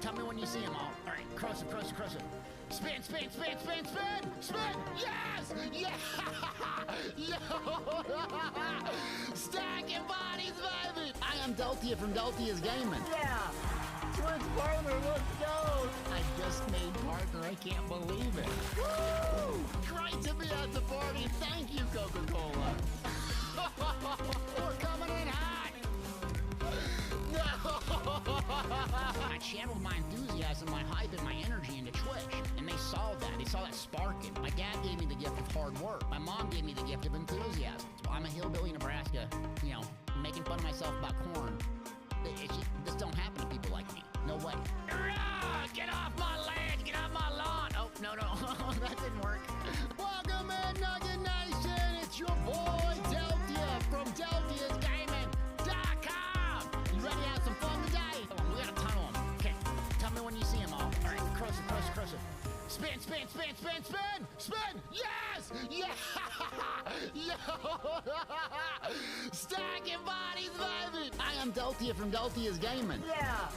Tell me when you see them all. All right, crush it, crush it, crush it. Spin, spin, spin, spin, spin, spin. Yes! Yeah! Stacking bodies, baby! I am Deltia from Deltia's Gaming. Yeah! Switch partner, let's go! I just made partner, I can't believe it. Woo! Great to be at the party. Thank you, Coca-Cola. We're coming in hot. I channeled my enthusiasm, my hype, and my energy into Twitch, and they saw that. They saw that sparking. My dad gave me the gift of hard work. My mom gave me the gift of enthusiasm. So I'm a hillbilly in Nebraska, you know, making fun of myself about corn. This don't happen to people like me. No way. Get off my land! Get off my lawn! Oh, no, that didn't work. Welcome in, Nugget Nation! It's your boy, Deltia, from DeltiasGaming.com! You ready to have some fun today? We got a ton of them. Okay, tell me when you see them all. All right, crush it, crush it, crush it. Spin, spin, spin, spin, spin, spin! Yes! Yeah! Stacking bodies, baby! I am Deltia from Deltia's Gaming. Yeah!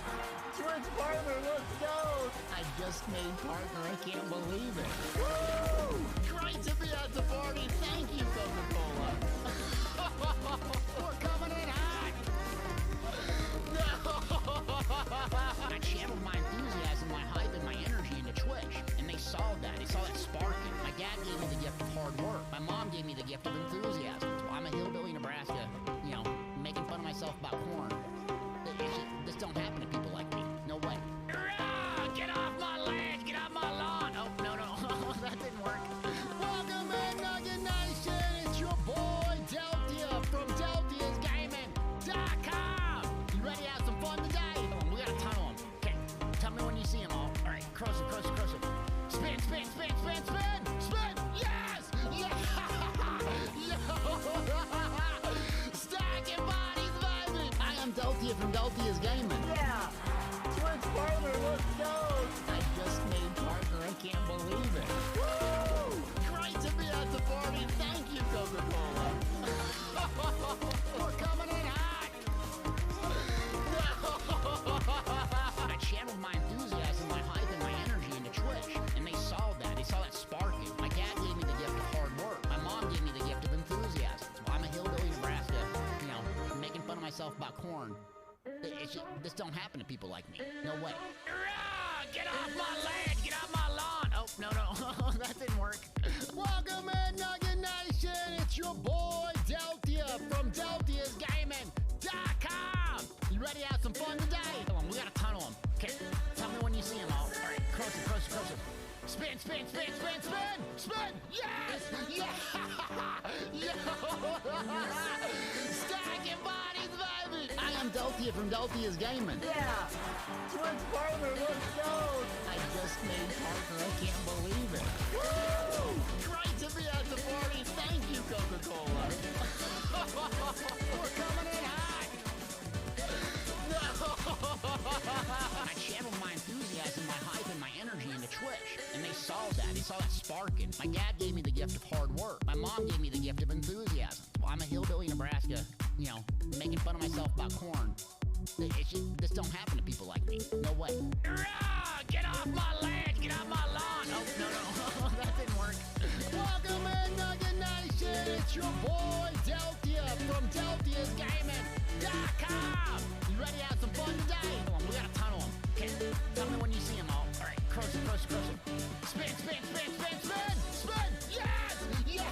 Switch partner, let's go! I just made partner, I can't believe it. Woo! Great to be at the party. Thank you, Coca-Cola. We're coming in hot. I channeled my enthusiasm, my hype, and my energy into Twitch, and they saw that. They saw that sparking. My dad gave me the gift of hard work. My mom gave me the gift of enthusiasm. So I'm a hillbilly in Nebraska, you know, making fun of myself about corn. This don't happen to people like me. No way. Get off my land! Get off my lawn! Oh, no, that didn't work. Welcome in, Nugget Nation! It's your boy, Deltia, from DeltiasGaming.com! You ready to have some fun today? We got a ton of them. Okay, tell me when you see them all. All right, crush it, crush it, crush it. Spin, spin, spin, spin, spin, spin! Yes! Yeah! Stacking bodies, baby! I am Deltia from Deltia's Gaming. Yeah! Switch partner, let's go! I just made partner, I can't believe it. Woo! Great to be at the party. Thank you, Coca-Cola. We're coming in hot. I channeled my enthusiasm, my hype, and my energy into Twitch, and they saw that. They saw that sparking. My dad gave me the gift of hard work. My mom gave me the gift of enthusiasm. So I'm a hillbilly in Nebraska, you know, making fun of myself about corn. This don't happen to people like me. No way. Get off my land! Get off my lawn! Oh, no, that didn't work. Welcome in, Nugget Nation! It's your boy, Deltia, from DeltiasGaming.com! You ready to have some fun today? We got a ton of them. Okay, tell me when you see them all. All right, crush it, crush it, crush it. Spin, spin, spin, spin, spin, spin! Yes! Yeah! Stacking bodies, baby! I am Deltia from Deltia's Gaming. Yeah! Switch partner, let's go! I just made partner, I can't believe it. Woo! Great to be at the party. Thank you, Coca-Cola. We're coming in hot. I channeled my enthusiasm, my hype, and my energy into Twitch, and they saw that. They saw that sparking. My dad gave me the gift of hard work. My mom gave me the gift of enthusiasm. Well, I'm a hillbilly in Nebraska, you know, making fun of myself about corn. This don't happen to people like me. No way. Get off my land! Get off my lawn! Oh, no, that didn't work. Welcome in, Nugget Nation! It's your boy, Deltia, from DeltiasGaming.com! You ready to have some fun today? We got a ton of them. Okay, tell me when you see them all. All right, crush it, crush it, crush it. Spin, spin, spin, spin, spin, spin! Yes! Yeah!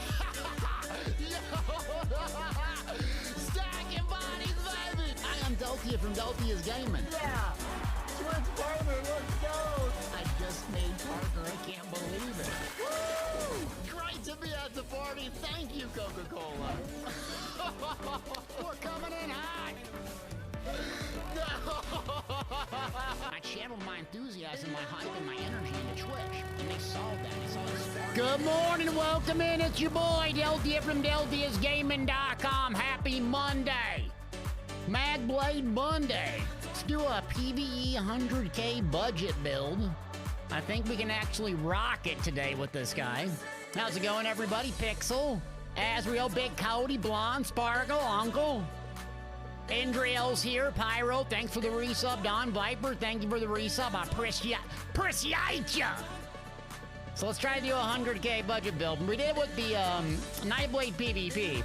Stacking bodies, baby! I am Deltia from Deltia's Gaming. Yeah! Switch partner, let's go! I just made partner, I can't believe it. Woo! Great to be at the party. Thank you, Coca-Cola. We're coming in hot. I channeled my enthusiasm, my hype, and my energy into Twitch, and they saw that. They saw the spark. Good morning, welcome in. It's your boy, Deltia from DeltiasGaming.com. Happy Monday. Magblade Monday. Let's do a PvE 100K budget build. I think we can actually rock it today with this guy. How's it going, everybody? Pixel, Azrael, Big Cody, Blonde, Sparkle, Uncle. Andriel's here. Pyro, thanks for the resub. Don Viper, thank you for the resub. I appreciate ya. So let's try to do a 100K budget build. We did it with the Nightblade PvP.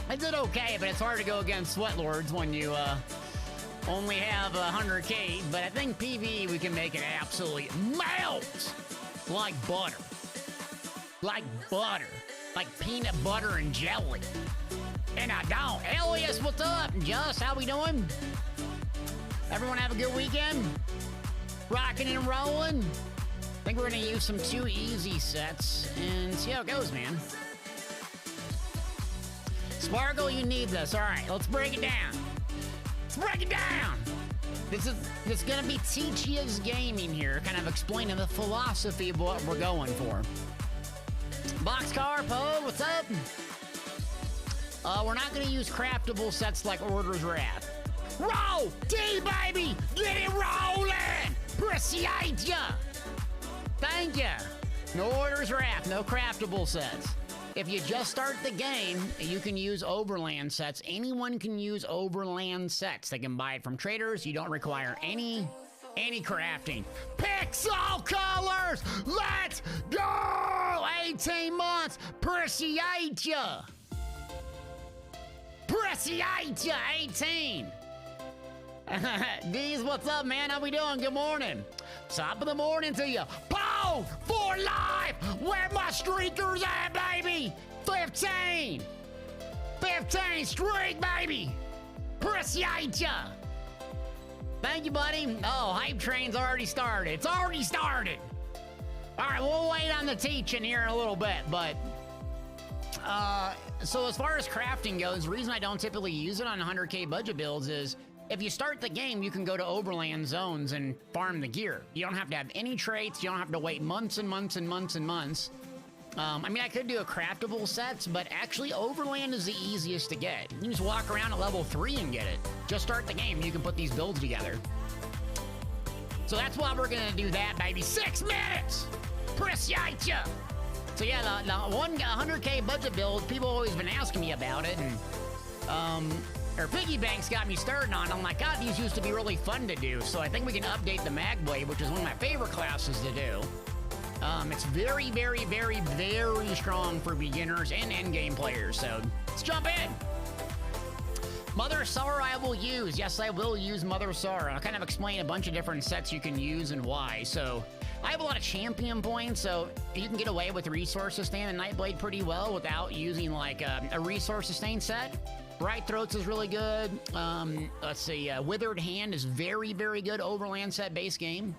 I did okay, but it's hard to go against Sweatlords when you only have 100K. But I think PvE we can make it absolutely melt like butter. Like butter. Like peanut butter and jelly. And I don't. Elias, what's up? Just, how we doing? Everyone have a good weekend? Rocking and rolling? I think we're gonna use some 2 easy sets and see how it goes, man. Sparkle, you need this. All right, let's break it down. Let's break it down. This is gonna be Teachia's Gaming here, kind of explaining the philosophy of what we're going for. Boxcar, Poe, what's up? We're not gonna use craftable sets like Order's Wrath. Roll! D, baby! Get it rolling! Appreciate ya! Thank ya! No Order's Wrath, no craftable sets. If you just start the game, you can use overland sets. Anyone can use overland sets. They can buy it from traders. You don't require any crafting. Pixel colors! Let's go! 18 months! Appreciate ya! Appreciate ya, 18. Deez, what's up, man? How we doing? Good morning. Top of the morning to you. Poe for life. Where my streakers at, baby? 15. 15 streak, baby. Appreciate ya. Thank you, buddy. Oh, hype train's already started. It's already started. All right, we'll wait on the teaching here in a little bit, but so as far as crafting goes, the reason I don't typically use it on 100K budget builds is if you start the game, you can go to overland zones and farm the gear. You don't have to have any traits. You don't have to wait months and months and months and months. I mean, I could do a craftable sets, but actually overland is the easiest to get. You can just walk around at level 3 and get it. Just start the game, you can put these builds together. So that's why we're gonna do that, baby. 6 minutes! Appreciate ya! So yeah, the 100K budget build, people always been asking me about it, and or piggy banks got me started on. I'm like, God, these used to be really fun to do. So I think we can update the Magblade, which is one of my favorite classes to do. It's very, very, very, very strong for beginners and endgame players. So let's jump in. Mother Sorrow I will use. Yes, I will use Mother Sorrow. I'll kind of explain a bunch of different sets you can use and why. So I have a lot of champion points, so you can get away with Resource Sustain and Nightblade pretty well without using like a Resource Sustain set. Bright Throats is really good. Let's see, Withered Hand is very, very good overland set base game.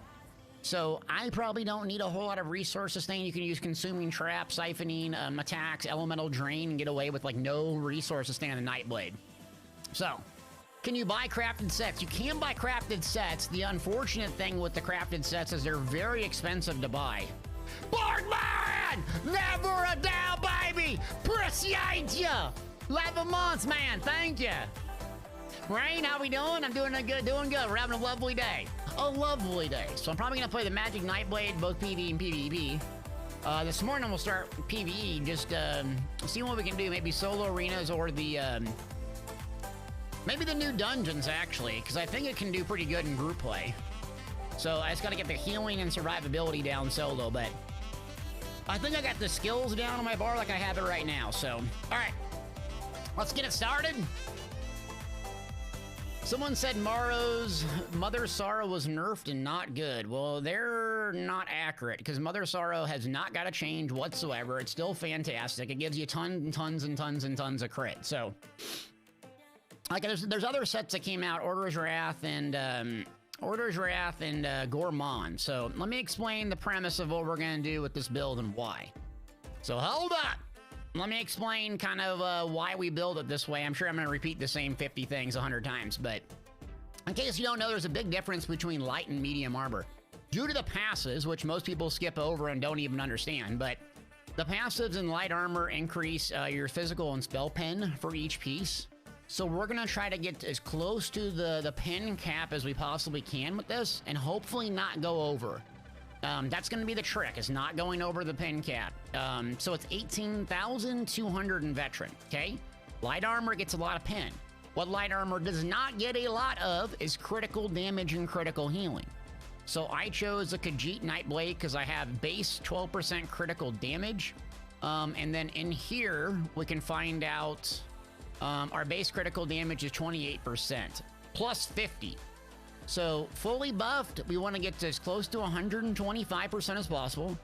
So I probably don't need a whole lot of Resource Sustain. You can use Consuming Trap, Siphoning, attacks, Elemental Drain, and get away with like no Resource Sustain on Nightblade. So, can you buy crafted sets? You can buy crafted sets. The unfortunate thing with the crafted sets is they're very expensive to buy. Barkman! Never a doubt, baby! Appreciate ya! 11 months, man. Thank you. Rain, how we doing? I'm doing good. We're having a lovely day. A lovely day. So I'm probably gonna play the Magic Nightblade, both PvE and PvP. This morning we'll start PvE. Just see what we can do. Maybe solo arenas or the maybe the new dungeons actually, because I think it can do pretty good in group play. So I just gotta get the healing and survivability down solo, but I think I got the skills down on my bar like I have it right now. So all right. Let's get it started. Someone said Maro's Mother Sorrow was nerfed and not good. Well, they're not accurate because Mother Sorrow has not got a change whatsoever. It's still fantastic. It gives you tons and tons and tons and tons of crit. So, like, there's other sets that came out, Order's Wrath and Gourmand. So let me explain the premise of what we're gonna do with this build and why. So hold up. Let me explain kind of why we build it this way. I'm sure I'm going to repeat the same 50 things 100 times, but in case you don't know, there's a big difference between light and medium armor. Due to the passives, which most people skip over and don't even understand, but the passives in light armor increase your physical and spell pen for each piece. So we're going to try to get as close to the pen cap as we possibly can with this, and hopefully not go over. That's going to be the trick, is not going over the pen cap. So it's 18,200 in veteran, okay? Light armor gets a lot of pen. What light armor does not get a lot of is critical damage and critical healing. So I chose a Khajiit Nightblade because I have base 12% critical damage. And then in here, we can find out our base critical damage is 28%, plus 50. So fully buffed, we want to get to as close to 125% as possible.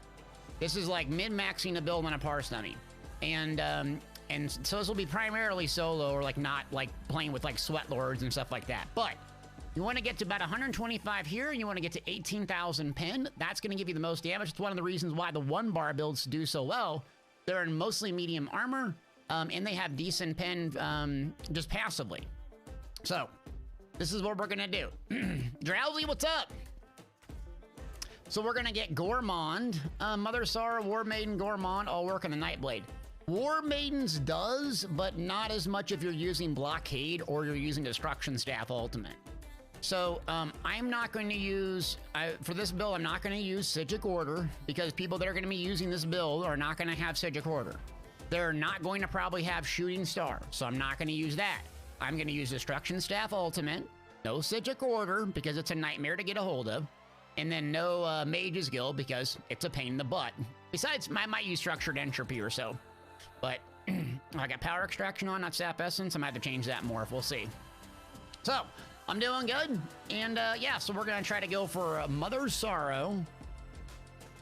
This is like min-maxing a build on a parse dummy. And so this will be primarily solo or like not like playing with like sweat lords and stuff like that. But you want to get to about 125 here, and you want to get to 18,000 pen. That's going to give you the most damage. It's one of the reasons why the 1-bar builds do so well. They're in mostly medium armor, and they have decent pen just passively. So this is what we're going to do. Drowsy, what's up? So we're going to get Gourmand, Mother Sorrow, War Maiden, Gourmand, all work on the Nightblade. War Maidens does, but not as much if you're using Blockade or you're using Destruction Staff Ultimate. So I'm not going to use, for this build, I'm not going to use Psijic Order because people that are going to be using this build are not going to have Psijic Order. They're not going to probably have Shooting Star, so I'm not going to use that. I'm going to use Destruction Staff Ultimate, no Psijic Order because it's a nightmare to get a hold of, and then no Mage's Guild because it's a pain in the butt. Besides, I might use Structured Entropy or so, but I got Power Extraction on, not Sap Essence. I might have to change that more, we'll see. So, I'm doing good, and yeah, so we're gonna try to go for Mother Sorrow,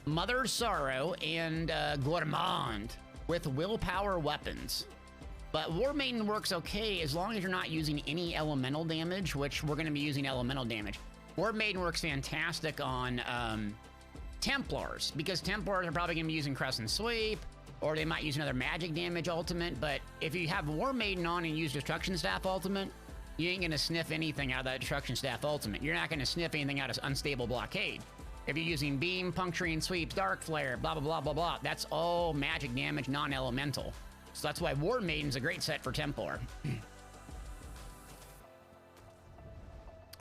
and Gourmand with willpower weapons. But War Maiden works okay as long as you're not using any elemental damage, which we're gonna be using elemental damage. War Maiden works fantastic on Templars, because Templars are probably gonna be using Crescent Sweep, or they might use another magic damage ultimate, but if you have War Maiden on and use Destruction Staff Ultimate, you ain't gonna sniff anything out of that Destruction Staff Ultimate. You're not gonna sniff anything out of Unstable Blockade. If you're using Beam, Puncturing Sweeps, Dark Flare, blah, blah, blah, blah, blah, that's all magic damage, non-elemental. So that's why War Maiden's a great set for Templar.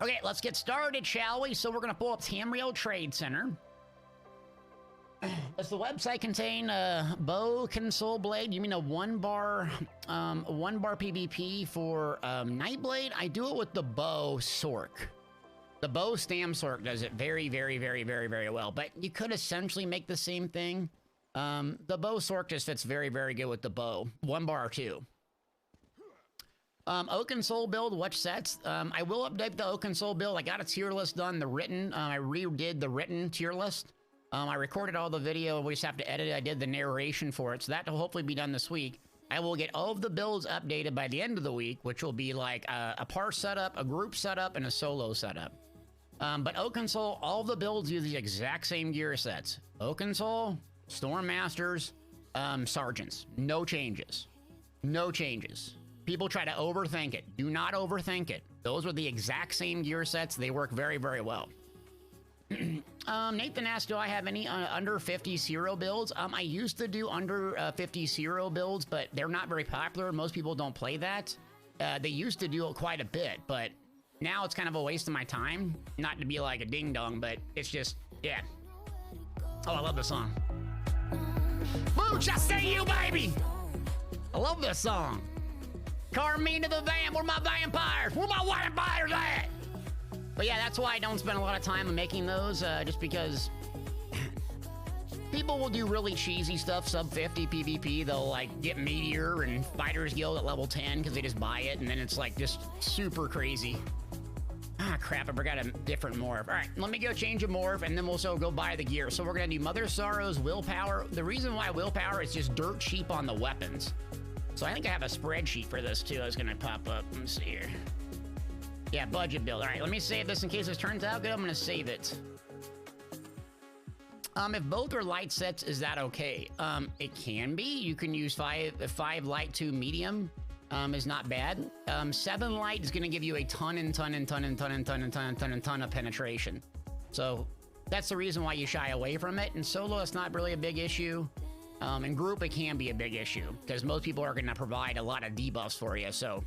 Okay, let's get started, shall we? So we're gonna pull up Tamriel Trade Center. Does the website contain a bow console blade? You mean a one bar PvP for Nightblade? I do it with the bow Sork. The bow Stam Sork does it very, very, very, very, very well. But you could essentially make the same thing. The bow Sork just fits very, very good with the bow. 1 bar or 2. Oak and Soul build, which sets? I will update the Oak and Soul build. I got a tier list done, the written. I redid the written tier list. I recorded all the video, we just have to edit it. I did the narration for it, so that will hopefully be done this week. I will get all of the builds updated by the end of the week, which will be like a parse setup, a group setup, and a solo setup. But Oak and Soul, all of the builds use the exact same gear sets. Oak and Soul, Storm Masters, Sergeants. No changes. No changes. People try to overthink it. Do not overthink it. Those are the exact same gear sets. They work very, very well. Nathan asked, do I have any under 50 Zero builds? I used to do under 50 Zero builds, but they're not very popular. Most people don't play that. They used to do it quite a bit, but now it's kind of a waste of my time. Not to be like a ding-dong, but it's just, yeah. Oh, I love this song. Booch, I see you, baby! I love this song. Carmine to the van, where my vampires? Where my vampires at? But yeah, that's why I don't spend a lot of time on making those, just because people will do really cheesy stuff, sub 50 PvP. They'll like get Meteor and Fighters Guild at level 10 because they just buy it, and then it's like just super crazy. Ah, crap, I forgot a different morph. All right, let me go change a morph, and then we'll also go buy the gear. So we're gonna do Mother Sorrow's Willpower. The reason why Willpower is just dirt cheap on the weapons. So I think I have a spreadsheet for this too. I was gonna pop up. Let me see here. Yeah, budget build. All right, let me save this in case this turns out good. I'm gonna save it. If both are light sets, is that okay? It can be. You can use 5 light, 2 medium. Is not bad. 7 light is gonna give you a ton of penetration. So that's the reason why you shy away from it. In solo, it's not really a big issue. In group, it can be a big issue because most people are gonna provide a lot of debuffs for you. So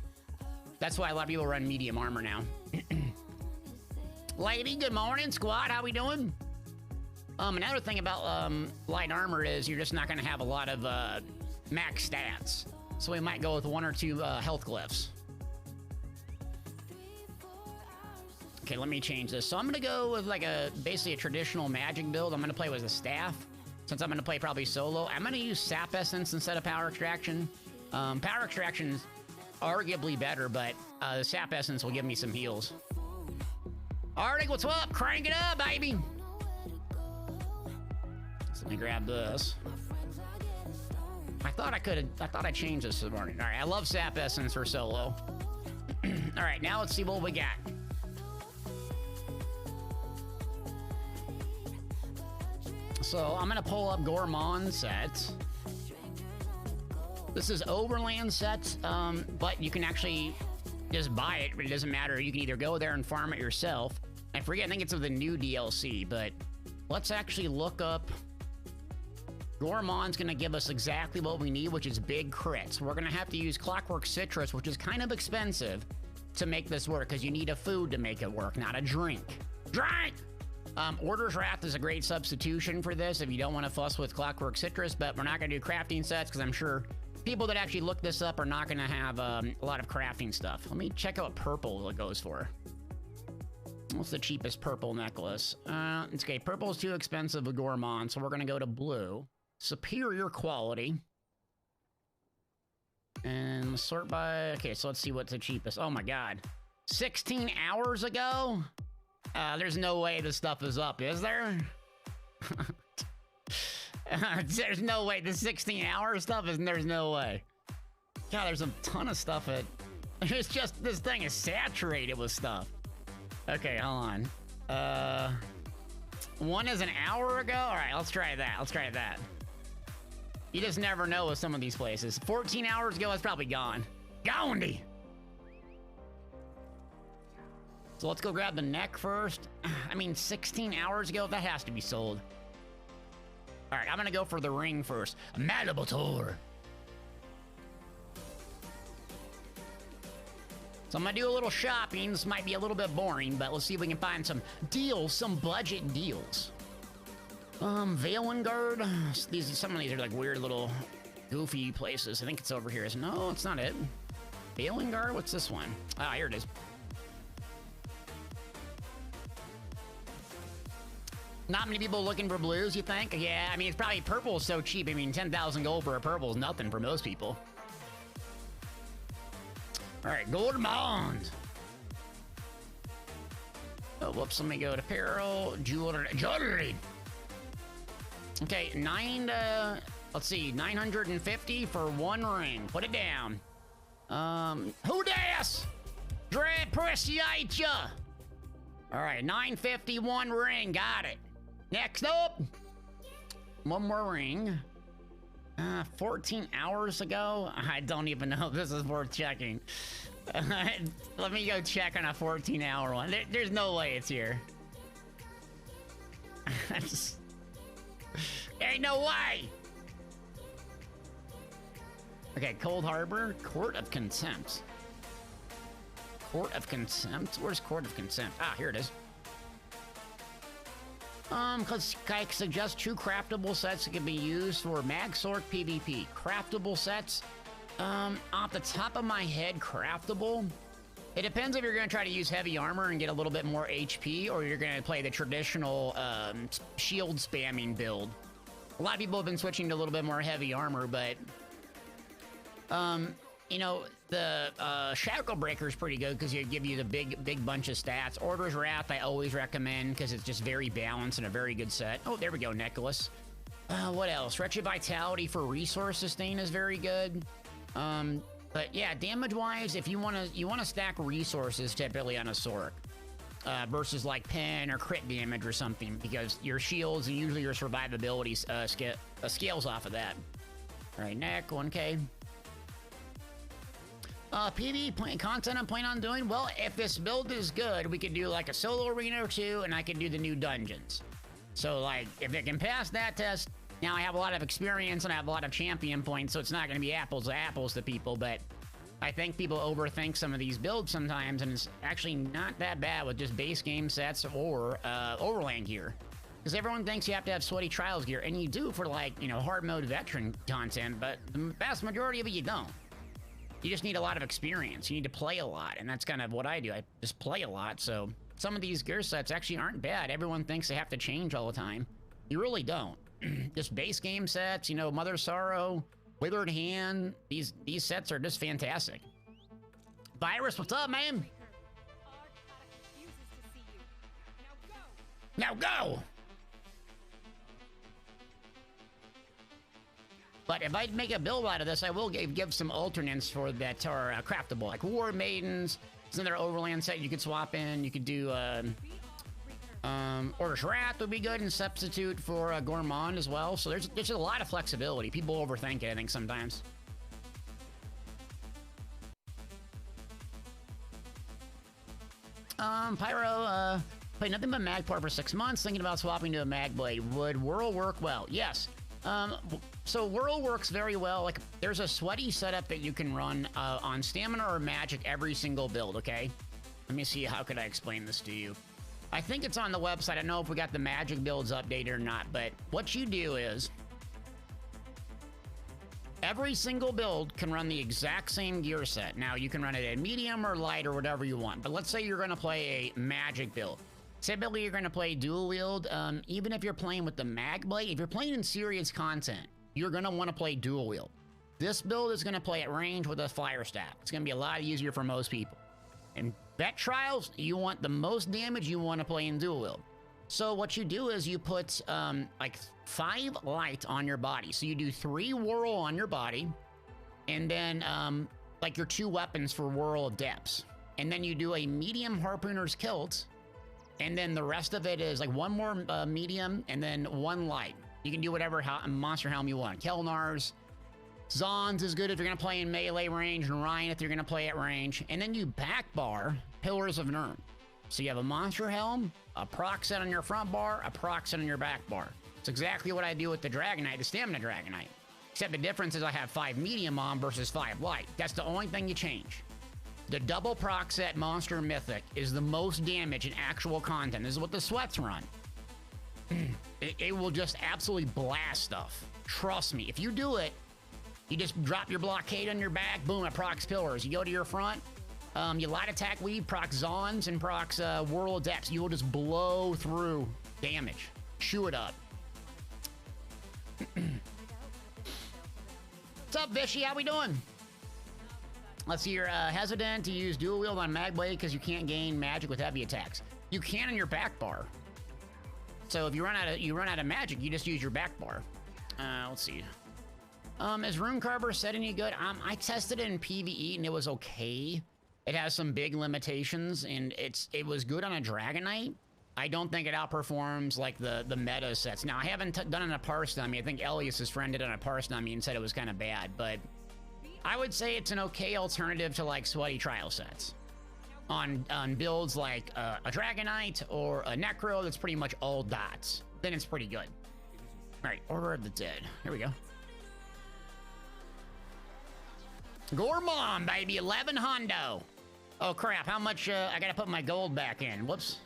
that's why a lot of people run medium armor now. Lady, good morning, squad. How we doing? Another thing about light armor is you're just not going to have a lot of max stats. So we might go with 1 or 2 health glyphs. Okay, let me change this. So I'm gonna go with like basically a traditional magic build. I'm gonna play with a staff. Since I'm gonna play probably solo, I'm gonna use sap essence instead of power extraction. Power extraction is arguably better, but the sap essence will give me some heals. Arctic, what's up? Crank it up, baby. So let me grab this. I thought I changed this this morning. All right, I love sap essence for solo. All right, now let's see what we got. So I'm gonna pull up Gourmand sets. This is Overland sets, but you can actually just buy it. It doesn't matter. You can either go there and farm it yourself. I think it's of the new DLC, but let's actually look up. Gourmand's gonna give us exactly what we need, which is big crits. We're gonna have to use Clockwork Citrus, which is kind of expensive to make this work, because you need a food to make it work, not a drink. Drink! Order's Wrath is a great substitution for this if you don't want to fuss with Clockwork Citrus, but we're not gonna do crafting sets, because I'm sure people that actually look this up are not gonna have a lot of crafting stuff. Let me check out what purple it goes for. What's the cheapest purple necklace? It's okay, purple is too expensive with Gourmand, so we're gonna go to blue. Superior quality. And sort by... Okay, so let's see what's the cheapest. Oh my god. 16 hours ago? There's no way this stuff is up, is there? There's no way. The 16-hour stuff is... There's no way. God, there's a ton of stuff at... It's just... This thing is saturated with stuff. Okay, hold on. One is an hour ago? Alright, let's try that. Let's try that. You just never know with some of these places. 14 hours ago, it's probably gone. Goundy! So let's go grab the neck first. I mean, 16 hours ago, that has to be sold. All right, I'm gonna go for the ring first. Malabator. So I'm gonna do a little shopping. This might be a little bit boring, but let's see if we can find some deals, some budget deals. Valengard. Some of these are like weird little goofy places. I think it's over here. No, it's not it. Valengard? What's this one? Ah, here it is. Not many people looking for blues, you think? Yeah, I mean, it's probably purple is so cheap. I mean, 10,000 gold for a purple is nothing for most people. All right, Gourmand. Oh, whoops, let me go to apparel, jewelry. Okay, let's see, 950 for one ring. Put it down. Who das? Dre appreciate ya. All right, 951 ring, got it. Next up, one more ring. 14 hours ago? I don't even know if this is worth checking. Let me go check on a 14-hour one. There's no way it's here. Ain't no way! Okay, Cold Harbor, Court of Contempt. Court of Contempt? Where's Court of Contempt? Ah, here it is. I suggest 2 craftable sets that can be used for Magsork PvP. Craftable sets? Off the top of my head, craftable? It depends if you're going to try to use heavy armor and get a little bit more HP, or you're going to play the traditional shield spamming build. A lot of people have been switching to a little bit more heavy armor, but... you know, the Shackle Breaker is pretty good because it give you the big bunch of stats. Order's Wrath I always recommend because it's just very balanced and a very good set. Oh, there we go, Nicholas. What else? Wretched Vitality for resource sustain is very good. But yeah, damage-wise, if you wanna stack resources typically on a Sork versus like pen or crit damage or something, because your shields and usually your survivability scales off of that. All right, neck 1K. PvE content I'm planning on doing? Well, if this build is good, we could do like a solo arena or 2, and I could do the new dungeons. So like, if it can pass that test, now I have a lot of experience and I have a lot of champion points, so it's not gonna be apples to apples to people, but I think people overthink some of these builds sometimes, and it's actually not that bad with just base game sets or overland gear. Because everyone thinks you have to have sweaty trials gear, and you do for like, you know, hard mode veteran content, but the vast majority of it you don't. You just need a lot of experience. You need to play a lot, and that's kind of what I do. I just play a lot, so some of these gear sets actually aren't bad. Everyone thinks they have to change all the time. You really don't. Just base game sets, you know, Mother Sorrow, Withered Hand, these sets are just fantastic. Virus, what's up, man? Now go! But if I make a build out of this, I will give some alternates for that are craftable, like War Maidens. It's another overland set you could swap in. You could do Orcish Wrath would be good and substitute for Gourmand as well. So there's a lot of flexibility. People overthink it, I think, sometimes. Pyro, played nothing but Magpar for 6 months, thinking about swapping to a Magblade. Would Whirl work well? Yes. So Whirl works very well. Like, there's a sweaty setup that you can run on Stamina or Magic every single build, okay? Let me see, how could I explain this to you? I think it's on the website. I don't know if we got the Magic builds updated or not, but what you do is every single build can run the exact same gear set. Now, you can run it at medium or light or whatever you want, but let's say you're going to play a Magic build. Typically, you're going to play dual wield. Even if you're playing with the Magblade, if you're playing in serious content, you're going to want to play dual wield. This build is going to play at range with a fire staff. It's going to be a lot easier for most people. In vet trials, you want the most damage, you want to play in dual wield. So what you do is you put like 5 light on your body. So you do 3 whirl on your body, and then like your 2 weapons for whirl depths. And then you do a medium harpooner's kilt, and then the rest of it is like 1 more medium and then 1 light. You can do whatever monster helm you want. Kelnars, Zons is good if you're going to play in melee range, and Ryan if you're going to play at range. And then you back bar Pillars of Nirn. So you have a monster helm, a proc set on your front bar, a proc set on your back bar. It's exactly what I do with the Dragonite, the Stamina Dragonite. Except the difference is I have 5 medium on versus 5 light. That's the only thing you change. The double proc set Monster Mythic is the most damage in actual content. This is what the sweats run. It will just absolutely blast stuff. Trust me. If you do it, you just drop your blockade on your back, boom, it procs Pillars. You go to your front, you light attack weave, procs Zons, and procs Whirl Depths. You will just blow through damage. Chew it up. What's up, Vishy? How we doing? Let's see, you're hesitant to use dual wield on Magblade because you can't gain magic with heavy attacks. You can on your back bar. So if you run out of magic, you just use your back bar. Let's see. Is Rune Carver set any good? I tested it in PvE and it was okay. It has some big limitations and it was good on a Dragonite. I don't think it outperforms like the meta sets. Now I haven't done it on a parse dummy. I think Elias's friend did it on a parse dummy and said it was kind of bad, but I would say it's an okay alternative to like sweaty trial sets. On builds like a Dragonite or a Necro that's pretty much all dots, then it's pretty good. All right, Order of the Dead. Here we go. Gourmand, baby, 11 hundo. Oh crap, how much, I gotta put my gold back in. Whoops.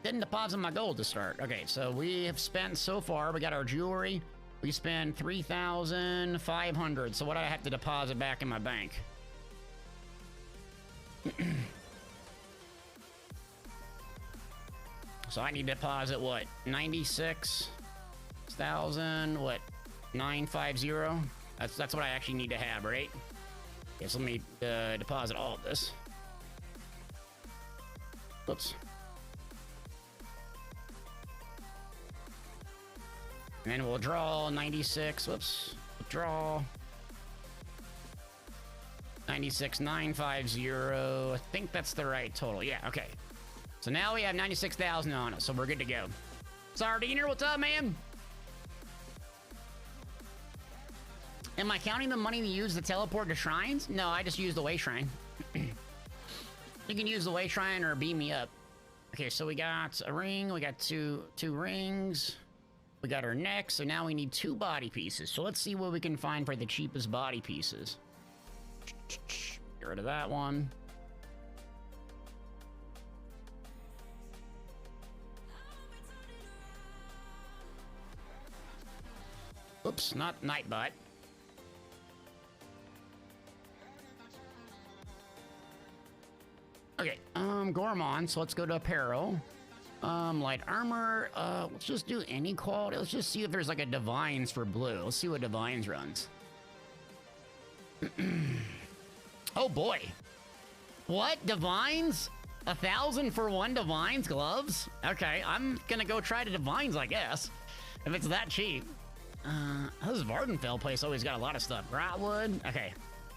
Didn't deposit my gold to start. Okay, so we have spent so far, we got our jewelry. We spent 3,500. So what do I have to deposit back in my bank? So I need to deposit what? 96,000, what? 950? That's what I actually need to have, right? Okay, so let me deposit all of this. Oops. And then we'll draw 96. Whoops. Draw 96,950. I think that's the right total. Yeah, okay. So now we have 96,000 on us, so we're good to go. Sardiner, what's up, man? Am I counting the money to use to teleport to shrines? No, I just use the way shrine. You can use the way shrine or beam me up. Okay, so we got a ring. We got two rings. We got our neck, so now we need 2 body pieces. So let's see what we can find for the cheapest body pieces. Get rid of that one. Oops, not Nightbot. Okay, Gormon, so let's go to apparel. Light armor, let's just do any quality. Let's just see if there's like a Divines for blue. Let's see what Divines runs. Oh boy. What? Divines? 1,000 for one Divines gloves? Okay, I'm gonna go try the Divines, I guess. If it's that cheap. This Vardenfell place always got a lot of stuff. Grotwood. Okay.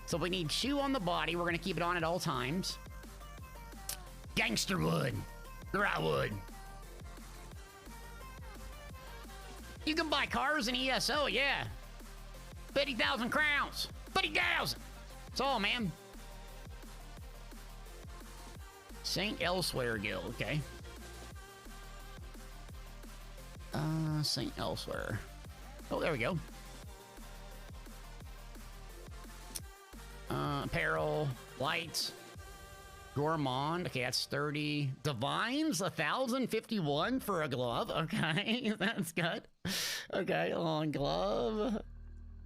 So we need shoe on the body. We're gonna keep it on at all times. Gangsterwood. Grotwood. You can buy cars in ESO, yeah. 50,000 crowns. 50,000. That's all, man. St. Elsewhere Guild, okay. St. Elsewhere. Oh, there we go. Apparel, lights, Gourmand. Okay, that's 30. Divines, 1,051 for a glove. Okay, that's good. Okay, long glove.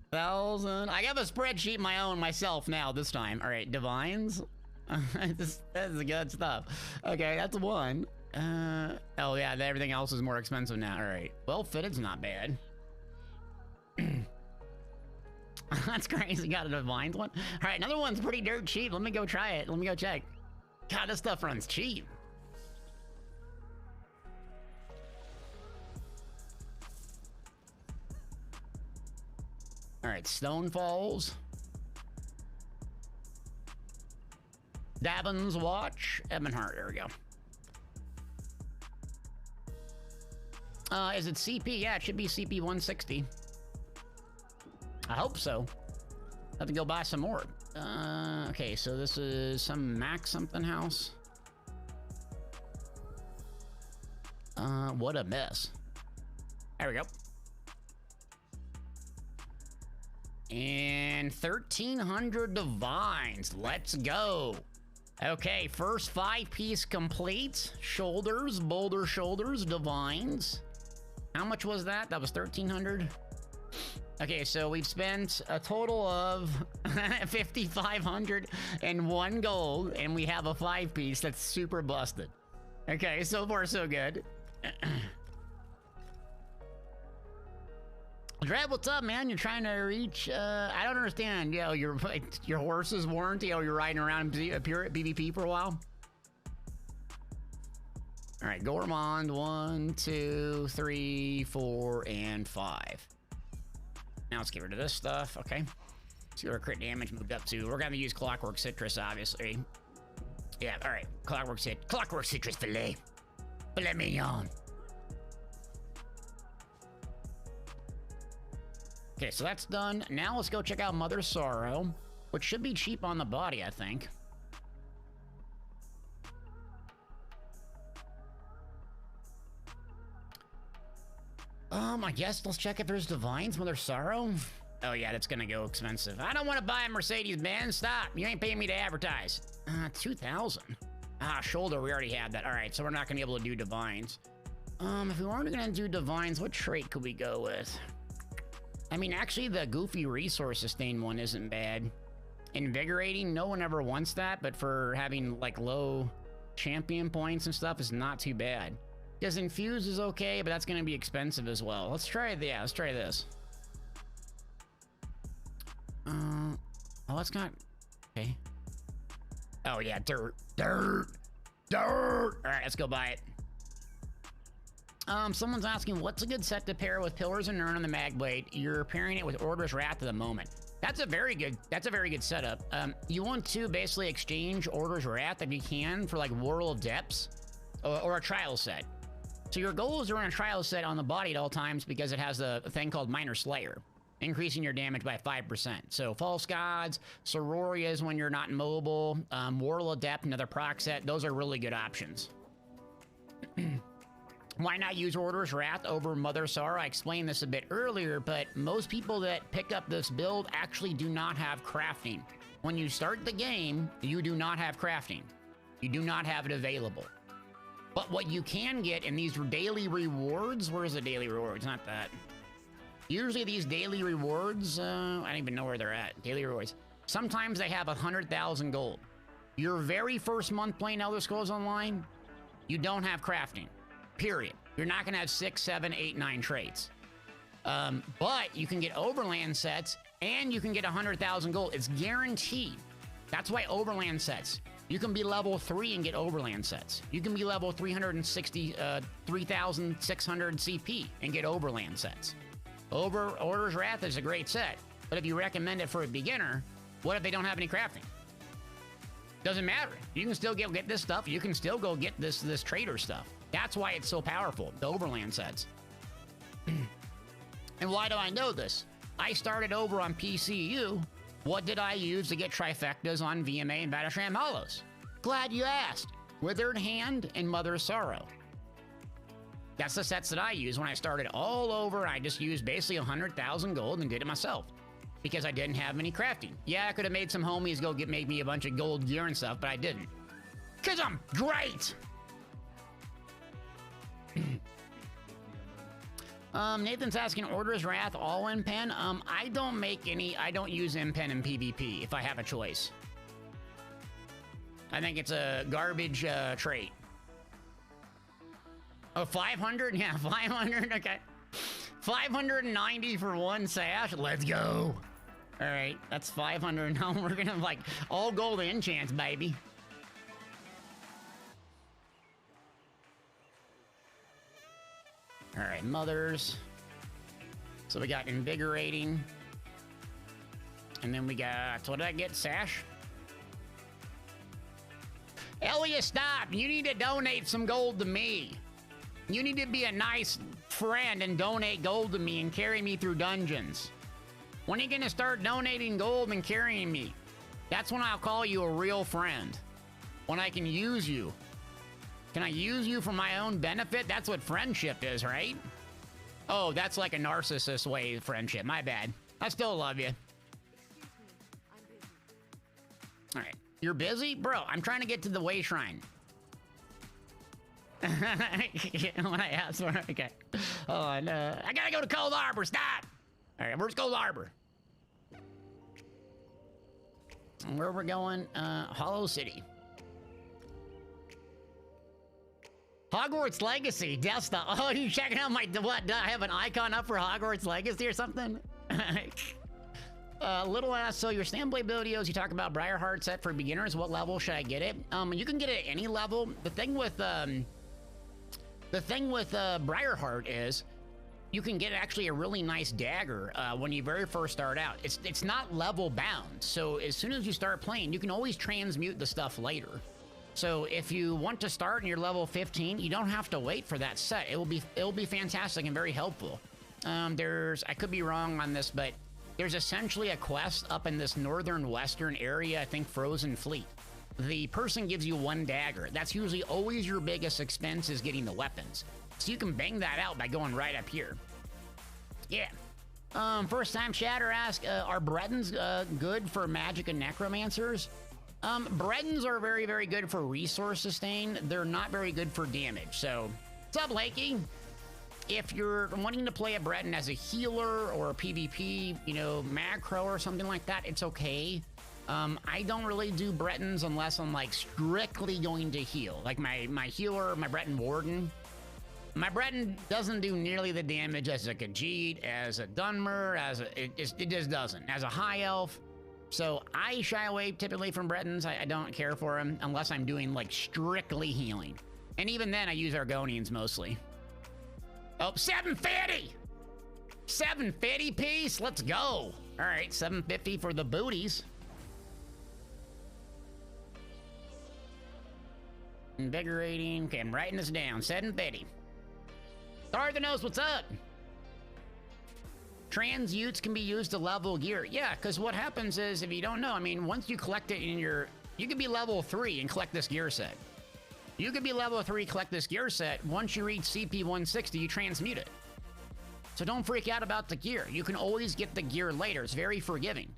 1,000. I have a spreadsheet my own myself now this time. All right, Divines. That's the good stuff. Okay, that's one. Oh yeah, everything else is more expensive now. All right, well fitted's not bad. That's crazy. Got a Divines one. All right, another one's pretty dirt cheap. Let me go try it. Let me go check. God, this stuff runs cheap. All right, Stone Falls. Davin's Watch. Ebonheart, there we go. Is it CP? Yeah, it should be CP 160. I hope so. Have to go buy some more. Okay, so this is some Max something house. What a mess. There we go. And 1,300 Divines. Let's go. Okay, first 5-piece complete. Shoulders, boulder shoulders, Divines. How much was that? That was 1,300. Okay, so we've spent a total of 5,501 gold, and we have a 5-piece that's super busted. Okay, so far so good. Dread, what's up, man? You're trying to reach, I don't understand. Yo, your horse's warranty, you're riding around pure at PvP for a while? All right, Gourmand, 1, 2, 3, 4, and 5. Now let's get rid of this stuff, okay. See what our crit damage moved up to. We're gonna use Clockwork Citrus, obviously. Yeah, all right, Clockwork Citrus filet. Filet mignon. Okay, so that's done. Now let's go check out Mother Sorrow, which should be cheap on the body, I think. I guess let's check if there's Divines, Mother Sorrow. Oh yeah, that's gonna go expensive. I don't want to buy a Mercedes-Benz. Stop. You ain't paying me to advertise. 2,000. Ah, shoulder, we already had that. All right, so we're not gonna be able to do Divines. If we weren't gonna do Divines, what trait could we go with? I mean, actually, the goofy resource sustain one isn't bad. Invigorating, no one ever wants that, but for having like low champion points and stuff is not too bad. Because infuse is okay, but that's gonna be expensive as well. Let's try let's try this. Oh, that's not okay. Oh yeah, dirt. All right, let's go buy it. Someone's asking, what's a good set to pair with Pillars and Urn on the Magblade? You're pairing it with Order's Wrath at the moment. That's a very good setup. You want to basically exchange Order's Wrath if you can for like Whirl of Depths or a trial set. So your goal is to run a trial set on the body at all times because it has a thing called Minor Slayer, increasing your damage by 5%. So False Gods, Sororias when you're not mobile, Whirl of Depth, another proc set, those are really good options. Why not use Order's Wrath over Mother Sorrow? I explained this a bit earlier, but most people that pick up this build actually do not have crafting. When you start the game, you do not have crafting. You do not have it available. But what you can get in these daily rewards, where's the daily rewards? Not that. Usually these daily rewards, I don't even know where they're at. Daily rewards. Sometimes they have 100,000 gold. Your very first month playing Elder Scrolls Online, you don't have crafting, period. You're not gonna have 6, 7, 8, 9 traits. But you can get overland sets and you can get 100,000 gold. It's guaranteed. That's why overland sets. You can be level 3 and get overland sets. You can be level 3,600 CP and get overland sets. Order's Wrath is a great set, but if you recommend it for a beginner, what if they don't have any crafting? Doesn't matter. You can still get this stuff. You can still go get this trader stuff. That's why it's so powerful, the overland sets. And why do I know this? I started over on PCU. What did I use to get trifectas on VMA and Vatashram Hollows? Glad you asked. Withered Hand and Mother's Sorrow. That's the sets that I used when I started all over. I just used basically 100,000 gold and did it myself because I didn't have any crafting. Yeah, I could have made some homies make me a bunch of gold gear and stuff, but I didn't. Because I'm great! Nathan's asking, Order's Wrath all in pen? I don't use impen in PvP if I have a choice. I think it's a garbage trait. Oh, 500? Yeah, 500, okay. 590 for one sash, let's go. All right, that's 500. Now we're gonna like all gold enchants, baby. All right, mothers. So we got invigorating. And then we got, what did I get, sash? Elliot, stop. You need to donate some gold to me. You need to be a nice friend and donate gold to me and carry me through dungeons. When are you gonna start donating gold and carrying me? That's when I'll call you a real friend. When I can use you. Can I use you for my own benefit? That's what friendship is, right? Oh, that's like a narcissist way of friendship. My bad. I still love you. All right. You're busy? Bro, I'm trying to get to the way shrine. When I asked for it, okay. Oh, no. I gotta go to Cold Harbor. Stop. All right, where's Cold Harbor? Where we're going? Hollow City. Hogwarts Legacy, Delta. Oh, you checking out my, what, do I have an icon up for Hogwarts Legacy or something? Little ass, so your Standblade videos, you talk about Briarheart set for beginners. What level should I get it? You can get it at any level. The thing with Briarheart is you can get actually a really nice dagger when you very first start out. It's not level bound, so as soon as you start playing, you can always transmute the stuff later. So if you want to start and you're level 15, you don't have to wait for that set. It'll be fantastic and very helpful. I could be wrong on this, but there's essentially a quest up in this northern western area, I think Frozen Fleet. The person gives you one dagger. That's usually always your biggest expense is getting the weapons. So you can bang that out by going right up here. Yeah. First time chatter ask, are Bretons good for magic and necromancers? Bretons are very, very good for resource sustain. They're not very good for damage. So, what's up, Lakey? If you're wanting to play a Breton as a healer or a PvP, you know, macro or something like that, it's okay. I don't really do Bretons unless I'm like strictly going to heal. Like my healer, my Breton Warden. My Breton doesn't do nearly the damage as a Khajiit, as a Dunmer, it just doesn't. As a High Elf. So I shy away typically from Bretons. I don't care for them unless I'm doing like strictly healing. And even then I use Argonians mostly. Oh, 750! 750 piece? Let's go. All right, 750 for the booties. Invigorating. Okay, I'm writing this down. 750. Darther knows what's up. Transmutes can be used to level gear. Yeah, because what happens is, if you don't know, I mean, once you collect it in your... You could be level 3 and collect this gear set. You could be level 3, collect this gear set. Once you reach CP 160, you transmute it. So don't freak out about the gear. You can always get the gear later. It's very forgiving.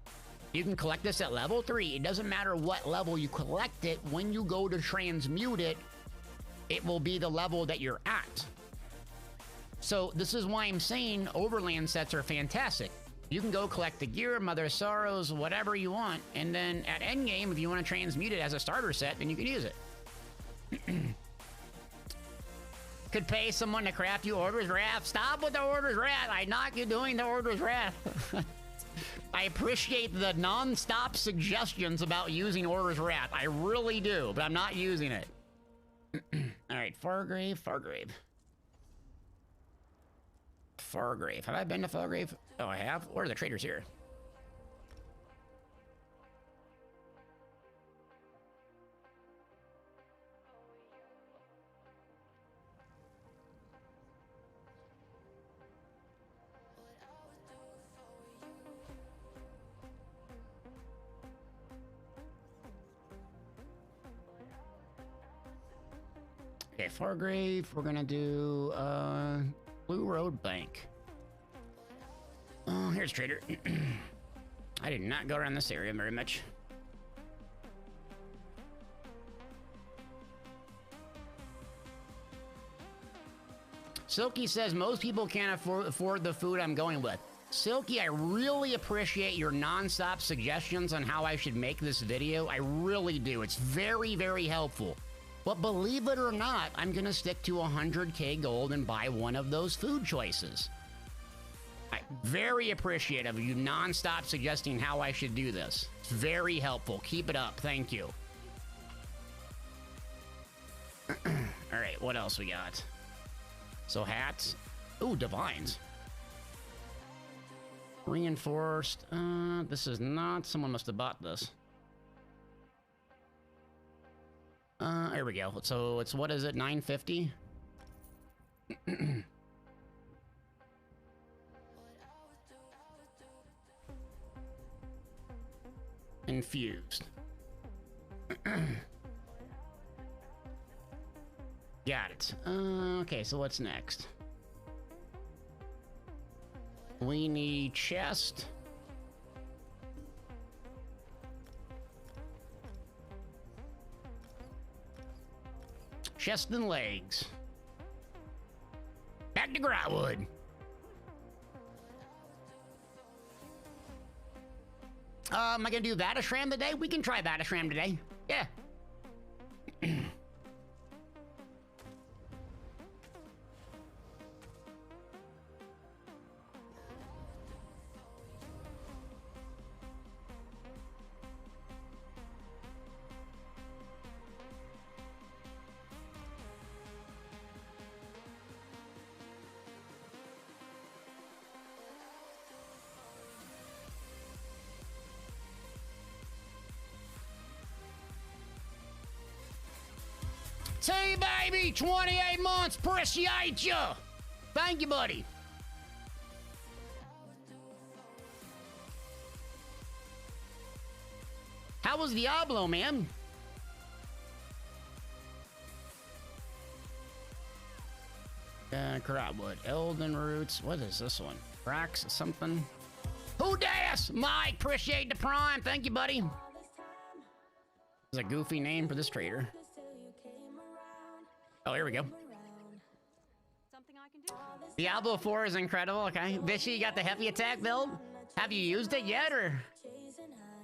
You can collect this at level 3. It doesn't matter what level you collect it. When you go to transmute it, it will be the level that you're at. So this is why I'm saying overland sets are fantastic. You can go collect the gear, Mother of Sorrows, whatever you want, and then at endgame, if you want to transmute it as a starter set, then you can use it. Could pay someone to craft you Order's Wrath. Stop with the Order's Wrath. I knock you doing the Order's Wrath. I appreciate the non-stop suggestions about using Order's Wrath. I really do, but I'm not using it. All right, Fargrave. Have I been to Fargrave? Oh, I have? Where are the traders here? Okay, Fargrave, we're gonna do, Blue Road Bank. Oh, here's Trader. I did not go around this area very much. Silky says most people can't afford the food I'm going with. Silky, I really appreciate your non-stop suggestions on how I should make this video. I really do. It's very, very helpful. But believe it or not, I'm gonna stick to 100k gold and buy one of those food choices. I'm very appreciative of you non-stop suggesting how I should do this. It's very helpful. Keep it up. Thank you. All right, what else we got? So hats. Ooh, divines. Reinforced. This is not. Someone must have bought this. Here we go. So it's, what is it, 950? Infused. Got it. Okay, so what's next? We need chest. Chest and legs. Back to Grotwood. Am I gonna do Vatashram today? We can try Vatashram today. Yeah. Say, baby, 28 months, appreciate you. Thank you, buddy. How was Diablo, man? Crowdwood, Elden Roots. What is this one? Rocks, something. Who das? Mike, appreciate the prime. Thank you, buddy. This is a goofy name for this trader. Oh, here we go. Diablo 4 is incredible, okay. Vishy, you got the heavy attack build? Have you used it yet, or?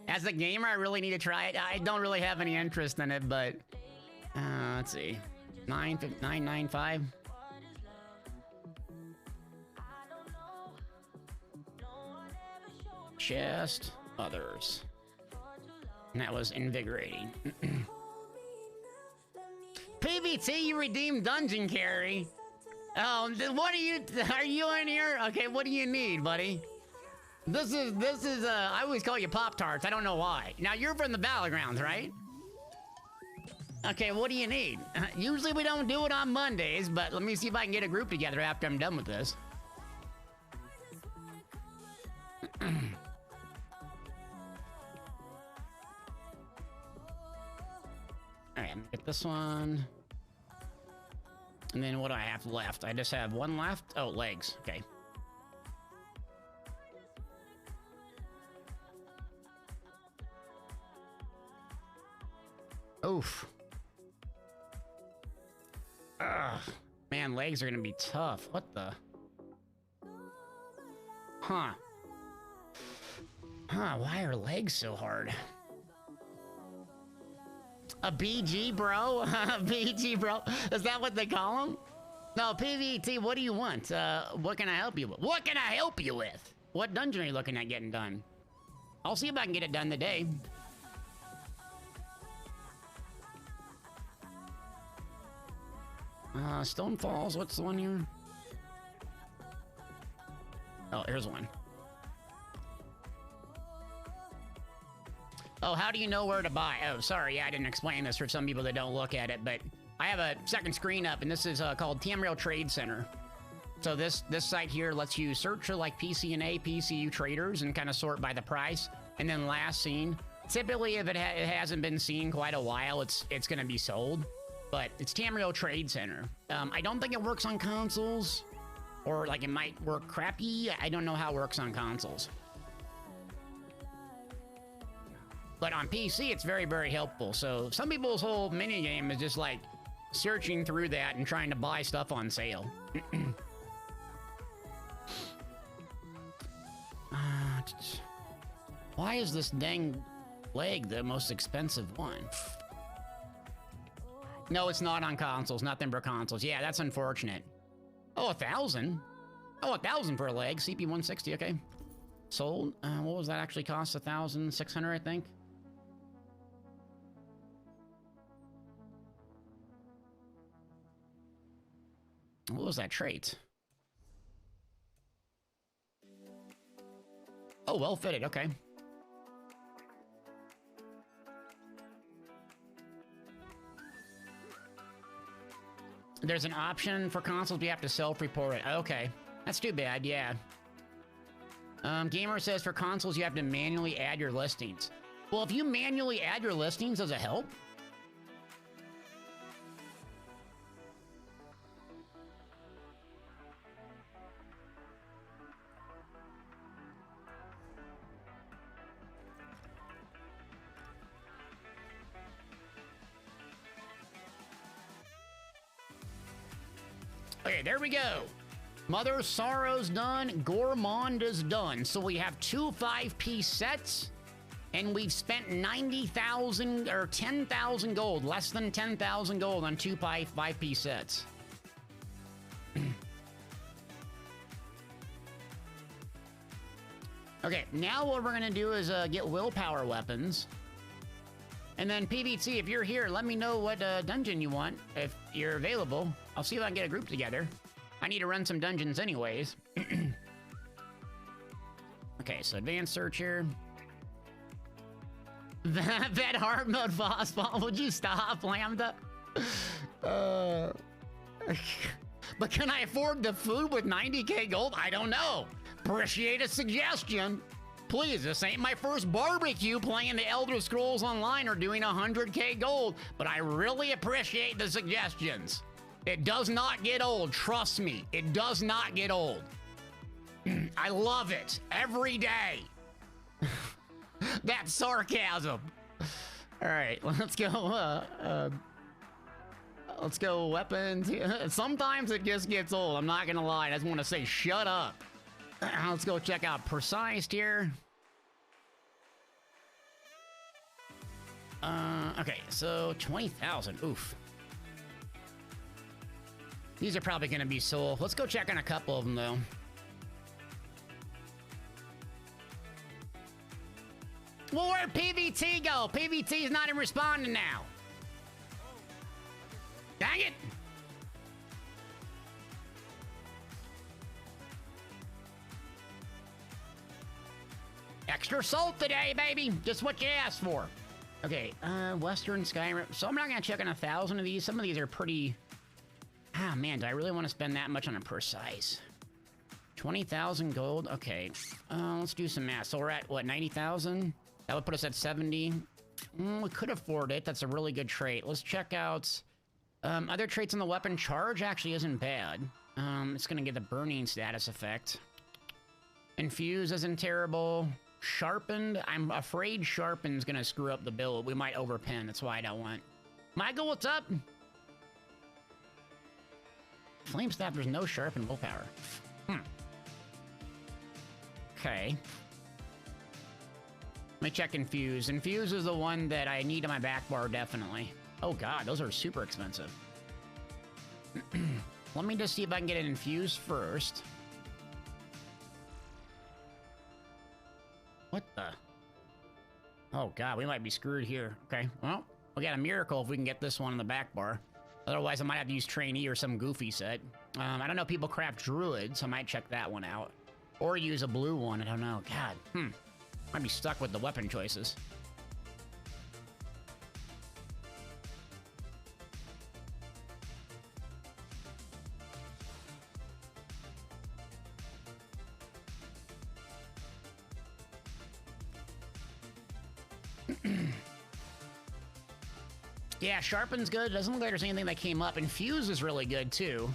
As a gamer, I really need to try it. I don't really have any interest in it, but... let's see. 995. Chest. Others. And that was invigorating. PVT, you redeemed dungeon carry. Oh, what are you in here? Okay, what do you need, buddy? This is, I always call you Pop-Tarts. I don't know why. Now, you're from the Battlegrounds, right? Okay, what do you need? Usually we don't do it on Mondays, but let me see if I can get a group together after I'm done with this. Alright, I'm gonna get this one. And then what do I have left? I just have one left. Oh, legs. Okay. Oof. Ugh. Man, legs are gonna be tough. What the? Huh. Huh, why are legs so hard? A BG, bro? BG, bro? Is that what they call them? No, PvT, what do you want? What can I help you with? What can I help you with? What dungeon are you looking at getting done? I'll see if I can get it done today. Stone Falls, what's the one here? Oh, here's one. Oh, how do you know where to buy? Oh, sorry, yeah, I didn't explain this for some people that don't look at it, but I have a second screen up, and this is called Tamriel Trade Center. So this site here lets you search for like PCNA, PCU traders and kind of sort by the price. And then last seen. Typically, if it hasn't been seen quite a while, it's going to be sold. But it's Tamriel Trade Center. I don't think it works on consoles, or like it might work crappy. I don't know how it works on consoles. But on PC, it's very, very helpful. So some people's whole minigame is just like searching through that and trying to buy stuff on sale. Why is this dang leg the most expensive one? No, it's not on consoles. Nothing for consoles. Yeah, that's unfortunate. Oh, 1,000. Oh, 1,000 for a leg. CP 160. Okay. Sold. What was that actually cost? 1,600, I think. What was that trait? Oh, well fitted. Okay. There's an option for consoles, you have to self-report it. Okay, that's too bad, yeah. Gamer says for consoles, you have to manually add your listings. Well, if you manually add your listings, does it help? Okay, there we go. Mother Sorrow's done, Gourmand is done. So we have 2 5-piece sets, and we've spent 90,000 or 10,000 gold, less than 10,000 gold on 2 5-piece sets. Okay, now what we're gonna do is get willpower weapons. And then PvT, if you're here, let me know what dungeon you want, if you're available. I'll see if I can get a group together. I need to run some dungeons anyways. Okay, so advanced search here. That hard mode boss ball, would you stop, Lambda? But can I afford the food with 90k gold? I don't know. Appreciate a suggestion. Please, this ain't my first barbecue playing the Elder Scrolls Online or doing 100k gold, but I really appreciate the suggestions. It does not get old, trust me. It does not get old. I love it every day. That's sarcasm. All right, let's go. Let's go weapons. Sometimes it just gets old. I'm not gonna lie. I just want to say shut up. Let's go check out Precise here. Okay, so 20,000. Oof. These are probably gonna be sold. Let's go check on a couple of them though. Well, where'd PvT go? PvT is not even responding now. Dang it! Extra salt today, baby. Just what you asked for. Okay, Western Skyrim. So I'm not gonna check on 1,000 of these. Some of these are pretty... Ah, man, do I really want to spend that much on a Precise? 20,000 gold? Okay, let's do some math. So we're at, what, 90,000? That would put us at 70. We could afford it. That's a really good trait. Let's check out... other traits on the weapon. Charge actually isn't bad. It's gonna get the burning status effect. Infuse isn't terrible. Sharpened, I'm afraid Sharpened's gonna screw up the build. We might overpin, that's why I don't want. Michael, what's up? Flame Staff, there's no Sharpened willpower. Okay. me check Infuse. Infuse is the one that I need on my back bar, definitely. Oh god, those are super expensive. Let me just see if I can get an Infuse first. What the? Oh god, we might be screwed here. Okay, well, we got a miracle if we can get this one on the back bar. Otherwise, I might have to use Trainee or some goofy set. I don't know if people craft Druid, so I might check that one out. Or use a blue one, I don't know. God, might be stuck with the weapon choices. Yeah, Sharpen's good. Doesn't look like there's anything that came up. Infuse is really good, too.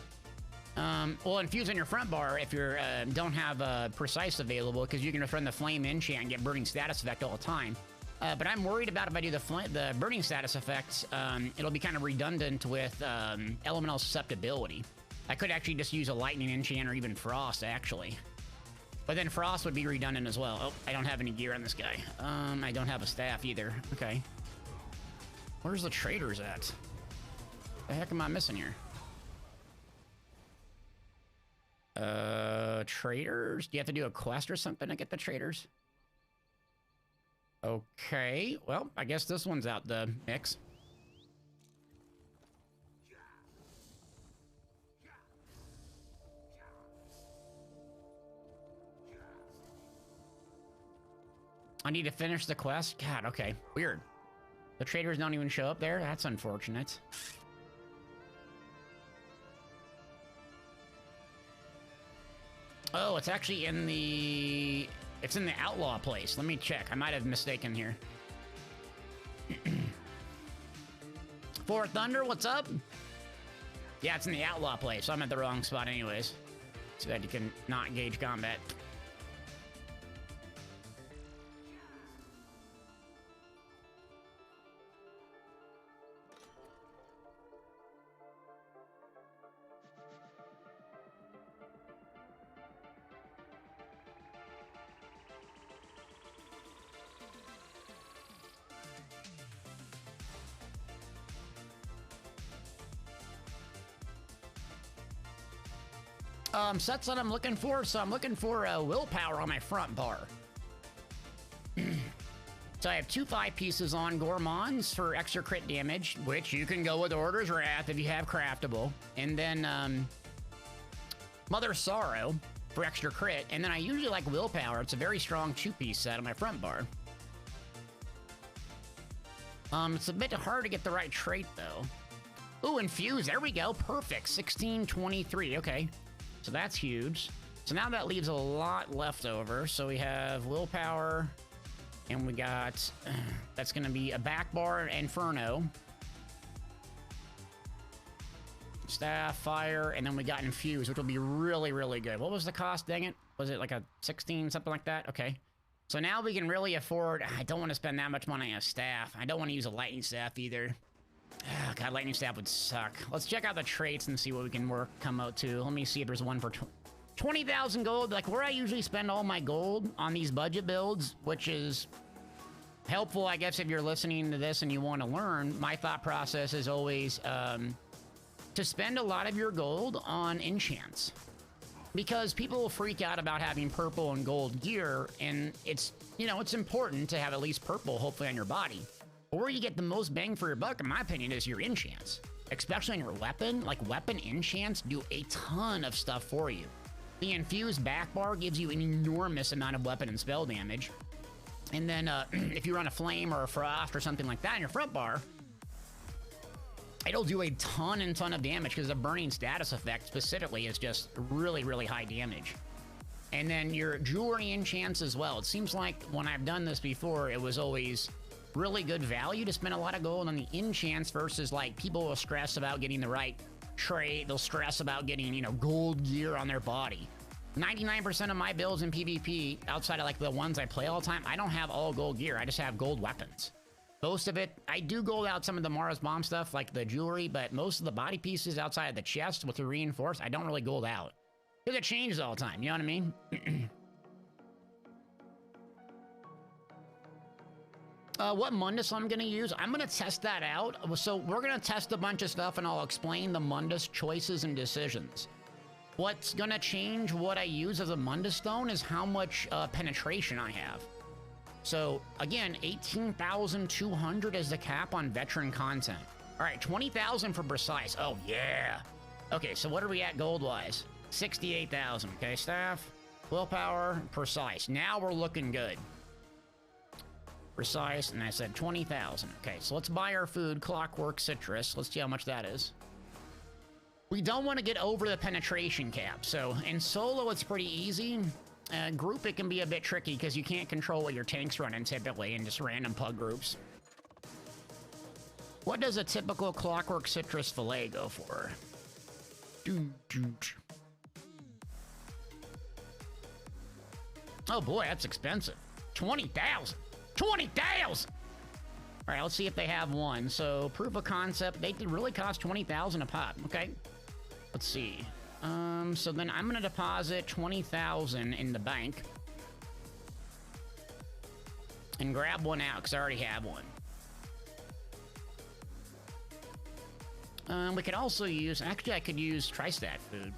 Well, Infuse on your front bar if you don't have Precise available, because you can just run the Flame enchant and get Burning Status effect all the time. But I'm worried about if I do the Burning Status effects, it'll be kind of redundant with Elemental Susceptibility. I could actually just use a Lightning enchant or even Frost, actually. But then Frost would be redundant as well. Oh, I don't have any gear on this guy. I don't have a staff either. Okay. Where's the traders at? The heck am I missing here? Traders? Do you have to do a quest or something to get the traders? Okay, well, I guess this one's out the mix. I need to finish the quest? God, okay, weird. The traders don't even show up there? That's unfortunate. Oh, it's actually in the... It's in the outlaw place. Let me check. I might have mistaken here. Fort Thunder, what's up? Yeah, it's in the outlaw place. So I'm at the wrong spot anyways. So that you can not engage combat. Sets that I'm looking for, so I'm looking for willpower on my front bar. So I have 2 5 pieces on Gourmands for extra crit damage, which you can go with Order's Wrath if you have craftable. And then Mother Sorrow for extra crit. And then I usually like willpower. It's a very strong 2-piece set on my front bar. It's a bit hard to get the right trait, though. Ooh, Infuse. There we go. Perfect. 1623. Okay. So that's huge. So now that leaves a lot left over. So we have willpower, and we got, that's gonna be a back bar, Inferno. Staff, fire, and then we got Infuse, which will be really, really good. What was the cost, dang it? Was it like a 16, something like that? Okay. So now we can really afford, I don't want to spend that much money on a staff. I don't want to use a lightning staff either. Oh, God, lightning staff would suck. Let's check out the traits and see what we can come out to. Let me see if there's one for 20,000 gold. Like where I usually spend all my gold on these budget builds, which is helpful, I guess, if you're listening to this and you want to learn. My thought process is always to spend a lot of your gold on enchants. Because people will freak out about having purple and gold gear, and it's, you know, it's important to have at least purple, hopefully, on your body. But where you get the most bang for your buck, in my opinion, is your enchants. Especially on your weapon. Like, weapon enchants do a ton of stuff for you. The infused back bar gives you an enormous amount of weapon and spell damage. And then, if you run a flame or a frost or something like that in your front bar, it'll do a ton of damage because the burning status effect specifically is just really, really high damage. And then your jewelry enchants as well. It seems like when I've done this before, it was always really good value to spend a lot of gold on the enchants versus, like, people will stress about getting the right trait. They'll stress about getting, you know, gold gear on their body. 99% of my builds in PvP, outside of, like, the ones I play all the time, I don't have all gold gear. I just have gold weapons. Most of it, I do gold out some of the Mara's Bomb stuff, like the jewelry, but most of the body pieces outside of the chest with the reinforced, I don't really gold out. Because it changes all the time, you know what I mean? What Mundus I'm gonna use? I'm gonna test that out. So we're gonna test a bunch of stuff and I'll explain the Mundus choices and decisions. What's gonna change what I use as a Mundus stone is how much penetration I have. So again, 18,200 is the cap on veteran content. All right, 20,000 for precise. Oh yeah. Okay, so what are we at gold-wise? 68,000. Okay, staff, willpower, precise. Now we're looking good. Precise, and I said 20,000. Okay, so let's buy our food, clockwork, citrus. Let's see how much that is. We don't want to get over the penetration cap. So in solo, it's pretty easy. Group, it can be a bit tricky because you can't control what your tank's running typically in just random pug groups. What does a typical clockwork citrus fillet go for? Oh boy, that's expensive. 20,000. 20,000! All right, let's see if they have one. So proof of concept, they did really cost 20,000 a pop. Okay, let's see. So then I'm gonna deposit 20,000 in the bank and grab one out because I already have one. We could also use, actually I could use Tri-Stat food.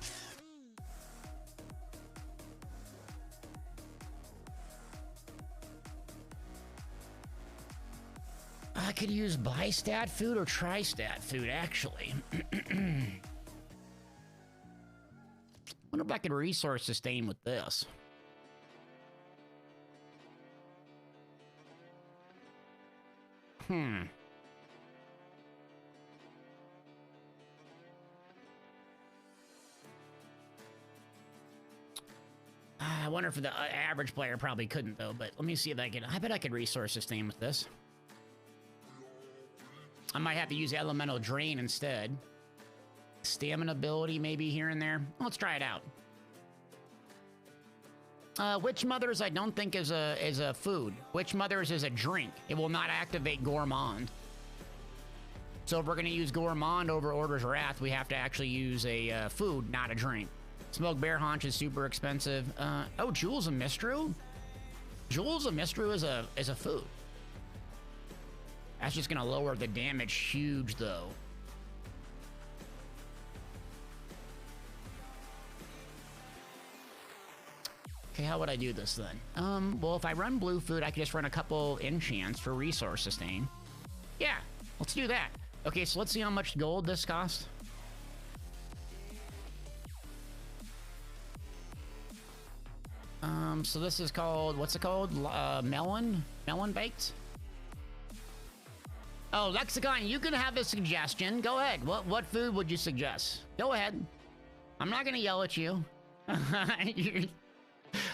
I could use Bi-Stat food or Tri-Stat food, actually. Wonder if I could resource sustain with this. I wonder if the average player probably couldn't, though, but let me see if I can. I bet I could resource sustain with this. I might have to use Elemental Drain instead. Stamina ability maybe here and there. Let's try it out. Witch Mothers I don't think is a food. Witch Mothers is a drink. It will not activate Gourmand. So if we're going to use Gourmand over Order's Wrath, we have to actually use a food, not a drink. Smoked Bear Haunch is super expensive. Oh, Jewels of Mistru? Jewels of Mistru is a food. That's just going to lower the damage huge, though. Okay, how would I do this then? Well, if I run blue food, I could just run a couple enchants for resource sustain. Yeah, let's do that. Okay, so let's see how much gold this costs. So this is called, what's it called? Melon baked? Oh, Lexicon, you can have a suggestion. Go ahead. What food would you suggest? Go ahead. I'm not gonna yell at you.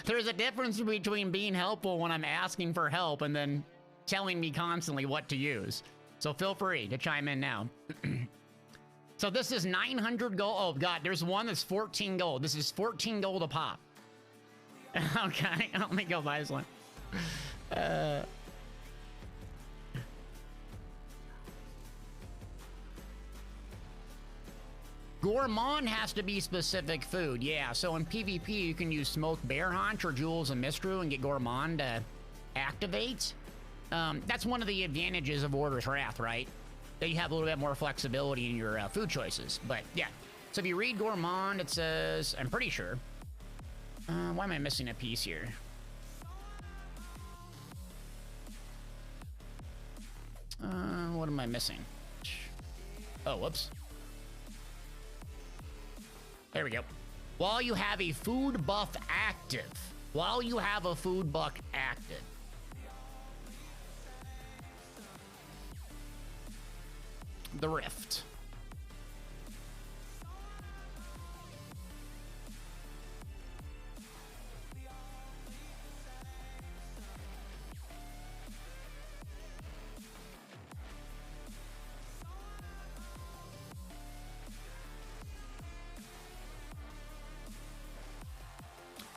There's a difference between being helpful when I'm asking for help and then telling me constantly what to use. So feel free to chime in now. So this is 900 gold. Oh God, there's one that's 14 gold. This is 14 gold a pop. Okay, let me go buy this one. Gourmand has to be specific food, yeah. So in PvP, you can use Smoked Bear Haunch or Jewels of Mistru and get Gourmand to activate. That's one of the advantages of Order's Wrath, right? That you have a little bit more flexibility in your food choices. But yeah, so if you read Gourmand, it says, I'm pretty sure. Why am I missing a piece here? What am I missing? Oh, whoops. There we go. While you have a food buff active. While you have a food buff active. The Rift.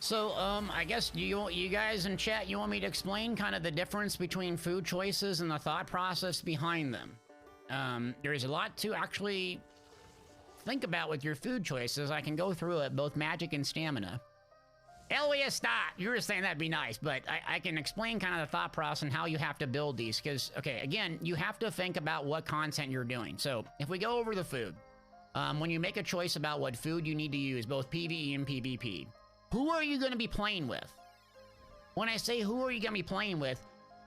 So, I guess you guys in chat, you want me to explain kind of the difference between food choices and the thought process behind them. There is a lot to actually think about with your food choices. I can go through it, both magic and stamina. Elliot, stop. You were saying that'd be nice, but I can explain kind of the thought process and how you have to build these. Because, okay, again, you have to think about what content you're doing. So if we go over the food, when you make a choice about what food you need to use, both PvE and PvP, who are you going to be playing with? When I say who are you going to be playing with,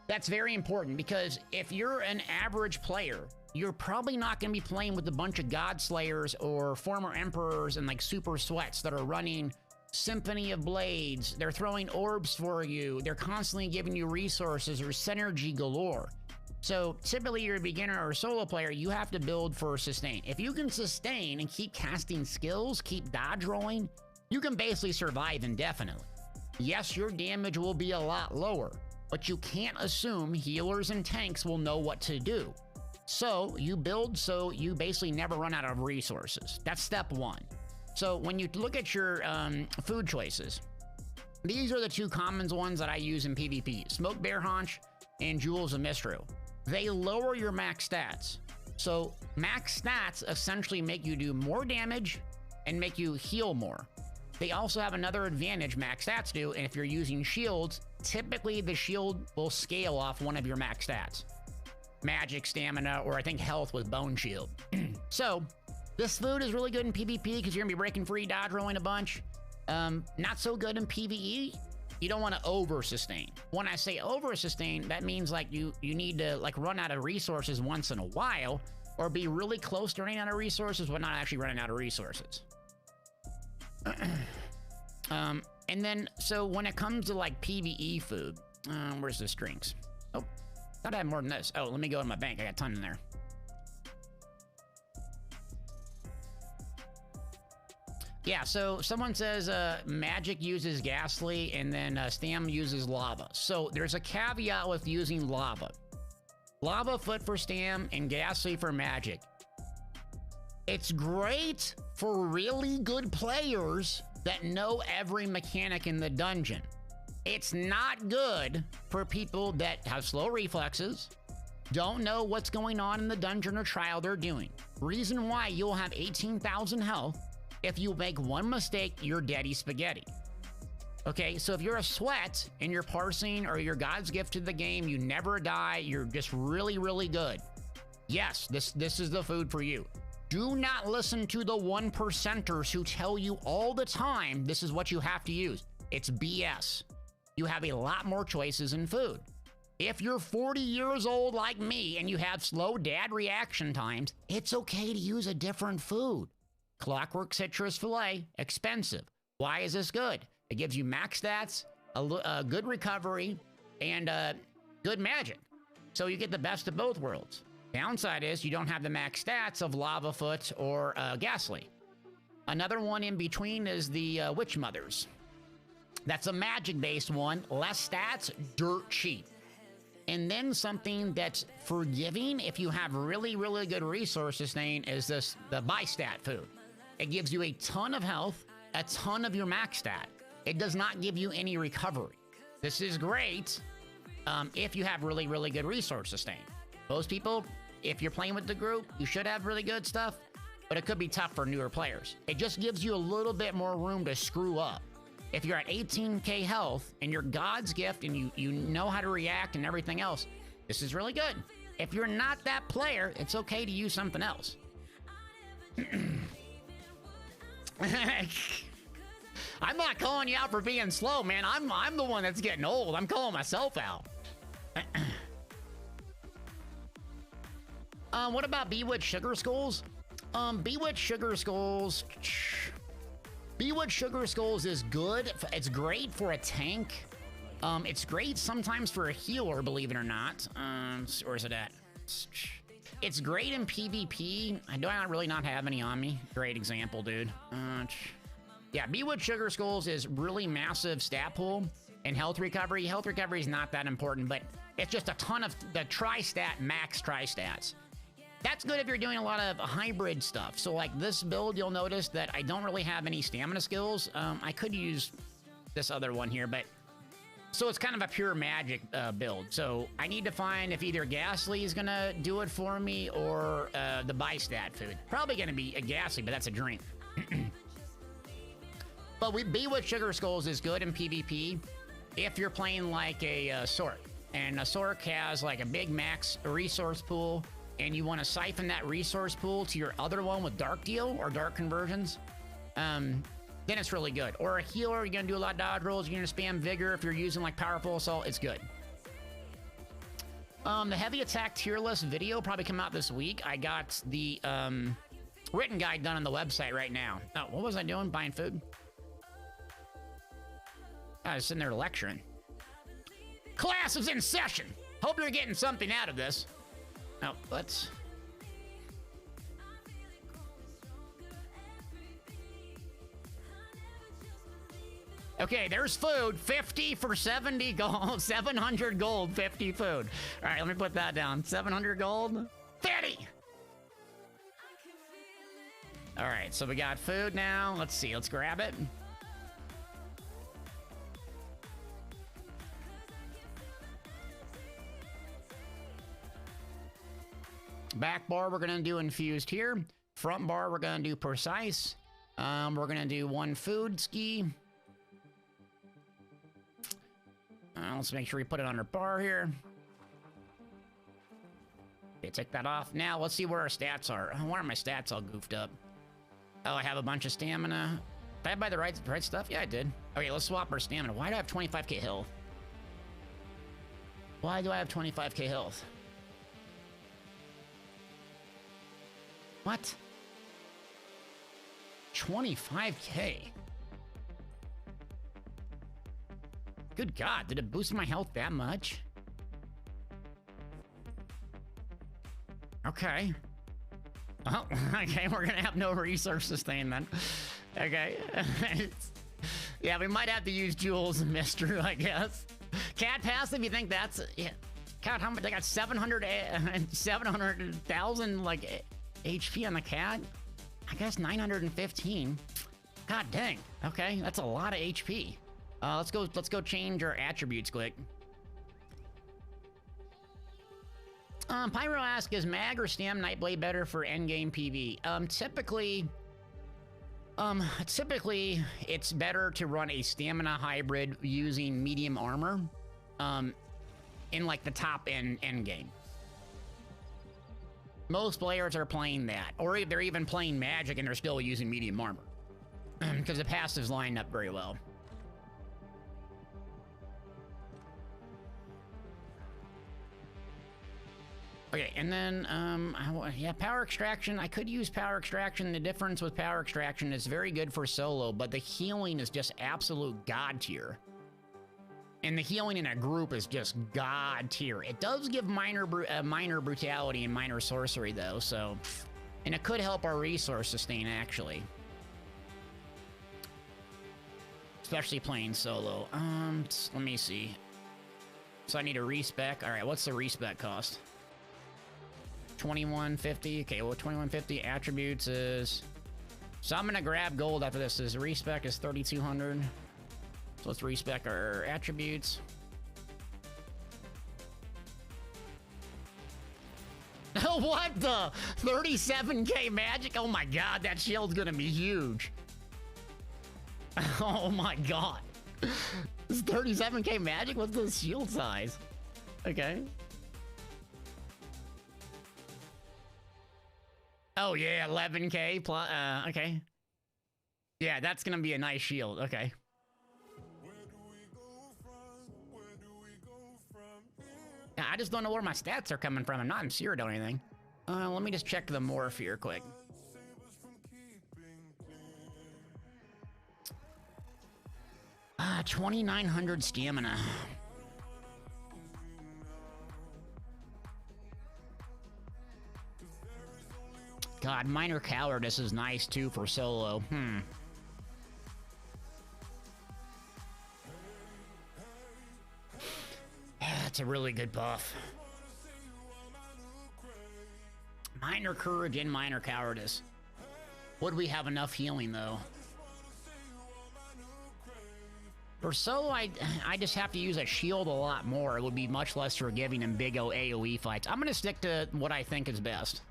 that's very important, because if you're an average player, you're probably not going to be playing with a bunch of God Slayers or former Emperors and like Super Sweats that are running Symphony of Blades. They're throwing orbs for you. They're constantly giving you resources or synergy galore. So typically you're a beginner or a solo player, you have to build for sustain. If you can sustain and keep casting skills, keep dodge rolling, you can basically survive indefinitely. Yes, your damage will be a lot lower, but you can't assume healers and tanks will know what to do. So you build so you basically never run out of resources. That's step one. So when you look at your food choices, these are the two common ones that I use in PvP, Smoked Bear Haunch and Jewels of Mistral. They lower your max stats. So max stats essentially make you do more damage and make you heal more. They also have another advantage max stats do, and if you're using shields, typically the shield will scale off one of your max stats. Magic, stamina, or I think health with bone shield. So this food is really good in PvP because you're gonna be breaking free, dodge rolling a bunch. Not so good in PvE. You don't want to over sustain. When I say over sustain, that means like you need to like run out of resources once in a while, or be really close to running out of resources, but not actually running out of resources. And then, so when it comes to like PvE food, where's the drinks? Oh, thought I had more than this. Oh, let me go in my bank. I got a ton in there. Yeah, so someone says magic uses ghastly and then stam uses lava. So there's a caveat with using lava. Lava foot for stam and ghastly for magic. It's great for really good players that know every mechanic in the dungeon. It's not good for people that have slow reflexes, don't know what's going on in the dungeon or trial they're doing. Reason why you'll have 18,000 health. If you make one mistake, you're deady spaghetti. Okay, so if you're a sweat and you're parsing or you're God's gift to the game, you never die, you're just really, really good. Yes, this is the food for you. Do not listen to the 1%ers who tell you all the time this is what you have to use. It's BS. You have a lot more choices in food. If you're 40 years old like me and you have slow dad reaction times, it's okay to use a different food. Clockwork citrus fillet, expensive. Why is this good? It gives you max stats, a good recovery, and good magic. So you get the best of both worlds. Downside is you don't have the max stats of Lava Foot or Ghastly. Another one in between is the Witch Mothers. That's a magic-based one, less stats, dirt cheap. And then something that's forgiving if you have really, really good resource sustain is the buy-stat food. It gives you a ton of health, a ton of your max stat. It does not give you any recovery. This is great if you have really, really good resource sustain. Most people, if you're playing with the group, you should have really good stuff, but it could be tough for newer players. It just gives you a little bit more room to screw up. If you're at 18k health and you're God's gift and you know how to react and everything else, this is really good. If you're not that player, it's okay to use something else. I'm not calling you out for being slow, man. I'm the one that's getting old. I'm calling myself out. What about Bewitched Sugar Skulls? Bewitched Sugar Skulls. Bewitched Sugar Skulls is good. It's great for a tank. It's great sometimes for a healer, believe it or not. Where's it at? It's great in PvP. I do really not have any on me. Great example, dude. Yeah, Bewitched Sugar Skulls is really massive stat pool and health recovery. Health recovery is not that important, but it's just a ton of the tri-stat, max tri-stats. That's good if you're doing a lot of hybrid stuff. So like this build, you'll notice that I don't really have any stamina skills. I could use this other one here, but so it's kind of a pure magic build. So I need to find if either Ghastly is gonna do it for me or the buy stat food. Probably gonna be a Ghastly, but that's a drink. But Bewitch Sugar Skulls is good in PvP if you're playing like a Sork. And a Sork has like a big max resource pool, and you want to siphon that resource pool to your other one with Dark Deal or Dark Conversions, then it's really good. Or a healer, you're going to do a lot of dodge rolls, you're going to spam Vigor. If you're using like Powerful Assault, it's good. The Heavy Attack tier list video probably come out this week. I got the written guide done on the website right now. Oh, what was I doing? Buying food? I was sitting there lecturing. Class is in session. Hope you're getting something out of this. Oh, let's... Okay, there's food. 50 for 70 gold. 700 gold, 50 food. All right, let me put that down. 700 gold, 50. All right, so we got food now. Let's see, let's grab it. Back bar, we're gonna do infused here. Front bar, we're gonna do precise. We're gonna do one food ski. Let's make sure we put it under bar here. Okay, take that off. Now, let's see where our stats are. Why are my stats all goofed up? Oh, I have a bunch of stamina. Did I buy the right stuff? Yeah, I did. Okay, let's swap our stamina. Why do I have 25k health? Why do I have 25k health? What? 25k? Good God, did it boost my health that much? Okay. Oh, okay, we're gonna have no resource sustain then. Okay. Yeah, we might have to use Jewels and Mister, I guess. Cat passive, you think that's... Yeah. God, how much? I got 700,000 like HP on the cat? I guess 915. God dang. Okay, that's a lot of HP. Let's go change our attributes quick. Pyro asks, is Mag or Stam Nightblade better for endgame PvE? Typically it's better to run a stamina hybrid using medium armor in like the top end game. Most players are playing that, or they're even playing magic and they're still using medium armor because the passives line up very well. Okay, and then, yeah, power extraction. I could use power extraction. The difference with power extraction is very good for solo, but the healing is just absolute god tier. And the healing in a group is just god tier. It does give minor brutality and minor sorcery, though, so... And it could help our resource sustain, actually. Especially playing solo. Let me see. So I need a respec. All right, what's the respec cost? 2150. Okay, well, 2150 attributes is... So I'm gonna grab gold after this. This respec is 3200. So let's respec our attributes. What the? 37k magic? Oh my god, that shield's gonna be huge. Oh my god. This 37k magic? What's the shield size? Okay. Oh yeah, 11k plus, okay. Yeah, that's gonna be a nice shield, okay. Yeah, I just don't know where my stats are coming from. I'm not in Cyrodiil or anything. Let me just check the morph here quick. Ah, 2900 stamina. God, minor cowardice is nice too for solo. That's a really good buff. Minor courage and minor cowardice. Would we have enough healing though? For solo, I just have to use a shield a lot more. It would be much less forgiving in big O AoE fights. I'm gonna stick to what I think is best.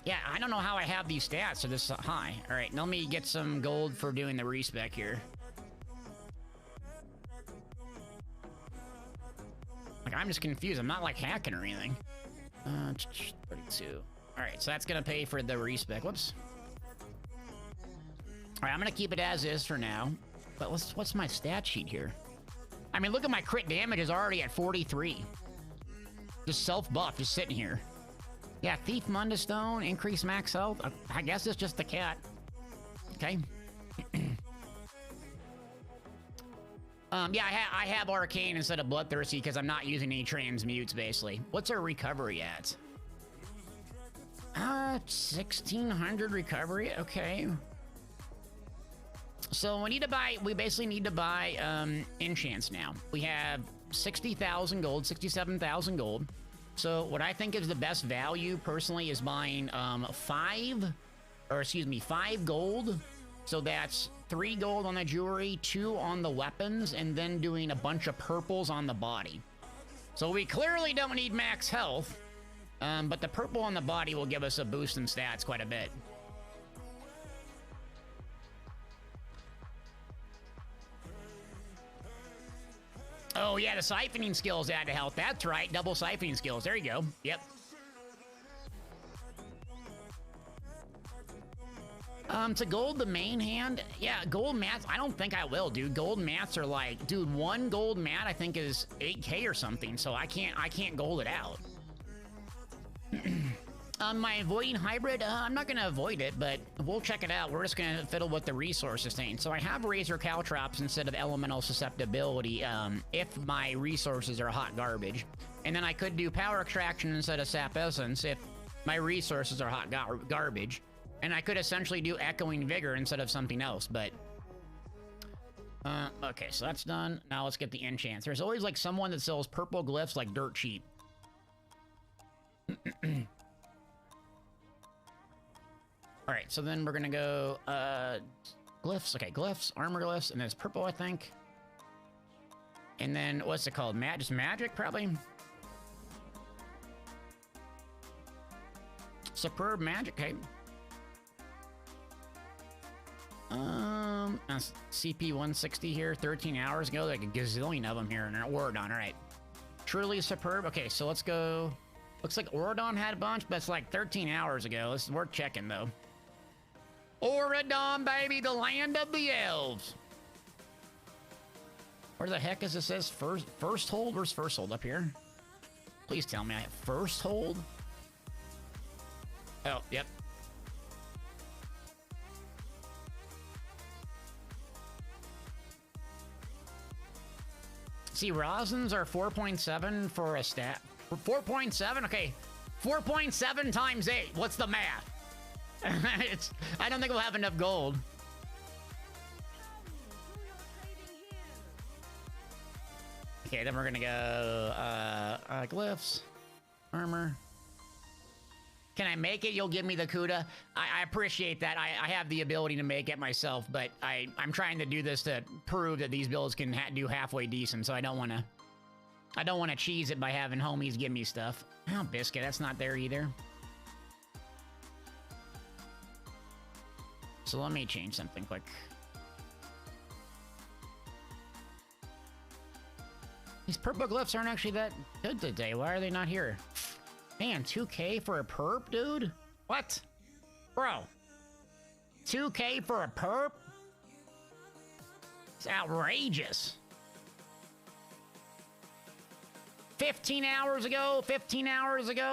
Yeah, I don't know how I have these stats so this high. All right, let me get some gold for doing the respec here. Like, I'm just confused. I'm not like hacking or anything. 32. All right, so that's gonna pay for the respec. Whoops. All right, I'm gonna keep it as is for now. But what's my stat sheet here? I mean, look at my crit damage is already at 43. Just self-buff, just sitting here. Yeah, Thief Mundus Stone, increase max health. I guess it's just the cat. Okay. Yeah, I have Arcane instead of Bloodthirsty because I'm not using any transmutes, basically. What's our recovery at? 1600 recovery, okay. So we basically need to buy enchants now. We have 60,000 gold, 67,000 gold. So what I think is the best value personally is buying 5 gold. So that's 3 gold on the jewelry, 2 on the weapons, and then doing a bunch of purples on the body. So we clearly don't need max health, but the purple on the body will give us a boost in stats quite a bit. Oh yeah, the siphoning skills add to health. That's right, double siphoning skills. There you go. Yep. To gold the main hand, yeah, gold mats, I don't think I will, dude. Gold mats are like, dude, 1 gold mat I think is 8K or something, so I can't gold it out. My avoiding hybrid, I'm not gonna avoid it, but we'll check it out. We're just gonna fiddle with the resources thing. So I have razor caltrops instead of elemental susceptibility if my resources are hot garbage. And then I could do power extraction instead of sap essence if my resources are hot garbage. And I could essentially do echoing vigor instead of something else, but... okay, so that's done. Now let's get the enchants. There's always like someone that sells purple glyphs like dirt cheap. All right, so then we're gonna go, glyphs. Okay, glyphs, armor glyphs, and there's purple, I think. And then, what's it called? Just magic, probably? Superb magic, okay. CP 160 here, 13 hours ago, like a gazillion of them here in Oradon, all right. Truly superb, okay, so let's go. Looks like Oradon had a bunch, but it's like 13 hours ago. This is worth checking, though. Oradon, baby, the land of the elves. Where the heck is this? Says first hold? Where's first hold? Up here? Please tell me I have first hold. Oh, yep. See, Rosins are 4.7 for a stat. 4.7? Okay. 4.7 times 8. What's the math? I don't think we'll have enough gold. Okay, then we're gonna go glyphs, armor. Can I make it? You'll give me the Kuda. I appreciate that. I have the ability to make it myself, but I'm trying to do this to prove that these builds can do halfway decent. So I don't want to cheese it by having homies give me stuff. Oh, biscuit, that's not there either. So let me change something quick. These purple glyphs aren't actually that good today. Why are they not here? Man, 2K for a perp, dude? What? Bro. 2K for a perp? It's outrageous. 15 hours ago,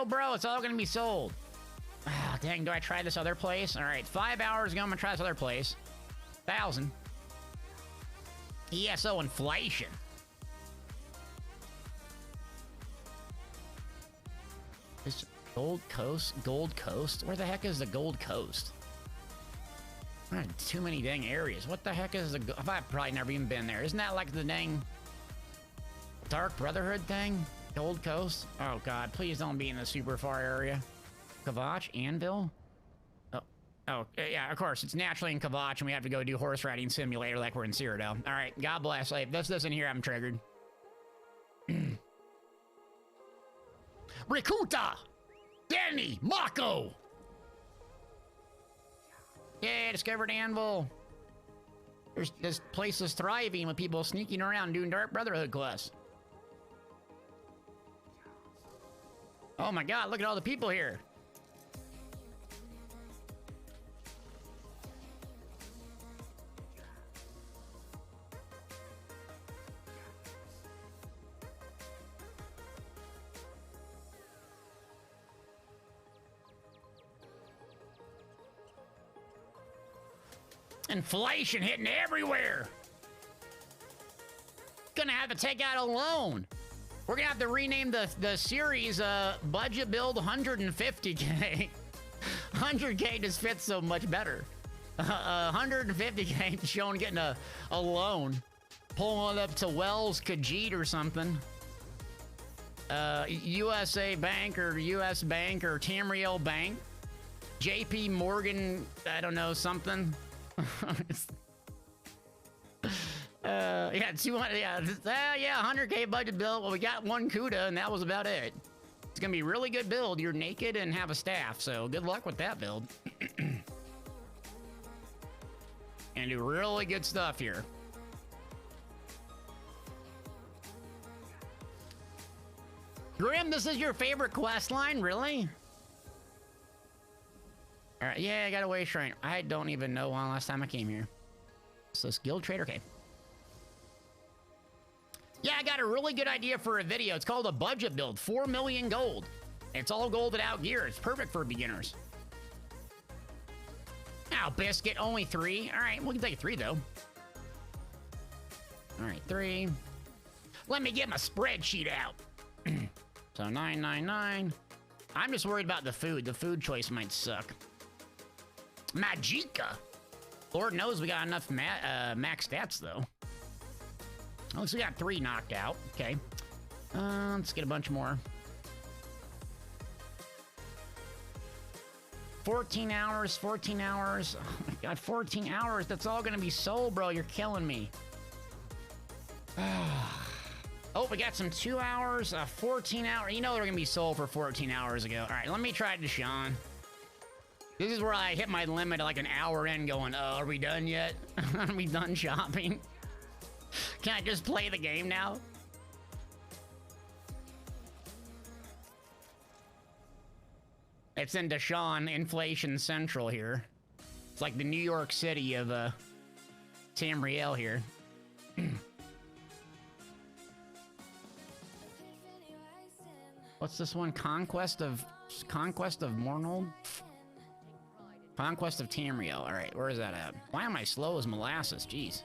bro, it's all gonna be sold. Ah, dang, do I try this other place? All right, 5 hours ago, I'm gonna try this other place. 1,000. ESO inflation. Is Gold Coast? Gold Coast? Where the heck is the Gold Coast? Too many dang areas. What the heck is the... I've probably never even been there. Isn't that like the dang... Dark Brotherhood thing? Gold Coast? Oh god, please don't be in the super far area. Kavach? Anvil? Oh, yeah, of course. It's naturally in Kavach, and we have to go do horse riding simulator like we're in Cyrodiil. Alright, God bless. Like, this isn't here, I'm triggered. Rikuta! Danny! Mako! Yeah, discovered anvil. This place is thriving with people sneaking around doing Dark Brotherhood quests. Oh my god, look at all the people here. Inflation hitting everywhere. Gonna have to take out a loan. We're gonna have to rename the series budget build 150K. 100K just fits so much better. 150K showing getting a loan. Pulling it up to Wells Khajiit or something. USA Bank or US Bank or Tamriel Bank. JP Morgan, I don't know, something. Yeah, 200, yeah, 100K budget build. Well, we got one Kuda, and that was about it. It's gonna be a really good build. You're naked and have a staff, so good luck with that build. And do really good stuff here. Grim, this is your favorite quest line, really? All right, yeah, I got a way shrine. I don't even know when last time I came here. So guild trader, okay. Yeah, I got a really good idea for a video. It's called a budget build, 4 million gold. It's all golded out gear. It's perfect for beginners. Now, biscuit, only 3. All right, we can take 3 though. All right, 3. Let me get my spreadsheet out. So 999. I'm just worried about the food. The food choice might suck. Magicka. Lord knows we got enough max stats though. Looks like we got 3 knocked out. Okay. Let's get a bunch more. 14 hours, 14 hours. Oh my god, 14 hours. That's all gonna be sold, bro. You're killing me. Oh, we got some 2 hours, 14 hours. You know they're gonna be sold for 14 hours ago. All right, let me try Deshaun. This is where I hit my limit like an hour in going, oh, are we done yet? Are we done shopping? Can I just play the game now? It's in Deshaun, Inflation Central here. It's like the New York City of Tamriel here. What's this one? Conquest of Mornold? Conquest of Tamriel. All right, where is that at? Why am I slow as molasses? Jeez.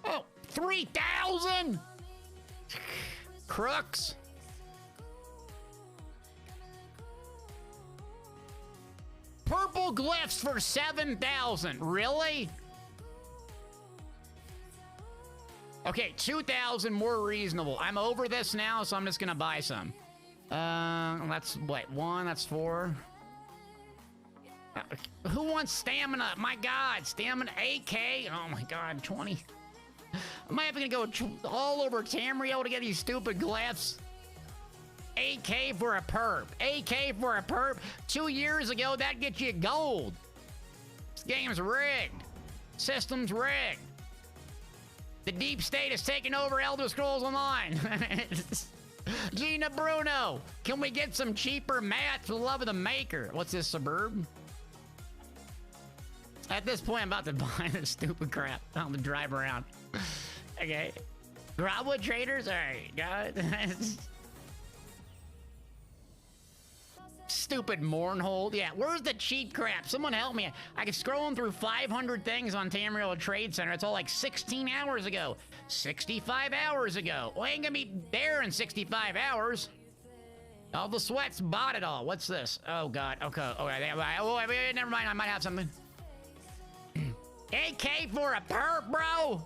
Oh, 3,000! Crooks. Purple glyphs for 7,000. Really? Okay, 2,000 more reasonable. I'm over this now, so I'm just gonna buy some. That's what, 1, that's 4. Who wants stamina? My god, stamina, 8K? Oh my god, 20. Am I even gonna go all over Tamriel to get these stupid glyphs? 8K for a perp. 8K for a perp. 2 years ago, that gets you gold. This game's rigged. System's rigged. The deep state is taking over Elder Scrolls Online. Gina Bruno, can we get some cheaper mats for the love of the maker? What's this, Suburb? At this point, I'm about to buy this stupid crap. I'm gonna drive around. Okay. Grobwood traders? Alright, got it. Stupid Mournhold. Yeah, where's the cheap crap? Someone help me. I can scroll through 500 things on Tamriel Trade Center. It's all like 16 hours ago. 65 hours ago. Well, I ain't gonna be there in 65 hours. All the sweats bought it all. What's this? Oh, God. Okay. Okay. Oh, never mind. I might have something. 8K for a perp, bro?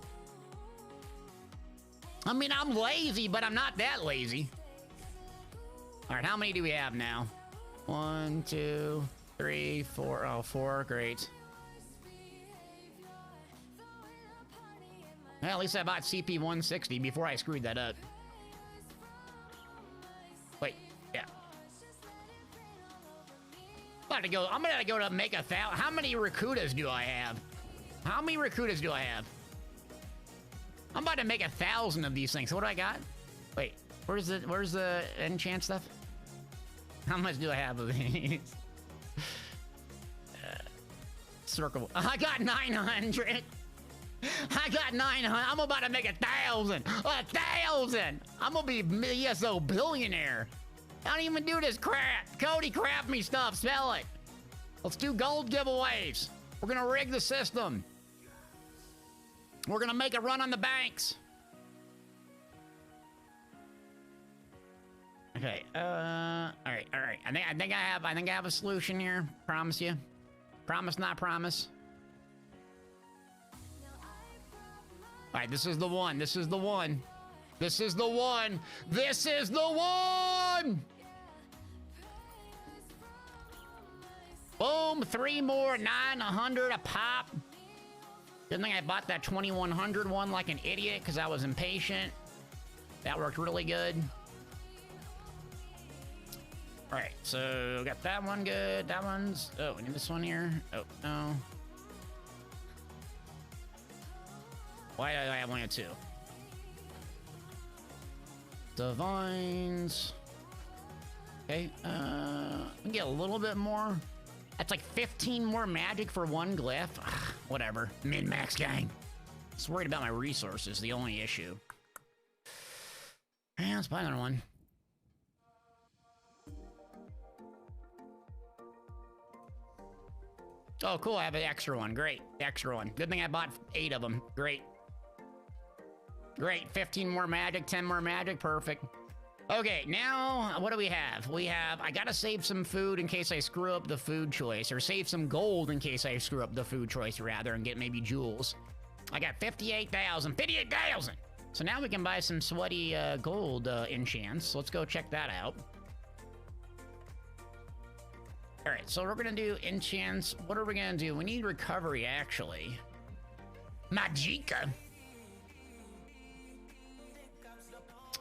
I mean, I'm lazy, but I'm not that lazy. All right, how many do we have now? 1, 2, 3, 4. Oh, 4. Great. Well, at least I bought CP 160 before I screwed that up. Wait, yeah. I'm gonna go to make 1,000. How many Rakutas do I have? How many Rakutas do I have? I'm about to make 1,000 of these things. So what do I got? Wait, where's the enchant stuff? How much do I have of these? Circle. I got 900. I got 900. I'm about to make 1,000. 1,000. I'm gonna be a ESO billionaire. I don't even do this crap. Cody, craft me stuff. Sell it. Let's do gold giveaways. We're gonna rig the system. We're gonna make a run on the banks. Okay. All right. I think I have a solution here. Promise you. Promise, not promise. All right. This is the one. This is the one. This is the one. This is the one. Boom. 3 more. 900 a pop. Good thing I bought that 2100 one like an idiot because I was impatient. That worked really good. All right, so got that one good. That one's... Oh, we need this one here. Oh, no. Why do I have only 2? Divines. Okay, we get a little bit more. That's like 15 more magic for 1 glyph. Ugh, whatever. Min-max gang. Just worried about my resources, the only issue. Yeah, let's buy another one. Oh, cool. I have an extra one. Great. Extra one. Good thing I bought 8 of them. Great. Great. 15 more magic, 10 more magic. Perfect. Okay, now what do we have? I gotta save some food in case I screw up the food choice, or save some gold in case I screw up the food choice rather, and get maybe jewels. I got 58,000. 58,000! So now we can buy some sweaty gold enchants. Let's go check that out. All right, so we're gonna do enchants. What are we gonna do? We need recovery, actually. Magicka.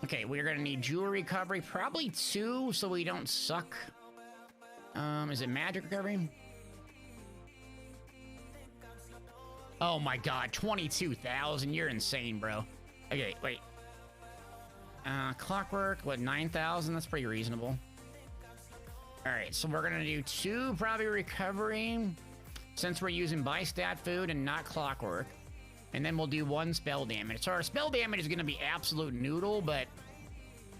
Okay, we're gonna need jewelry recovery, probably 2, so we don't suck. Is it magic recovery? Oh my god, 22,000. You're insane, bro. Okay, wait. Clockwork, what, 9,000? That's pretty reasonable. All right, so we're gonna do 2 probably recovery, since we're using buy stat food and not clockwork. And then we'll do 1 spell damage. So our spell damage is gonna be absolute noodle, but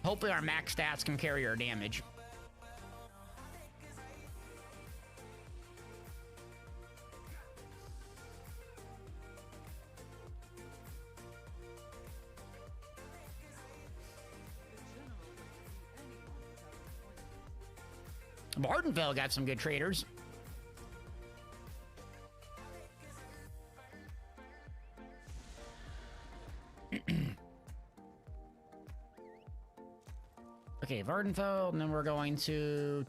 hopefully our max stats can carry our damage. Vardenfell got some good traders. Okay, Vardenfell, and then we're going to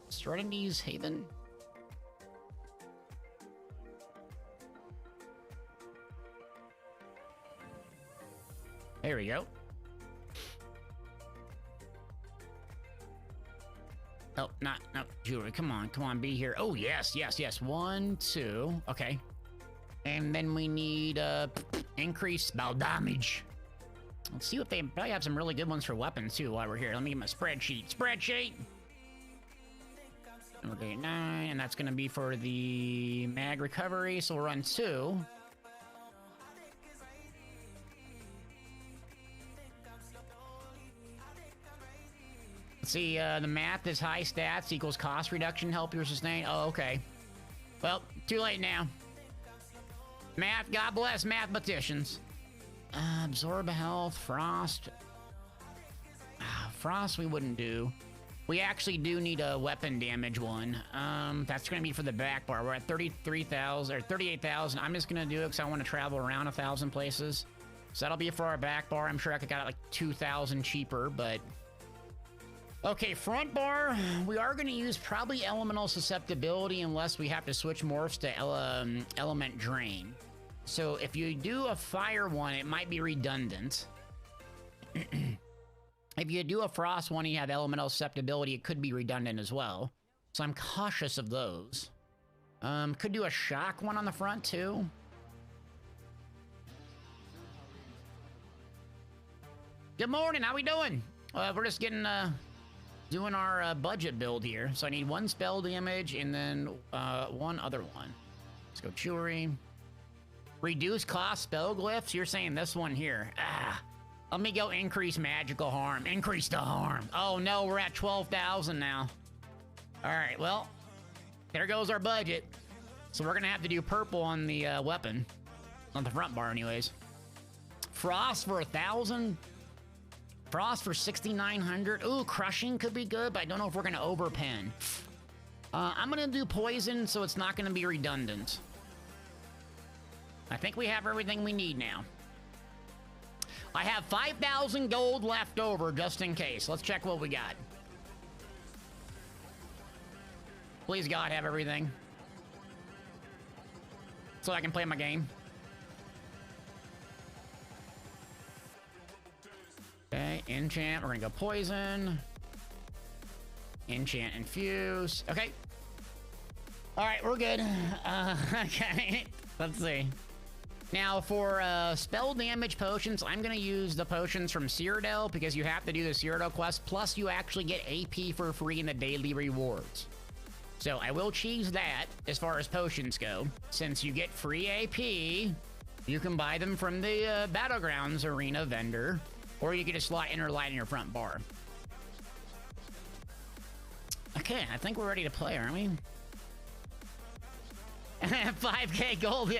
Serenity's Haven. There we go. Oh, no, jewelry. Come on, be here. Oh, yes. 1, 2. Okay. And then we need increased spell damage. Let's see what they probably have some really good ones for weapons too while we're here. Let me get my spreadsheet. Okay, 9, and that's gonna be for the mag recovery. So we'll run 2. Let's see, the math is high stats equals cost reduction, help your sustain. Oh, okay. Well, too late now. Math, God bless mathematicians. Absorb health, frost. Frost we wouldn't do. We actually do need a weapon damage one. That's gonna be for the back bar. We're at 33,000 or 38,000. I'm just gonna do it because I want to travel around 1,000 places. So that'll be for our back bar. I'm sure I could got it like 2,000 cheaper, but okay, front bar. We are gonna use probably elemental susceptibility unless we have to switch morphs to element drain. So if you do a fire one, it might be redundant. If you do a frost one, you have elemental susceptibility, it could be redundant as well. So I'm cautious of those. Could do a shock one on the front too. Good morning, how we doing? We're just getting, doing our budget build here. So I need one spell damage and then one other one. Let's go jewelry. Reduce cost spell glyphs. You're saying this one here. Let me go increase magical harm. Increase the harm. Oh no, we're at 12,000 now. All right, well, there goes our budget. So we're gonna have to do purple on the weapon, on the front bar, anyways. Frost for 1,000. Frost for 6,900. Ooh, crushing could be good, but I don't know if we're gonna overpen. I'm gonna do poison, so it's not gonna be redundant. I think we have everything we need now. I have 5,000 gold left over just in case. Let's check what we got. Please God have everything. So I can play my game. Okay, enchant. We're gonna go poison. Enchant, infuse. Okay. All right, we're good. Okay, let's see. Now for spell damage potions, I'm gonna use the potions from Cyrodiil because you have to do the Cyrodiil quest. Plus, you actually get AP for free in the daily rewards. So I will choose that as far as potions go. Since you get free AP, you can buy them from the Battlegrounds arena vendor, or you can just slot inner light in your front bar. Okay, I think we're ready to play, aren't we? 5k gold.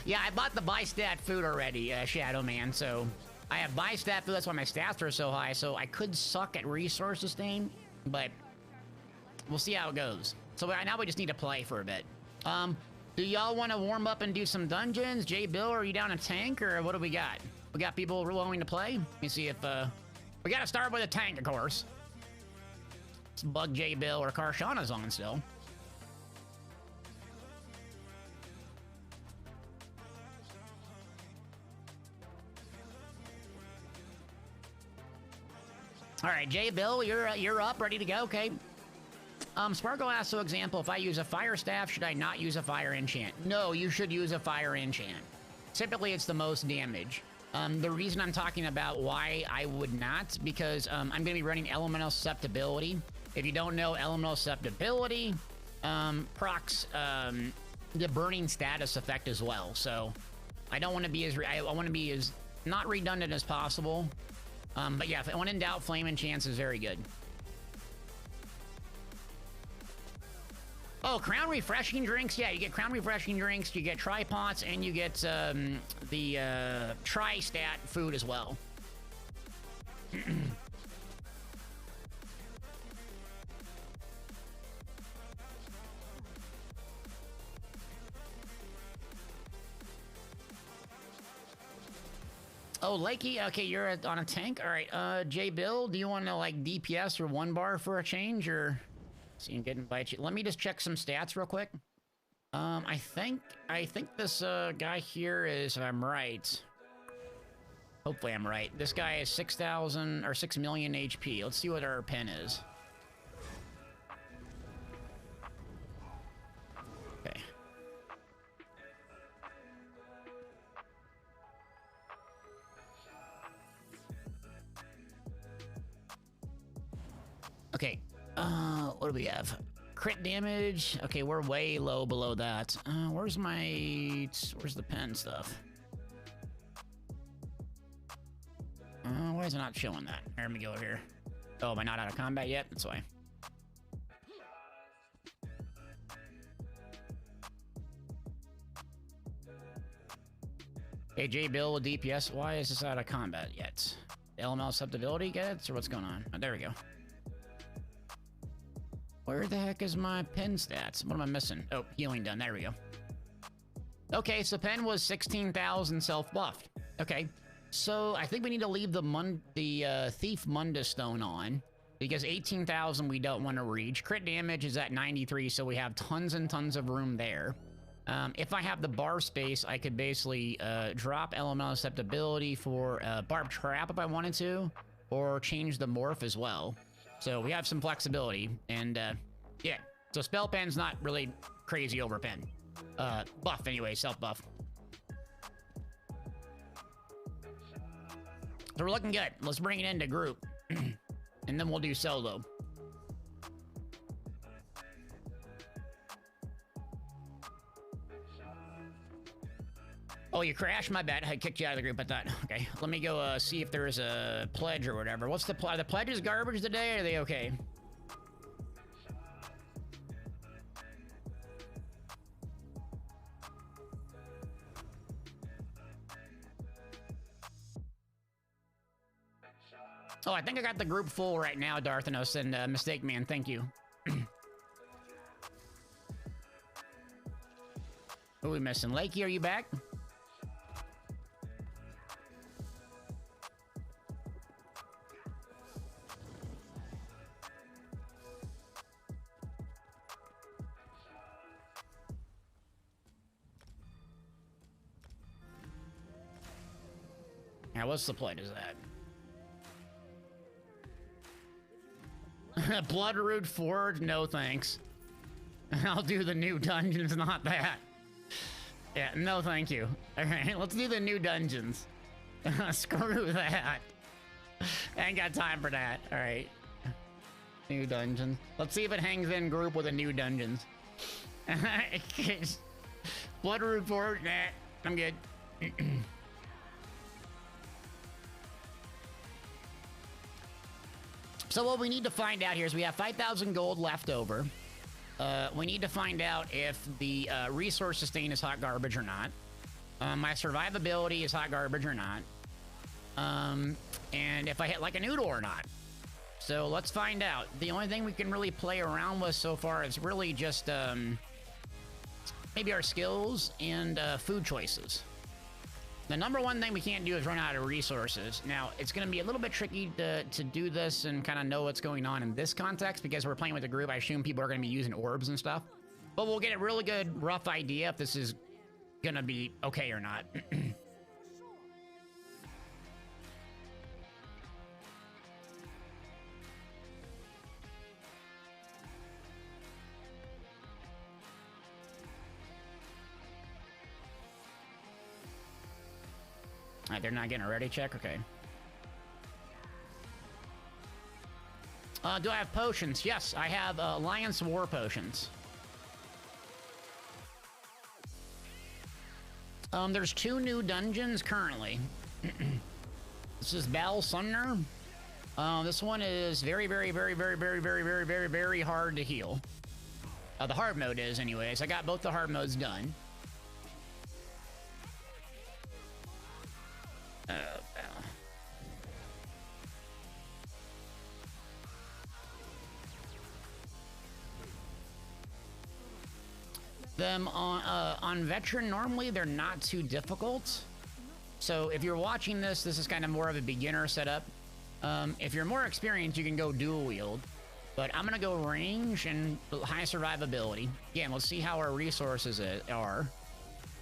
Yeah, I bought the buy stat food already, Shadow Man. So I have buy stat food. That's why my stats are so high. So I could suck at resource sustain, but we'll see how it goes. So now we just need to play for a bit. Do y'all want to warm up and do some dungeons? J Bill, are you down a tank or what do we got? We got people willing to play. Let me see if we got to start with a tank, of course. Let's bug J Bill or Karshana's on still. All right, J Bill, you're up, ready to go. Okay. Sparkle asked, so example, if I use a fire staff, should I not use a fire enchant? No, you should use a fire enchant. Typically, it's the most damage. The reason I'm talking about why I would not, because I'm going to be running elemental susceptibility. If you don't know, elemental susceptibility procs the burning status effect as well. So I don't want to be I want to be as not redundant as possible. But yeah, when in doubt, flame enchants is very good. Oh, crown refreshing drinks. Yeah, you get crown refreshing drinks, you get tri-pots, and you get the tri-stat food as well. Oh, Lakey, okay, you're on a tank. All right, J Bill, do you want to like DPS or 1 bar for a change, or see you can invite you? Let me just check some stats real quick. I think this guy here is, if I'm right. Hopefully I'm right. This guy is 6,000 or 6 million HP. Let's see what our pin is. Okay. Okay, what do we have? Crit damage. Okay, we're way low below that. Where's the pen stuff? Why is it not showing that? Here, let me go over here. Oh, am I not out of combat yet? That's why. Hey, J Bill with DPS. Why is this out of combat yet? Elemental susceptibility gets, or what's going on? Oh, there we go. Where the heck is my pen stats? What am I missing? Oh, healing done. There we go. Okay, so pen was 16,000 self-buffed. Okay, so I think we need to leave the Thief Mundus Stone on, because 18,000 we don't want to reach. Crit damage is at 93, so we have tons and tons of room there. If I have the bar space, I could basically drop elemental susceptibility for barb trap if I wanted to, or change the morph as well. So we have some flexibility, and yeah, So spell pen's not really crazy over pen. Buff anyway, self buff. So we're looking good. Let's bring it into group. And then we'll do solo. Oh, you crashed? My bad. I kicked you out of the group, I thought. Okay, let me go see if there's a pledge or whatever. What's the pledge? Are the pledges garbage today, or are they okay? Oh, I think I got the group full right now, Darthanos, and Mistake Man, thank you. Who are we missing? Lakey, are you back? Now, what's the pledge is that? Bloodroot Forge? No, thanks. I'll do the new dungeons, not that. Yeah, no thank you. Alright, let's do the new dungeons. Screw that. I ain't got time for that. Alright. New dungeons. Let's see if it hangs in group with the new dungeons. Bloodroot Forge? Nah, I'm good. So what we need to find out here is we have 5,000 gold left over. We need to find out if the resource sustain is hot garbage or not. My survivability is hot garbage or not. And if I hit like a noodle or not. So let's find out. The only thing we can really play around with so far is really just maybe our skills and food choices. The number one thing we can't do is run out of resources. Now, it's going to be a little bit tricky to do this and kind of know what's going on in this context because we're playing with a group. I assume people are going to be using orbs and stuff. But we'll get a really good, rough idea if this is going to be okay or not. Alright, they're not getting a ready check? Okay. Do I have potions? Yes, I have Alliance War potions. There's 2 new dungeons currently. This is Battle Sumner. This one is very hard to heal. The hard mode is anyways. I got both the hard modes done. Them on veteran, normally they're not too difficult. So if you're watching this, this is kind of more of a beginner setup. If you're more experienced, you can go dual wield. But I'm gonna go range and high survivability. Again, let's see how our resources are.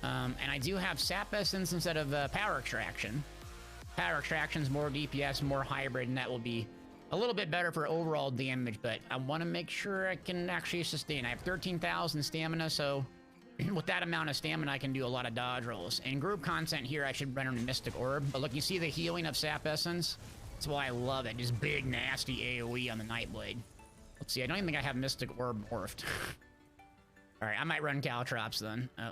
And I do have sap essence instead of power extraction. Power extraction's more DPS, more hybrid, and that will be a little bit better for overall damage, but I want to make sure I can actually sustain. I have 13,000 stamina, so with that amount of stamina, I can do a lot of dodge rolls. In group content here, I should run a Mystic Orb, but look, you see the healing of sap essence? That's why I love it. Just big, nasty AoE on the Nightblade. Let's see, I don't even think I have Mystic Orb morphed. Alright, I might run Caltrops then. Oh.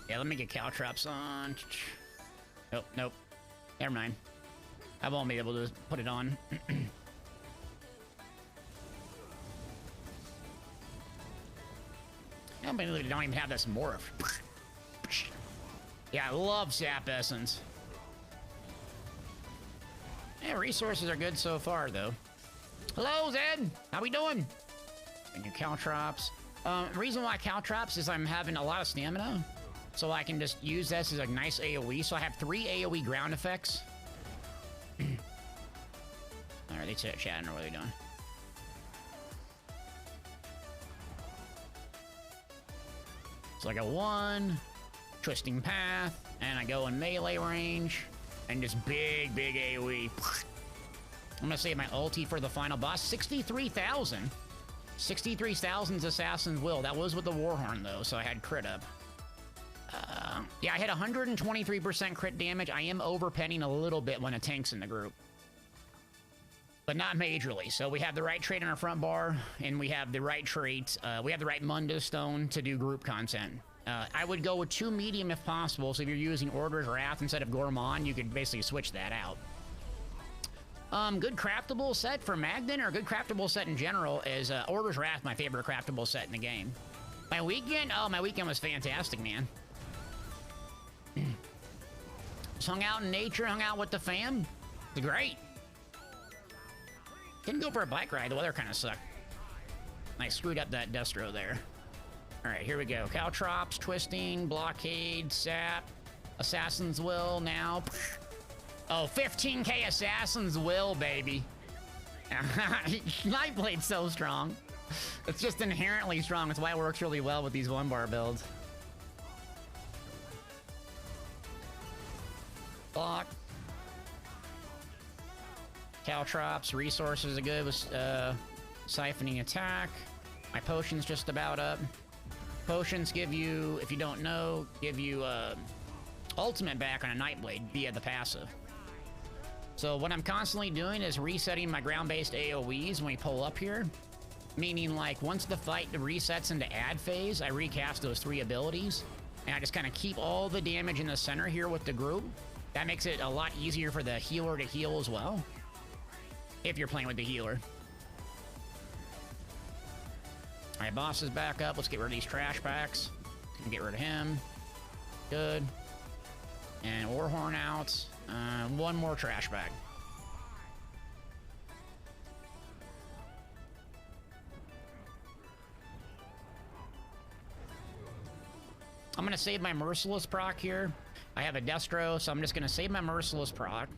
Yeah, let me get Caltrops on. Nope, nope. Never mind. I won't be able to put it on. I don't even have this morph. Yeah, I love sap essence. Yeah, resources are good so far, though. Hello, Zed. How we doing? And your Caltrops. Reason why Caltrops is I'm having a lot of stamina. So I can just use this as a nice AoE. So I have 3 AoE ground effects. Alright, they sit chatting. What are they doing? So I go 1, Twisting Path, and I go in melee range, and just big AoE. I'm gonna save my ulti for the final boss. 63,000. 63,000's Assassin's Will. That was with the Warhorn, though, so I had crit up. Yeah, I had 123% crit damage. I am overpenning a little bit when a tank's in the group, but not majorly. So we have the right trait on our front bar, and we have the right trait. We have the right Mundo Stone to do group content. I would go with 2 medium if possible. So if you're using Order's Wrath instead of Gourmand, you could basically switch that out. Good craftable set for Magden, or good craftable set in general, is Order's Wrath, my favorite craftable set in the game. My weekend? Oh, my weekend was fantastic, man. Just hung out in nature, hung out with the fam. It's great. Didn't go for a bike ride. The weather kind of sucked. I screwed up that Destro there. All right, here we go. Caltrops, Twisting, Blockade, Sap, Assassin's Will now. Oh, 15k Assassin's Will, baby. Nightblade's so strong. It's just inherently strong. That's why it works really well with these 1-bar builds. Block. Caltrops, resources are good with siphoning attack. My potion's just about up. Potions give you, if you don't know, give you ultimate back on a Nightblade via the passive. So what I'm constantly doing is resetting my ground-based AoEs when we pull up here. Meaning, like, once the fight resets into add phase, I recast those 3 abilities. And I just kind of keep all the damage in the center here with the group. That makes it a lot easier for the healer to heal as well. If you're playing with the healer. Alright, boss is back up. Let's get rid of these trash packs. Get rid of him. Good. And Warhorn out. 1 more trash bag. I'm gonna save my Merciless proc here. I have a Destro, so I'm just gonna save my Merciless proc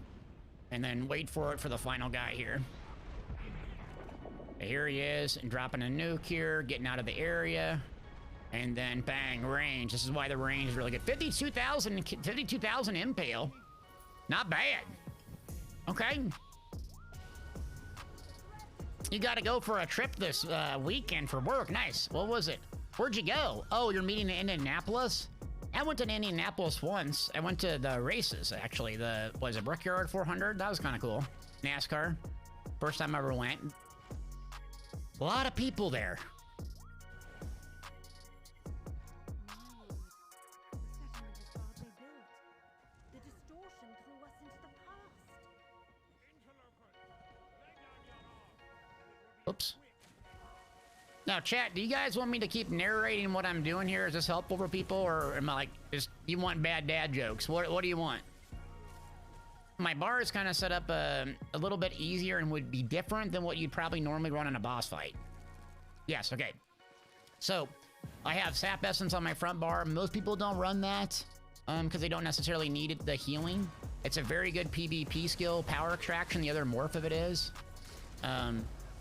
and then wait for it for the final guy here. Here he is, and dropping a nuke here, getting out of the area, and then bang, range. This is why the range is really good. 52,000 impale. Not bad. Okay. You gotta go for a trip this weekend for work. Nice. What was it? Where'd you go? Oh, you're meeting in Indianapolis? I went to Indianapolis once. I went to the races, actually. Was it Brickyard 400? That was kind of cool. NASCAR. First time I ever went. A lot of people there. Oops. Now, chat, do you guys want me to keep narrating what I'm doing here? Is this helpful for people, or am I like, you want bad dad jokes? What do you want? My bar is kind of set up a little bit easier and would be different than what you'd probably normally run in a boss fight. Yes, okay. So, I have Sap Essence on my front bar. Most people don't run that because they don't necessarily need the healing. It's a very good PvP skill. Power Extraction, the other morph of it is.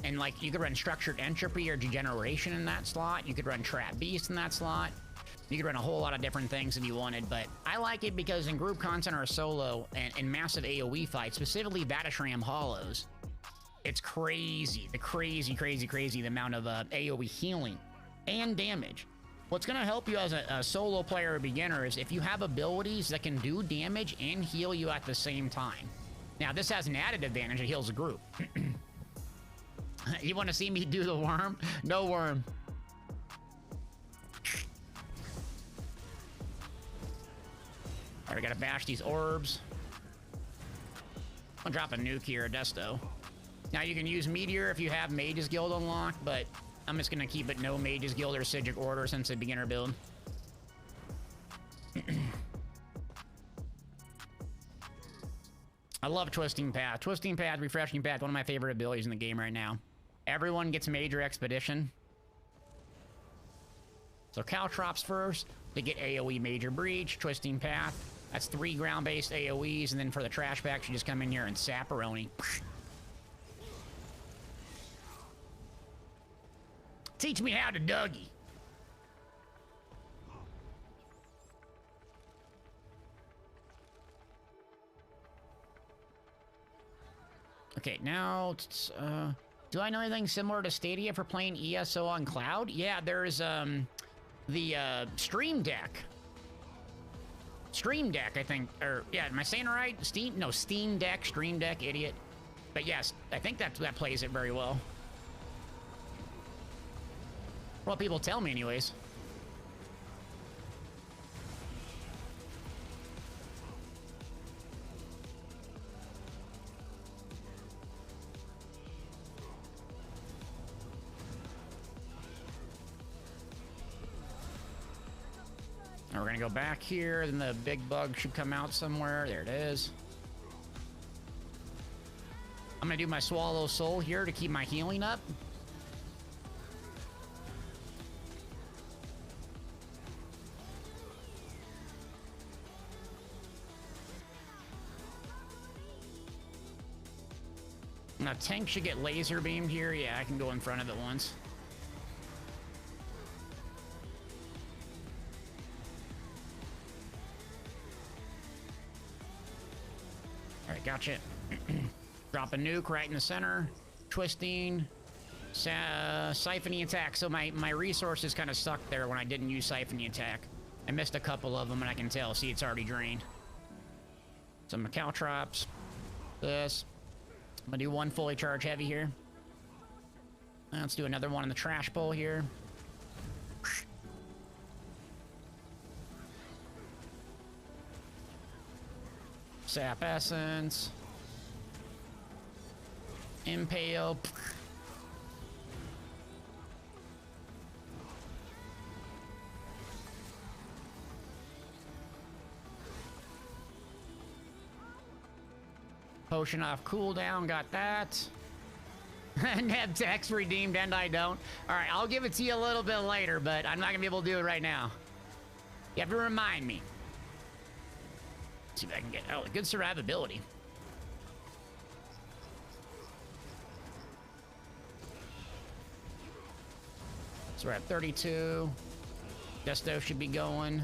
And like, you could run Structured Entropy or Degeneration in that slot. You could run Trap Beast in that slot. You could run a whole lot of different things if you wanted, but I like it because in group content or solo and massive AoE fights, specifically Vatashram Hollows, it's crazy. The crazy the amount of AoE healing and damage. What's going to help you as a solo player or beginner is if you have abilities that can do damage and heal you at the same time. Now, this has an added advantage. It heals a group. You want to see me do the worm? No worm. All right, we gotta bash these orbs. I'll drop a nuke here, a Desto. Now you can use Meteor if you have Mage's Guild unlocked, but I'm just gonna keep it no Mage's Guild or Sigic Order since it's a beginner build. I love Twisting Path. Twisting Path, Refreshing Path, one of my favorite abilities in the game right now. Everyone gets Major Expedition. So Caltrops first to get AoE Major Breach, Twisting Path. That's 3 ground-based AoEs, and then for the trash packs, you just come in here and Saparoni. Teach me how to Dougie. Okay, now, do I know anything similar to Stadia for playing ESO on cloud? Yeah, there's the Stream Deck. Stream Deck, I think, or yeah, am I saying it right? Steam Deck, Stream Deck, idiot. But yes, I think that plays it very well. Well, people tell me anyways. Now we're gonna go back here, then the big bug should come out somewhere. There it is. I'm gonna do my Swallow Soul here to keep my healing up. Now tank should get laser beamed here. Yeah, I can go in front of it once. Alright, gotcha. Drop a nuke right in the center. Twisting. Siphoning attack. So my resources kind of sucked there when I didn't use siphoning attack. I missed a couple of them and I can tell. See, it's already drained. Some caltrops. This. I'm gonna do one fully charged heavy here. Let's do another one in the trash bowl here. Sap Essence. Impale. Potion off cooldown, got that. Nebtex redeemed and I don't. Alright, I'll give it to you a little bit later, but I'm not gonna be able to do it right now. You have to remind me. See if I can get, oh, good survivability. So we're at 32. Desto should be going.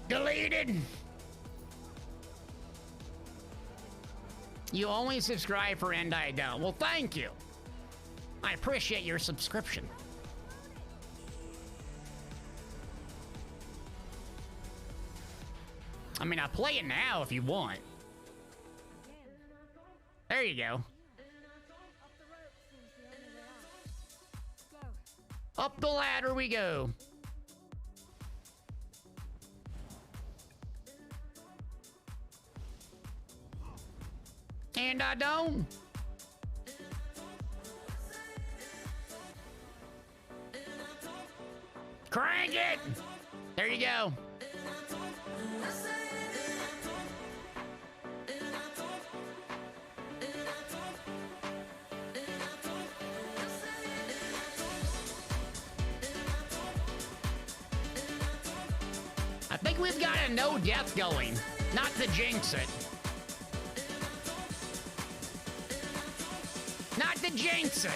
Deleted! You only subscribe for End I Don't. Well, thank you. I appreciate your subscription. I mean, I'll play it now if you want. There you go. Up the ladder we go. And I don't. Crank it! There you go. I think we've got a no death going. Not to jinx it. Not to jinx it.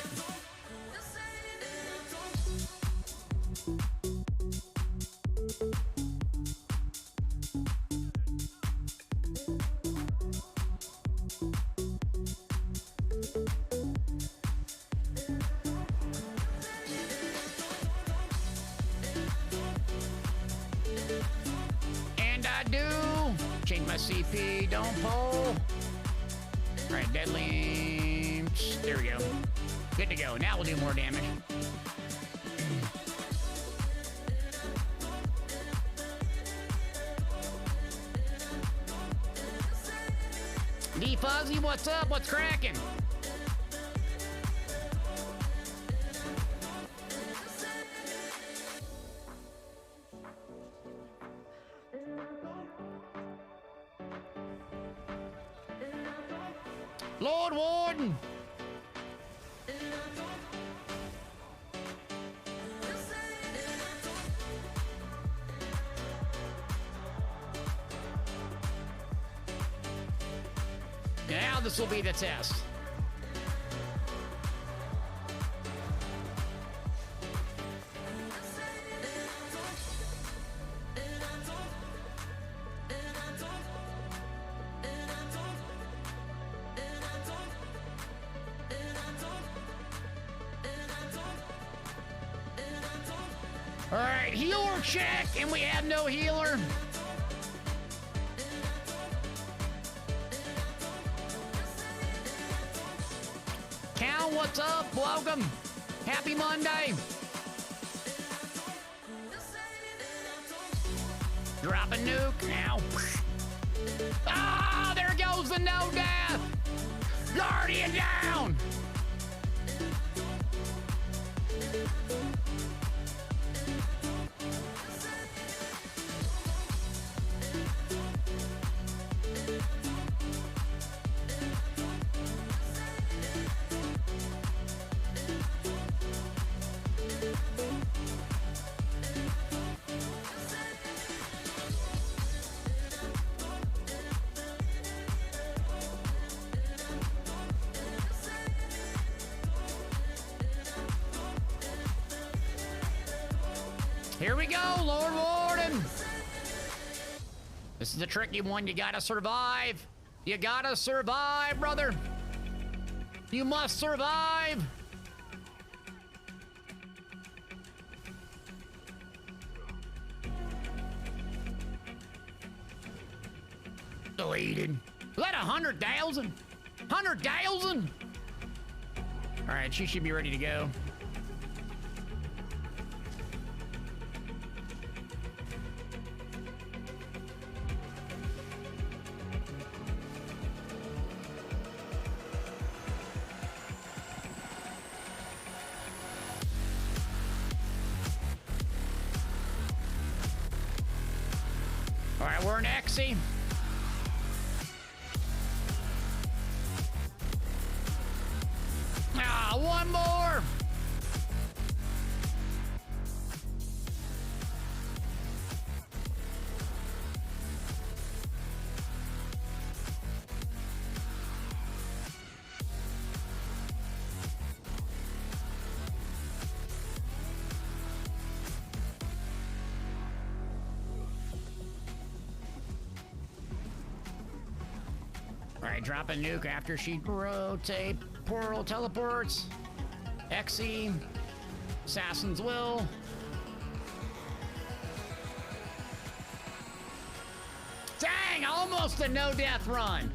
And I do. Change my CP, don't pull. All right, deadly. There we go. Good to go. Now we'll do more damage. D Fuzzy, what's up? What's cracking? Lord Warden! Now this will be the test. All right, healer check, and we have no healer. Cal, what's up? Welcome. Happy Monday. Drop a nuke now. Ah, there goes the no death. Guardian down. Here we go, Lord Warden. This is a tricky one. You gotta survive. You gotta survive, brother. You must survive. Deleted. Is that 100,000? 100,000? All right, she should be ready to go. All right, we're in Exy. Ah, one more. All right, drop a nuke after she rotate. Portal teleports. Exy. Assassin's Will. Dang, almost a no death run.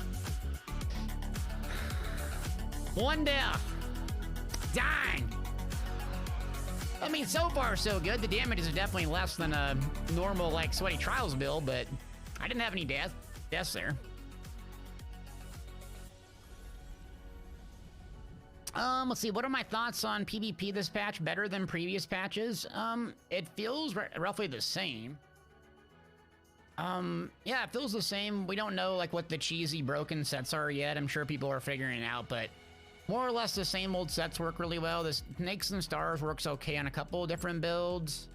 One death. Dang. I mean, so far so good. The damage is definitely less than a normal, like, Sweaty Trials build, but I didn't have any deaths there. Let's see, what are my thoughts on PvP this patch? Better than previous patches? It feels roughly the same. Yeah, it feels the same. We don't know, like, what the cheesy broken sets are yet. I'm sure people are figuring it out, but more or less the same old sets work really well. The Snakes and Stars works okay on a couple of different builds.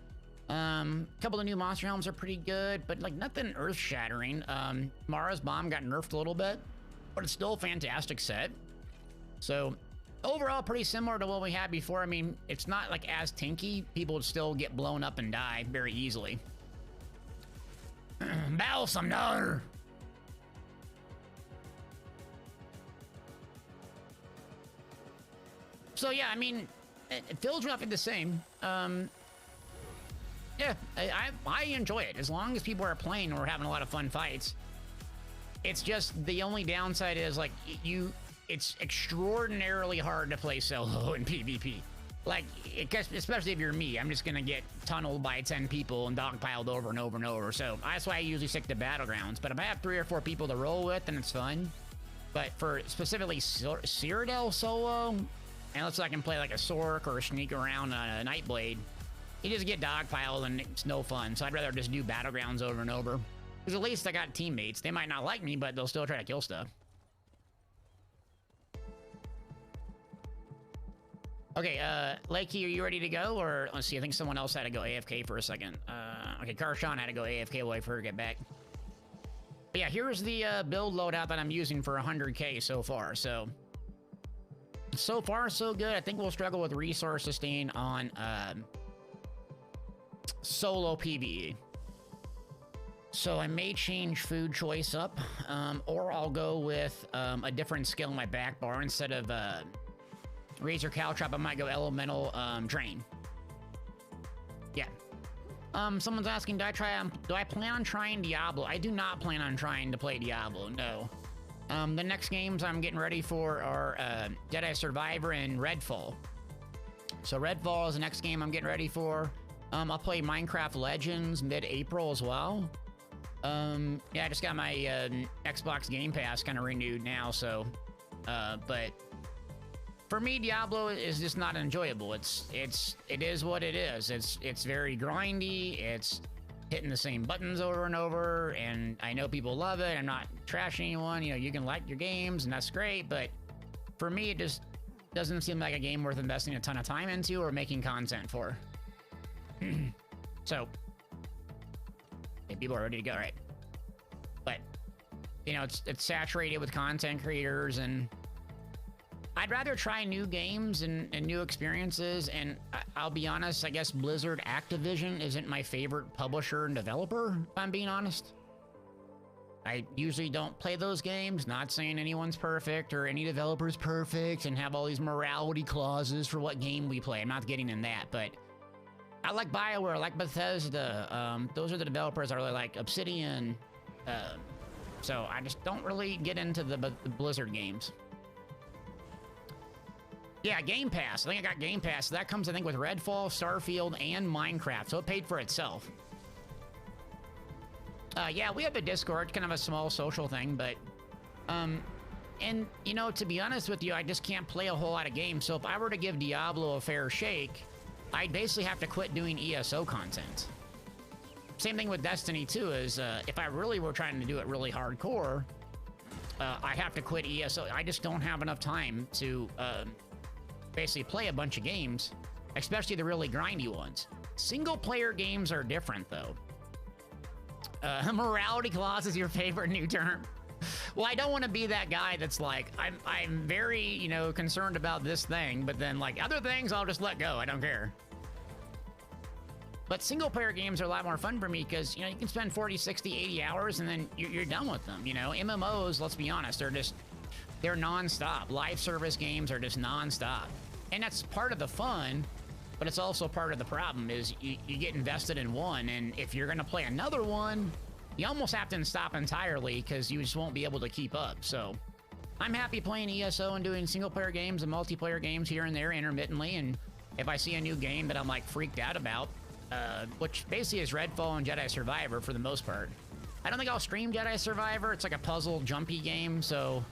A couple of new monster helms are pretty good, but, like, nothing earth-shattering. Mara's Bomb got nerfed a little bit, but it's still a fantastic set. So overall, pretty similar to what we had before. I mean, it's not like as tanky. People would still get blown up and die very easily. Balsam, no! So yeah, I mean, it feels roughly the same. Yeah, I enjoy it. As long as people are playing, we're having a lot of fun fights. It's just the only downside is, like, it's extraordinarily hard to play solo in PvP. Like, especially if you're me, I'm just gonna get tunneled by 10 people and dogpiled over and over and over. So that's why I usually stick to Battlegrounds. But if I have 3 or 4 people to roll with, then it's fun. But for specifically Cyrodiil solo, unless I can play like a Sork or sneak around a Nightblade, you just get dogpiled and it's no fun. So I'd rather just do Battlegrounds over and over. Because at least I got teammates. They might not like me, but they'll still try to kill stuff. Okay, Lakey, are you ready to go? Or, let's see, I think someone else had to go AFK for a second. Okay, Karshawn had to go AFK while I for her to get back. But yeah, here's the build loadout that I'm using for 100k so far. So far, so good. I think we'll struggle with resource sustain on solo PvE. So I may change food choice up, or I'll go with a different skill in my back bar. Instead of Razor Caltrop, I might go Elemental Drain. Yeah. Someone's asking, do I plan on trying Diablo? I do not plan on trying to play Diablo, no. The next games I'm getting ready for are Jedi Survivor and Redfall. So Redfall is the next game I'm getting ready for. I'll play Minecraft Legends mid-April as well. Yeah, I just got my Xbox Game Pass kind of renewed now, so... but for me, Diablo is just not enjoyable. It is what it is. It's very grindy. It's hitting the same buttons over and over, and I know people love it. I'm not trashing anyone. You know, you can like your games, and that's great, but for me, it just doesn't seem like a game worth investing a ton of time into or making content for. So, okay, people are ready to go, right? But, you know, it's saturated with content creators, and I'd rather try new games and new experiences, and I'll be honest, I guess Blizzard Activision isn't my favorite publisher and developer, if I'm being honest. I usually don't play those games, not saying anyone's perfect or any developer's perfect and have all these morality clauses for what game we play. I'm not getting in that, but I like BioWare, I like Bethesda. Those are the developers I really like. Obsidian. So I just don't really get into the Blizzard games. Yeah, Game Pass. I think I got Game Pass. So that comes, I think, with Redfall, Starfield, and Minecraft. So it paid for itself. Yeah, we have a Discord, kind of a small social thing, but... and, you know, to be honest with you, I just can't play a whole lot of games. So if I were to give Diablo a fair shake, I'd basically have to quit doing ESO content. Same thing with Destiny 2 is, if I really were trying to do it really hardcore, I have to quit ESO. I just don't have enough time to... basically play a bunch of games, especially the really grindy ones. Single-player games are different, though. Morality clause is your favorite new term? Well, I don't want to be that guy that's like, I'm very, you know, concerned about this thing, but then, like, other things I'll just let go. I don't care. But single-player games are a lot more fun for me because, you know, you can spend 40, 60, 80 hours and then you're done with them, you know? MMOs, let's be honest, they're non-stop. Live service games are just non-stop. And that's part of the fun, but it's also part of the problem is you get invested in one, and if you're gonna play another one, you almost have to stop entirely because you just won't be able to keep up. So I'm happy playing ESO and doing single-player games and multiplayer games here and there intermittently, and if I see a new game that I'm like freaked out about, which basically is Redfall and Jedi Survivor for the most part. I don't think I'll stream Jedi Survivor. It's like a puzzle jumpy game, so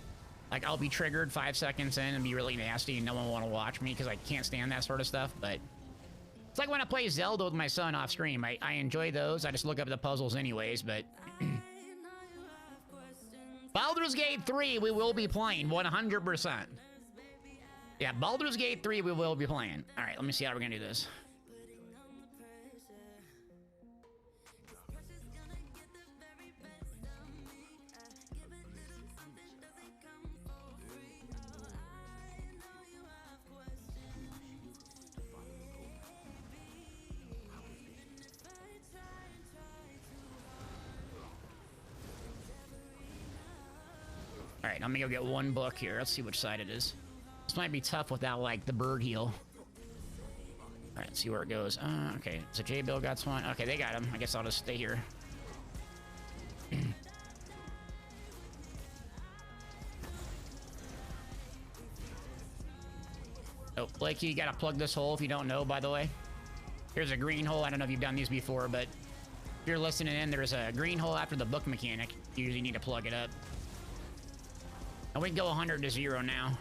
like I'll be triggered 5 seconds in and be really nasty and no one will want to watch me because I can't stand that sort of stuff. But it's like when I play Zelda with my son off stream. I enjoy those. I just look up the puzzles anyways, but Baldur's Gate 3 we will be playing 100%. Yeah, Baldur's Gate 3 we will be playing. All right, let me see how we're gonna do this. All right, I'm gonna go get one book here. Let's see which side it is. This might be tough without, like, the bird heal. All right, let's see where it goes. Okay, so J-Bill got one. Okay, they got him. I guess I'll just stay here. Oh, Blakey, you gotta plug this hole if you don't know, by the way. Here's a green hole. I don't know if you've done these before, but if you're listening in, there's a green hole after the book mechanic. You usually need to plug it up. And we can go 100 to 0 now.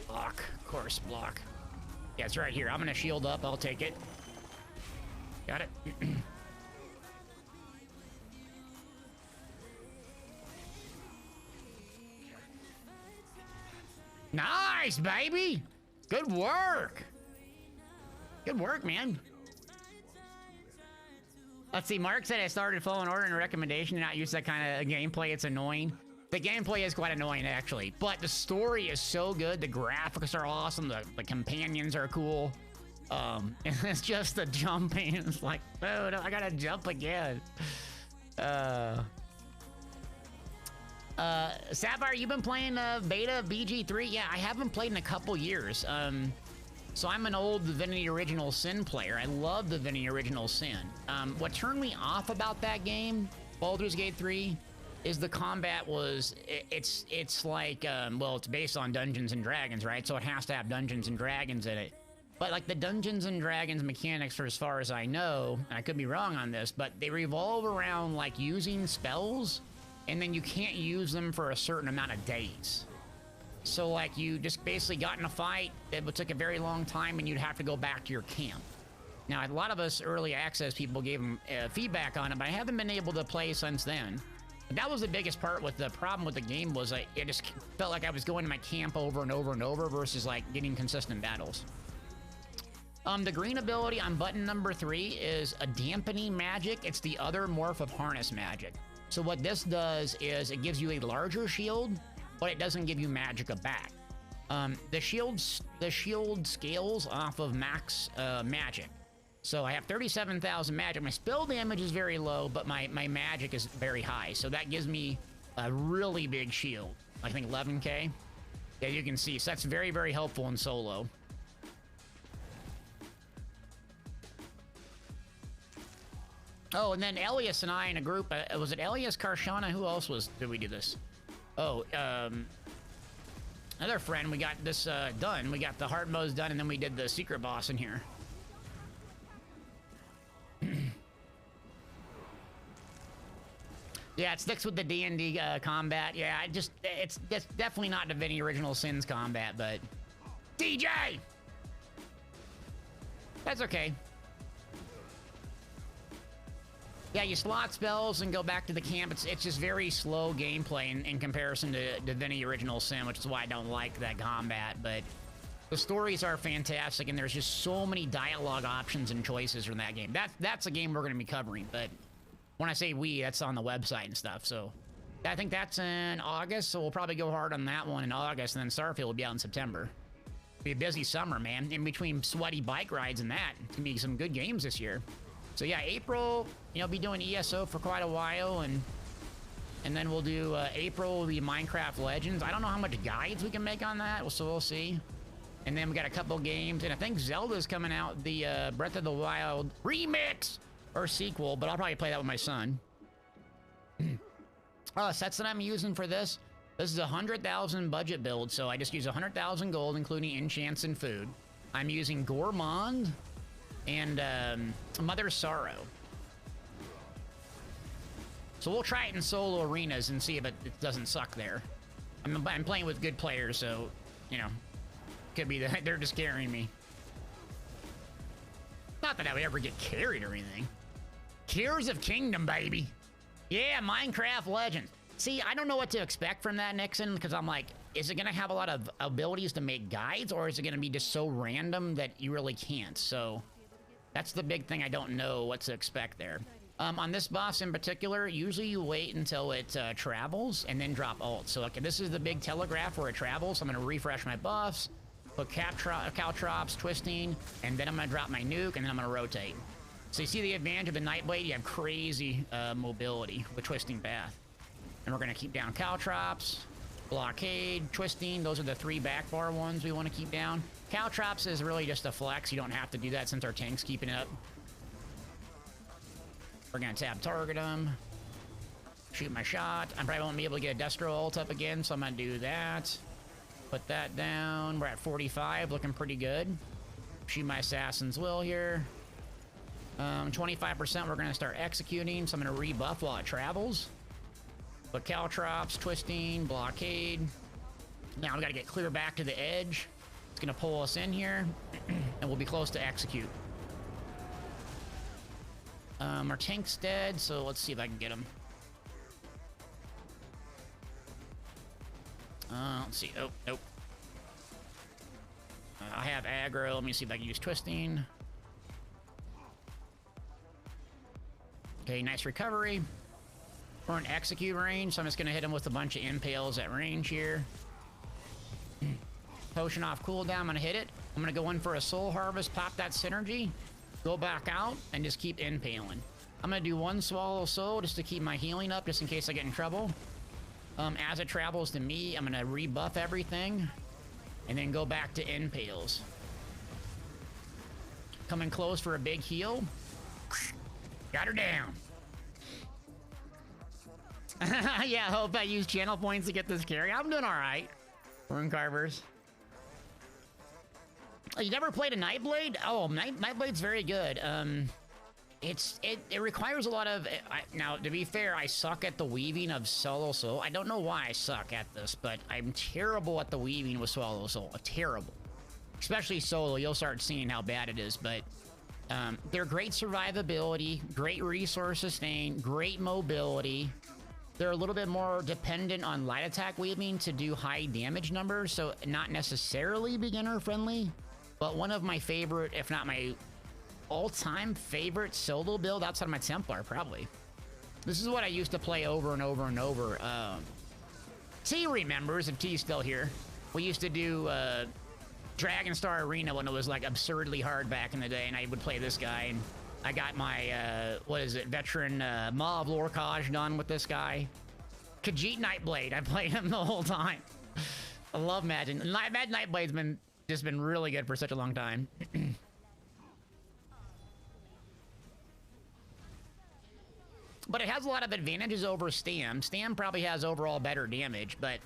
Block, of course, block. Yeah, it's right here. I'm gonna shield up. I'll take it. Got it. Nice, baby! Good work! Good work, man. Let's see, Mark said I started following order and recommendation to not use that kind of gameplay. It's annoying. The gameplay is quite annoying, actually. But the story is so good. The graphics are awesome. The companions are cool. And it's just the jumping. It's like, oh no, I gotta jump again. Sapphire, you've been playing beta BG3? Yeah, I haven't played in a couple years. So I'm an old Divinity Original Sin player. I love Divinity Original Sin. What turned me off about that game, Baldur's Gate 3, is the combat was, it's like, well, it's based on Dungeons and Dragons, right? So it has to have Dungeons and Dragons in it. But like the Dungeons and Dragons mechanics, for as far as I know, and I could be wrong on this, but they revolve around like using spells, and then you can't use them for a certain amount of days. So like you just basically got in a fight, it would take a very long time, and you'd have to go back to your camp. Now, a lot of us early access people gave them feedback on it, but I haven't been able to play since then. But that was the biggest part with the problem with the game was it just felt like I was going to my camp over and over and over versus like getting consistent battles. The green ability on button number 3 is a dampening magic. It's the other morph of harness magic. So what this does is it gives you a larger shield, but it doesn't give you magicka back. The shield scales off of max magic. So I have 37,000 magic. My spell damage is very low, but my magic is very high. So that gives me a really big shield. I think 11k. Yeah, you can see. So that's very, very helpful in solo. Oh, and then Elias and I in a group, was it Elias, Karshana? Who else did we do this? Oh, another friend, we got this done. We got the hard modes done, and then we did the secret boss in here. Yeah, it sticks with the D&D combat. Yeah, it's definitely not Divinity Original Sin's combat, but... DJ! That's okay. Yeah, you slot spells and go back to the camp. It's just very slow gameplay in comparison to Divinity Original Sin, which is why I don't like that combat. But the stories are fantastic, and there's just so many dialogue options and choices from that game. That's a game we're going to be covering. But when I say we, that's on the website and stuff. So I think that's in August, so we'll probably go hard on that one in August, and then Starfield will be out in September. Be a busy summer, man. In between sweaty bike rides and that, it's going to be some good games this year. So yeah, April, be doing ESO for quite a while, and then we'll do April will be Minecraft Legends. I don't know how much guides we can make on that, so we'll see. And then we got a couple games, and I think Zelda's coming out, the Breath of the Wild remix or sequel, but I'll probably play that with my son. Sets that I'm using for this. This is a 100,000 budget build, so I just use 100,000 gold, including enchants and food. I'm using Gourmand and Mother's Sorrow. So we'll try it in solo arenas and see if it doesn't suck there. I'm playing with good players, so, could be that they're just carrying me. Not that I would ever get carried or anything. Tears of Kingdom, baby. Yeah, Minecraft Legends. See, I don't know what to expect from that, Nixon, because I'm like, is it going to have a lot of abilities to make guides, or is it going to be just so random that you really can't? So that's the big thing. I don't know what to expect there. On this boss in particular, usually you wait until it travels and then drop ult. So okay, this is the big telegraph where it travels. So I'm going to refresh my buffs, put caltrops, twisting, and then I'm going to drop my nuke, and then I'm going to rotate. So you see the advantage of the Nightblade? You have crazy mobility with twisting path. And we're going to keep down caltrops, blockade, twisting. Those are the 3 back bar ones we want to keep down. Caltrops is really just a flex. You don't have to do that since our tank's keeping it up. We're going to tab target them. Shoot my shot. I probably won't be able to get a Destro ult up again, so I'm going to do that. Put that down. We're at 45, looking pretty good. Shoot my Assassin's Will here. 25% we're going to start executing, so I'm going to rebuff while it travels. Put caltrops, twisting, blockade. Now we got to get clear back to the edge. It's going to pull us in here, and we'll be close to execute. Our tank's dead, so let's see if I can get him. Let's see. Oh, nope. I have aggro. Let me see if I can use twisting. Okay, nice recovery. We're in execute range, so I'm just going to hit him with a bunch of impales at range here. Potion off cooldown, I'm going to hit it. I'm gonna go in for a soul harvest, pop that synergy, go back out, and just keep impaling. I'm gonna do one swallow soul just to keep my healing up, just in case I get in trouble. As it travels to me, I'm gonna rebuff everything, and then go back to impales. Coming close for a big heal. Got her down. Yeah, I hope I use channel points to get this carry. I'm doing all right. Rune carvers. Oh, you never played a Nightblade? Oh, Nightblade's very good. It requires a lot of... now, to be fair, I suck at the weaving of Solo Soul. I don't know why I suck at this, but I'm terrible at the weaving with Solo Soul. Terrible. Especially solo, you'll start seeing how bad it is, but... they're great survivability, great resource sustain, great mobility. They're a little bit more dependent on light attack weaving to do high damage numbers, so not necessarily beginner friendly, but one of my favorite, if not my all-time favorite solo build outside of my Templar, probably. This is what I used to play over and over and over. T remembers, if T's still here, we used to do Dragon Star Arena when it was like absurdly hard back in the day, and I would play this guy, and I got my, what is it, veteran Maw of Lorcage done with this guy. Khajiit Nightblade, I played him the whole time. I love Mad Nightblade's just been really good for such a long time. But it has a lot of advantages over Stam. Stam probably has overall better damage, but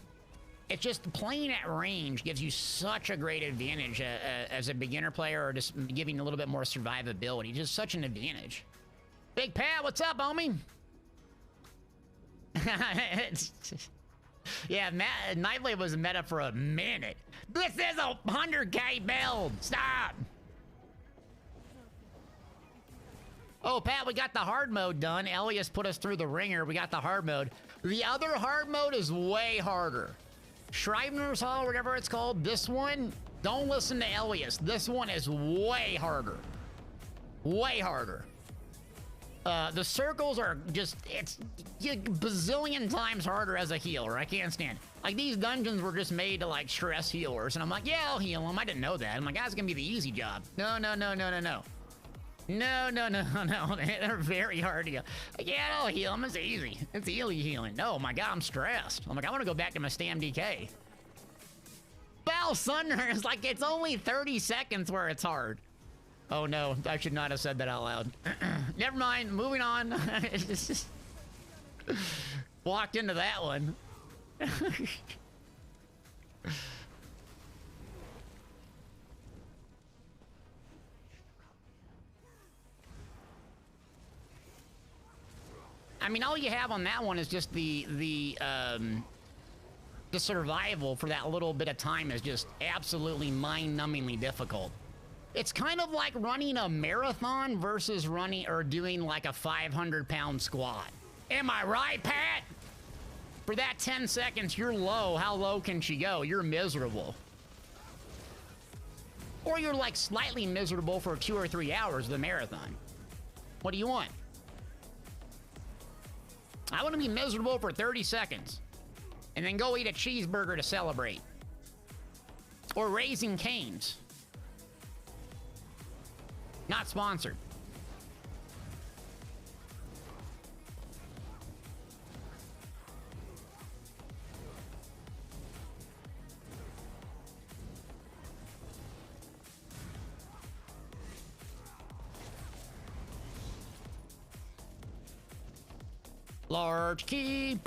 it's just playing at range gives you such a great advantage as a beginner player, or just giving a little bit more survivability. Just such an advantage. Big Pat, what's up, homie? Yeah, Nightblade was meta for a minute. This is a 100k build. Stop. Oh, Pat, we got the hard mode done. Elias put us through the ringer. We got the hard mode. The other hard mode is way harder. Shrivener's Hall, whatever it's called, this one, don't listen to Elias. This one is way harder. Way harder. The circles are just, it's a bazillion times harder as a healer. I can't stand. Like, these dungeons were just made to, like, stress healers. And I'm like, yeah, I'll heal them. I didn't know that. I'm like, that's gonna be the easy job. No. No. They're very hard to heal. Like, yeah, I'll heal them. It's easy. It's easy healing. No, my God, I'm stressed. I'm like, I want to go back to my Stam DK. Bell Thunder is like, it's only 30 seconds where it's hard. Oh no, I should not have said that out loud. Never mind, moving on. It's just walked into that one. I mean, all you have on that one is just the survival for that little bit of time is just absolutely mind-numbingly difficult. It's kind of like running a marathon versus running or doing like a 500-pound squat. Am I right, Pat? For that 10 seconds, you're low. How low can she go? You're miserable. Or you're like slightly miserable for 2 or 3 hours of the marathon. What do you want? I want to be miserable for 30 seconds and then go eat a cheeseburger to celebrate. Or Raising Cane's. Not sponsored. Large key.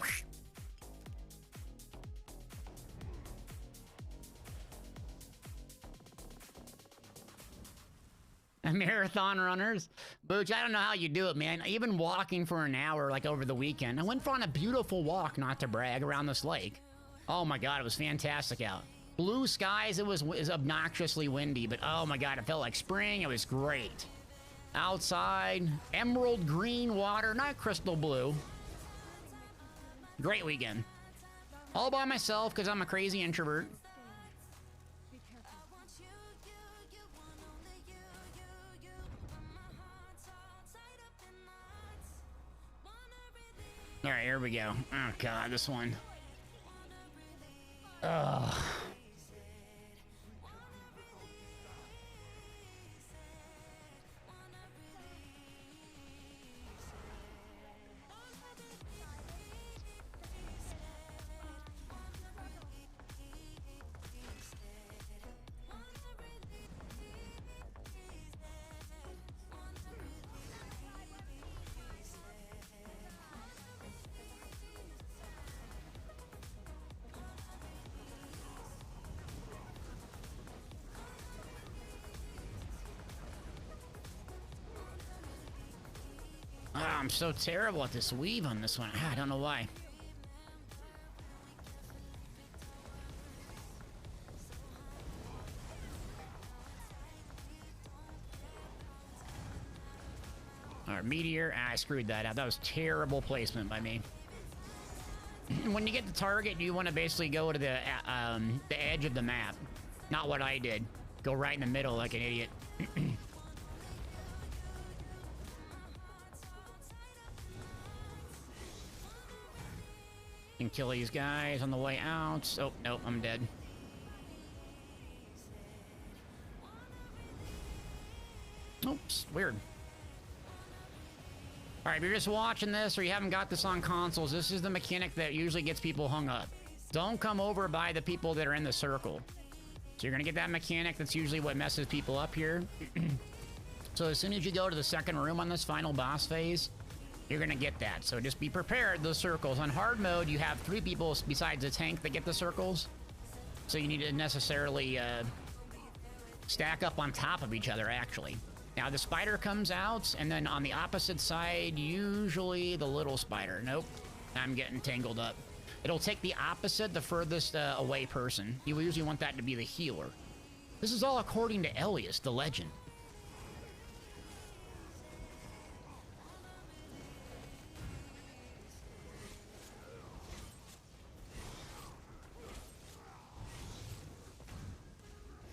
Marathon runners. Booch, I don't know how you do it, man. Even walking for an hour, like over the weekend. I went on a beautiful walk, not to brag, around this lake. Oh my God, it was fantastic out. Blue skies, it was obnoxiously windy, but oh my God, it felt like spring. It was great. Outside, emerald green water, not crystal blue. Great weekend. All by myself because I'm a crazy introvert. All right, here we go. Oh God, this one. Ugh. Ah, I'm so terrible at this weave on this one. I don't know why. Alright, meteor. Ah, I screwed that up. That was terrible placement by me. When you get the target, you want to basically go to the edge of the map. Not what I did. Go right in the middle like an idiot. Can kill these guys on the way out. Oh, nope, I'm dead. Oops, weird. All right, if you're just watching this or you haven't got this on consoles, this is the mechanic that usually gets people hung up. Don't come over by the people that are in the circle. So you're gonna get that mechanic. That's usually what messes people up here. So as soon as you go to the second room on this final boss phase, you're gonna get that. So just be prepared, those circles. On hard mode, you have 3 people besides the tank that get the circles. So you need to necessarily stack up on top of each other, actually. Now the spider comes out, and then on the opposite side, usually the little spider. Nope, I'm getting tangled up. It'll take the opposite, the furthest away person. You usually want that to be the healer. This is all according to Elias, the legend.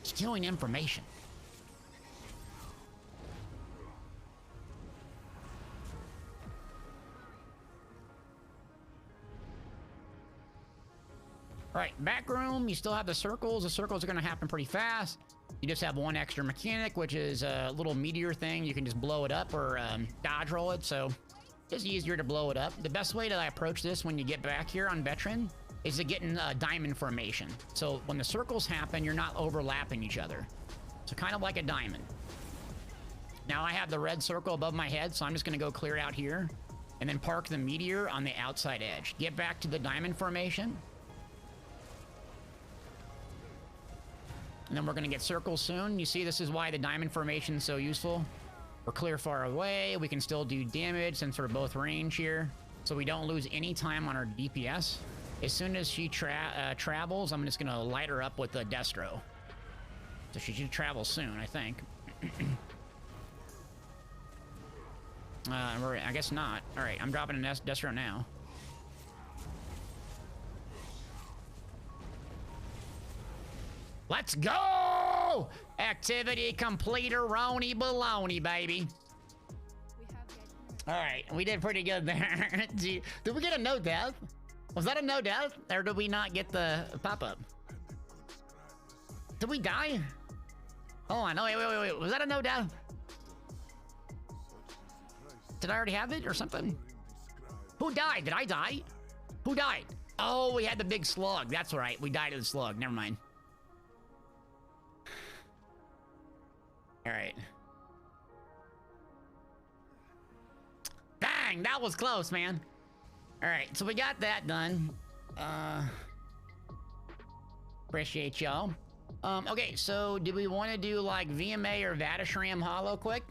Stealing information. All right, back room, you still have the circles. The circles are going to happen pretty fast. You just have one extra mechanic, which is a little meteor thing. You can just blow it up or dodge roll it, so it's easier to blow it up. The best way to approach this when you get back here on Veteran is to get in diamond formation. So when the circles happen, you're not overlapping each other. So kind of like a diamond. Now I have the red circle above my head, so I'm just going to go clear out here and then park the meteor on the outside edge. Get back to the diamond formation. And then we're going to get circles soon. You see, this is why the diamond formation is so useful. We're clear far away. We can still do damage since we're both range here. So we don't lose any time on our DPS. As soon as she travels, I'm just going to light her up with the Destro. So she should travel soon, I think. I guess not. All right, I'm dropping a Destro now. Let's go! Activity complete-a-roni baloney, baby. All right, we did pretty good there. Did we get a no death? Was that a no death? Or did we not get the pop-up? Did we die? Hold on, no, wait. Was that a no death? Did I already have it or something? Who died? Did I die? Who died? Oh, we had the big slug. That's right, we died of the slug. Never mind. All right. Dang, that was close, man. All right, so we got that done. Appreciate y'all. Okay, so do we want to do like VMA or Vatashram Hollow quick?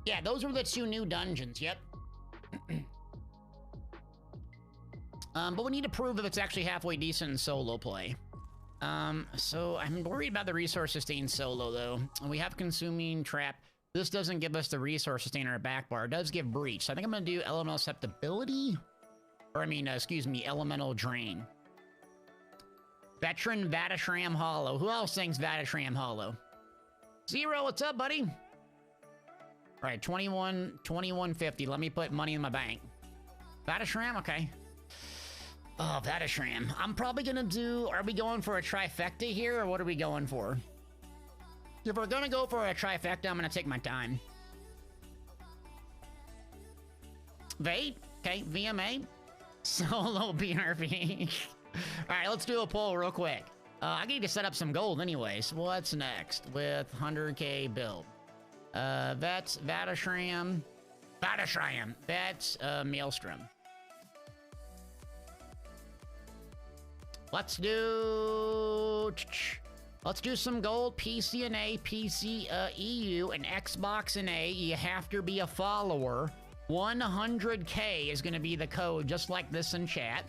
Yeah, those were the 2 new dungeons, yep. But we need to prove if it's actually halfway decent in solo play. So I'm worried about the resource sustain solo though. We have consuming trap. This doesn't give us the resource sustain or back bar. It does give breach. So I think I'm gonna do elemental susceptibility. Or I mean, excuse me, elemental drain. Veteran Vatashram Hollow. Who else thinks Vatashram Hollow? Zero, what's up, buddy? All right, 2150. Let me put money in my bank. Vatashram, okay. Oh, Vatashram. I'm probably gonna do... Are we going for a trifecta here, or what are we going for? If we're gonna go for a trifecta, I'm gonna take my time. Vate? Okay, VMA. Solo BRB. Alright, let's do a poll real quick. I need to set up some gold anyways. What's next with 100k build? That's Vatashram. That's Maelstrom. Let's do Let's do some gold. PC and A, PC EU, and Xbox and A. You have to be a follower. 100K is going to be the code, just like this in chat.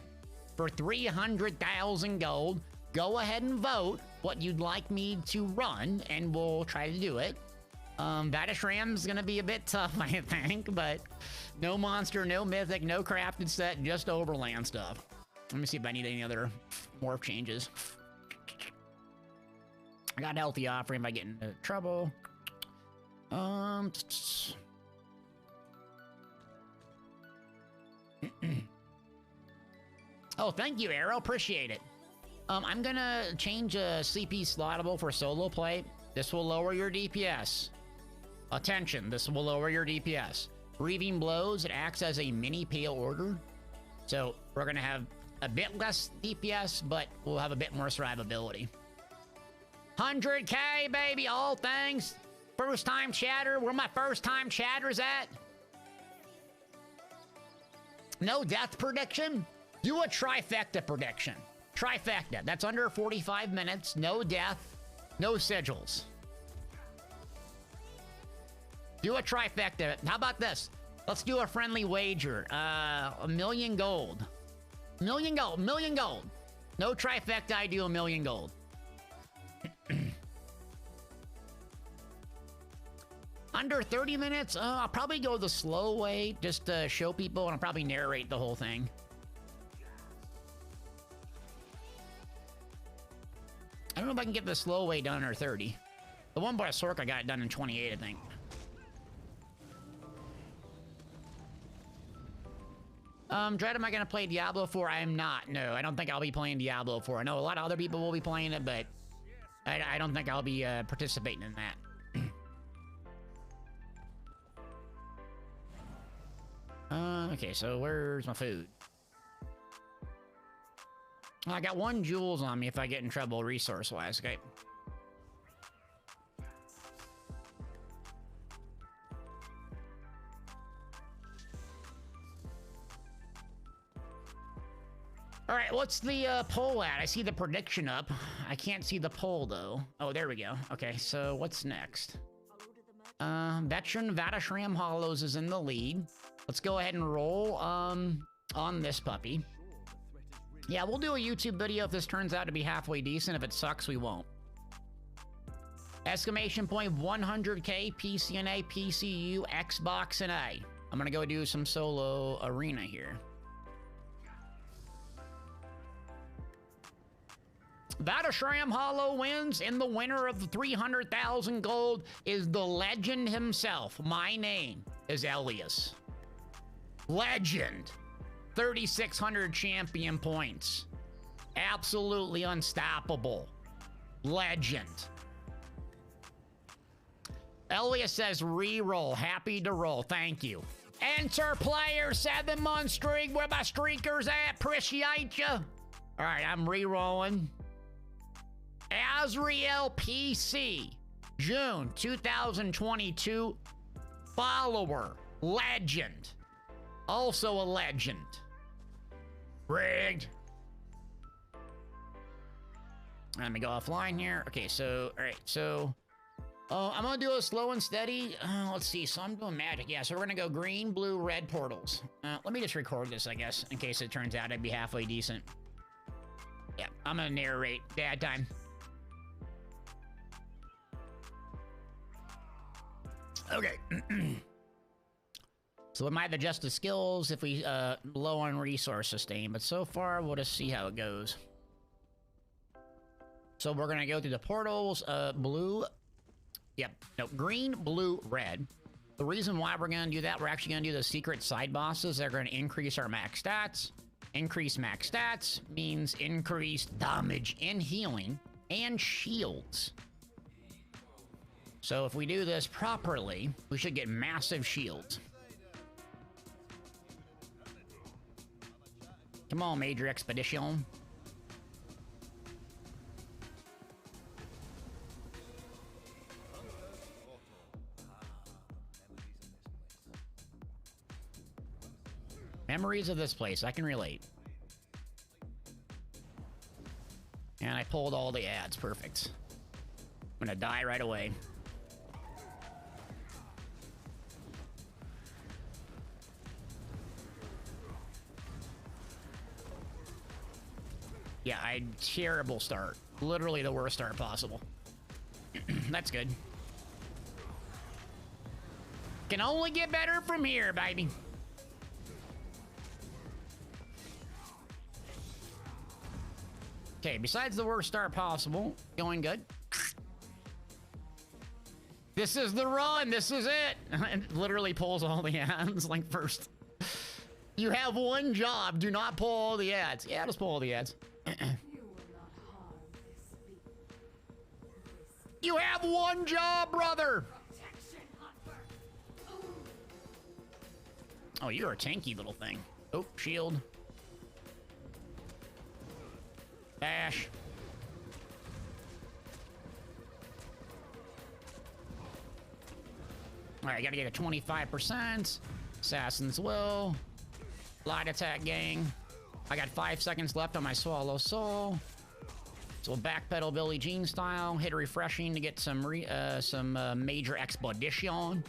For 300,000 gold, go ahead and vote what you'd like me to run, and we'll try to do it. Vatashram's going to be a bit tough, I think, but no monster, no mythic, no crafted set, just overland stuff. Let me see if I need any other morph changes. I got a healthy offering if I get into trouble. Oh, thank you, Arrow. Appreciate it. I'm gonna change a CP slottable for solo play. This will lower your DPS. Attention, this will lower your DPS. Breathing Blows, it acts as a mini pale order. So we're gonna have a bit less DPS, but we'll have a bit more survivability. 100K, baby, all things. First time chatter, where my first time chatters at? No death prediction? Do a trifecta prediction. Trifecta, that's under 45 minutes, no death, no sigils. Do a trifecta. How about this? Let's do a friendly wager. 1,000,000 gold. 1,000,000 gold, 1,000,000 gold. No trifecta, I do 1,000,000 gold. Under 30 minutes, I'll probably go the slow way, just to show people, and I'll probably narrate the whole thing. I don't know if I can get the slow way done under 30. The one by Sorka got it done in 28, I think. Dread, am I gonna play Diablo 4? I am not. No, I don't think I'll be playing Diablo 4. I know a lot of other people will be playing it, but I don't think I'll be participating in that. Okay, so where's my food? I got 1 jewels on me if I get in trouble resource-wise, okay? All right, what's the poll at? I see the prediction up. I can't see the poll, though. Oh, there we go. Okay, so what's next? Veteran Vatashram Hollows is in the lead. Let's go ahead and roll on this puppy. Yeah, we'll do a YouTube video if this turns out to be halfway decent. If it sucks, we won't. Exclamation point 100K, PCNA, PCU, Xbox, and A. I'm gonna go do some solo arena here. Vatashram Hollow wins, and the winner of the 300,000 gold is the legend himself. My name is Elias. Legend. 3,600 champion points. Absolutely unstoppable. Legend. Elias says re-roll. Happy to roll. Thank you. Enter player 7-month streak. Where my streakers at? Appreciate ya. All right, I'm re-rolling. Azriel PC. June 2022. Follower. Legend. Also a legend. Rigged. Let me go offline here. Okay, so, all right, so I'm gonna do a slow and steady. Let's see, so I'm doing magic. Yeah, so we're gonna go green, blue, red portals. Let me just record this, I guess, in case it turns out I'd be halfway decent. Yeah, I'm gonna narrate. Dad time. Okay. So we might adjust the skills if we low on resource sustain, but so far we'll just see how it goes. So we're gonna go through the portals, blue, yep, no, green, blue, red. The reason why we're gonna do that, we're actually gonna do the secret side bosses that are gonna increase our max stats. Increase max stats means increased damage and healing and shields. So if we do this properly, we should get massive shields. Come on, Major Expedition. Memories of this place, I can relate. And I pulled all the ads, perfect. I'm gonna die right away. Yeah, terrible start. Literally the worst start possible. That's good. Can only get better from here, baby. Okay, besides the worst start possible, going good. This is the run. This is it. It literally pulls all the ads like first. You have one job. Do not pull all the ads. Yeah, just pull all the ads. You have one job, brother. Oh, you're a tanky little thing. Oh, shield. Bash. All right, gotta get a 25%. Assassin's Will. Light attack, gang. I got 5 seconds left on my Swallow Soul. So we'll backpedal Billie Jean style. Hit a refreshing to get some major expedition.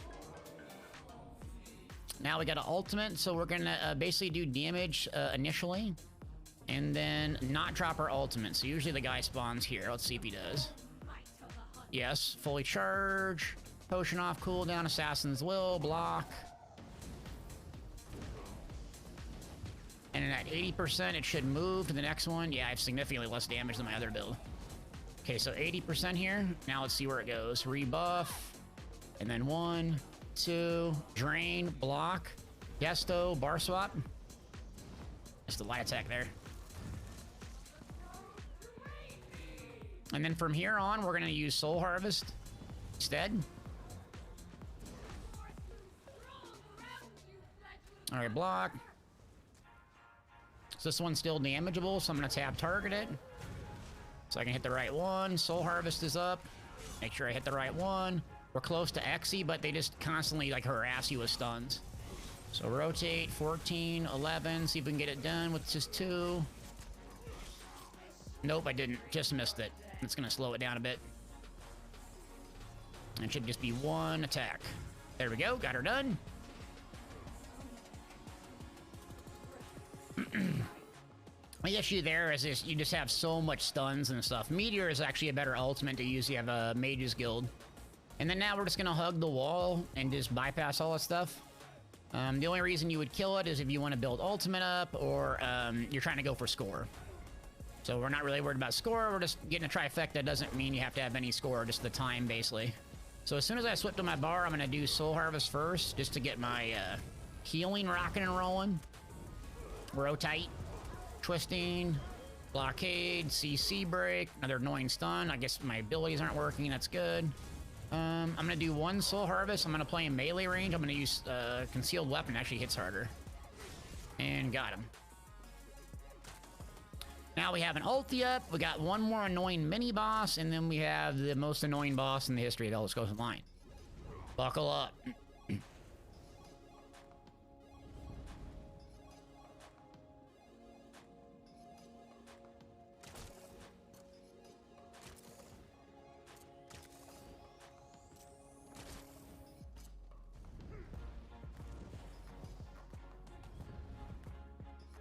Now we got an ultimate, so we're gonna basically do damage initially, and then not drop our ultimate. So usually the guy spawns here. Let's see if he does. Yes, fully charge. Potion off cooldown. Assassin's Will. Block. And at 80%, it should move to the next one. Yeah, I have significantly less damage than my other build. Okay, so 80% here. Now let's see where it goes. Rebuff. And then 1, 2, drain, block, Gesto, bar swap. Just a light attack there. And then from here on, we're going to use Soul Harvest instead. All right, block. So this one's still damageable, so I'm going to tab target it. So I can hit the right one. Soul Harvest is up. Make sure I hit the right one. We're close to Exy, but they just constantly like harass you with stuns. So rotate, 14, 11, see if we can get it done with just 2. Nope, I didn't. Just missed it. It's going to slow it down a bit. It should just be 1 attack. There we go. Got her done. The issue there is you just have so much stuns and stuff. Meteor is actually a better ultimate to use. You have a Mage's Guild. And then now we're just going to hug the wall and just bypass all that stuff. The only reason you would kill it is if you want to build ultimate up or you're trying to go for score. So we're not really worried about score. We're just getting a trifecta. Doesn't mean you have to have any score, just the time, basically. So as soon as I switch to my bar, I'm going to do Soul Harvest first, just to get my healing rocking and rolling. Rotate. Twisting. Blockade. CC break. Another annoying stun. I guess my abilities aren't working. That's good. I'm going to do 1 Soul Harvest. I'm going to play in melee range. I'm going to use Concealed Weapon. Actually hits harder. And got him. Now we have an ulti up. We got 1 more annoying mini-boss. And then we have the most annoying boss in the history of Elder Scrolls Online. Buckle up.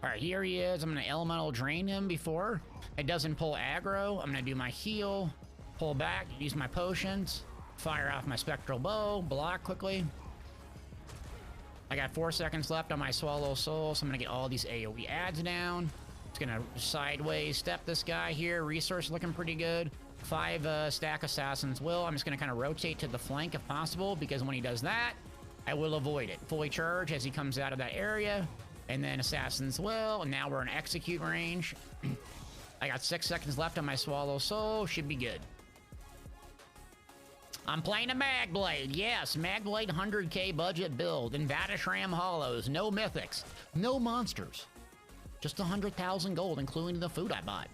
All right, here he is. I'm going to elemental drain him before. It doesn't pull aggro. I'm going to do my heal, pull back, use my potions, fire off my spectral bow, block quickly. I got 4 seconds left on my Swallow Soul, so I'm going to get all these AoE adds down. It's going to sideways step this guy here. Resource looking pretty good. 5 stack Assassin's Will. I'm just going to kind of rotate to the flank if possible, because when he does that, I will avoid it. Fully charge as he comes out of that area. And then Assassin's Will, and now we're in execute range. I got 6 seconds left on my Swallow Soul. Should be good. I'm playing a Magblade. Yes, Magblade 100k budget build in Vatashram Hollows. No mythics. No monsters. Just 100,000 gold, including the food I bought.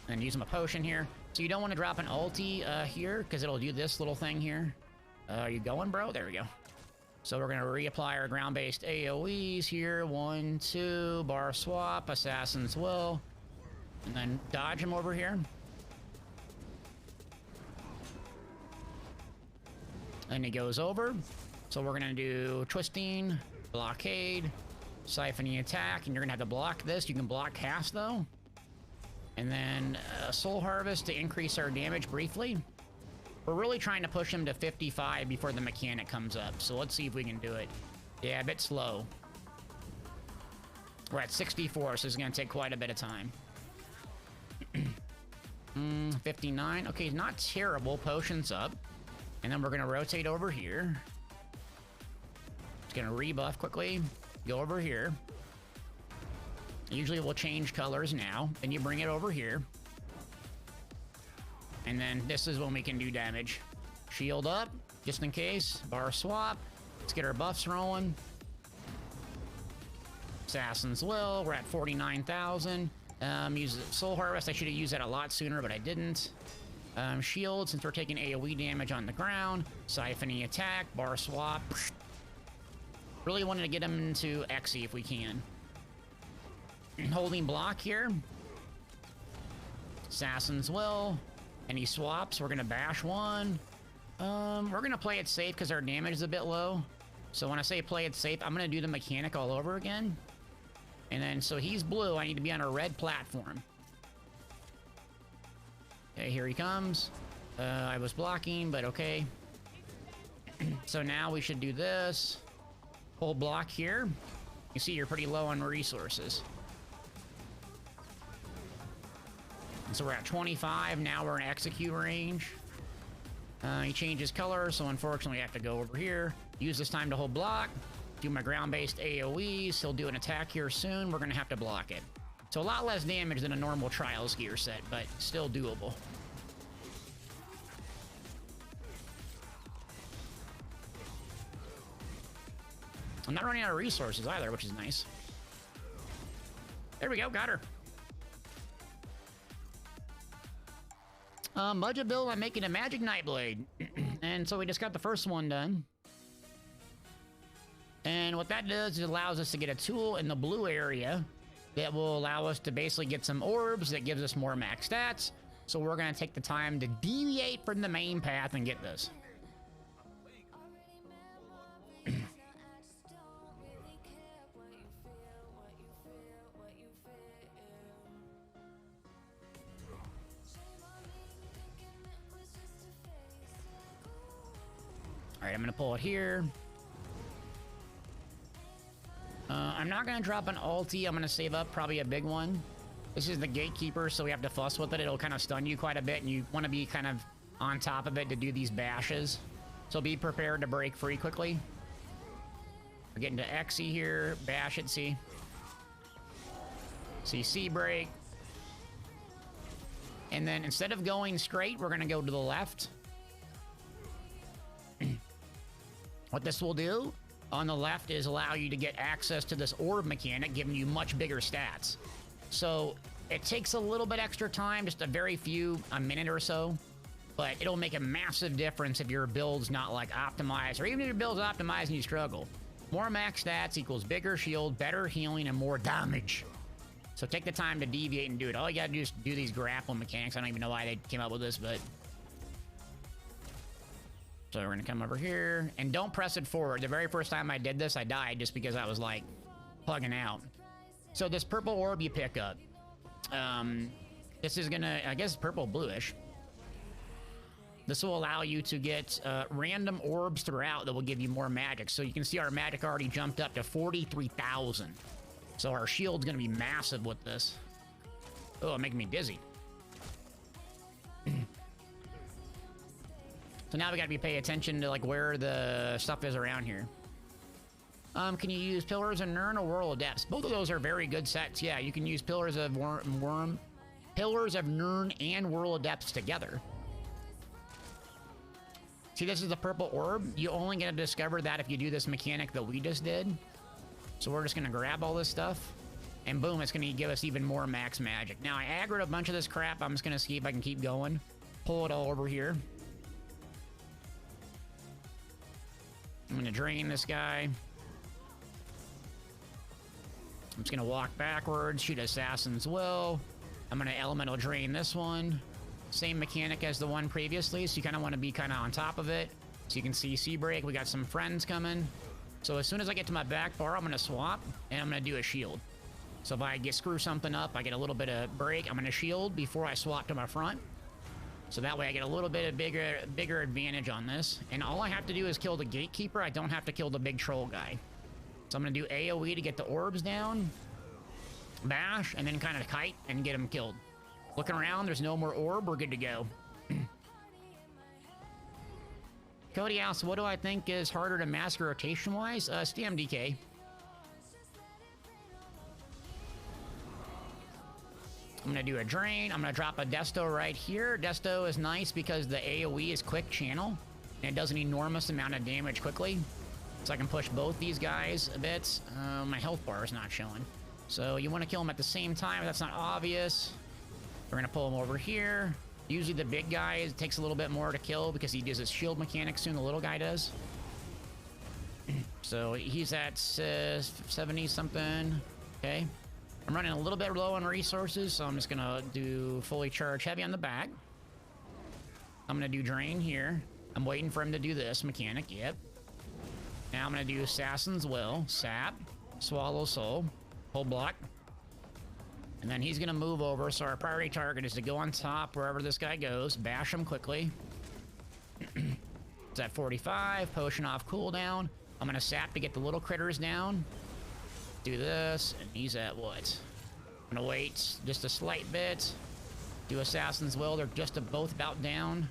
And using my potion here. So you don't want to drop an ulti here, because it'll do this little thing here. Are you going, bro? There we go. So we're going to reapply our ground-based AoEs here. 1, 2, bar swap, Assassin's Will. And then dodge him over here. And he goes over. So we're gonna do twisting, blockade, siphoning attack, and you're gonna have to block this. You can block cast though. And then soul harvest to increase our damage briefly. We're really trying to push him to 55 before the mechanic comes up. So let's see if we can do it. Yeah, a bit slow. We're at 64, so it's gonna take quite a bit of time. 59. Okay, not terrible. Potions up. And then we're gonna rotate over here. Just gonna rebuff quickly. Go over here. Usually we'll change colors now. Then you bring it over here. And then this is when we can do damage. Shield up, just in case. Bar swap. Let's get our buffs rolling. Assassin's Will. We're at 49,000. Use Soul Harvest. I should have used that a lot sooner, but I didn't. Shield, since we're taking AoE damage on the ground. Siphoning attack. Bar swap. Really wanted to get him into Xe if we can. Holding block here. Assassin's Will. Any swaps? We're gonna bash one. We're gonna play it safe because our damage is a bit low. So when I say play it safe, I'm gonna do the mechanic all over again. And then, so he's blue, I need to be on a red platform. Okay, here he comes. I was blocking, but okay. So now we should do this. Hold block here. You see you're pretty low on resources. So we're at 25, now we're in execute range. He changes color, so unfortunately I have to go over here. Use this time to hold block. Do my ground-based AoEs. He'll do an attack here soon. We're gonna have to block it. So a lot less damage than a normal Trials gear set, but still doable. I'm not running out of resources either, which is nice. There we go, got her. Budget build, I'm making a magic Nightblade. And so we just got the first one done. And what that does is it allows us to get a tool in the blue area that will allow us to basically get some orbs that gives us more max stats. So we're going to take the time to deviate from the main path and get this. All right, I'm gonna pull it here. I'm not gonna drop an ulti. I'm gonna save up probably a big one. This is the gatekeeper, so we have to fuss with it. It'll kind of stun you quite a bit, and you want to be kind of on top of it to do these bashes. So be prepared to break free quickly. We're getting to Xe here. Bash it, see. C break. And then instead of going straight, we're gonna go to the left. What this will do on the left is allow you to get access to this orb mechanic, giving you much bigger stats. So it takes a little bit extra time, just a minute or so, but it'll make a massive difference if your build's not like optimized, or even if your build's optimized and you struggle. More max stats equals bigger shield, better healing, and more damage. So take the time to deviate and do it. All you gotta do is do these grapple mechanics. I don't even know why they came up with this, but... So we're gonna come over here, and don't press it forward. The very first time I did this, I died just because I was like plugging out. So this purple orb you pick up, this is gonna, I guess, purple bluish. This will allow you to get random orbs throughout that will give you more magic. So you can see our magic already jumped up to 43,000. So our shield's gonna be massive with this. Oh, it's making me dizzy. So now we gotta be paying attention to like where the stuff is around here. Can you use Pillars of Nirn or Whirl of Depths? Both of those are very good sets. Yeah, you can use Pillars of Pillars of Nirn and Whirl of Depths together. See, this is the purple orb. You only get to discover that if you do this mechanic that we just did. So we're just gonna grab all this stuff, and boom, it's gonna give us even more max magic. Now I aggroed a bunch of this crap. I'm just gonna see if I can keep going. Pull it all over here. I'm gonna drain this guy. I'm just gonna walk backwards, shoot Assassin's Will. I'm gonna elemental drain this one. Same mechanic as the one previously, so you kind of want to be kind of on top of it. So you can see C break. We got some friends coming. So as soon as I get to my back bar, I'm gonna swap and I'm gonna do a shield. So if I screw something up, I get a little bit of break. I'm gonna shield before I swap to my front. So that way I get a little bit of bigger advantage on this. And all I have to do is kill the gatekeeper. I don't have to kill the big troll guy. So I'm gonna do AoE to get the orbs down, bash, and then kind of kite and get him killed. Looking around, there's no more orb. We're good to go. Cody asks, what do I think is harder to master rotation-wise? STMDK. I'm gonna do a drain. I'm gonna drop a Desto right here. Desto is nice because the AoE is quick channel, and it does an enormous amount of damage quickly. So I can push both these guys a bit. My health bar is not showing. So you want to kill them at the same time. That's not obvious. We're gonna pull him over here. Usually the big guy it takes a little bit more to kill because he does his shield mechanic soon. The little guy does. So he's at 70 something. Okay. I'm running a little bit low on resources, so I'm just gonna do fully charge heavy on the back. I'm gonna do drain here. I'm waiting for him to do this mechanic. Yep. Now I'm gonna do Assassin's Will, sap, swallow soul, whole block. And then he's gonna move over, so our priority target is to go on top wherever this guy goes, bash him quickly. It's at 45, potion off cooldown. I'm gonna sap to get the little critters down. Do this, and he's at what? I'm gonna wait just a slight bit. Do Assassin's Will, they're just both about down.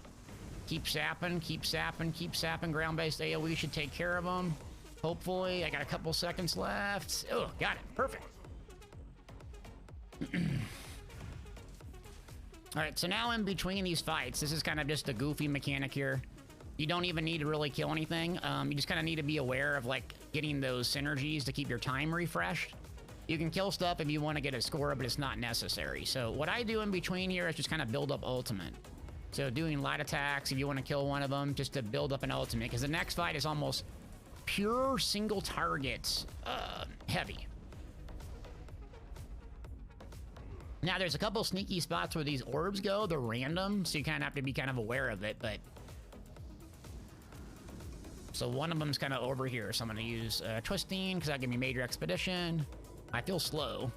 Keep sapping, keep sapping, keep sapping. Ground-based AoE should take care of them. Hopefully, I got a couple seconds left. Oh, got it, perfect. Alright, so now in between these fights, this is kind of just a goofy mechanic here. You don't even need to really kill anything. You just kind of need to be aware of, like, getting those synergies to keep your time refreshed. You can kill stuff if you want to get a score, but it's not necessary. So what I do in between here is just kind of build up ultimate. So doing light attacks, if you want to kill one of them, just to build up an ultimate. Because the next fight is almost pure single target heavy. Now, there's a couple sneaky spots where these orbs go. They're random, so you kind of have to be kind of aware of it, but... So one of them's kind of over here, so I'm going to use Twisting, because that'll give me Major Expedition. I feel slow.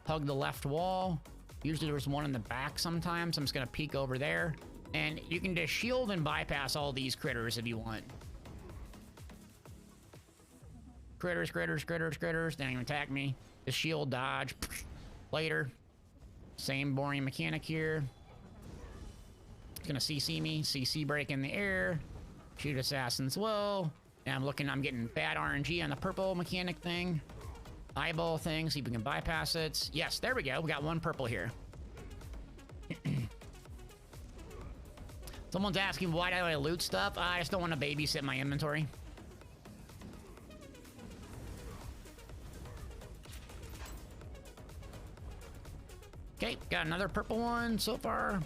Hug the left wall. Usually there's one in the back sometimes. I'm just going to peek over there. And you can just shield and bypass all these critters if you want. Critters, critters, critters, critters. They don't even attack me. Just shield, dodge. Later. Same boring mechanic here. It's gonna CC me. CC break in the air. Shoot Assassin's Will. And I'm getting bad RNG on the purple mechanic thing. Eyeball thing, see if we can bypass it. Yes, there we go. We got one purple here. Someone's asking why do I loot stuff? I just don't want to babysit my inventory. Okay, got another purple one so far.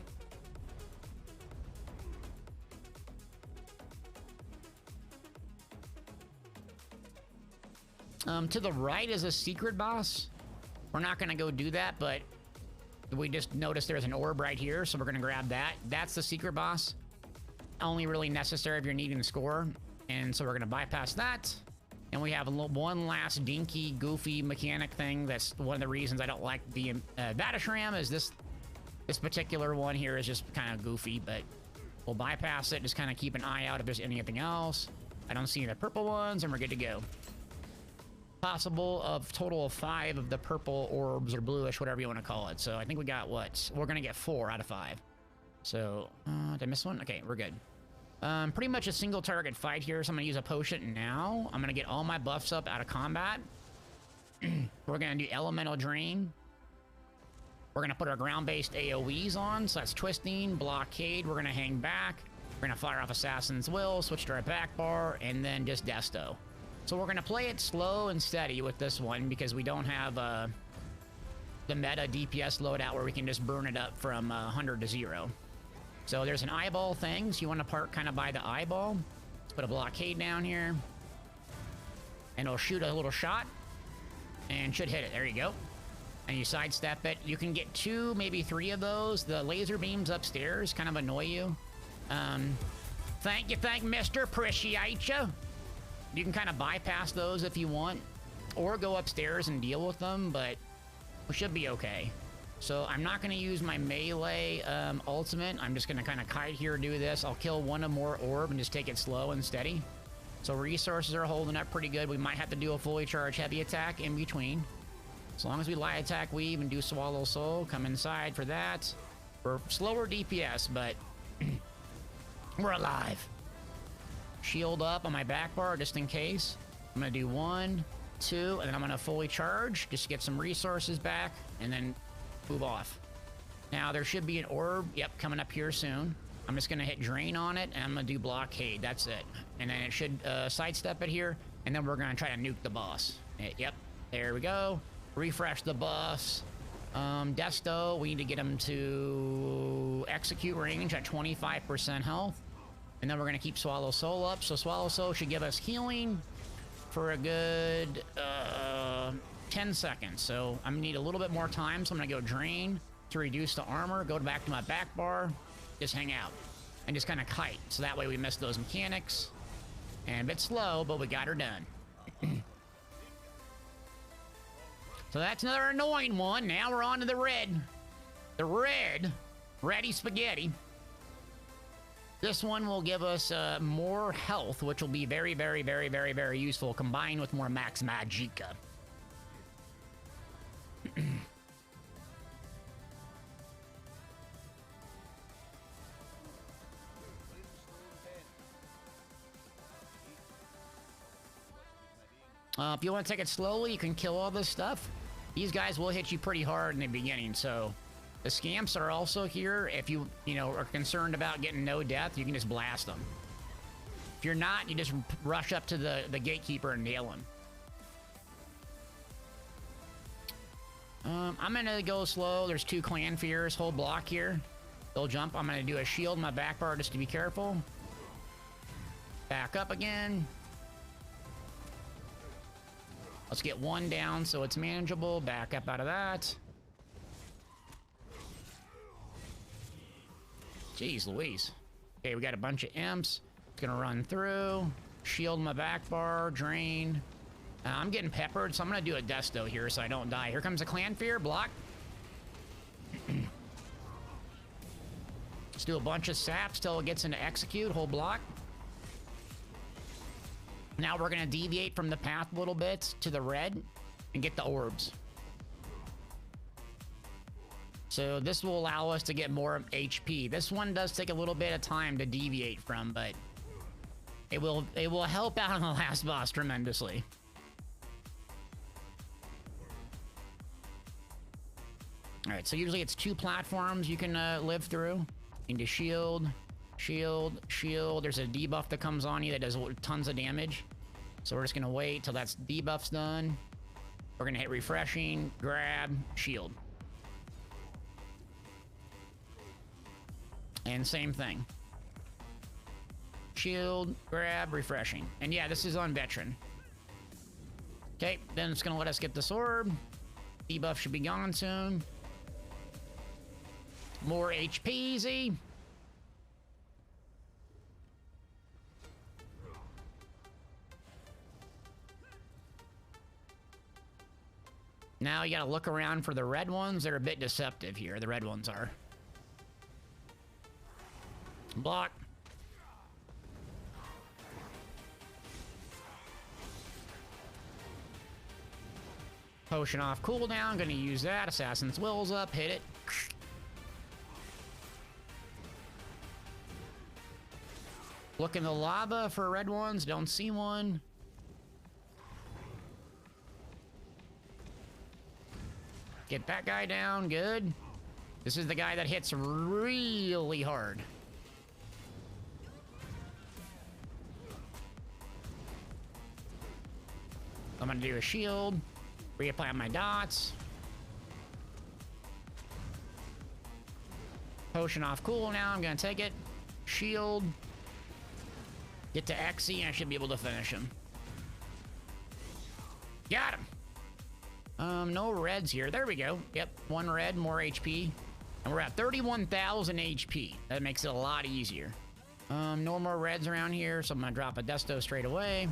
To the right is a secret boss. We're not gonna go do that, but we just noticed there's an orb right here, so we're gonna grab that. That's the secret boss. Only really necessary if you're needing to score. And so we're gonna bypass that. And we have one last dinky, goofy mechanic thing. That's one of the reasons I don't like the Vatashram is this particular one here is just kind of goofy, but we'll bypass it. Just kind of keep an eye out if there's anything else. I don't see the purple ones, and we're good to go. Possible of total of 5 of the purple orbs or bluish, whatever you want to call it. So I think we got what? We're going to get 4 out of 5. So, did I miss one? Okay, we're good. Pretty much a single target fight here, so I'm gonna use a potion now. I'm gonna get all my buffs up out of combat. We're gonna do elemental drain. We're gonna put our ground-based AoEs on, so that's twisting, blockade. We're gonna hang back. We're gonna fire off Assassin's Will, switch to our back bar, and then just Desto. So we're gonna play it slow and steady with this one because we don't have the meta DPS loadout where we can just burn it up from 100 to 0. So there's an eyeball thing, so you want to park kind of by the eyeball. Let's put a blockade down here. And it'll shoot a little shot. And should hit it. There you go. and you sidestep it. You can get 2, maybe 3 of those. The laser beams upstairs kind of annoy you. Thank you, Mr. Appreciate you. You can kind of bypass those if you want, or go upstairs and deal with them, but we should be okay. So I'm not going to use my melee ultimate. I'm just going to kind of kite here, do this. I'll kill 1 or more orb and just take it slow and steady. So resources are holding up pretty good. We might have to do a fully charged heavy attack in between. As long as we light attack, weave, and do swallow soul, come inside for that. We're slower DPS, but we're alive. Shield up on my back bar just in case. I'm gonna do 1, 2, and then I'm gonna fully charge just to get some resources back and then move off. Now there should be an orb, yep, coming up here soon. I'm just gonna hit drain on it and I'm gonna do blockade, that's it. And then it should sidestep it here, and then we're gonna try to nuke the boss. Yep, there we go. Refresh the buffs. Desto, we need to get him to execute range at 25% health. And then we're going to keep Swallow Soul up. So Swallow Soul should give us healing for a good 10 seconds. So I'm going to need a little bit more time. So I'm going to go Drain to reduce the armor. Go back to my back bar. Just hang out. And just kind of kite. So that way we miss those mechanics. And a bit slow, but we got her done. So that's another annoying one. Now we're on to the red. The red. Ready spaghetti. This one will give us more health, which will be very, very, very, very, very useful, combined with more max magicka. If you want to take it slowly, you can kill all this stuff. These guys will hit you pretty hard in the beginning, so... The scamps are also here. If you are concerned about getting no death, you can just blast them. If you're not, you just rush up to the gatekeeper and nail him. I'm gonna go slow. There's 2 clan fears. Hold block here. They'll jump. I'm gonna do a shield in my back bar just to be careful. Back up again. Let's get 1 down so it's manageable. Back up out of that. Jeez Louise. Okay, we got a bunch of imps. It's gonna run through. Shield my back bar. Drain. I'm getting peppered, so I'm gonna do a Desto here so I don't die. Here comes a Clan Fear. Block. Let's do a bunch of saps till it gets into execute. Hold block. Now we're gonna deviate from the path a little bit to the red and get the orbs. So this will allow us to get more HP. This one does take a little bit of time to deviate from, but it will help out on the last boss tremendously. All right, so usually it's 2 platforms you can live through. Into shield, shield, shield. There's a debuff that comes on you that does tons of damage. So we're just gonna wait till that's debuff's done. We're gonna hit refreshing, grab, shield. And same thing. Shield, grab, refreshing. And yeah, this is on veteran. Okay, then it's gonna let us get this orb. Debuff should be gone soon. More HP easy. Now you gotta look around for the red ones. They're a bit deceptive here, the red ones are. Block. Potion off cooldown. Gonna use that. Assassin's Will's up. Hit it. Look in the lava for red ones. Don't see one. Get that guy down. Good. This is the guy that hits really hard. I'm gonna do a shield. Reapply my dots. Potion off cooldown. I'm gonna take it. Shield. Get to Xe and I should be able to finish him. Got him. No reds here. There we go. Yep, 1 red, more HP. And we're at 31,000 HP. That makes it a lot easier. No more reds around here, so I'm gonna drop a Desto straight away.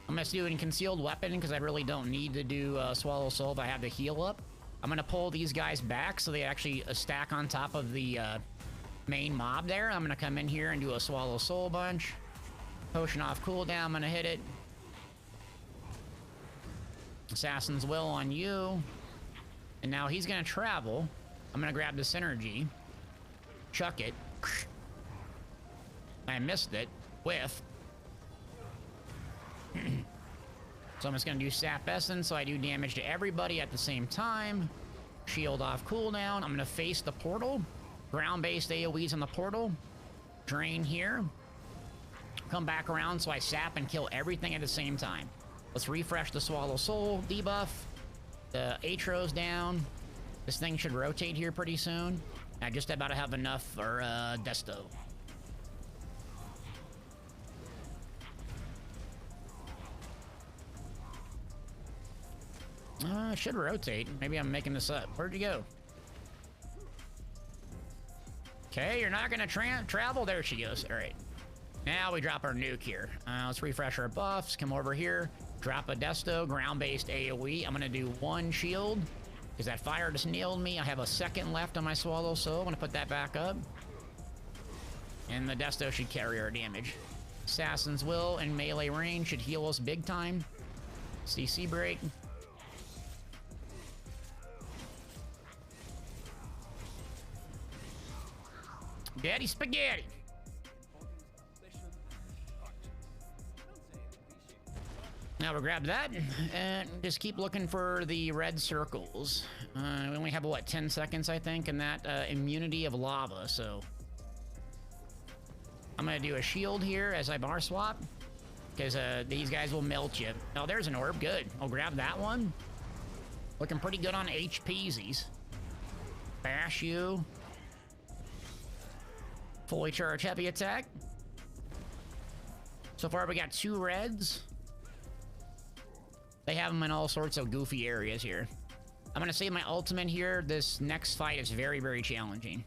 I'm gonna do a concealed weapon because I really don't need to do Swallow Soul if I have the heal up. I'm gonna pull these guys back so they actually stack on top of the main mob there. I'm gonna come in here and do a Swallow Soul bunch. Potion off cooldown, I'm gonna hit it. Assassin's Will on you. And now he's gonna travel. I'm gonna grab the synergy. Chuck it. I missed it. With. So I'm just gonna do Sap Essence so I do damage to everybody at the same time. Shield off cooldown. I'm gonna face the portal. Ground-based AoEs on the portal. Drain here. Come back around so I sap and kill everything at the same time. Let's refresh the Swallow Soul debuff. The Atro's down. This thing should rotate here pretty soon. I just about to have enough for Desto. It should rotate. Maybe I'm making this up. Where'd you go? Okay, you're not gonna travel. There she goes. All right. Now we drop our nuke here. Let's refresh our buffs. Come over here. Drop a Desto, ground-based AoE. I'm gonna do 1 shield because that fire just nailed me. I have a second left on my Swallow Soul. I'm gonna put that back up. And the Desto should carry our damage. Assassin's Will and melee range should heal us big time. CC break. Daddy spaghetti. Now we'll grab that and just keep looking for the red circles. We only have, what, 10 seconds, I think, and that immunity of lava, so. I'm gonna do a shield here as I bar swap, because these guys will melt you. Oh, there's an orb, good. I'll grab that one. Looking pretty good on HPsies. Bash you. Fully charged heavy attack. So far we got 2 reds. They have them in all sorts of goofy areas here. I'm gonna save my ultimate here. This next fight is very, very challenging.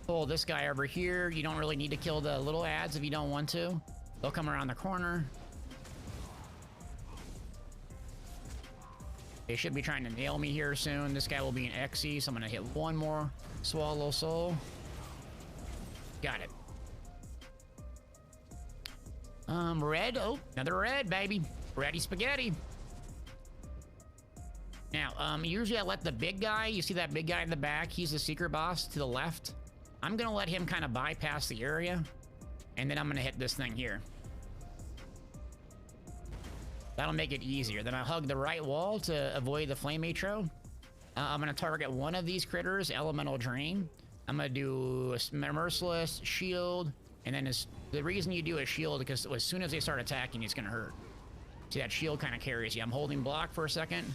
Pull this guy over here. You don't really need to kill the little ads if you don't want to. They'll come around the corner. They should be trying to nail me here soon. This guy will be an XE, so I'm gonna hit 1 more Swallow Soul. Got it. Red. Oh, another red, baby. Ready spaghetti. Now, usually I let the big guy, you see that big guy in the back? He's the secret boss to the left. I'm gonna let him kind of bypass the area, and then I'm gonna hit this thing here. That'll make it easier. Then I hug the right wall to avoid the flame atro. I'm gonna target one of these critters, Elemental Drain. I'm gonna do a Merciless, Shield, and then the reason you do a shield is because as soon as they start attacking, it's gonna hurt. See, that shield kind of carries you. I'm holding block for a second.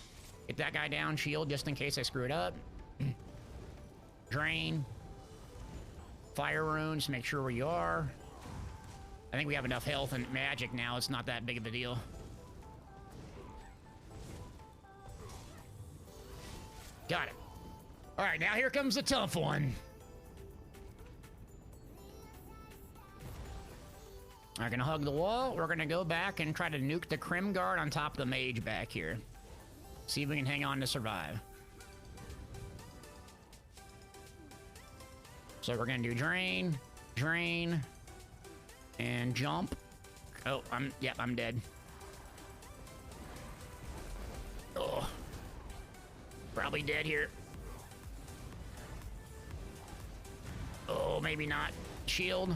Get that guy down, shield, just in case I screw it up. Drain. Fire runes, make sure where you are. I think we have enough health and magic now. It's not that big of a deal. Got it. All right, now here comes the tough one. I'm gonna hug the wall. We're gonna go back and try to nuke the Crim Guard on top of the mage back here. See if we can hang on to survive. So we're gonna do drain, drain, and jump. Oh, I'm dead. Oh, probably dead here. Oh, maybe not. Shield.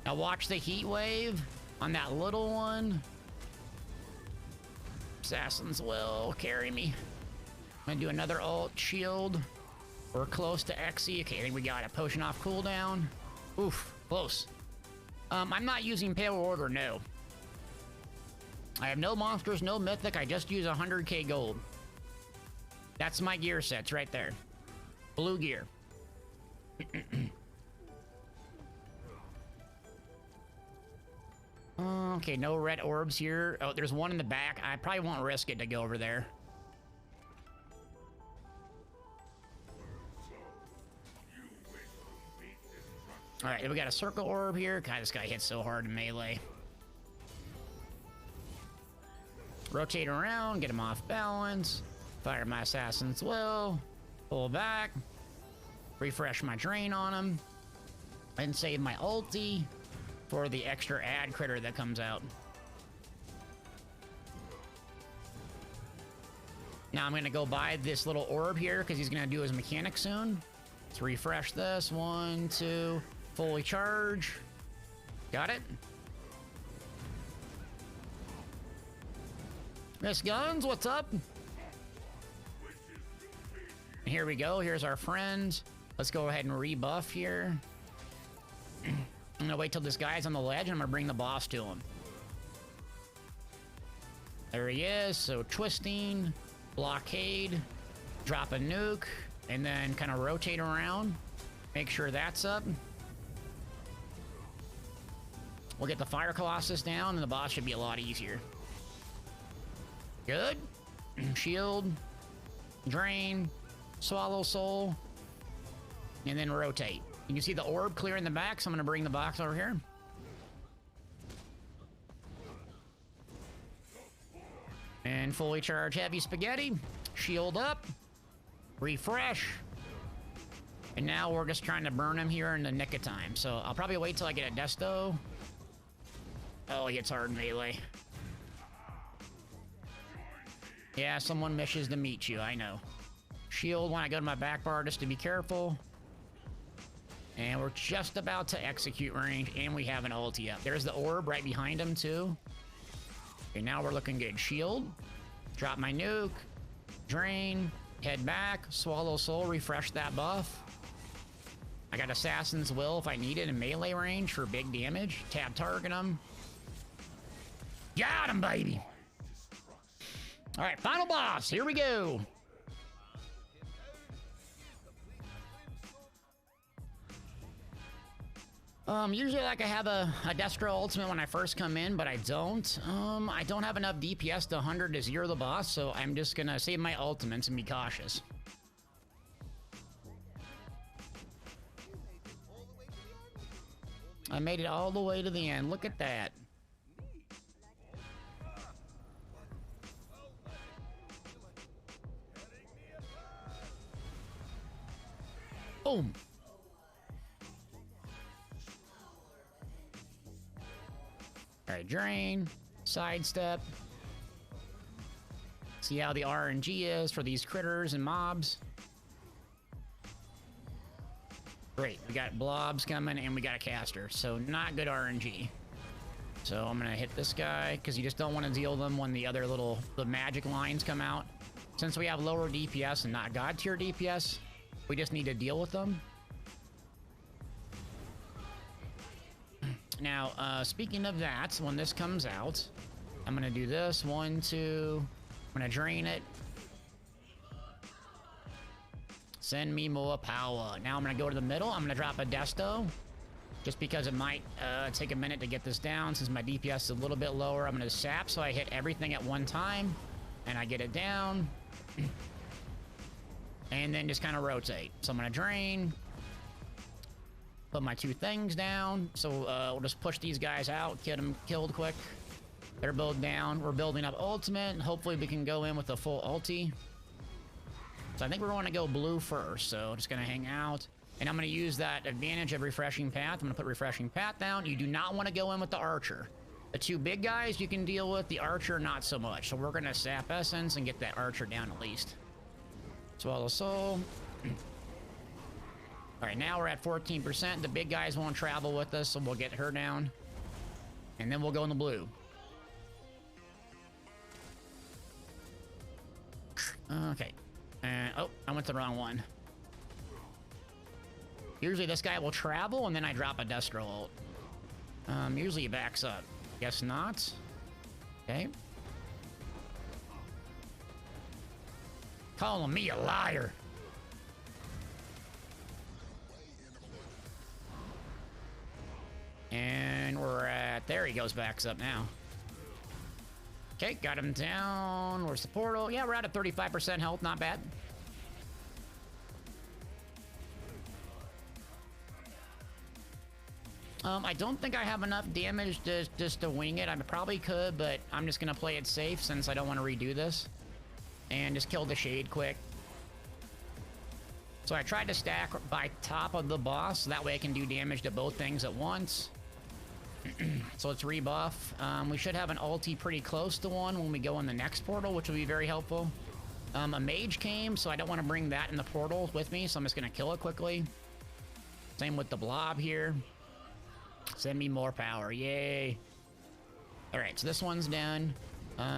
Now watch the heat wave on that little one. Assassins will carry me. I'm gonna do another alt shield. We're close to XE. Okay, I think we got a potion off cooldown. Oof, close. I'm not using Pale Order, no. I have no monsters, no mythic. I just use 100k gold. That's my gear sets right there. Blue gear. Okay, no red orbs here. Oh, there's one in the back. I probably won't risk it to go over there. All right, we got a circle orb here. God, this guy hits so hard in melee. Rotate around, get him off balance. Fire my assassin's will. Pull back. Refresh my drain on him. And save my ulti for the extra ad critter that comes out. Now I'm gonna go buy this little orb here because he's gonna do his mechanic soon. Let's refresh this. 1, 2, fully charge. Got it. Miss Guns, what's up? Here we go. Here's our friend. Let's go ahead and rebuff here. I'm gonna wait till this guy's on the ledge and I'm gonna bring the boss to him. There he is. So twisting, blockade, drop a nuke, and then kind of rotate around. Make sure that's up. We'll get the Fire Colossus down and the boss should be a lot easier. Good. Shield, drain, swallow soul, and then rotate. You can see the orb clear in the back, so I'm going to bring the box over here. And fully charge heavy spaghetti. Shield up. Refresh. And now we're just trying to burn him here in the nick of time. So I'll probably wait till I get a Desto. Oh, he hits hard melee. Yeah, someone wishes to meet you, I know. Shield when I go to my back bar just to be careful. And we're just about to execute range, and we have an ulti up. There's the orb right behind him, too. Okay, now we're looking good. Shield. Drop my nuke. Drain. Head back. Swallow soul. Refresh that buff. I got Assassin's Will if I need it in melee range for big damage. Tab target him. Got him, baby! Alright, final boss. Here we go. Usually like I have a Destro ultimate when I first come in, but I don't. I don't have enough DPS to 100 to 0 the boss, so I'm just gonna save my ultimates and be cautious. I made it all the way to the end. Look at that. Boom. All right, drain, sidestep. See how the RNG is for these critters and mobs. Great, we got blobs coming and we got a caster, so not good RNG. So I'm gonna hit this guy because you just don't want to deal them when the other the magic lines come out. Since we have lower DPS and not god tier DPS, we just need to deal with them. Now, speaking of that, when this comes out, I'm gonna do this. 1, 2. I'm gonna drain it. Send me more power. Now I'm gonna go to the middle. I'm gonna drop a Desto. Just because it might take a minute to get this down. Since my DPS is a little bit lower, I'm gonna sap so I hit everything at one time. And I get it down. And then just kind of rotate. So I'm gonna drain. Put my 2 things down. So we'll just push these guys out, get them killed quick. They're both down. We're building up ultimate. Hopefully we can go in with a full ulti. So I think we're going to go blue first. So just going to hang out. And I'm going to use that advantage of refreshing path. I'm going to put refreshing path down. You do not want to go in with the archer. The 2 big guys you can deal with. The archer, not so much. So we're going to sap essence and get that archer down at least. Swallow soul. All right, now we're at 14%. The big guys won't travel with us, so we'll get her down. And then we'll go in the blue. Okay. Oh, I went the wrong one. Usually this guy will travel, and then I drop a Destro ult. Usually he backs up. Guess not. Okay. Calling me a liar. And we're at... There he goes, backs up now. Okay, got him down. Where's the portal? Yeah, we're at a 35% health. Not bad. I don't think I have enough damage just to wing it. I probably could, but I'm just going to play it safe since I don't want to redo this. And just kill the shade quick. So I tried to stack by top of the boss, so that way I can do damage to both things at once. So let's rebuff. We should have an ulti pretty close to one when we go in the next portal, which will be very helpful. A mage came, so I don't want to bring that in the portal with me, so I'm just going to kill it quickly. Same with the blob here. Send me more power. Yay. All right, so this one's done.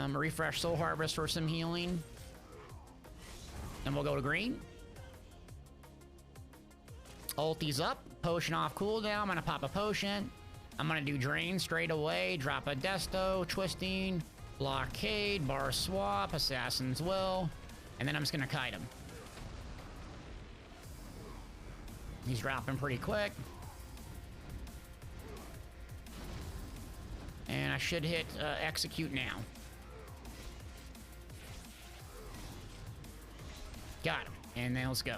Refresh Soul Harvest for some healing. Then we'll go to green. Ulti's up. Potion off cooldown. I'm going to pop a potion. I'm going to do Drain straight away. Drop a Desto. Twisting. Blockade. Bar Swap. Assassin's Will. And then I'm just going to kite him. He's dropping pretty quick. And I should hit execute now. Got him. And then let's go.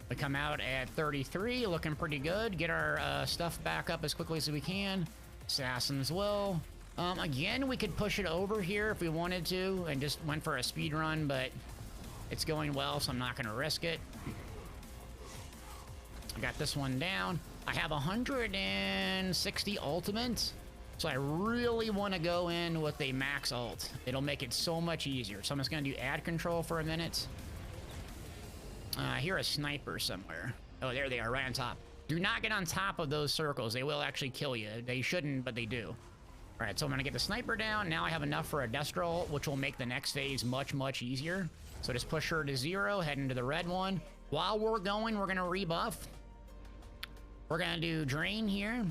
We come out at 33, looking pretty good. Get our stuff back up as quickly as we can. Assassin's Will. Again, we could push it over here if we wanted to and just went for a speed run, but it's going well, so I'm not going to risk it. I got this one down. I have 160 ultimates, so I really want to go in with a max ult. It'll make it so much easier. So I'm just going to do ad control for a minute. I hear a sniper somewhere. Oh, there they are, right on top. Do not get on top of those circles. They will actually kill you. They shouldn't, but they do. All right, so I'm going to get the sniper down. Now I have enough for a Destro ult, which will make the next phase much, much easier. So just push her to 0, head into the red one. While we're going, we're going to rebuff. We're going to do Drain here.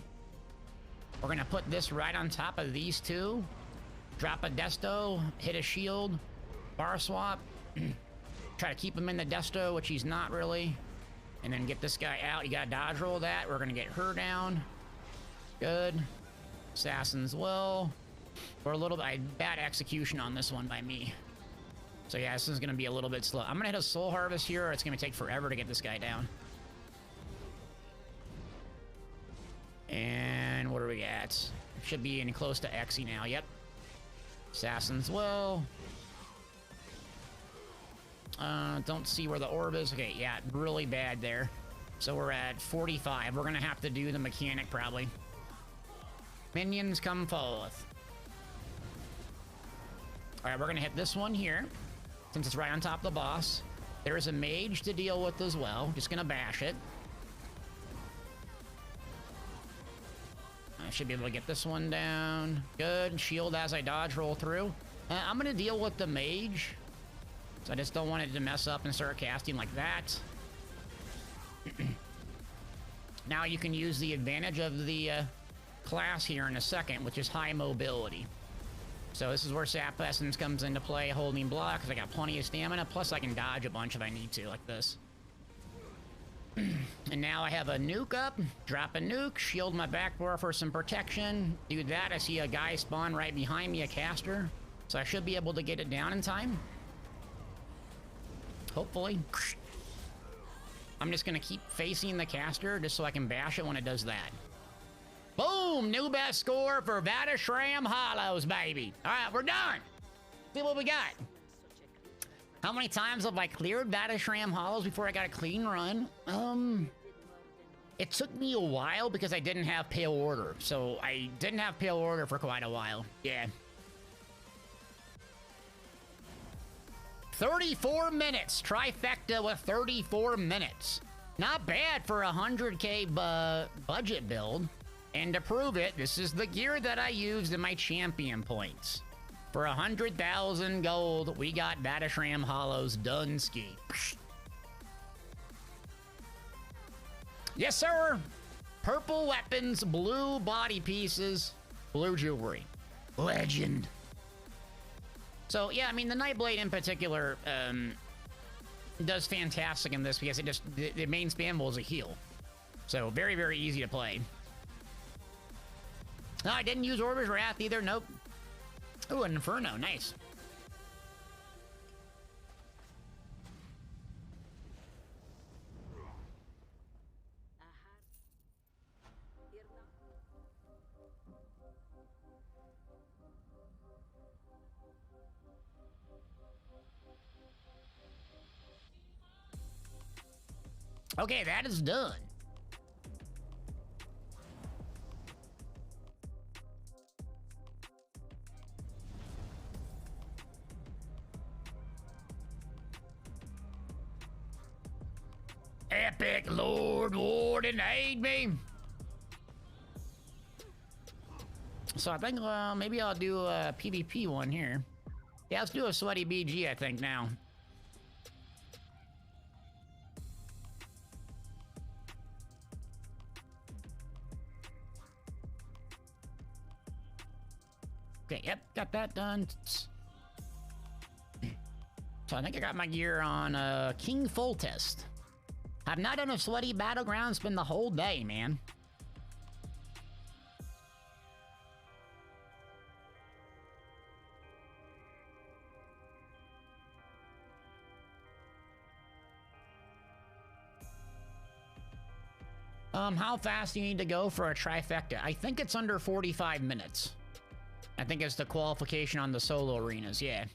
We're going to put this right on top of these two. Drop a Desto, hit a shield, bar swap. Try to keep him in the Desto, which he's not really. And then get this guy out. You got to dodge roll that. We're going to get her down. Good. Assassin's Will. We're a little bit bad execution on this one by me. So yeah, this is going to be a little bit slow. I'm going to hit a Soul Harvest here, or it's going to take forever to get this guy down. And what do we got? Should be in close to Exy now. Yep. Assassin's Will. Don't see where the orb is. Okay, yeah, really bad there. So we're at 45. We're going to have to do the mechanic probably. Minions come forth. All right, we're going to hit this one here since it's right on top of the boss. There is a mage to deal with as well. Just going to bash it. I should be able to get this one down. Good. Shield as I dodge roll through. I'm going to deal with the mage. So I just don't want it to mess up and start casting like that. Now you can use the advantage of the class here in a second, which is high mobility. So this is where Sap Essence comes into play, holding block, because I got plenty of stamina, plus I can dodge a bunch if I need to, like this. And now I have a nuke up, drop a nuke, shield my backboard for some protection. Do that, I see a guy spawn right behind me, a caster. So I should be able to get it down in time. Hopefully. I'm just going to keep facing the caster just so I can bash it when it does that. Boom! New best score for Vatashram Hollows, baby. All right, we're done. See what we got. How many times have I cleared Vatashram Hollows before I got a clean run? It took me a while because I didn't have Pale Order. So I didn't have Pale Order for quite a while. Yeah. 34 minutes. Trifecta with 34 minutes. Not bad for a 100k budget build. And to prove it, this is the gear that I used in my champion points. For 100,000 gold, we got Vatashram Hollows done ski. Yes, sir. Purple weapons, blue body pieces, blue jewelry. Legend. So, yeah, I mean, the Nightblade in particular does fantastic in this because it just, the main spam is a heal. So, very, very easy to play. No, I didn't use Orber's Wrath either, nope. Ooh, an Inferno, nice. Okay, that is done. Epic Lord Ward and aid me. So I think maybe I'll do a PvP one here. Yeah, let's do a sweaty BG, I think, now. Okay, yep, got that done. So I think I got my gear on King Full Test. I've not done a sweaty battleground, it's been the whole day, man. How fast do you need to go for a trifecta? I think it's under 45 minutes. I think it's the qualification on the solo arenas, yeah.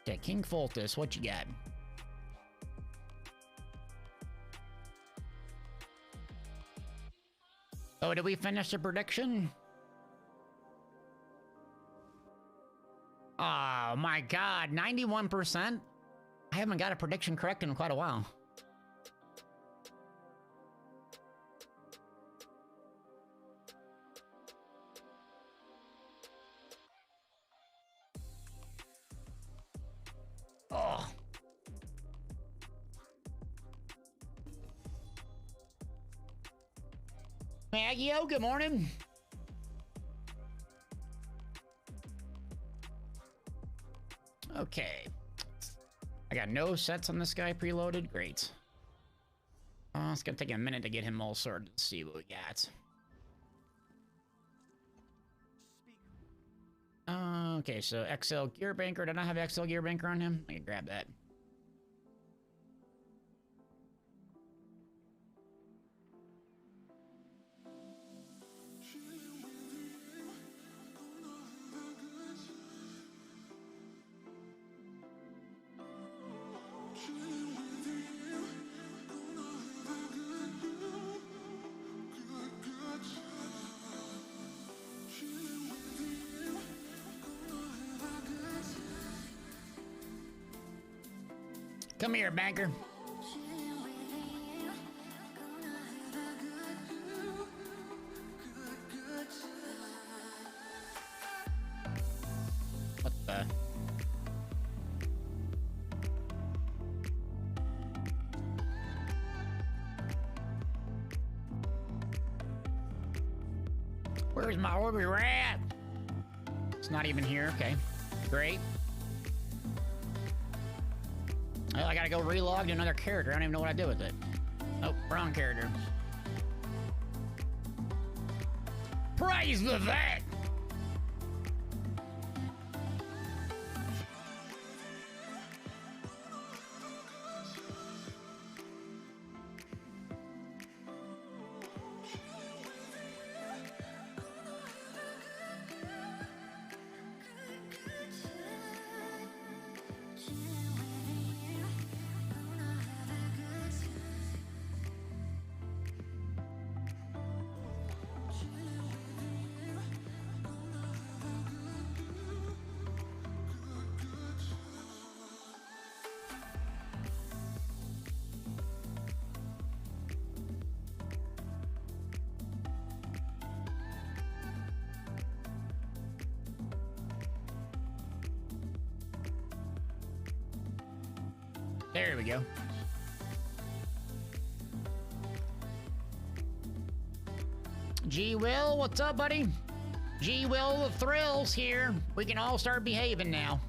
Okay, King Foltus, what you got? Oh, did we finish the prediction? Oh my god, 91%? I haven't got a prediction correct in quite a while. Oh. Maggio, good morning. Okay. I got no sets on this guy preloaded. Great. It's gonna take a minute to get him all sorted to see what we got. Okay, so XL Gear Banker. Did I have XL Gear Banker on him? I can grab that. Come here, banker. What the? Where's my Orby Rat? It's not even here. Okay, great. Well, I gotta go relog to another character. I don't even know what I do with it. Oh, wrong character. Praise the vet! There we go. G-Will, what's up, buddy? G-Will the Thrills here. We can all start behaving now.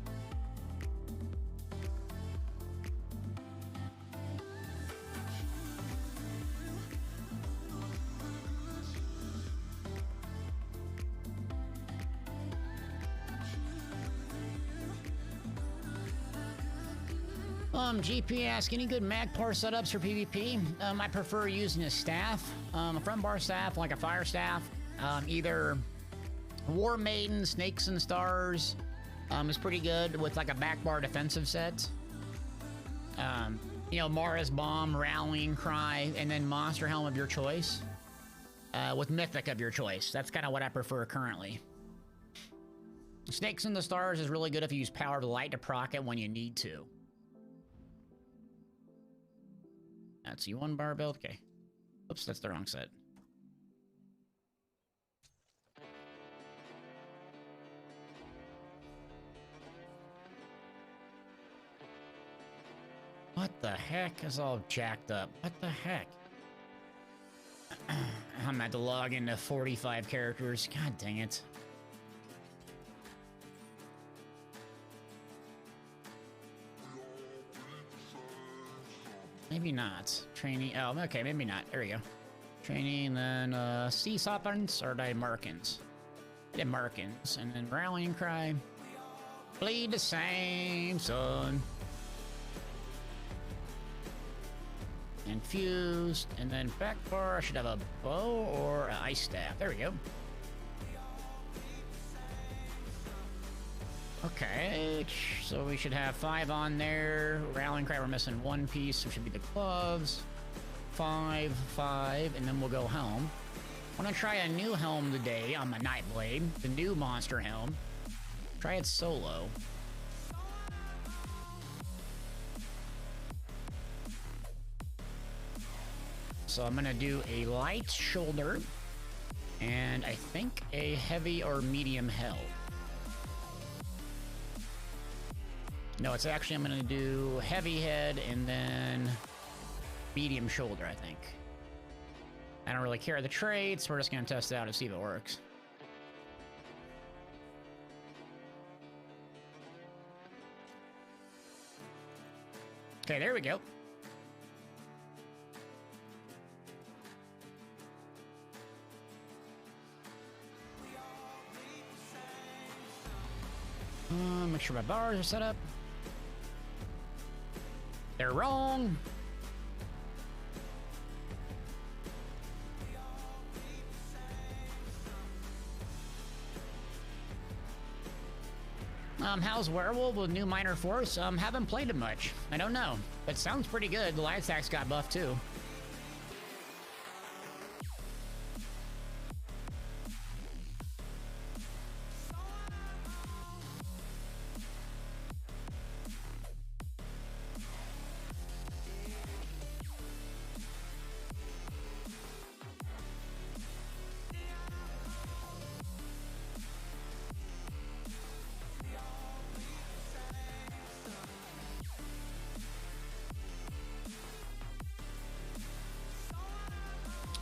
GP ask, any good Magpar setups for PvP? I prefer using a staff, a front bar staff, like a fire staff. Either War Maiden, Snakes and Stars is pretty good with like a back bar defensive set. You know, Mara's Bomb, Rallying Cry, and then Monster Helm of your choice. With Mythic of your choice. That's kind of what I prefer currently. Snakes and the Stars is really good if you use Power of the Light to proc it when you need to. That's E1 bar build. Okay. Oops, that's the wrong set. What the heck is all jacked up? What the heck? I'm at to log into 45 characters. God dang it. Maybe not. Training. Oh, okay, maybe not. There we go. Training, then Sea Serpents or Markins. I did Markins, and then Rallying Cry. Bleed the same, son. And Fused, and then back bar. I should have a bow or an ice staff. There we go. Okay, so we should have 5 on there. Rallying Cry, we're missing 1 piece, which should be the gloves. 5, 5, and then we'll go home. I'm gonna try a new helm today on my Nightblade, the new monster helm. Try it solo. So I'm gonna do a light shoulder, and I think a heavy or medium held. No, it's actually, I'm gonna do heavy head and then medium shoulder, I think. I don't really care the traits, we're just gonna test it out and see if it works. Okay, there we go. Make sure my bars are set up. They're wrong. How's Werewolf with new minor force? Haven't played it much. I don't know. It sounds pretty good. The light stacks got buffed too.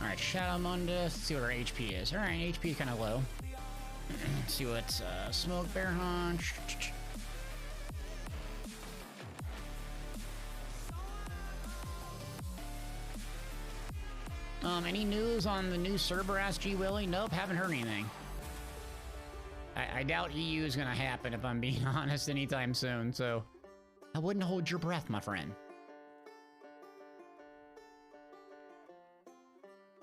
Alright, Shadow Mundus. Let's see what our HP is. Alright, HP kind of low. Let's see what Smoke Bear Haunch. Any news on the new Cerberus G Willie? Nope, haven't heard anything. I doubt EU is gonna happen, if I'm being honest, anytime soon, so I wouldn't hold your breath, my friend.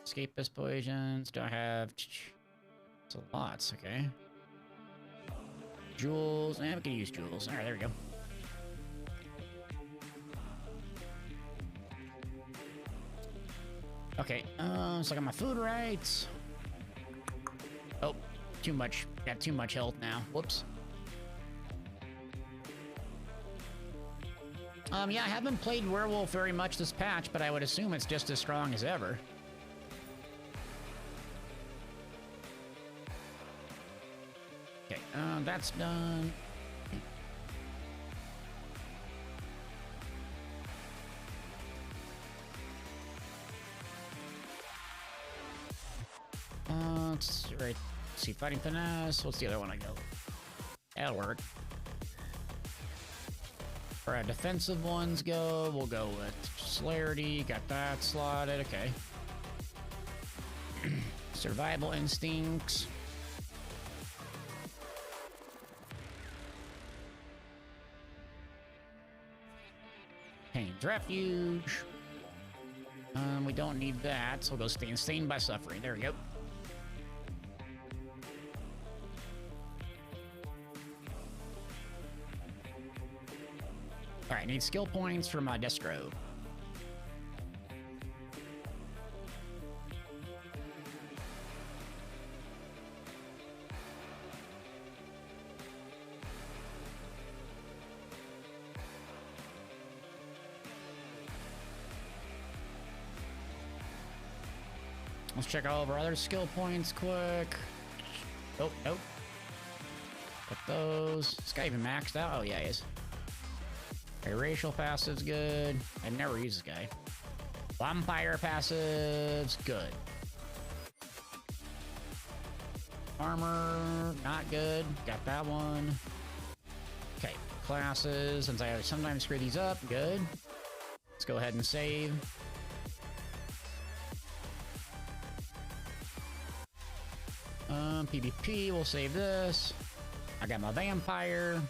Escapist poisons. Do I have? It's a lot. Okay. Jewels. We can use jewels. All right, there we go. Okay. So I got my food right. Oh, too much. Got too much health now. Whoops. Yeah, I haven't played Werewolf very much this patch, but I would assume it's just as strong as ever. Okay, that's done. right. Let's see, fighting finesse. What's the other one I go? That'll work. For our defensive ones go, we'll go with celerity. Got that slotted. Okay. Survival instincts. Pain's refuge. We don't need that, so we'll go stained by suffering. There we go. All right, need skill points for my Destro. Let's check all of our other skill points quick. Oh, nope. Put those. Is this guy even maxed out? Oh, yeah, he is. Okay, racial passive's good. I never use this guy. Vampire passive's good. Armor, not good. Got that one. Okay, classes. Since I sometimes screw these up, good. Let's go ahead and save. PvP, we'll save this. I got my vampire.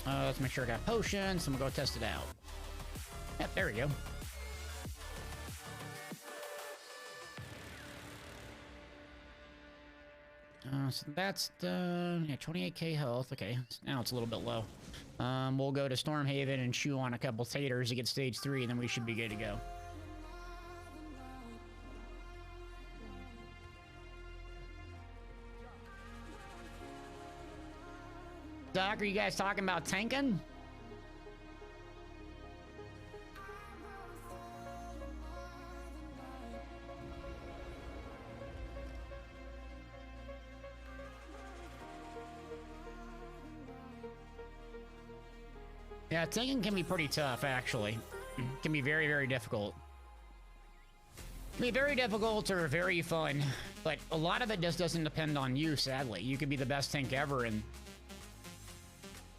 Let's make sure I got potions, and we'll go test it out. Yep, there we go. So that's done. Yeah, 28k health. Okay, now it's a little bit low. We'll go to Stormhaven and chew on a couple taters to get stage 3, and then we should be good to go. Doc, are you guys talking about tanking? Yeah, tanking can be pretty tough, actually. It can be very, very difficult. It can be very difficult or very fun, but a lot of it just doesn't depend on you, sadly. You could be the best tank ever, and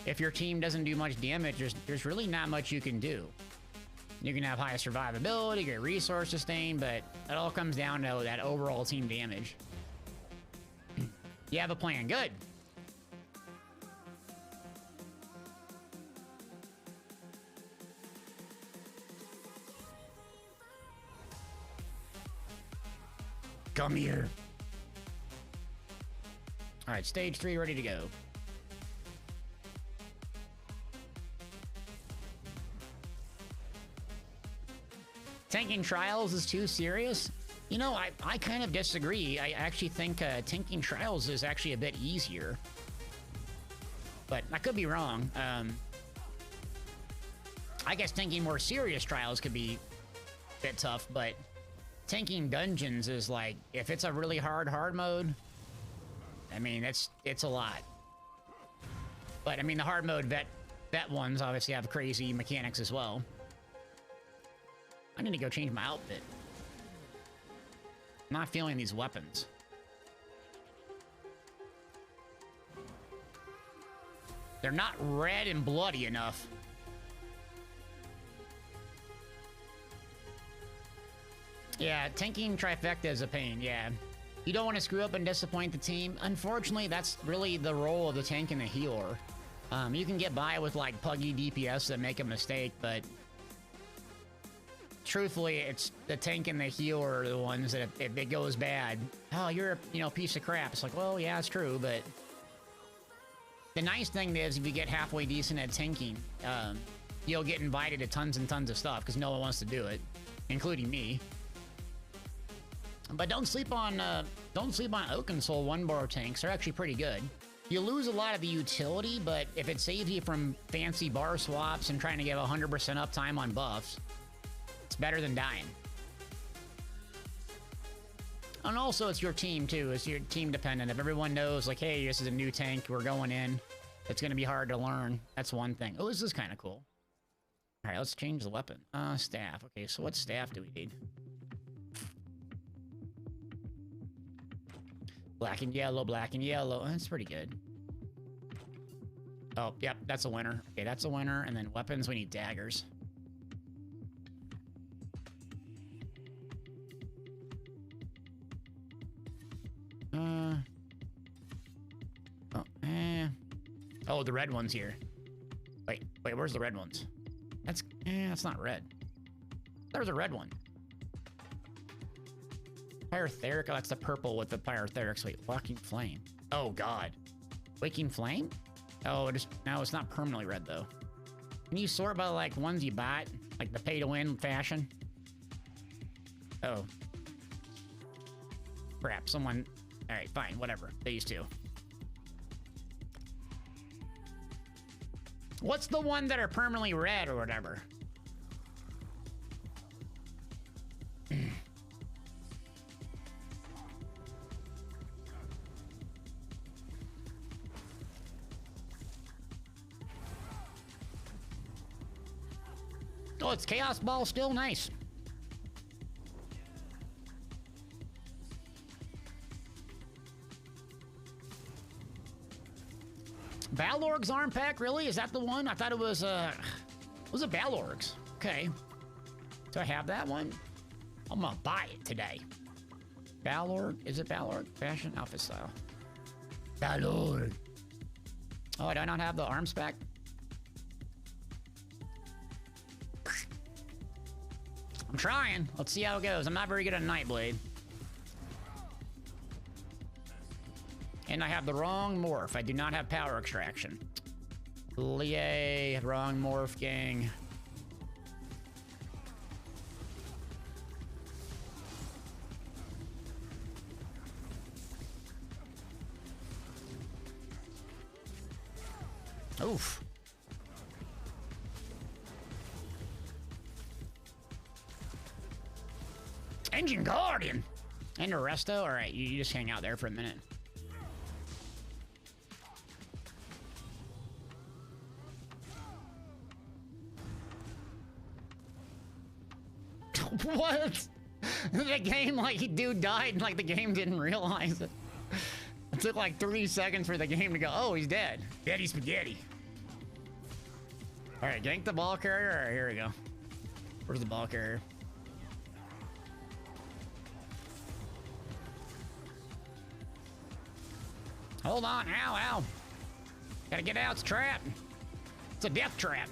if your team doesn't do much damage, there's really not much you can do. You can have high survivability, great resource sustain, but it all comes down to that overall team damage. You have a plan, good. Come here. All right, stage 3 ready to go. Tanking Trials is too serious? You know, I kind of disagree. I actually think Tanking Trials is actually a bit easier. But I could be wrong. I guess tanking more serious trials could be a bit tough, but tanking dungeons is like, if it's a really hard mode, I mean, it's a lot. But I mean, the hard mode vet ones obviously have crazy mechanics as well. I need to go change my outfit. I'm not feeling these weapons. They're not red and bloody enough. Yeah, tanking trifecta is a pain, yeah. You don't want to screw up and disappoint the team. Unfortunately, that's really the role of the tank and the healer. You can get by with like puggy DPS that make a mistake, but truthfully, it's the tank and the healer are the ones that if it goes bad, oh, you're a piece of crap. It's like, well, yeah, it's true, but the nice thing is if you get halfway decent at tanking, you'll get invited to tons and tons of stuff because no one wants to do it, including me. But don't sleep on Oakensoul 1-bar tanks. They're actually pretty good. You lose a lot of the utility, but if it saves you from fancy bar swaps and trying to get 100% uptime on buffs, it's better than dying. And also, it's your team, too. It's your team dependent. If everyone knows, like, hey, this is a new tank, we're going in, it's going to be hard to learn. That's one thing. Oh, this is kind of cool. All right, let's change the weapon. Staff. Okay, so what staff do we need? Black and yellow, black and yellow. That's pretty good. Oh, yep, that's a winner. Okay, that's a winner. And then weapons, we need daggers. Oh, the red one's here. Wait, where's the red ones? That's not red. There's a red one. Pyrotheric, oh, that's the purple with the pyrotherics. Wait, walking flame. Oh, God. Waking flame? Oh, no, it's not permanently red, though. Can you sort by, like, ones you bought? Like the pay-to-win fashion? Oh. Crap, someone... Alright, fine, whatever. They used to. What's the one that are permanently red or whatever? Oh, it's Chaos Ball still? Nice. Balorg's arm pack, really? Is that the one? I thought it was a Balorg's. Okay. Do I have that one? I'm gonna buy it today. Balorg, is it Balorg? Fashion outfit style. Balorg. Oh, do I not have the arms pack? I'm trying. Let's see how it goes. I'm not very good at Nightblade. And I have the wrong morph. I do not have power extraction. Yay, wrong morph, gang. Oof. Engine Guardian! And a resto? Alright, you just hang out there for a minute. What? The game, like, dude died, like the game didn't realize it. It took like 3 seconds for the game to go, oh, he's dead. Daddy spaghetti. Alright, gank the ball carrier. Alright, here we go. Where's the ball carrier? Hold on, ow, ow. Gotta get out, it's a trap. It's a death trap.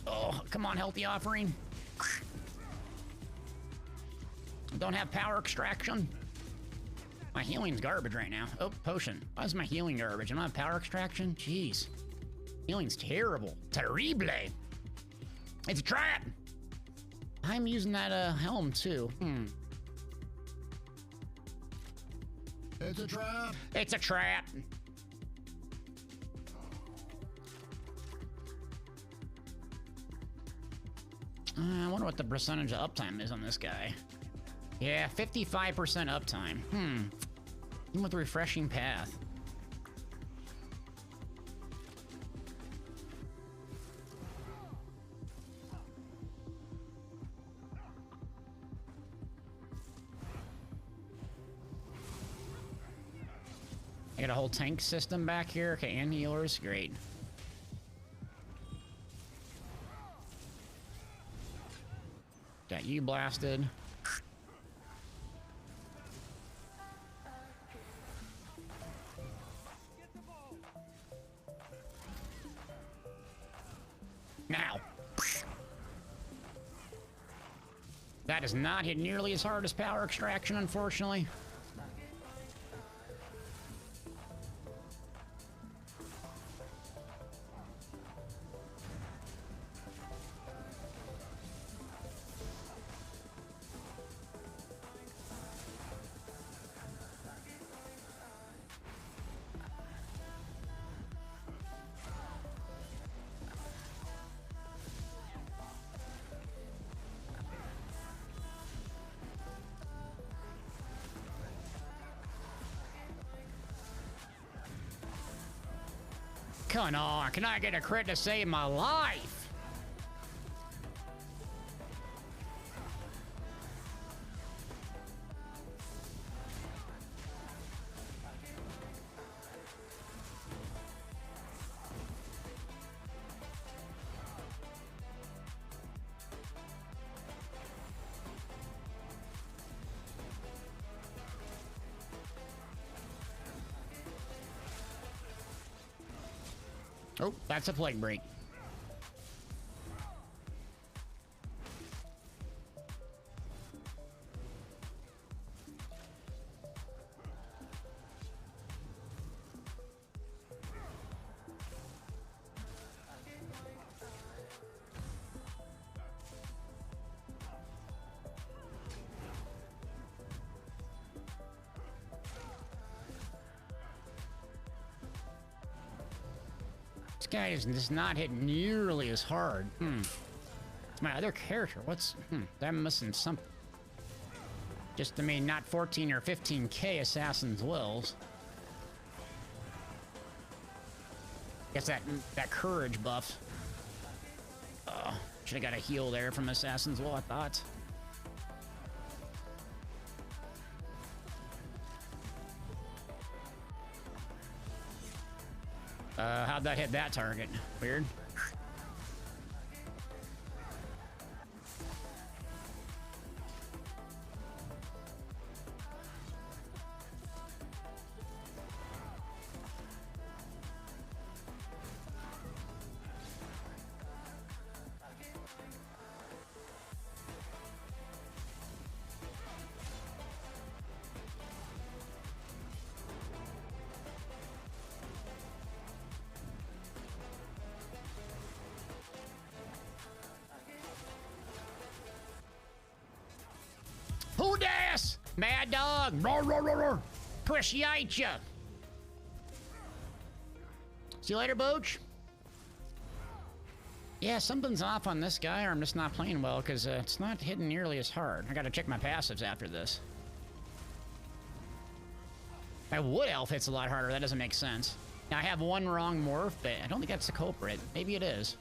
Oh, come on, healthy offering. Don't have power extraction. My healing's garbage right now. Oh, potion. Why is my healing garbage? I don't have power extraction? Jeez. Healing's terrible. Terrible. It's a trap. I'm using that helm too. It's a trap. It's a trap. I wonder what the percentage of uptime is on this guy. Yeah, 55% uptime. Even with the refreshing path. I got a whole tank system back here. Okay, and healers. Great. Got you blasted. Now. That does not hit nearly as hard as power extraction, unfortunately. Come on, can I get a crit to save my life? Oh, that's a plague break. This guy is just not hitting nearly as hard. It's my other character. What's... I'm missing something. Just, I mean, not 14 or 15k Assassin's Wills. Guess that courage buff. Should have got a heal there from Assassin's Will, I thought. How'd that hit that target? Weird. Who das? Mad dog. Roar, roar, roar, roar. Appreciate ya. See you later, Booch. Yeah, something's off on this guy, or I'm just not playing well, because it's not hitting nearly as hard. I gotta check my passives after this. My Wood Elf hits a lot harder. That doesn't make sense. Now, I have one wrong morph, but I don't think that's the culprit. Maybe it is.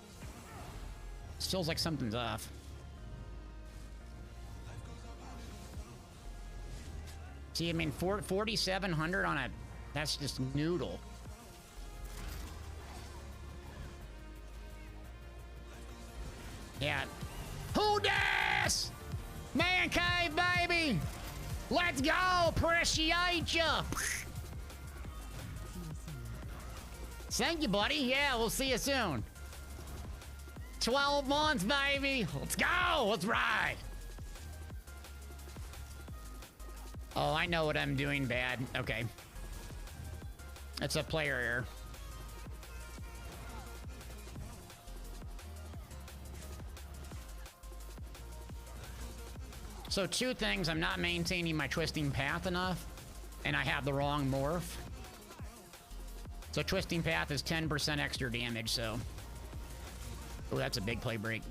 It feels like something's off. See, I mean, 4,700 on a... That's just noodle. Yeah. Who das? Man cave, baby! Let's go! Appreciate ya! Thank you, buddy. Yeah, we'll see you soon. 12 months, baby! Let's go! Let's ride! Oh, I know what I'm doing bad. Okay. It's a player error. So two things, I'm not maintaining my twisting path enough, and I have the wrong morph. So twisting path is 10% extra damage, so... Oh, that's a big play break.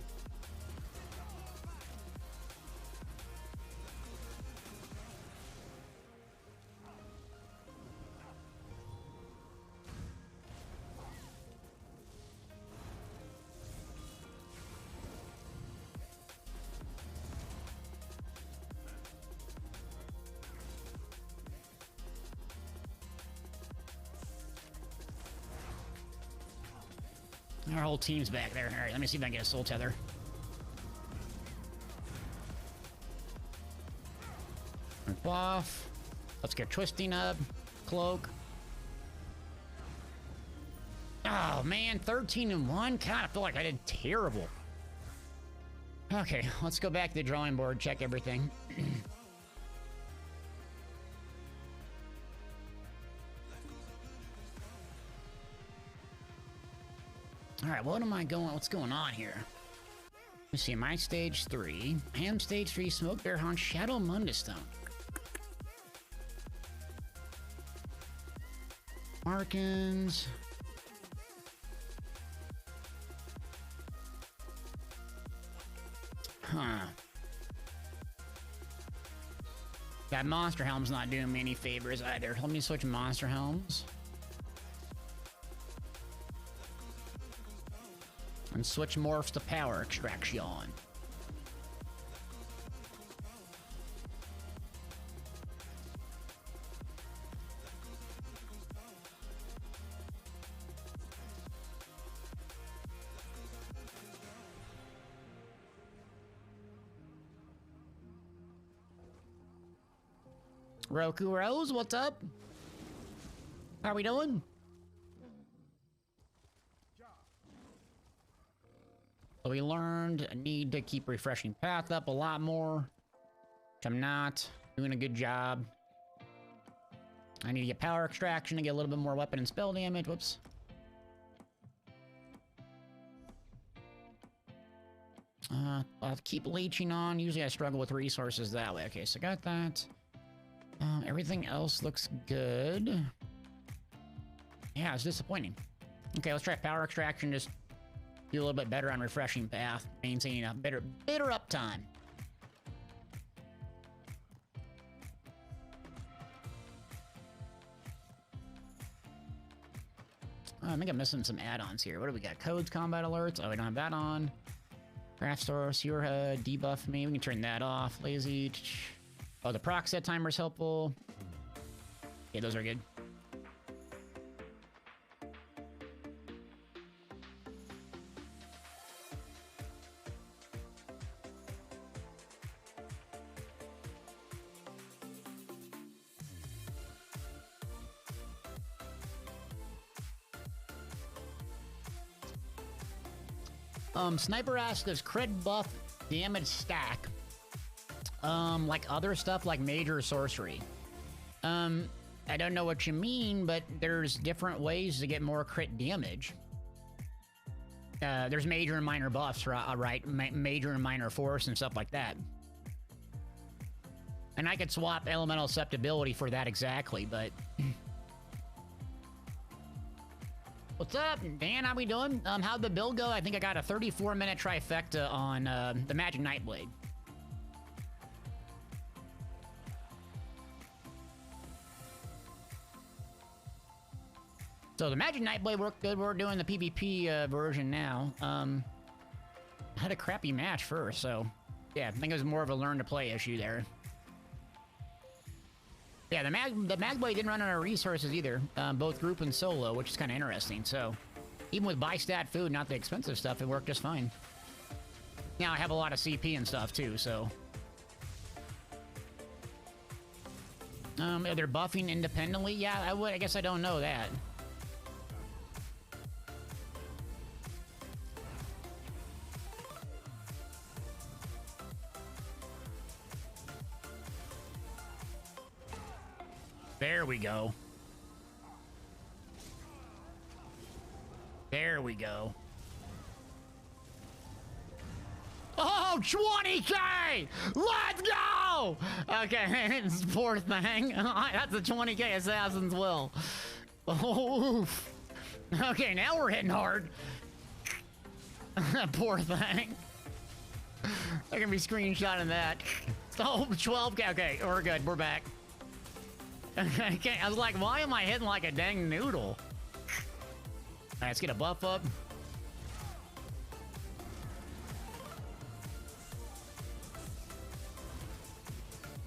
Our whole team's back there. All right, let me see if I can get a soul tether. Buff. Let's get twisting up. Cloak. Oh man, 13-1. God, I feel like I did terrible. Okay, let's go back to the drawing board, check everything. All right, what's going on here? Let me see, my stage 3. I am stage 3, Smoke Bear Hunt, Shadow Mundustone. Markins. Huh. That Monster Helm's not doing me any favors either. Let me switch Monster Helms. And switch morphs to Power Extraction. Roku Rose, what's up? How we doing? So we learned I need to keep refreshing path up a lot more, which I'm not doing a good job. I need to get power extraction to get a little bit more weapon and spell damage. Whoops. I'll keep leeching on. Usually I struggle with resources that way. Okay, so got that. Everything else looks good. Yeah, it's disappointing. Okay, let's try power extraction. Just do a little bit better on refreshing path, maintaining a better uptime. I think I'm missing some add-ons here. What do we got? Codes, combat alerts. Oh, we don't have that on. Craft store, sewer HUD, debuff me. We can turn that off. Lazy. Oh, the proc set timer is helpful. Okay, those are good. Sniper asks, does crit buff damage stack? Like other stuff like major sorcery. I don't know what you mean, but there's different ways to get more crit damage. There's major and minor buffs, right? Major and minor force and stuff like that. And I could swap elemental susceptibility for that exactly, but... What's up, Dan? How we doing? How'd the build go? I think I got a 34-minute trifecta on the Magic Nightblade. So the Magic Nightblade worked good. We're doing the PvP version now. I had a crappy match first, so yeah, I think it was more of a learn-to-play issue there. Yeah, the Magblade didn't run out of resources either, both group and solo, which is kind of interesting. So, even with buy-stat food, not the expensive stuff, it worked just fine. Now, I have a lot of CP and stuff, too, so... Are they buffing independently? Yeah, I guess I don't know that. There we go. There we go. Oh, 20K! Let's go! Okay, poor thing. That's a 20K Assassin's Will. Oh, oof. Okay, now we're hitting hard. Poor thing. I can be screenshotting that. Oh, 12K. Okay, we're good. We're back. Okay, I was like, why am I hitting like a dang noodle? Alright, let's get a buff up.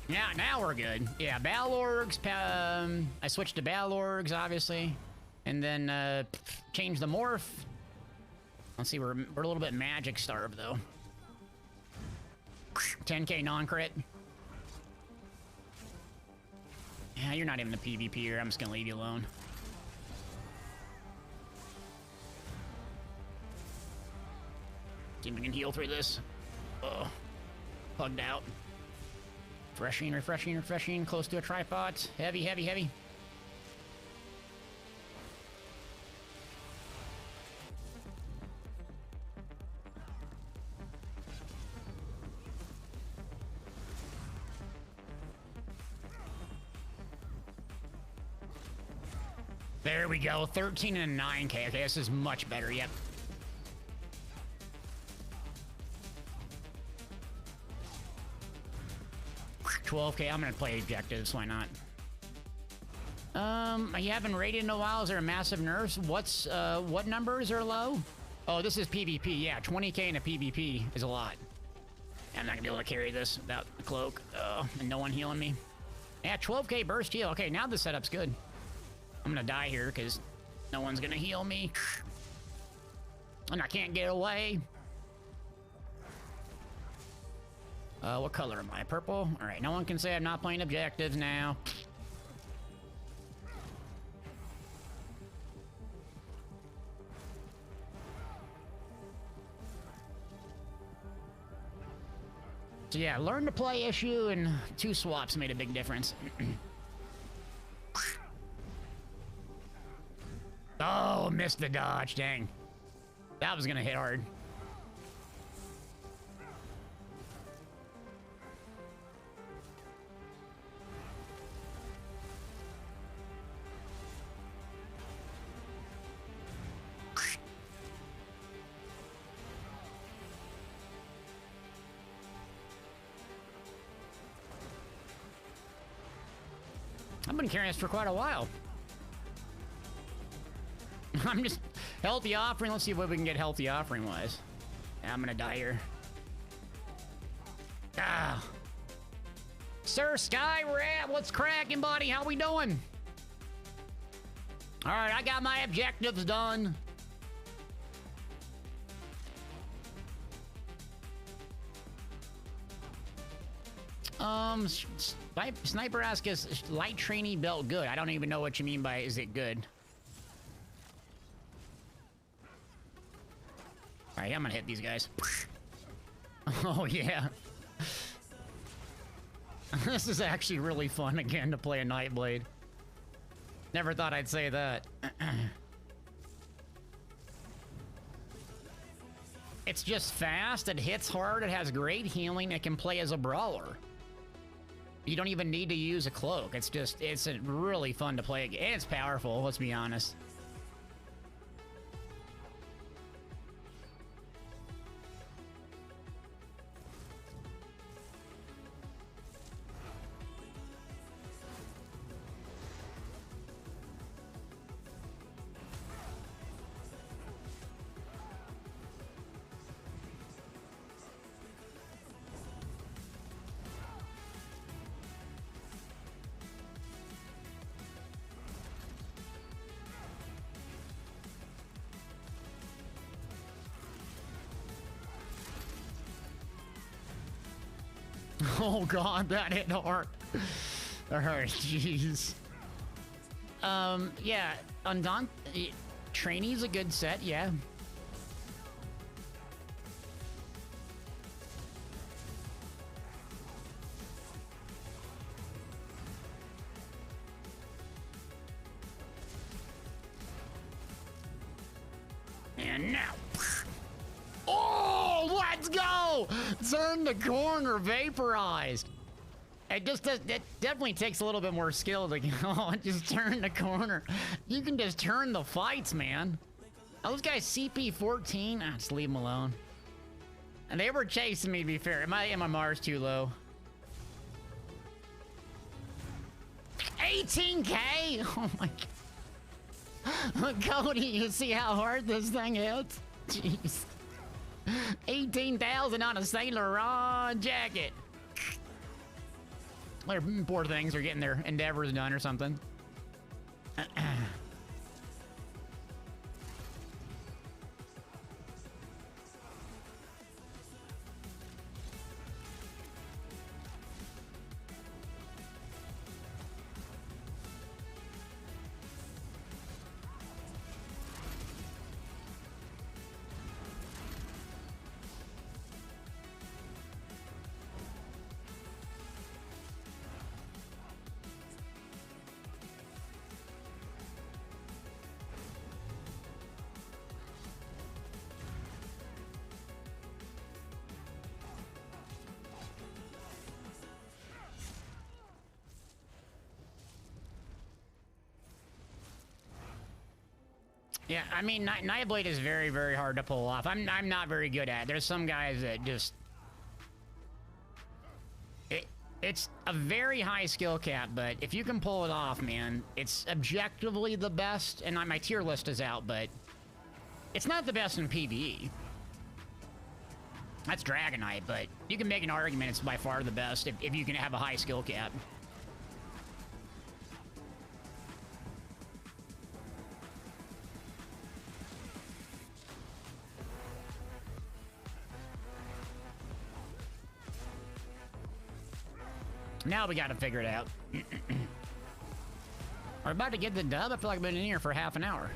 Yeah, now we're good. Yeah, Balorgs. I switched to Balorgs, obviously. And then, changed the morph. Let's see, we're a little bit magic starved, though. 10K non-crit. Yeah, you're not even a PvPer. I'm just gonna leave you alone. See if we can heal through this. Oh, plugged out. Refreshing, refreshing, refreshing. Close to a tripod. Heavy, heavy, heavy. There we go, 13 and a 9K. Okay, this is much better, yep. $12K, I'm gonna play objectives, why not? You haven't raided in a while, is there a massive nerfs? What numbers are low? Oh, this is PvP, yeah, 20K in a PvP is a lot. I'm not gonna be able to carry this without the cloak. And no one healing me. Yeah, 12K burst heal, okay, now the setup's good. I'm gonna die here because no one's gonna heal me. And I can't get away. What color am I? Purple? Alright, no one can say I'm not playing objectives now. So yeah, learn to play issue and 2 swaps made a big difference. Oh, missed the dodge, dang. That was gonna hit hard. I've been carrying this for quite a while. I'm just... Healthy offering. Let's see what we can get healthy offering-wise. Yeah, I'm gonna die here. Ah. Sir Sky Rat, what's cracking, buddy? How we doing? Alright, I got my objectives done. Sniper asks, is light trainee belt good? I don't even know what you mean by is it good. Alright, I'm gonna hit these guys. Oh yeah. This is actually really fun again to play a Nightblade. Never thought I'd say that. It's just fast, it hits hard, it has great healing, it can play as a brawler. You don't even need to use a cloak. It's really fun to play. And it's powerful, let's be honest. Oh god, that hit hard. Alright, jeez. Yeah, Trainee's a good set, yeah. And now... Oh, let's go! Turn the corner, vaporized. It just does. It definitely takes a little bit more skill to just turn the corner. You can just turn the fights, man. Those guys CP14. Just leave them alone. And they were chasing me. To be fair, my MMR's too low. 18K. Oh my god. Cody, you see how hard this thing hits? Jeez. 18,000 on a Saint Laurent jacket. Their poor things are getting their endeavors done or something. Yeah, I mean, Nightblade is very, very hard to pull off. I'm not very good at it. There's some guys that just... It's a very high skill cap, but if you can pull it off, man, it's objectively the best. And my tier list is out, but it's not the best in PvE. That's Dragonite, but you can make an argument it's by far the best if you can have a high skill cap. Now we gotta figure it out. We're about to get the dub. I feel like I've been in here for half an hour.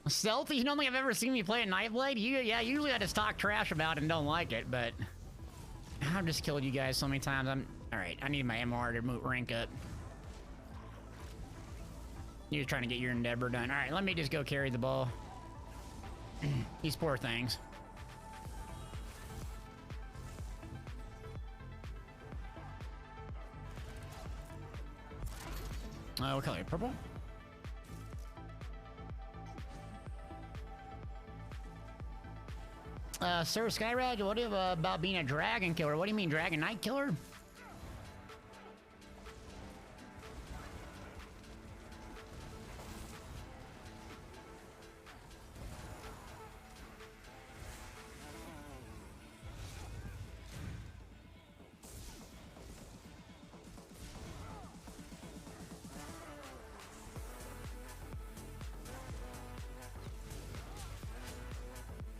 Stealthy? You don't think I've ever seen me play a Nightblade? Yeah, usually I just talk trash about it and don't like it, but... I've just killed you guys so many times. Alright, I need my MR to move rank up. You're trying to get your endeavor done. Alright, let me just go carry the ball. These poor things. What color? Purple? Sir Skyrad, what do you have about being a dragon killer? What do you mean, dragon knight killer?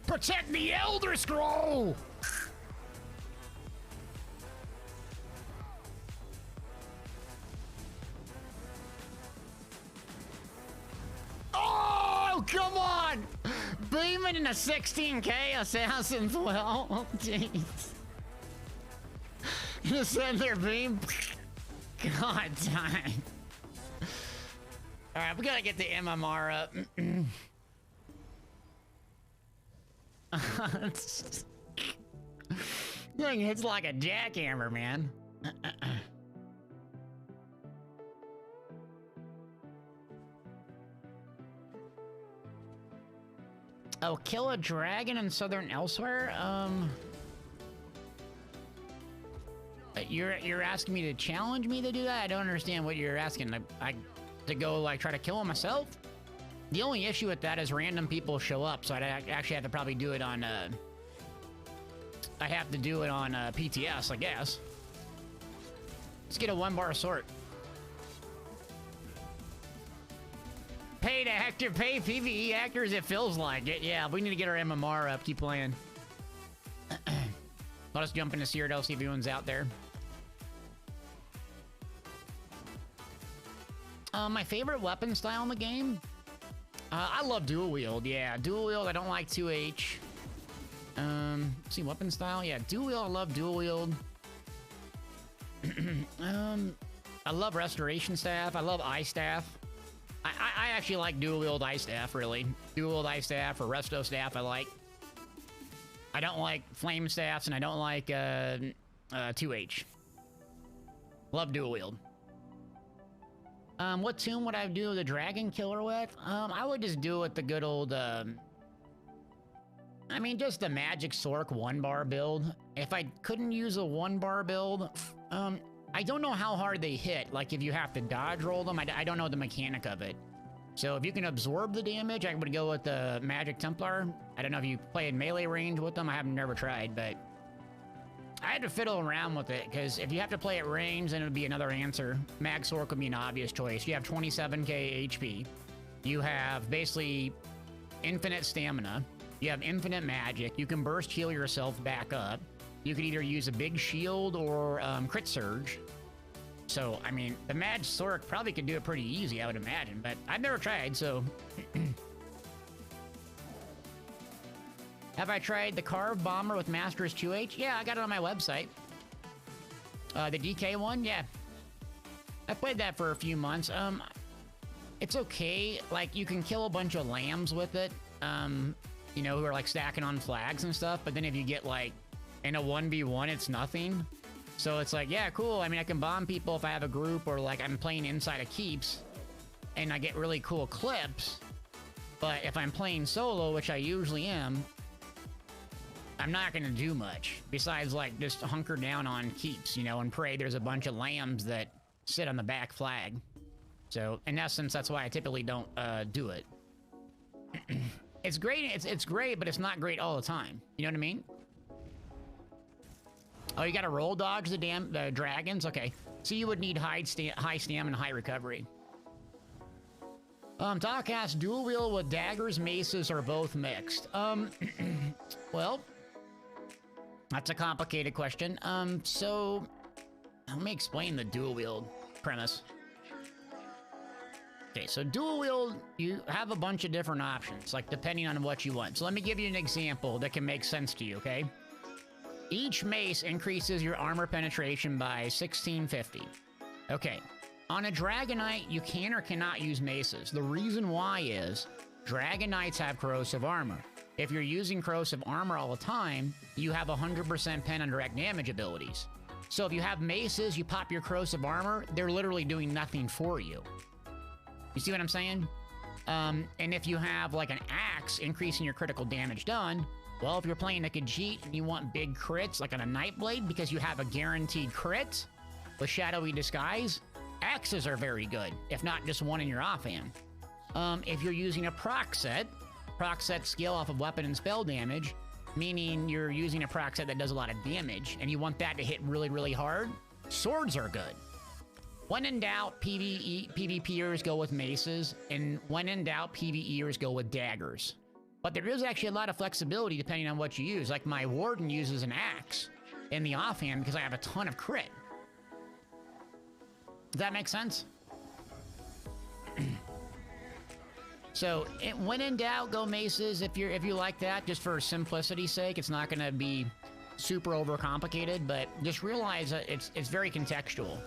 Protect the Elder Scroll! Oh, come on! Beaming in a 16k Assassin's Well. Jeez. Just send their beam. God damn. Alright, we gotta get the MMR up. Thing hits like a jackhammer, man. Oh, kill a dragon in Southern Elsewhere? You're asking me to challenge me to do that? I don't understand what you're asking. I to go like try to kill him myself? The only issue with that is random people show up, so I'd actually have to probably do it on, I have to do it on, PTS, I guess. Let's get a 1-bar sort. Paid actor, pay PvE actors, it feels like it. Yeah, we need to get our MMR up, keep playing. Let us jump into Cyrodiil, see if anyone's out there. My favorite weapon style in the game? I love dual wield, yeah. Dual wield, I don't like 2H. See, weapon style, yeah. Dual wield, I love dual wield. I love restoration staff. I love ice staff. I actually like dual wield ice staff, really. Dual wield ice staff or resto staff, I like. I don't like flame staffs, and I don't like 2H. Love dual wield. What tomb would I do the dragon killer with? I would just do it the good old, I mean, just the magic Sork 1-bar build. If I couldn't use a 1-bar build, I don't know how hard they hit. Like, if you have to dodge roll them, I don't know the mechanic of it. So if you can absorb the damage, I would go with the magic Templar. I don't know if you play in melee range with them. I have never tried, but I had to fiddle around with it, because if you have to play at range, then it would be another answer. Mag Sork would be an obvious choice. You have 27k HP. You have basically infinite stamina. You have infinite magic. You can burst heal yourself back up. You could either use a big shield or crit surge. So, I mean, the Mag Sork probably could do it pretty easy, I would imagine, but I've never tried, so... Have I tried the Carved Bomber with Master's 2H? Yeah, I got it on my website. The DK one? Yeah. I played that for a few months. It's okay. Like, you can kill a bunch of lambs with it, you know, who are, like, stacking on flags and stuff, but then if you get, like, in a 1v1, it's nothing. So it's like, yeah, cool. I mean, I can bomb people if I have a group, or, like, I'm playing inside of keeps, and I get really cool clips, but if I'm playing solo, which I usually am, I'm not gonna do much besides like just hunker down on keeps, you know, and pray there's a bunch of lambs that sit on the back flag. So in essence, that's why I typically don't do it. It's great. It's great, but it's not great all the time. You know what I mean? Oh, you got to roll dodge the dragons. Okay, so you would need high stamina and high recovery. Doc asks, dual wield with daggers, maces, or both mixed? Well, that's a complicated question. So let me explain the dual wield premise. Okay, so dual wield, you have a bunch of different options, like depending on what you want. So let me give you an example that can make sense to you, okay? Each mace increases your armor penetration by 1650. Okay, on a Dragonite, you can or cannot use maces. The reason why is Dragonites have corrosive armor. If you're using corrosive armor all the time, you have 100% pen on direct damage abilities. So if you have maces, you pop your corrosive armor, they're literally doing nothing for you. You see what I'm saying? And if you have like an axe increasing your critical damage done, well, if you're playing a Khajiit and you want big crits like on a Nightblade because you have a guaranteed crit with Shadowy Disguise, axes are very good, if not just one in your offhand. If you're using a proc set skill off of weapon and spell damage, meaning you're using a proc set that does a lot of damage and you want that to hit really, really hard, swords are good. When in doubt, PvPers go with maces, and when in doubt, PvEers go with daggers. But there is actually a lot of flexibility depending on what you use. Like my Warden uses an axe in the offhand because I have a ton of crit. Does that make sense? So when in doubt, go maces if you like that, just for simplicity's sake. It's not going to be super overcomplicated, but just realize that it's very contextual.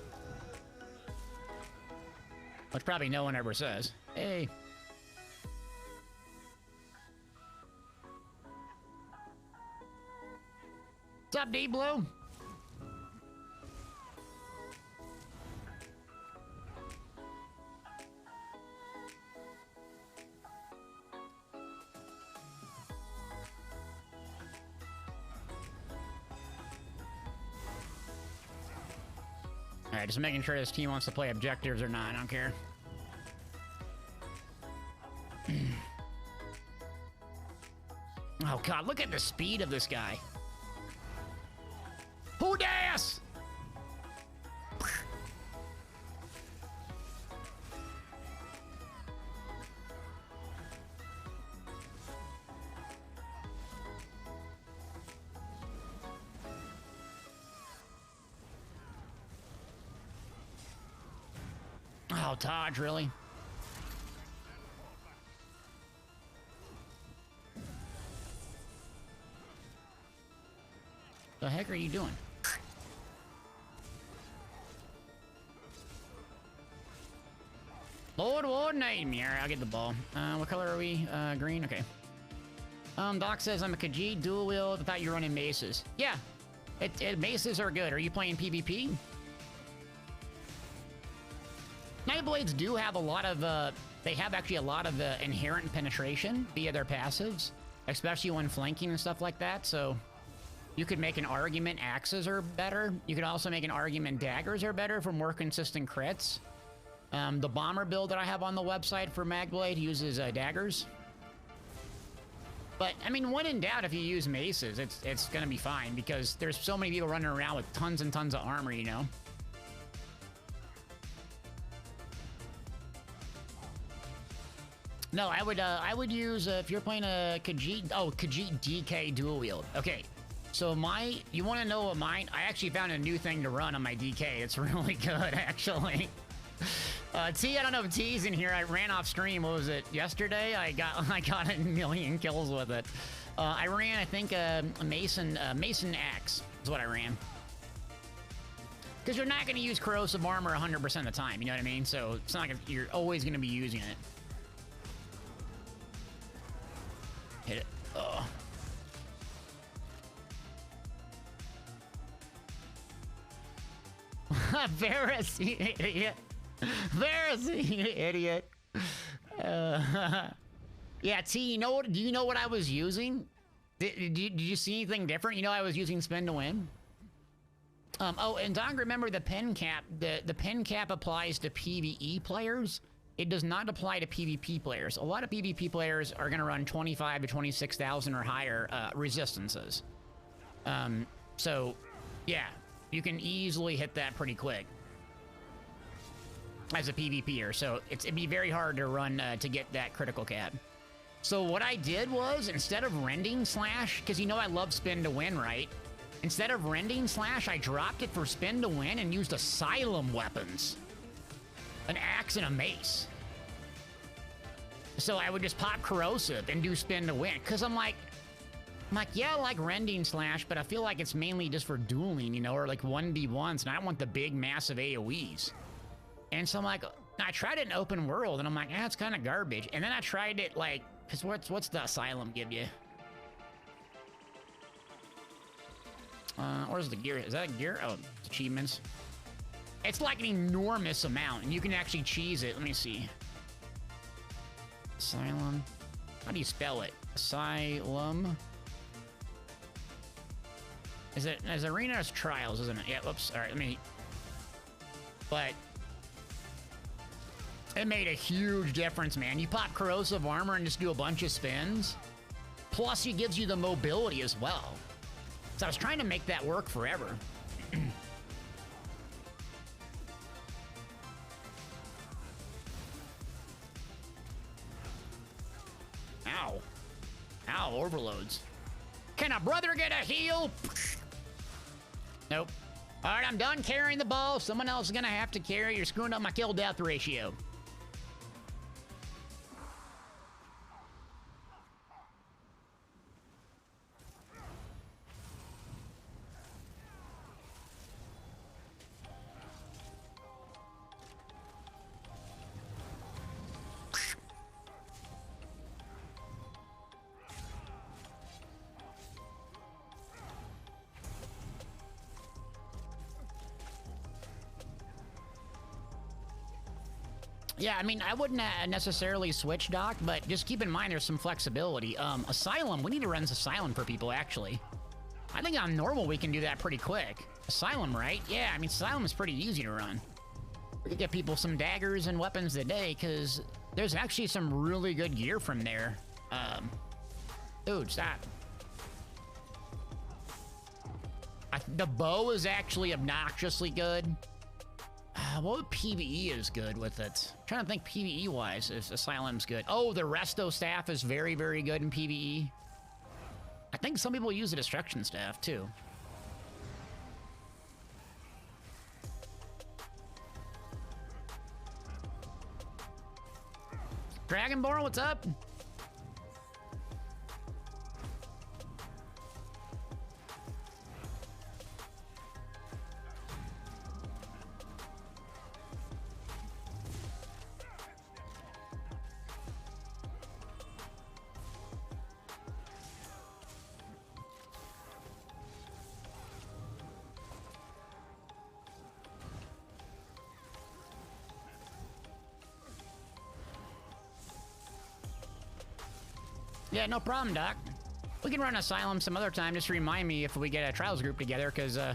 Which probably no one ever says. Hey. What's up, D-Blue? Alright, just making sure this team wants to play objectives or not, I don't care. Oh god, look at the speed of this guy. Who das? Oh, Taj, really? The heck are you doing? Lord, name. Yeah, I'll get the ball. What color are we? Green? Okay. Doc says I'm a Khajiit dual wield. I thought you were running maces. Yeah. Maces are good. Are you playing PvP? Nightblades do have a lot of, they have actually a lot of inherent penetration via their passives, especially when flanking and stuff like that, so you could make an argument axes are better. You could also make an argument daggers are better for more consistent crits. The bomber build that I have on the website for Magblade uses daggers. But, I mean, when in doubt, if you use maces, it's gonna be fine, because there's so many people running around with tons and tons of armor, you know? No, I would use, if you're playing a Khajiit, Khajiit DK dual wield. Okay, so you want to know what mine, I actually found a new thing to run on my DK. It's really good, actually. T, I don't know if T's in here. I ran off stream, what was it, yesterday? I got a million kills with it. I ran, I think, a Mason Axe is what I ran. Because you're not going to use corrosive armor 100% of the time, you know what I mean? So it's not like you're always going to be using it. Hit it. Oh. Varus, you idiot. Varus, you idiot. Yeah, T, do you know what I was using? Did you see anything different? You know I was using spin to win? Oh, and Don, remember the pen cap. The pen cap applies to PvE players. It does not apply to PvP players. A lot of PvP players are going to run 25 to 26,000 or higher resistances. So, yeah, you can easily hit that pretty quick as a PvPer. So it'd be very hard to run to get that critical cap. So what I did was, instead of rending slash, because you know I love spin to win, right? Instead of rending slash, I dropped it for spin to win and used asylum weapons. An axe and a mace. So I would just pop corrosive and do spin to win. Cause I'm like, yeah, I like rending slash, but I feel like it's mainly just for dueling, you know, or like 1v1s, and I don't want the big, massive AoEs. And so I'm like, I tried it in open world, and I'm like, it's kind of garbage. And then I tried it like, cause what's the Asylum give you? Where's the gear? Is that a gear? Oh, it's achievements. It's like an enormous amount, and you can actually cheese it. Let me see. Asylum. How do you spell it? Asylum. Is it as Arena's Trials, isn't it? Yeah, whoops. All right, let me. But it made a huge difference, man. You pop corrosive armor and just do a bunch of spins. Plus, it gives you the mobility as well. So I was trying to make that work forever. Ow. Ow, overloads. Can a brother get a heal? Nope. All right, I'm done carrying the ball. Someone else is gonna have to carry. You're screwing up my kill-death ratio. Yeah, I mean, I wouldn't necessarily switch, Doc, but just keep in mind there's some flexibility. Asylum, we need to run Asylum for people, actually. I think on normal we can do that pretty quick. Asylum, right? Yeah, I mean, Asylum is pretty easy to run. We could get people some daggers and weapons today, because there's actually some really good gear from there. Dude, stop. The bow is actually obnoxiously good. What PvE is good with it? I'm trying to think PvE-wise if Asylum's good. Oh, the Resto Staff is very, very good in PvE. I think some people use the Destruction Staff, too. Dragonborn, what's up? Yeah, no problem, Doc. We can run Asylum some other time. Just remind me if we get a Trials group together, because I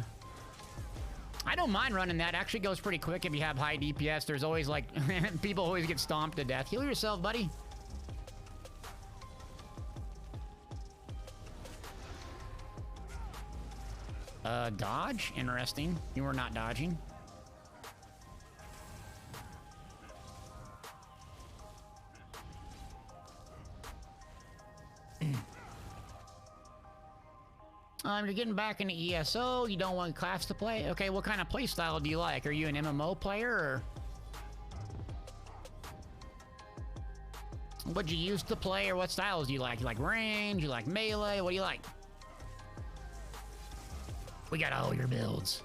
don't mind running that. Actually goes pretty quick if you have high DPS. There's always, like, people always get stomped to death. Heal yourself, buddy. Dodge? Interesting. You were not dodging. You're getting back into ESO, you don't want class to play? Okay, what kind of play style do you like? Are you an MMO player, or what'd you used to play, or what styles do you like? You like range, you like melee, what do you like? We got all your builds.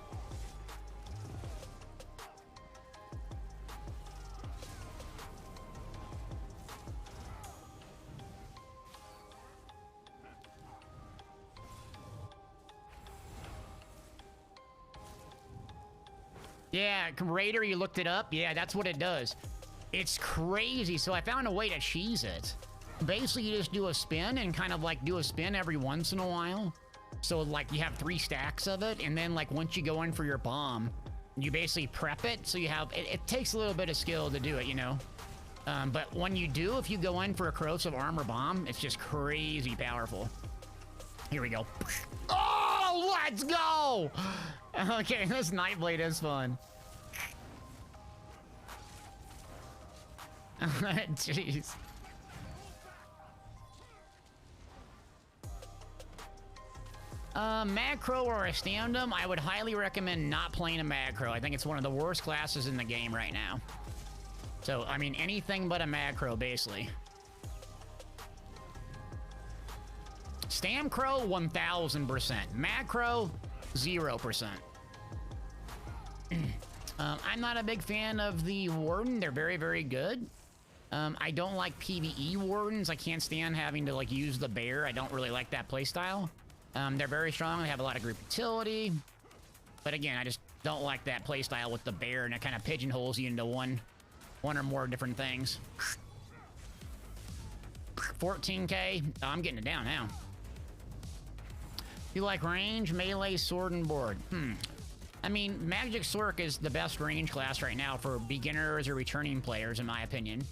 Yeah, Raider, you looked it up? Yeah, that's what it does. It's crazy. So I found a way to cheese it. Basically, you just do a spin and kind of like do a spin every once in a while. So like you have 3 stacks of it, and then like once you go in for your bomb, you basically prep it. So you have, it takes a little bit of skill to do it, you know? But when you do, if you go in for a corrosive armor bomb, it's just crazy powerful. Here we go. Oh, let's go! Okay, this Nightblade is fun. Jeez. Macro or a stand-em, I would highly recommend not playing a macro. I think it's one of the worst classes in the game right now. So, I mean, anything but a macro, basically. Stamcrow, 1000%. Macro, 0%. I'm not a big fan of the Warden. They're very, very good. I don't like PvE Wardens. I can't stand having to, like, use the bear. I don't really like that playstyle. They're very strong. They have a lot of group utility. But again, I just don't like that playstyle with the bear, and it kind of pigeonholes you into one or more different things. 14K. Oh, I'm getting it down now. You like range, melee, sword, and board? I mean, Magic Sork is the best range class right now for beginners or returning players, in my opinion.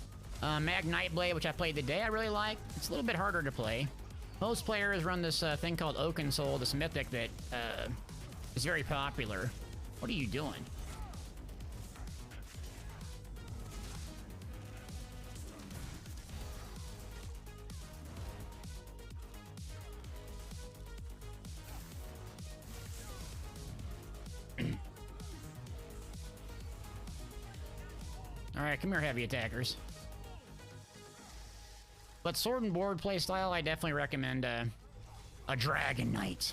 Magblade, which I played today, I really like. It's a little bit harder to play. Most players run this thing called Oaken Soul, this mythic that is very popular. What are you doing? All right, come here, heavy attackers. But sword and board playstyle, I definitely recommend a Dragon Knight.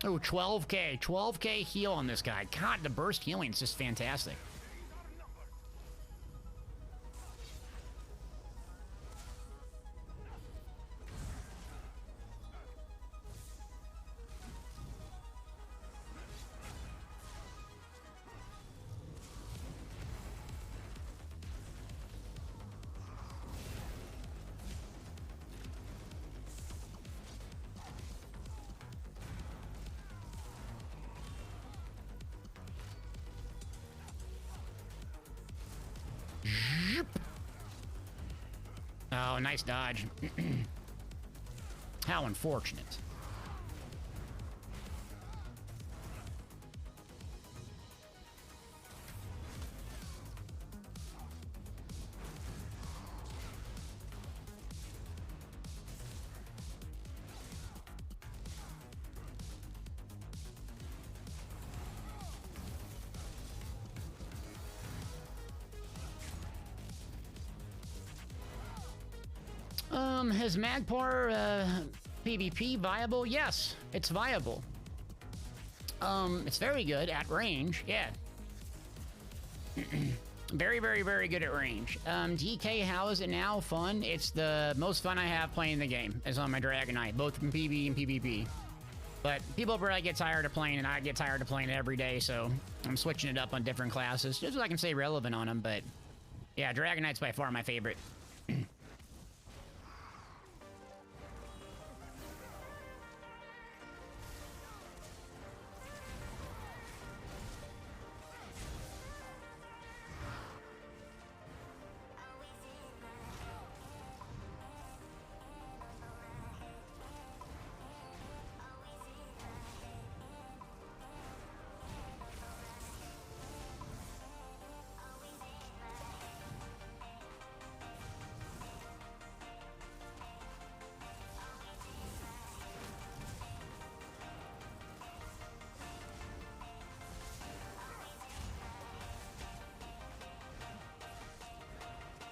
Oh, 12K. 12K heal on this guy. God, the burst healing is just fantastic. Oh, nice dodge. How unfortunate. Is Magpar PvP viable? Yes, it's viable. It's very good at range, yeah. Very, very, very good at range. DK, how is it now? Fun? It's the most fun I have playing the game, is on my Dragon Knight, both in PvE and PvP. But people probably get tired of playing, and I get tired of playing it every day, so I'm switching it up on different classes, just so I can stay relevant on them, but yeah, Dragon Knight's by far my favorite.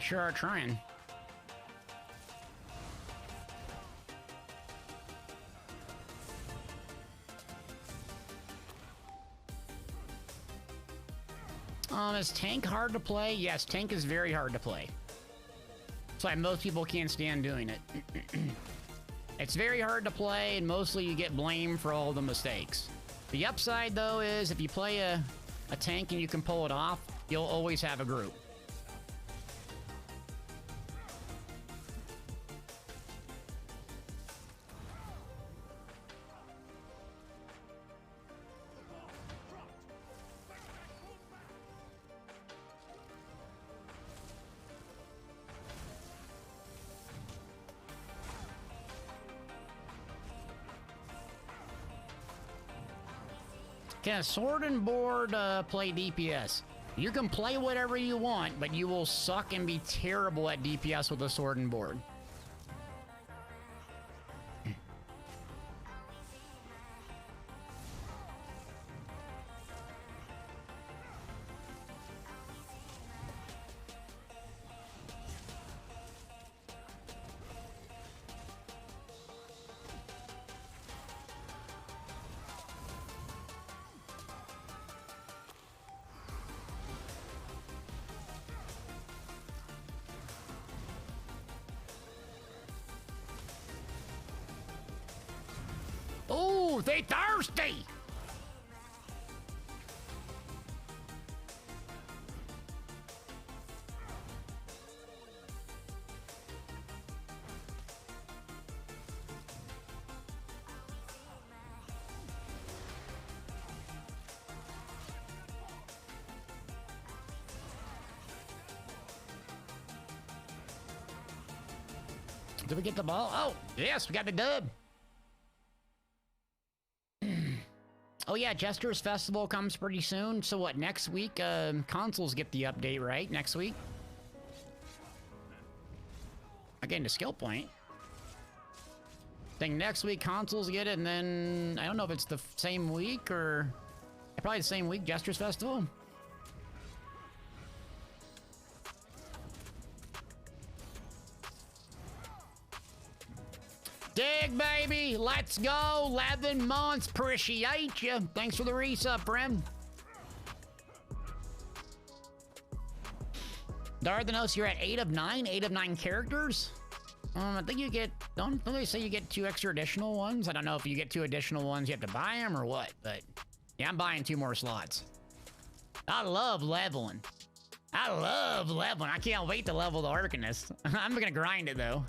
Sure are trying. Is tank hard to play? Yes, tank is very hard to play. That's why most people can't stand doing it. It's very hard to play, and mostly you get blamed for all the mistakes. The upside, though, is if you play a tank and you can pull it off, you'll always have a group. Can a sword and board play DPS? You can play whatever you want, but you will suck and be terrible at DPS with a sword and board. They thirsty! Did we get the ball? Oh, yes, we got the dub. Oh yeah, Jester's Festival comes pretty soon. So what, next week, consoles get the update, right? Next week? I gained a skill point. I think next week consoles get it, and then I don't know if it's the same week or probably the same week, Jester's Festival. Dig, baby! Let's go! 11 months! Appreciate you! Thanks for the resub, friend. Darthanos, you're at 8 of 9? 8 of 9 characters? I think you get... Don't they say you get 2 extra additional ones? I don't know if you get 2 additional ones, you have to buy them or what, but... Yeah, I'm buying 2 more slots. I love leveling. I love leveling. I can't wait to level the Arcanist. I'm gonna grind it, though.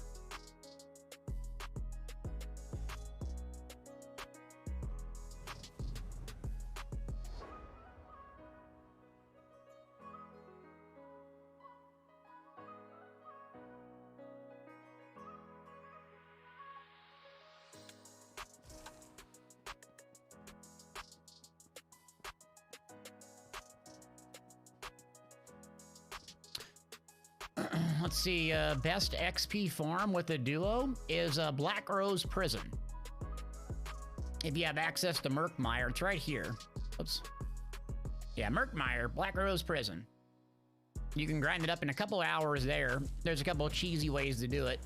Let's see, best XP farm with a duo is Black Rose Prison. If you have access to Murkmire, it's right here. Oops. Yeah, Murkmire, Black Rose Prison. You can grind it up in a couple hours there. There's a couple of cheesy ways to do it.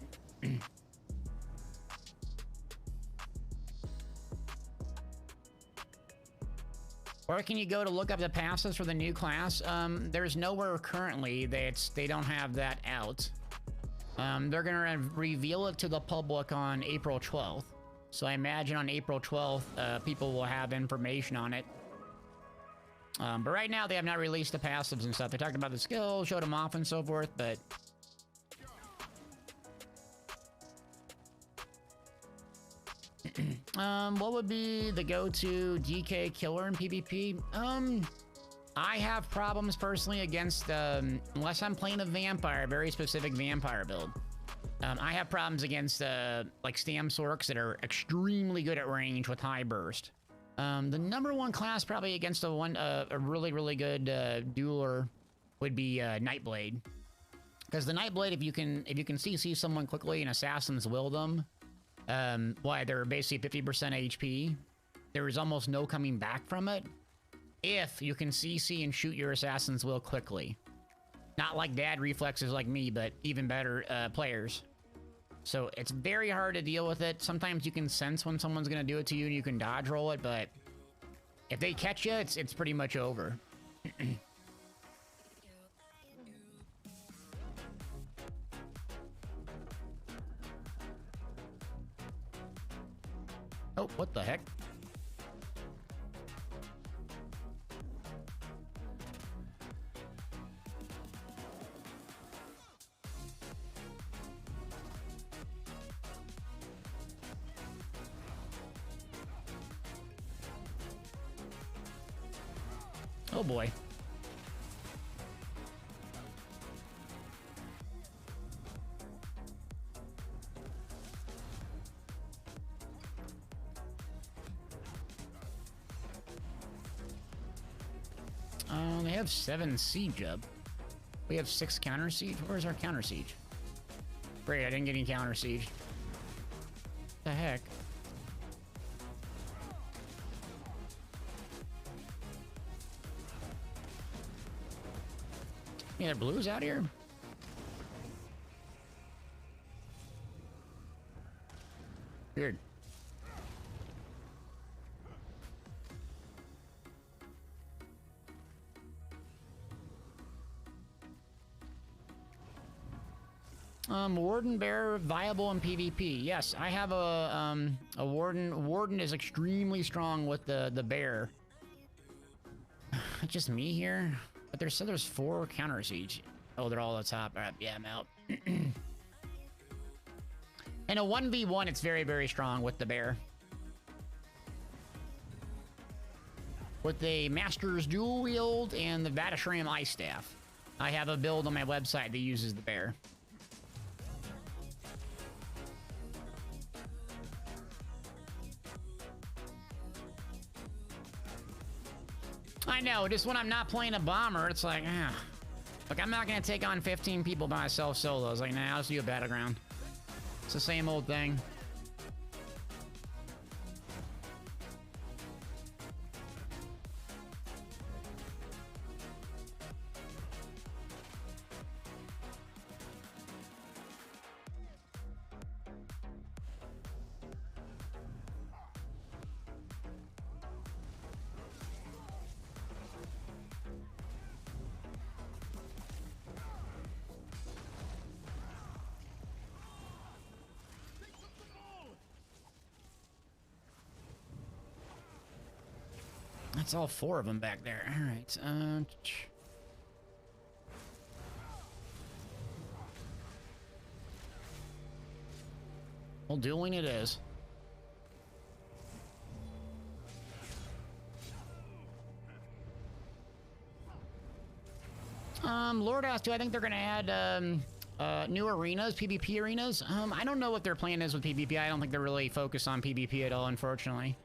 Where can you go to look up the passes for the new class? There's nowhere currently. They don't have that out. They're gonna reveal it to the public on April 12th. So I imagine on April 12th, people will have information on it. But right now they have not released the passives and stuff. They talked about the skills, showed them off and so forth, but... what would be the go-to DK killer in PvP? I have problems personally against, unless I'm playing a vampire, a very specific vampire build. I have problems against, like Stamsorks that are extremely good at range with high burst. The #1 class probably against a really, really good, dueler would be, Nightblade. Because the Nightblade, if you can CC someone quickly and assassins will them, why they're basically 50% HP. There is almost no coming back from it. If you can CC and shoot your Assassin's Will quickly. Not like dad reflexes like me, but even better players. So it's very hard to deal with it. Sometimes you can sense when someone's gonna do it to you and you can dodge roll it, but if they catch you, it's pretty much over. Oh, what the heck? Oh boy. They have 7 siege up. We have 6 counter siege. Where's our counter siege? Great, I didn't get any counter siege. What the heck? Yeah, there blues out here? Weird. Warden bear viable in PvP. Yes, I have a warden. Warden is extremely strong with the bear. Just me here? But there's 4 counters each. Oh, they're all at the top. All right, yeah, I'm out. In a 1v1, it's very, very strong with the bear. With the Master's Dual Wield and the Vatashram Ice Staff. I have a build on my website that uses the bear. I know, just when I'm not playing a bomber, it's like, Look, I'm not gonna take on 15 people by myself solo. I was like, nah, I'll just do a battleground. It's the same old thing. That's all 4 of them back there. All right. Well, dueling it is. Lord asked, do I think they're gonna add new arenas, PvP arenas? I don't know what their plan is with PvP. I don't think they're really focused on PvP at all, unfortunately.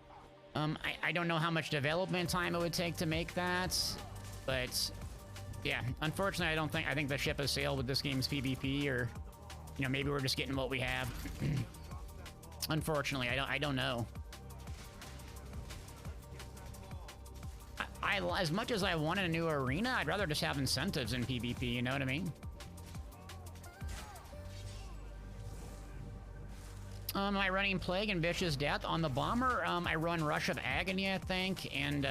I don't know how much development time it would take to make that, but yeah, unfortunately, I think the ship has sailed with this game's PvP, or, you know, maybe we're just getting what we have. Unfortunately, I don't know. As much as I wanted a new arena, I'd rather just have incentives in PvP, you know what I mean? Am I running Plague and Vicious Death on the bomber? I run Rush of Agony, I think, and,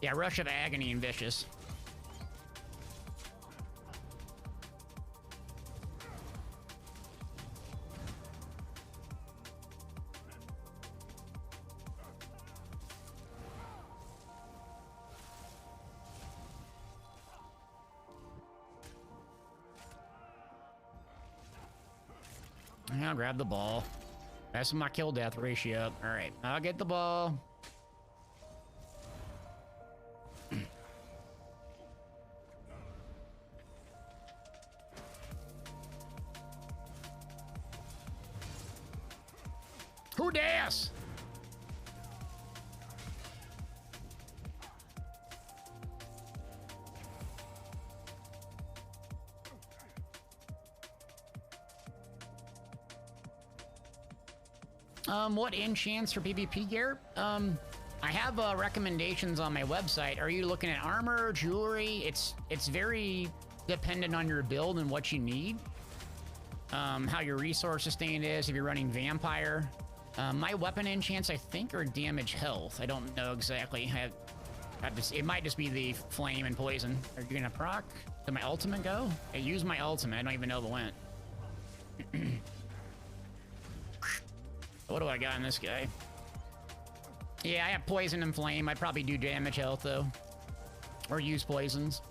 yeah, Rush of Agony and Vicious. I'll grab the ball. That's my kill death ratio up. All right, I'll get the ball. Who das? What enchants for PvP gear? I have recommendations on my website. Are you looking at armor, jewelry? It's very dependent on your build and what you need. How your resource sustain is, if you're running vampire. My weapon enchants, I think, are damage health. I don't know exactly. It might just be the flame and poison. Are you gonna proc? Did my ultimate go? I used my ultimate. I don't even know if it went. What do I got in this guy? Yeah, I have poison and flame. I'd probably do damage health, though. Or use poisons.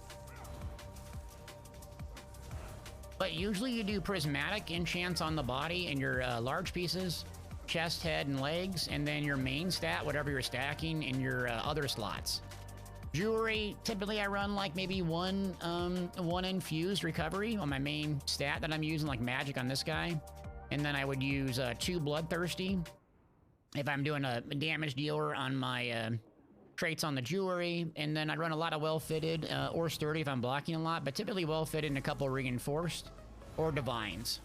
But usually you do prismatic enchants on the body and your large pieces, chest, head, and legs, and then your main stat, whatever you're stacking, in your other slots. Jewelry, typically I run like maybe one infused recovery on my main stat that I'm using, like magic on this guy. And then I would use 2 bloodthirsty if I'm doing a damage dealer on my traits on the jewelry. And then I'd run a lot of well-fitted or sturdy if I'm blocking a lot, but typically well-fitted and a couple reinforced or divines.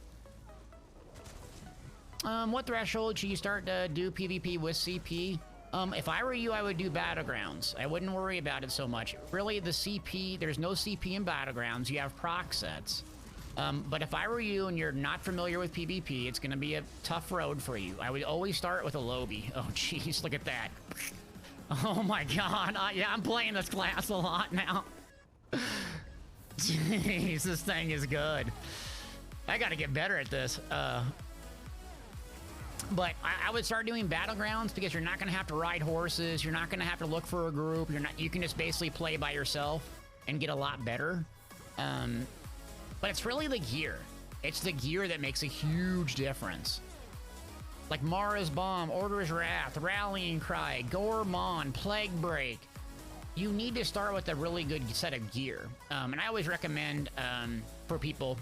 What threshold should you start to do PvP with CP? If I were you, I would do Battlegrounds. I wouldn't worry about it so much. Really, the CP, there's no CP in Battlegrounds. You have proc sets. But if I were you and you're not familiar with PvP, it's going to be a tough road for you. I would always start with a Lobby. Oh, jeez, look at that. Oh, my God. Yeah, I'm playing this class a lot now. Jeez, this thing is good. I gotta get better at this. But I would start doing battlegrounds because you're not gonna have to ride horses. You're not gonna have to look for a group. You can just basically play by yourself and get a lot better. But it's really the gear. It's the gear that makes a huge difference. Like Mara's Bomb, Order's Wrath, Rallying Cry, Gormon, Plague Break. You need to start with a really good set of gear. And I always recommend for people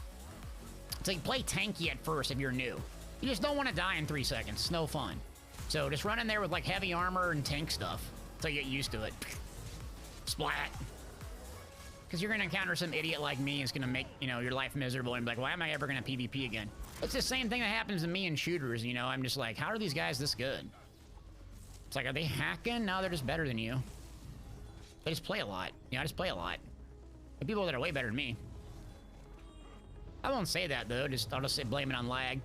to play tanky at first if you're new. You just don't want to die in 3 seconds. It's no fun. So just run in there with like heavy armor and tank stuff until you get used to it. Splat. Because you're going to encounter some idiot like me. It's going to make, you know, your life miserable and be like, why am I ever going to PvP again? It's the same thing that happens to me in shooters, you know? I'm just like, how are these guys this good? It's like, are they hacking? No, they're just better than you. They just play a lot. You know, I just play a lot. The people that are way better than me. I won't say that, though. I'll just say blame it on lag.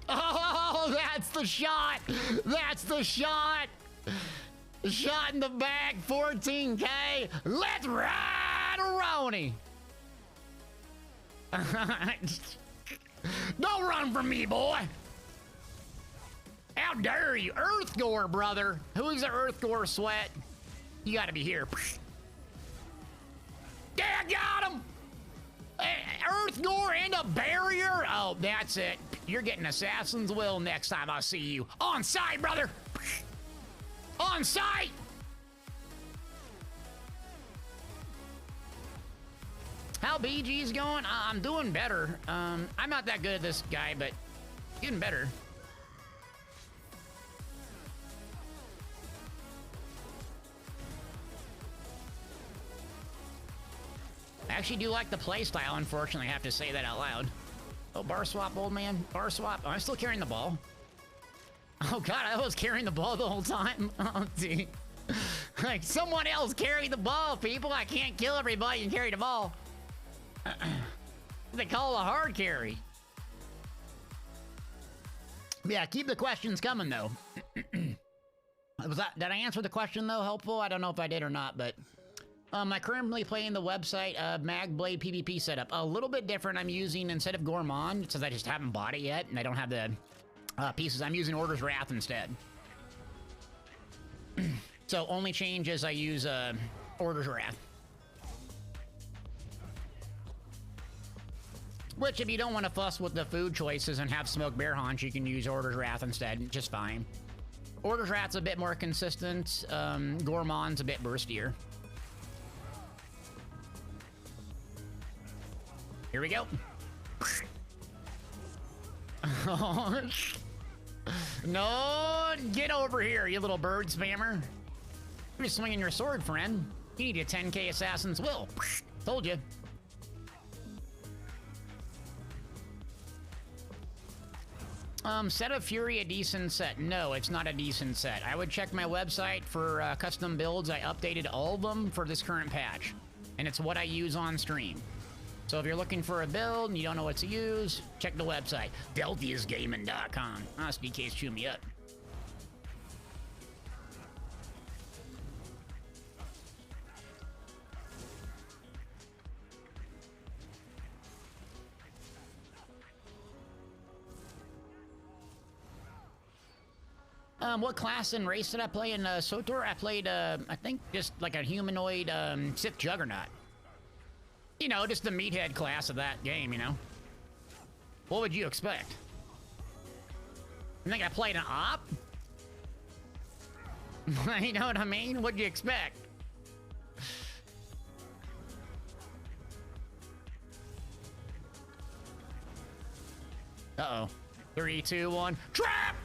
Oh, that's the shot! That's the shot! Shot in the back, 14K. Let's ride, Ronnie. Don't run from me, boy. How dare you? Earthgore, brother. Who's the Earthgore sweat? You gotta be here. Yeah, I got him. Earthgore and a barrier? Oh, that's it. You're getting Assassin's Will next time I see you. On site, brother. On site! How BG's going? I'm doing better. I'm not that good at this guy, but getting better. I actually do like the playstyle, unfortunately. I have to say that out loud. Oh, bar swap, old man. Bar swap. Oh, I'm still carrying the ball. Oh god, I was carrying the ball the whole time. Oh, gee. Like, someone else carry the ball, people. I can't kill everybody and carry the ball. They call it a hard carry. Yeah, keep the questions coming, though. Did I answer the question, though, helpful? I don't know if I did or not, but... I'm currently playing the website Magblade PvP setup. A little bit different. I'm using, instead of Gormon, since I just haven't bought it yet, and I don't have the... pieces. I'm using Order's Wrath instead. So only change is I use Order's Wrath. Which, if you don't want to fuss with the food choices and have smoked bear haunch, you can use Order's Wrath instead, just fine. Order's Wrath's a bit more consistent. Gormon's a bit burstier. Here we go. No, get over here, you little bird spammer. You're just swinging your sword, friend. You need a 10K Assassin's Will. Told you. Set of Fury a decent set? No, it's not a decent set. I would check my website for custom builds. I updated all of them for this current patch. And it's what I use on stream. So if you're looking for a build and you don't know what to use, check the website. DeltiusGaming.com. SBK's chew me up. What class and race did I play in SOTOR? I played, I think, just like a humanoid Sith Juggernaut. You know, just the meathead class of that game, you know? What would you expect? You think I played an op? You know what I mean? What'd you expect? Uh-oh. 3, 2, 1. Trap!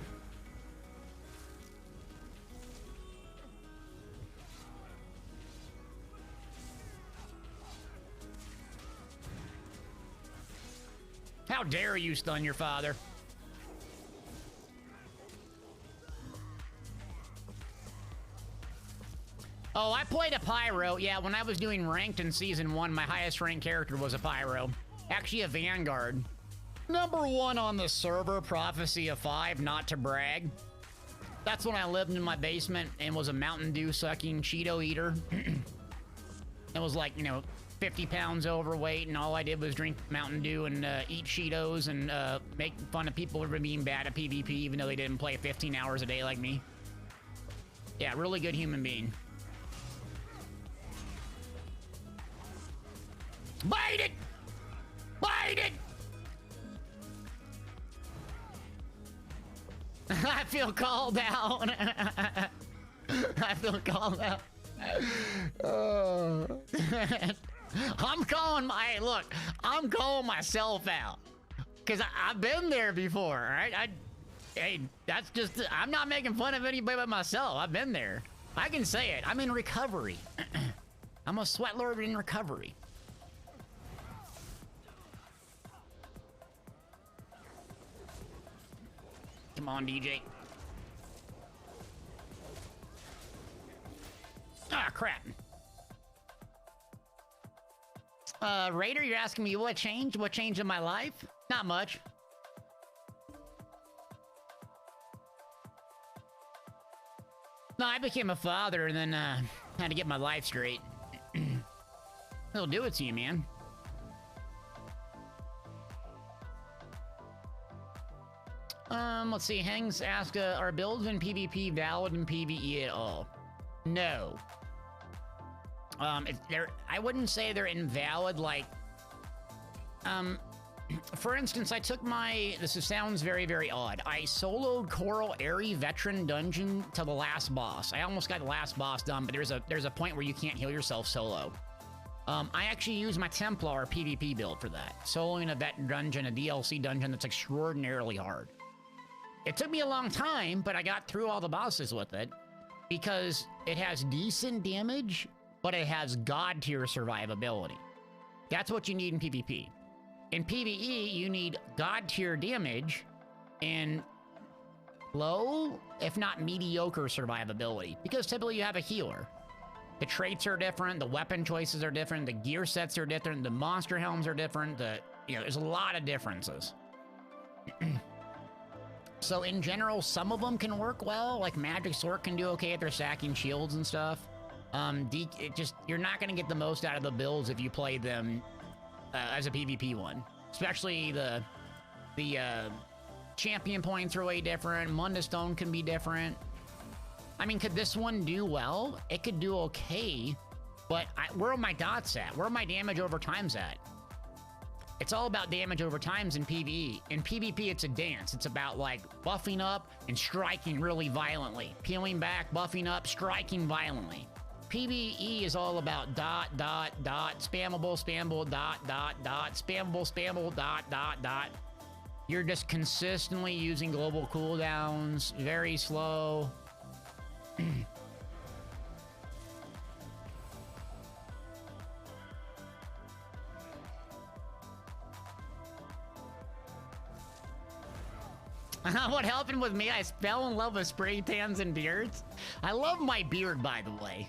How dare you stun your father? Oh, I played a Pyro. Yeah, when I was doing ranked in Season 1, my highest ranked character was a Pyro. Actually, a Vanguard. #1 on the server, Prophecy of 5, not to brag. That's when I lived in my basement and was a Mountain Dew sucking Cheeto eater. I was like, you know, 50 pounds overweight, and all I did was drink Mountain Dew and eat Cheetos and make fun of people for being bad at PvP, even though they didn't play 15 hours a day like me. Yeah, really good human being. Bite it! Bite it! I feel called out. I feel called out. I'm calling my, look, I'm calling myself out. Because I've been there before, all right? Hey, that's just, I'm not making fun of anybody but myself. I've been there. I can say it. I'm in recovery. I'm a sweat lord in recovery. Come on, DJ. Ah, crap. Raider, you're asking me what changed? What changed in my life? Not much. No, I became a father and then, had to get my life straight. It'll do it to you, man. Let's see. Hangs asked, are builds in PvP valid in PvE at all? No. I wouldn't say they're invalid, like, for instance, I took this sounds very, very odd. I soloed Coral Airy Veteran Dungeon to the last boss. I almost got the last boss done, but there's a point where you can't heal yourself solo. I actually used my Templar PvP build for that. Soloing a vet dungeon, a DLC dungeon that's extraordinarily hard. It took me a long time, but I got through all the bosses with it because it has decent damage, but it has god tier survivability. That's what you need in PvP. In PvE, you need god tier damage and low, if not mediocre survivability, because typically you have a healer. The traits are different, the weapon choices are different, the gear sets are different, the monster helms are different, there's a lot of differences. So in general, some of them can work well, like Magic Sword can do okay if they're stacking shields and stuff. You're not gonna get the most out of the builds if you play them as a PvP one. Especially the champion points are way different, Munda Stone can be different. I mean, could this one do well? It could do okay, but where are my dots at? Where are my damage over times at? It's all about damage over times in PvE. In PvP, it's a dance. It's about, like, buffing up and striking really violently. Peeling back, buffing up, striking violently. PvE is all about dot, dot, dot, spammable, spammable, dot, dot, dot, spammable, spammable, dot, dot, dot. You're just consistently using global cooldowns, very slow. What happened with me? I fell in love with spray tans and beards. I love my beard, by the way.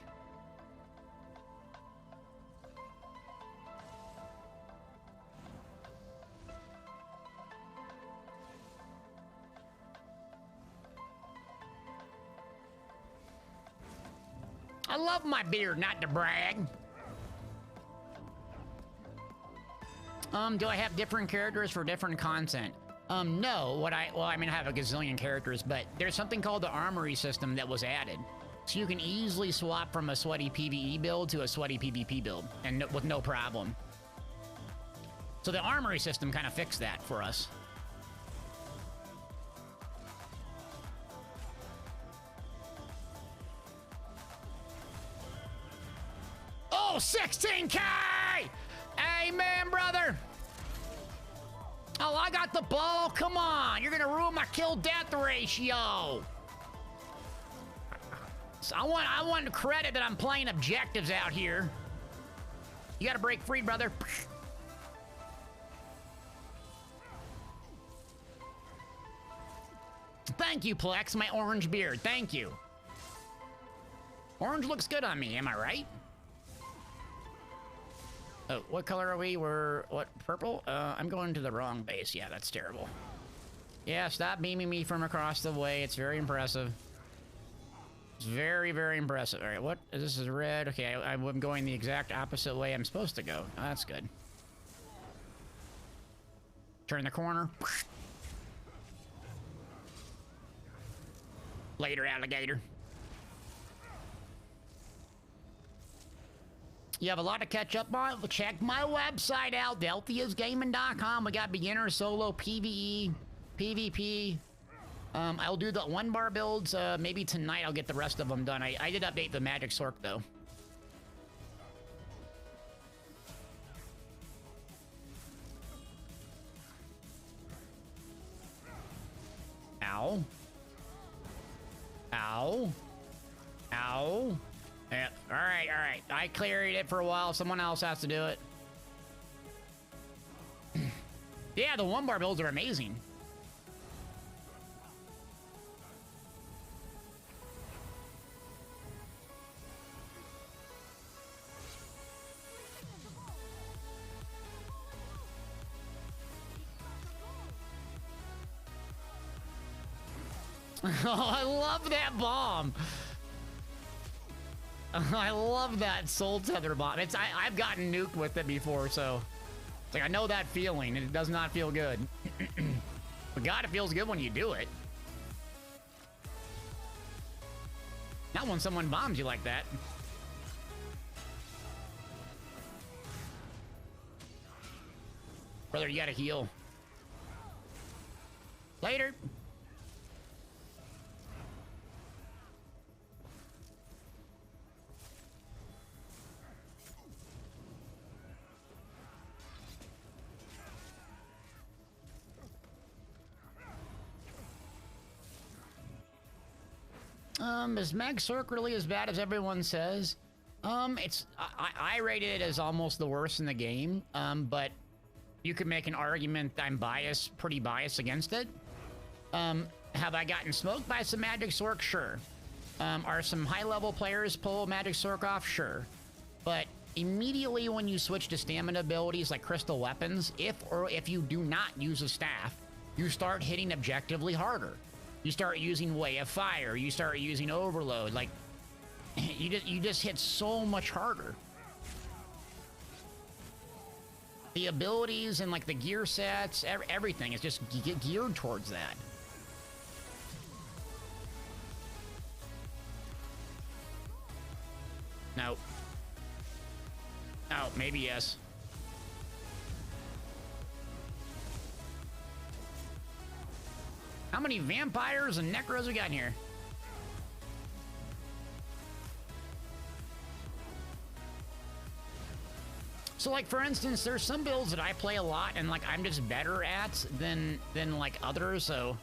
I love my beard, not to brag. Do I have different characters for different content? No. I mean, I have a gazillion characters, but there's something called the armory system that was added. So you can easily swap from a sweaty PvE build to a sweaty PvP build, and with no problem. So the armory system kind of fixed that for us. Oh, 16K! Amen, brother! Oh, I got the ball? Come on! You're gonna ruin my kill-death ratio! So I want credit that I'm playing objectives out here. You gotta break free, brother. Thank you, Plex, my orange beard. Thank you. Orange looks good on me, am I right? Oh, what color are we? What, purple? I'm going to the wrong base. Yeah, that's terrible. Yeah, stop beaming me from across the way. It's very impressive. It's very, very impressive. All right, what? This is red. Okay, I'm going the exact opposite way I'm supposed to go. Oh, that's good. Turn the corner. Later, alligator. You have a lot to catch up on. Check my website out, delthiasgaming.com. We got beginner, solo, PvE, PvP. I'll do the 1-bar builds. Maybe tonight I'll get the rest of them done. I did update the magic sork, though. Ow. Ow. Ow. Yeah, all right, all right. I cleared it for a while. Someone else has to do it. Yeah, the 1-bar builds are amazing. Oh, I love that bomb. I love that soul tether bomb. I've gotten nuked with it before, so it's like I know that feeling, and it does not feel good. But God, it feels good when you do it. Not when someone bombs you like that. Brother, you gotta heal. Later. Is Mag Sork really as bad as everyone says? I rated it as almost the worst in the game, but you could make an argument I'm pretty biased against it. Have I gotten smoked by some Magic Sork? Sure. Are some high-level players pull Magic Sork off? Sure. But immediately when you switch to stamina abilities like crystal weapons, if you do not use a staff, you start hitting objectively harder. You start using Way of Fire. You start using Overload. Like, you just hit so much harder. The abilities and like the gear sets, everything is just geared towards that. No. Oh, maybe yes. How many vampires and necros we got in here? So, like, for instance, there's some builds that I play a lot and, like, I'm just better at than like, others. So,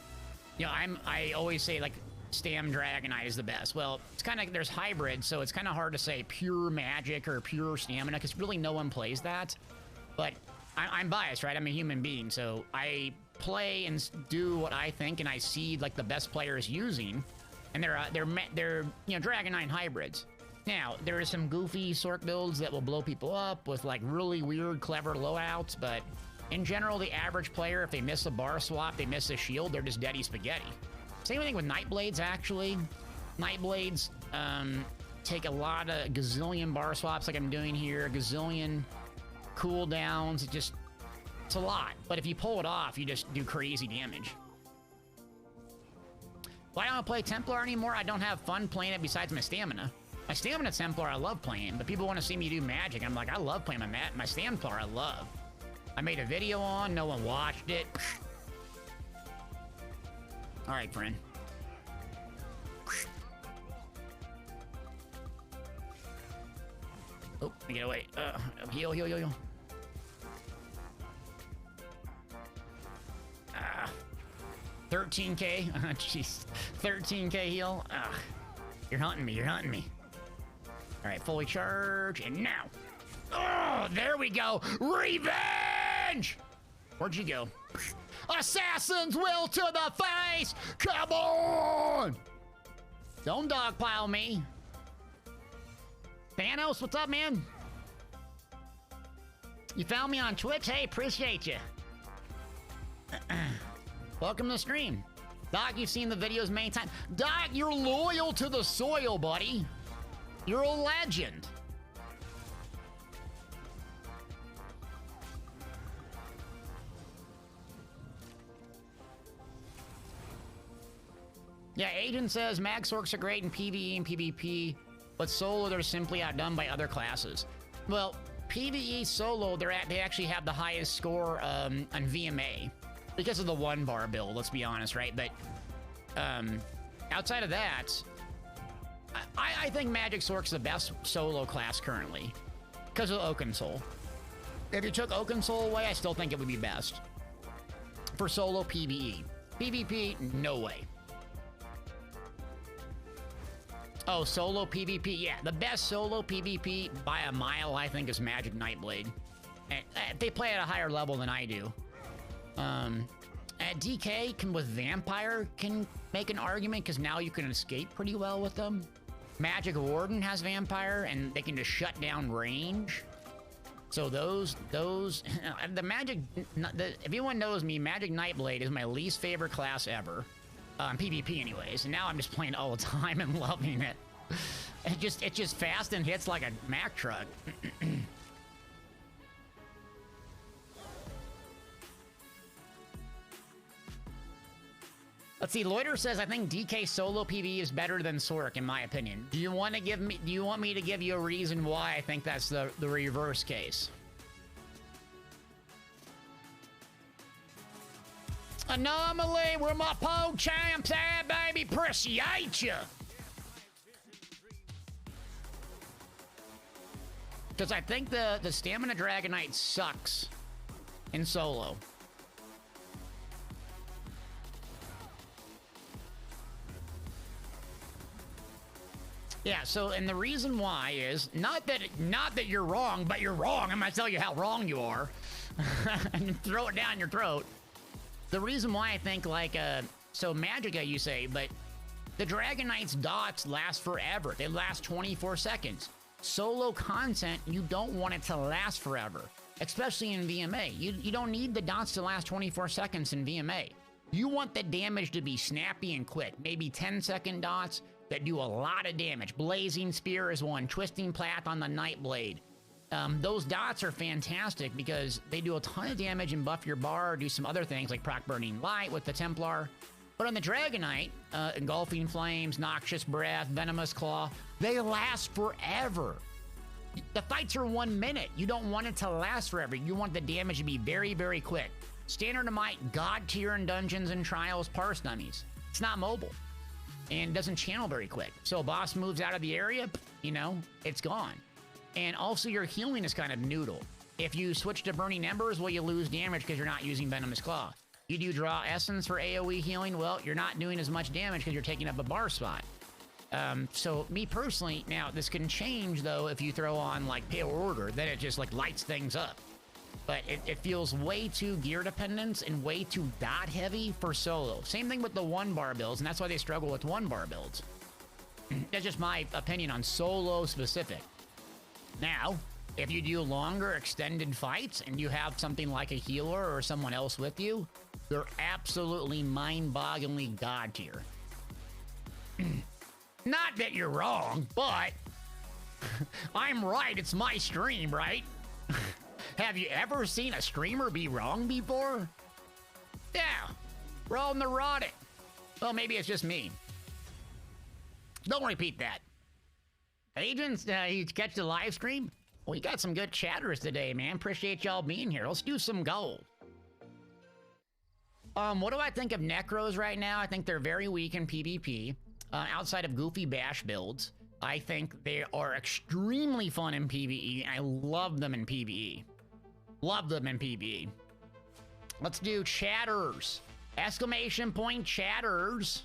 you know, I always say, like, Stam Dragonite is the best. Well, it's kind of, there's hybrids, so it's kind of hard to say pure magic or pure stamina, because really no one plays that. But I'm biased, right? I'm a human being, so I play and do what I think, and I see like the best players using, and they're you know, Dragonite hybrids. Now there are some goofy Sork builds that will blow people up with like really weird, clever lowouts, but in general, the average player, if they miss a bar swap, they miss a shield, they're just deady spaghetti. Same thing with Nightblades, actually. Nightblades take a lot of gazillion bar swaps like I'm doing here, gazillion cooldowns. It's a lot. But if you pull it off, you just do crazy damage. Why don't I play Templar anymore? I don't have fun playing it besides my stamina. My stamina Templar I love playing, but people want to see me do magic. I'm like, I love playing my Templar I love. I made a video on, no one watched it. All right, friend. Oh, let me get away. Heal, heal, heal, heal. 13k. Jeez. 13k heal. You're hunting me. You're hunting me. All right, fully charge, and now. Oh, there we go. Revenge! Where'd you go? Assassin's will to the face! Come on! Don't dogpile me. Thanos, what's up, man? You found me on Twitch? Hey, appreciate you. Welcome to the stream. Doc, you've seen the videos many times. Doc, you're loyal to the soil, buddy. You're a legend. Yeah, Agent says Mag Sorks are great in PvE and PvP, but solo they're simply outdone by other classes. Well, PvE solo, they actually have the highest score on VMA because of the 1-bar build, let's be honest, right? But outside of that, I think Magic Sork's the best solo class currently because of Oaken Soul. If you took Oaken Soul away, I still think it would be best for solo PvE. PvP, no way. Oh, solo PvP. Yeah, the best solo PvP by a mile, I think, is Magic Nightblade. And they play at a higher level than I do. At DK with Vampire can make an argument because now you can escape pretty well with them. Magic Warden has Vampire and they can just shut down range. So those, the Magic, if anyone knows me, Magic Nightblade is my least favorite class ever. PvP anyways, and now I'm just playing it all the time and loving it. It's just fast and hits like a Mack truck. Let's see, Loiter says I think DK solo PvE is better than Sork in my opinion. Do you want me to give you a reason why I think that's the reverse case? Anomaly, we're my po champs, baby, appreciate you. Because I think the Stamina Dragonite sucks in solo. Yeah, so, and the reason why is, not that you're wrong, but you're wrong. I'm gonna tell you how wrong you are. And throw it down your throat. The reason why I think, like, so Magicka, you say, but the Dragonite's dots last forever. They last 24 seconds. Solo content, you don't want it to last forever, especially in VMA. You don't need the dots to last 24 seconds in VMA. You want the damage to be snappy and quick, maybe 10-second dots that do a lot of damage. Blazing Spear is one, Twisting Path on the Nightblade. Those dots are fantastic because they do a ton of damage and buff your bar, do some other things like proc Burning Light with the Templar. But on the Dragonite, Engulfing Flames, Noxious Breath, Venomous Claw, they last forever. The fights are 1 minute. You don't want it to last forever. You want the damage to be very, very quick. Standard Might, God tier in dungeons and trials, parse dummies. It's not mobile and doesn't channel very quick. So a boss moves out of the area, you know, it's gone. And also your healing is kind of noodle. If you switch to Burning Embers, well, you lose damage because you're not using Venomous Claw. You do draw Essence for AoE healing, well, you're not doing as much damage because you're taking up a bar spot. So me personally, now this can change though if you throw on like Pale Order, then it just like lights things up. But it feels way too gear dependent and way too dot heavy for solo. Same thing with the 1-bar builds, and that's why they struggle with 1-bar builds. That's just my opinion on solo specific. Now, if you do longer extended fights and you have something like a healer or someone else with you, they're absolutely mind-bogglingly god tier. Not that you're wrong, but I'm right, it's my stream, right? Have you ever seen a streamer be wrong before? Yeah, we're all neurotic. Well, maybe it's just me. Don't repeat that. Agents, you catch the live stream? Well, you got some good chatters today, man. Appreciate y'all being here. Let's do some gold. What do I think of Necros right now? I think they're very weak in PvP. Outside of goofy bash builds, I think they are extremely fun in PvE, and I love them in PvE. Love them in PvE. Let's do chatters. Exclamation point chatters.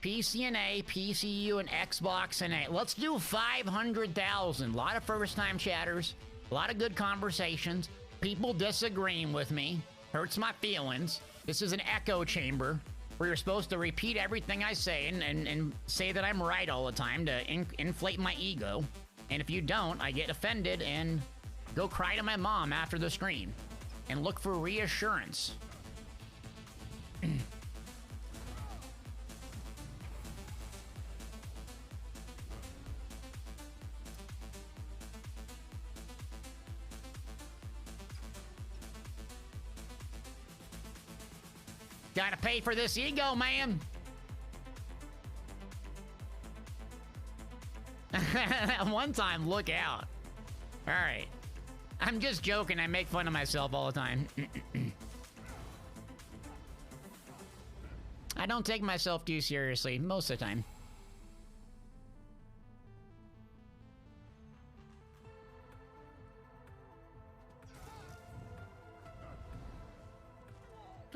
PCNA, PCU, and Xbox and A. Let's do 500,000. A lot of first-time chatters. A lot of good conversations. People disagreeing with me. Hurts my feelings. This is an echo chamber where you're supposed to repeat everything I say and say that I'm right all the time to inflate my ego. And if you don't, I get offended and go cry to my mom after the stream and look for reassurance. Gotta pay for this ego, man. One time, look out. All right. I'm just joking. I make fun of myself all the time. I don't take myself too seriously most of the time.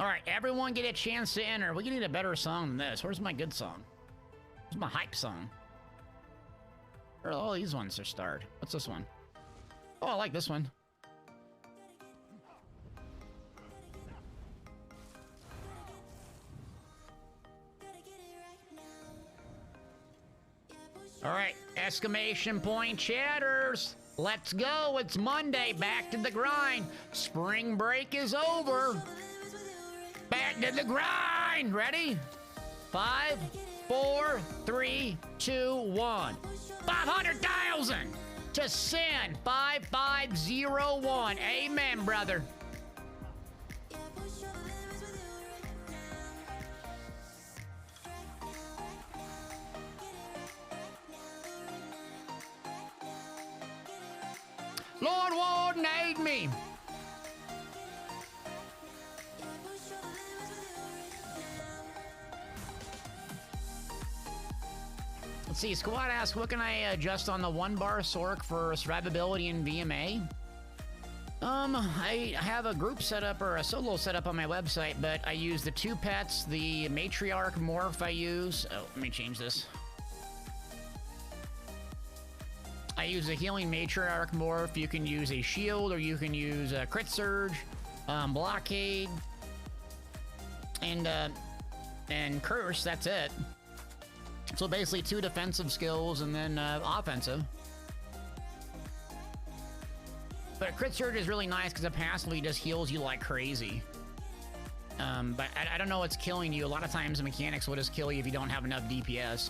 All right, everyone get a chance to enter. We need a better song than this. Where's my good song? Where's my hype song? All these ones are starred. What's this one? Oh, I like this one. All right, exclamation point chatters. Let's go. It's Monday. Back to the grind. Spring break is over. Back to the grind. Ready? 5, 4, 3, 2, 1. 500,000 to sin. 5501. Amen, brother. Lord, Warden, aid me. Let's see, Squad asks, what can I adjust on the 1-bar Sork for survivability in VMA? I have a group setup or a solo setup on my website, but I use the 2 pets, the matriarch morph I use. Oh, let me change this. I use a healing matriarch morph. You can use a shield or you can use a crit surge, blockade, and curse. That's it. So basically 2 defensive skills and then offensive. But crit surge is really nice because it passively just heals you like crazy. But I don't know what's killing you. A lot of times the mechanics will just kill you if you don't have enough DPS.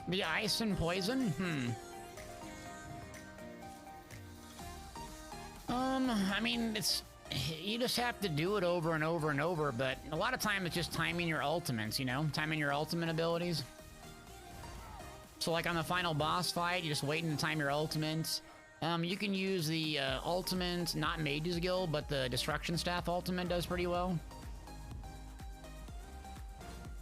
The ice and poison? I mean, you just have to do it over and over and over, but a lot of time it's just timing your ultimates, you know? Timing your ultimate abilities. So like on the final boss fight, you just waiting to time your ultimates. You can use the ultimate, not Mage's Guild, but the Destruction Staff ultimate does pretty well.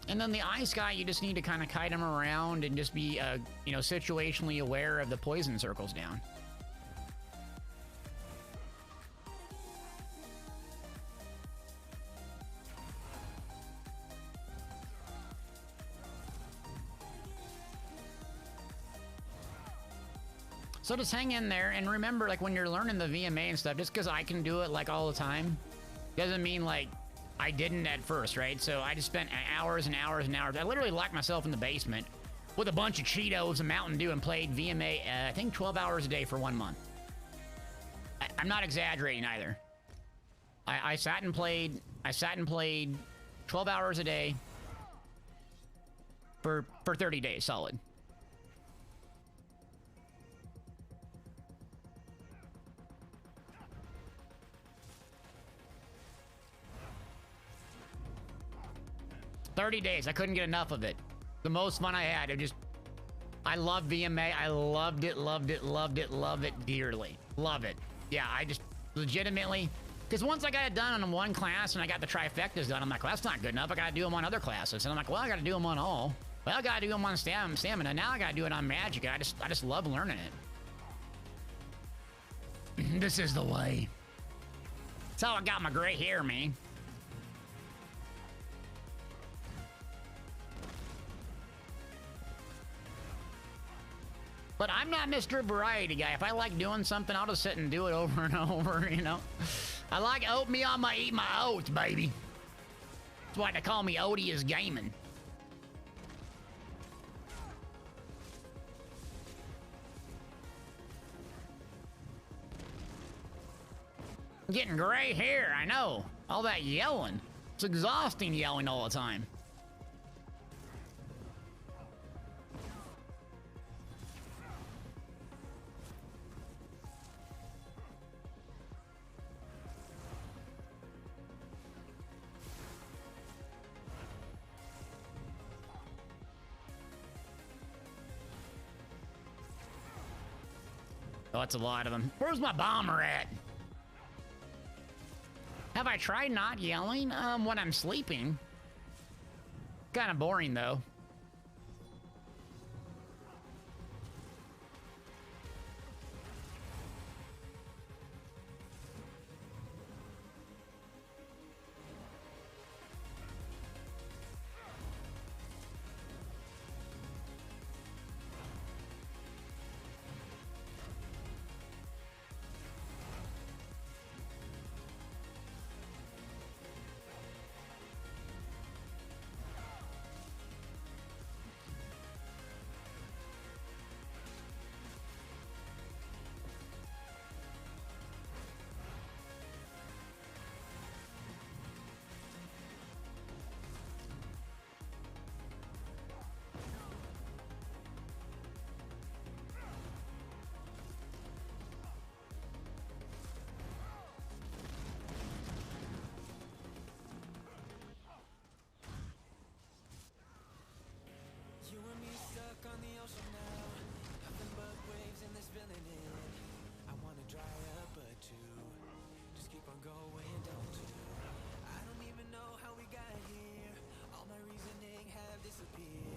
And then the ice guy, you just need to kind of kite him around and just be, you know, situationally aware of the poison circles down. So just hang in there and remember, like when you're learning the VMA and stuff, just because I can do it like all the time, doesn't mean like I didn't at first, right? So I just spent hours and hours and hours. I literally locked myself in the basement with a bunch of Cheetos and Mountain Dew and played VMA, I think 12 hours a day for 1 month. I'm not exaggerating either. I sat and played 12 hours a day for 30 days solid. I couldn't get enough of it. The most fun I had. I love VMA. I loved it dearly. Love it. Yeah, I just legitimately, because once I got it done on one class and I got the trifectas done, I'm like, well, that's not good enough. I got to do them on other classes. And I'm like, well, I got to do them on all. Well, I got to do them on stamina. Now I got to do it on magic. I just love learning it. This is the way. That's how I got my gray hair, man. But I'm not Mr. Variety Guy. If I like doing something, I'll just sit and do it over and over, you know? I like oatmeal, I'm gonna eat my oats, baby. That's why they call me Odie is gaming. I'm getting gray hair, I know. All that yelling. It's exhausting yelling all the time. Oh, that's a lot of them. Where's my bomber at? Have I tried not yelling when I'm sleeping? Kind of boring, though.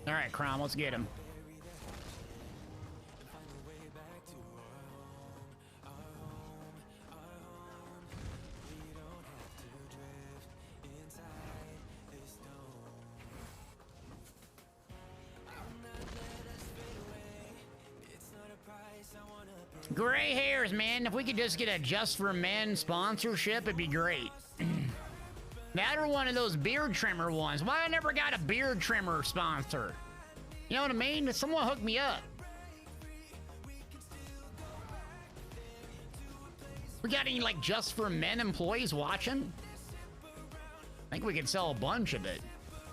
All right, Crom, let's get him. Gray hairs, man. If we could just get a Just for Men sponsorship, it'd be great. That or one of those beard trimmer ones. Why I never got a beard trimmer sponsor? You know what I mean? Someone hook me up. We got any, like, Just for Men employees watching? I think we could sell a bunch of it.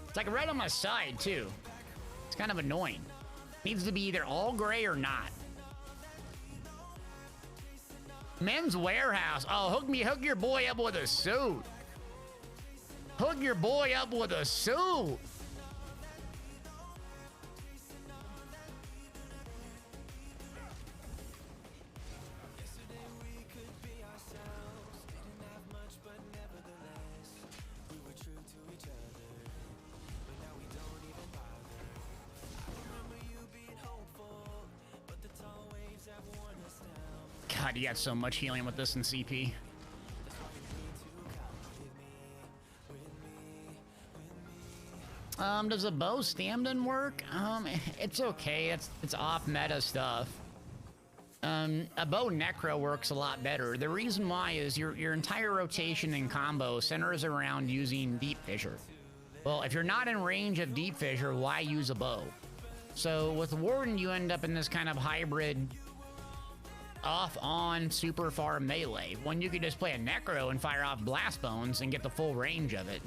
It's like right on my side, too. It's kind of annoying. Needs to be either all gray or not. Men's Warehouse. Oh, hook your boy up with a suit. Hook your boy up with a suit. God, you got so much healing with this in CP. Does a bow Stamden work? It's okay. It's off meta stuff. A bow Necro works a lot better. The reason why is your entire rotation and combo centers around using Deep Fissure. Well, if you're not in range of Deep Fissure, why use a bow? So with Warden, you end up in this kind of hybrid off-on super far melee when you could just play a Necro and fire off Blast Bones and get the full range of it.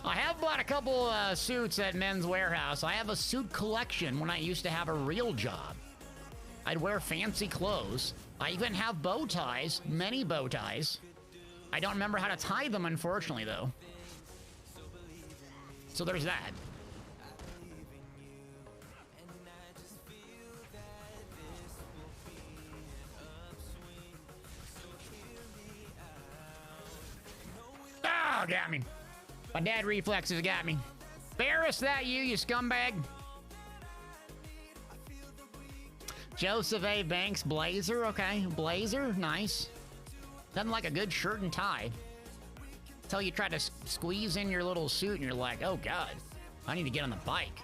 I have bought a couple suits at Men's Warehouse. I have a suit collection when I used to have a real job. I'd wear fancy clothes. I even have bow ties, many bow ties. I don't remember how to tie them, unfortunately, though. So there's that. Oh, got me. My dad reflexes got me. Barris, that you scumbag? Joseph A. Banks blazer, okay. Blazer, nice. Nothing like a good shirt and tie. Until you try to squeeze in your little suit and you're like, oh God, I need to get on the bike.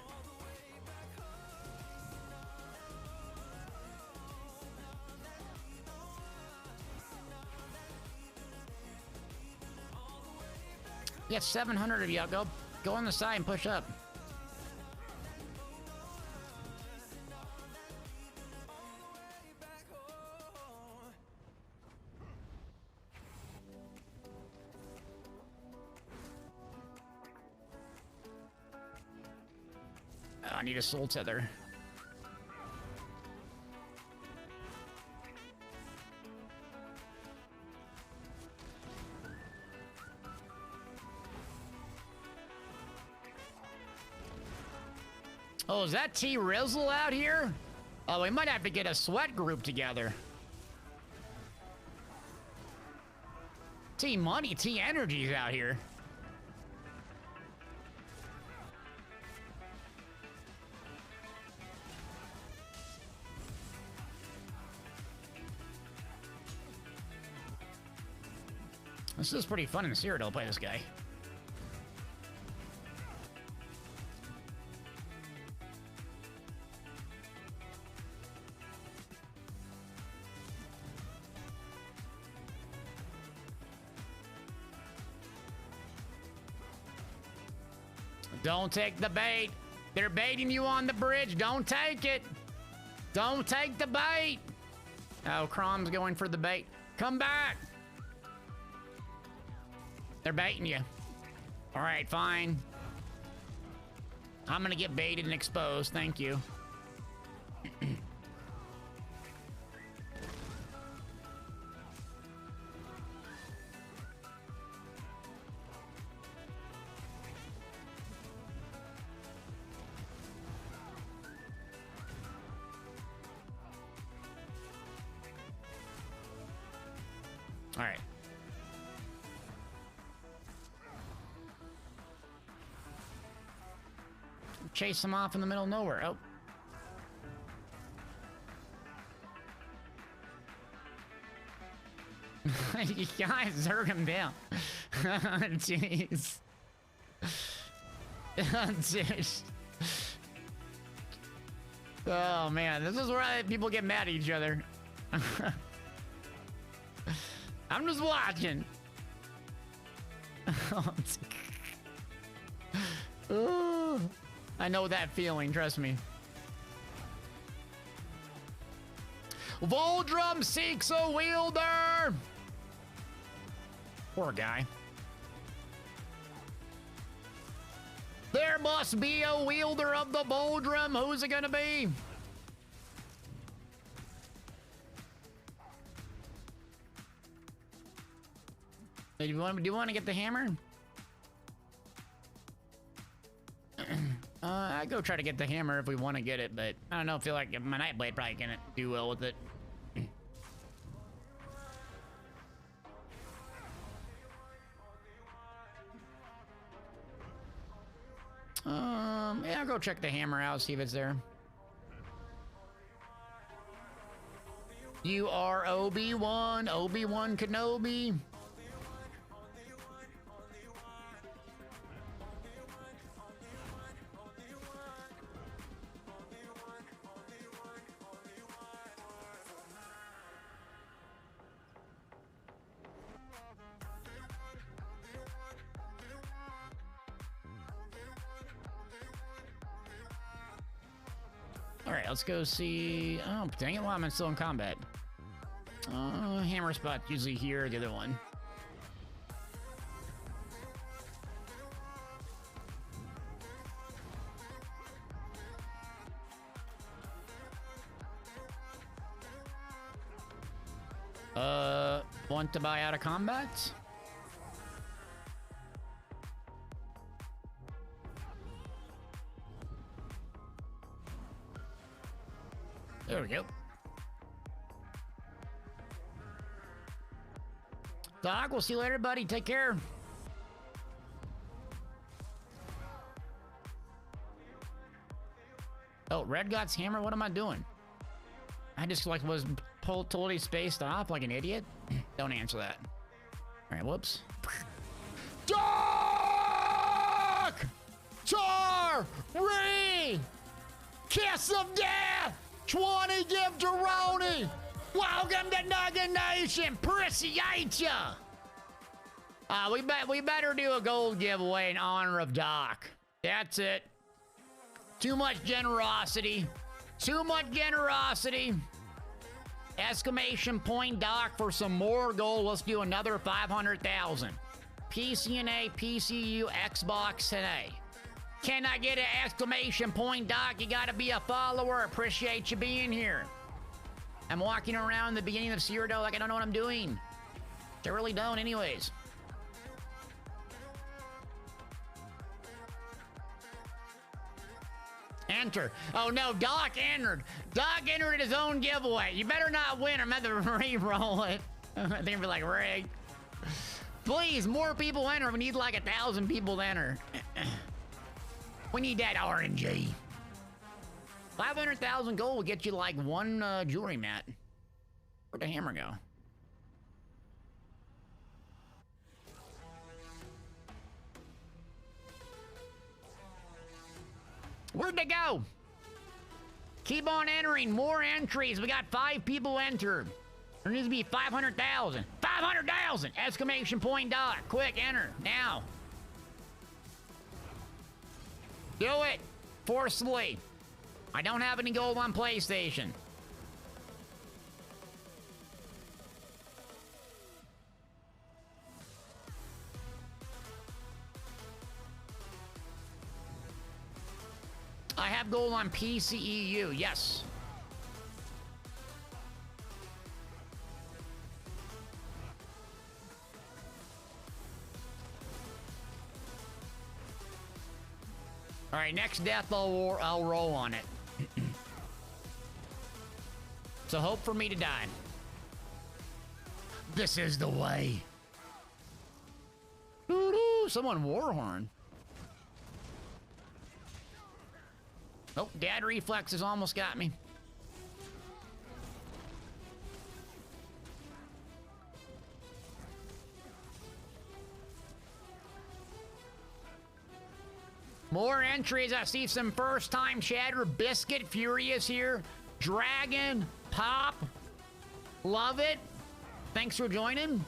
We got 700 of y'all. Go on the side and push up. I need a soul tether. Oh, is that T-Rizzle out here? Oh, we might have to get a sweat group together. T-Money, T-Energy's out here. This is pretty fun in Cyrodiil, play this guy. Don't take the bait. They're baiting you on the bridge. Don't take it. Don't take the bait. Oh, Crom's going for the bait. Come back. They're baiting you. All right, fine. I'm gonna get baited and exposed. Thank you. All right. Chase them off in the middle of nowhere. Oh. You guys zerg him down. Jeez. Jeez. Oh man, this is where people get mad at each other. I'm just watching. Oh, I know that feeling, trust me. Voldrum seeks a wielder! Poor guy. There must be a wielder of the Voldrum. Who's it gonna be? Do you want to get the hammer? I go try to get the hammer if we want to get it, but I don't know. I feel like my Nightblade probably can't do well with it. Yeah, I'll go check the hammer out, see if it's there. You are Obi-Wan Kenobi. Alright, let's go see... Oh, dang it, why am I still in combat? Hammer spot usually here, the other one. Want to buy out of combat? There we go. Doc, we'll see you later, buddy. Take care. Oh, Red God's hammer? What am I doing? I just like was totally spaced off like an idiot. Don't answer that. All right, whoops. Doc! Tar! Re! Kiss of death! 20 gift to Roni! Welcome to Nugget Nation! Appreciate ya! We better do a gold giveaway in honor of Doc. That's it. Too much generosity. Too much generosity. Exclamation point Doc for some more gold. Let's do another 500,000. PCNA, PCU, Xbox today. Can I get an exclamation point Doc? You gotta be a follower. Appreciate you being here. I'm walking around the beginning of Cyrodiil like I don't know what I'm doing. I really don't anyways. Enter. Oh no, Doc entered. Doc entered his own giveaway. You better not win. I'm going to re-roll it. I think it'll be like rigged. Please, more people enter. We need like 1,000 people to enter. We need that RNG. 500,000 gold will get you like one jewelry mat. Where'd the hammer go? Where'd they go? Keep on entering. More entries. We got 5 people entered. There needs to be 500,000. 500,000! Exclamation point Doc. Quick, enter. Now. Do it. Forcefully. I don't have any gold on PlayStation. I have gold on PCEU, yes. All right, next death I'll roll on it. So hope for me to die. This is the way. Doo-doo, someone Warhorn. Oh, dad reflexes almost got me. More entries. I see some first-time chatter. Biscuit Furious here. Dragon. Pop. Love it. Thanks for joining.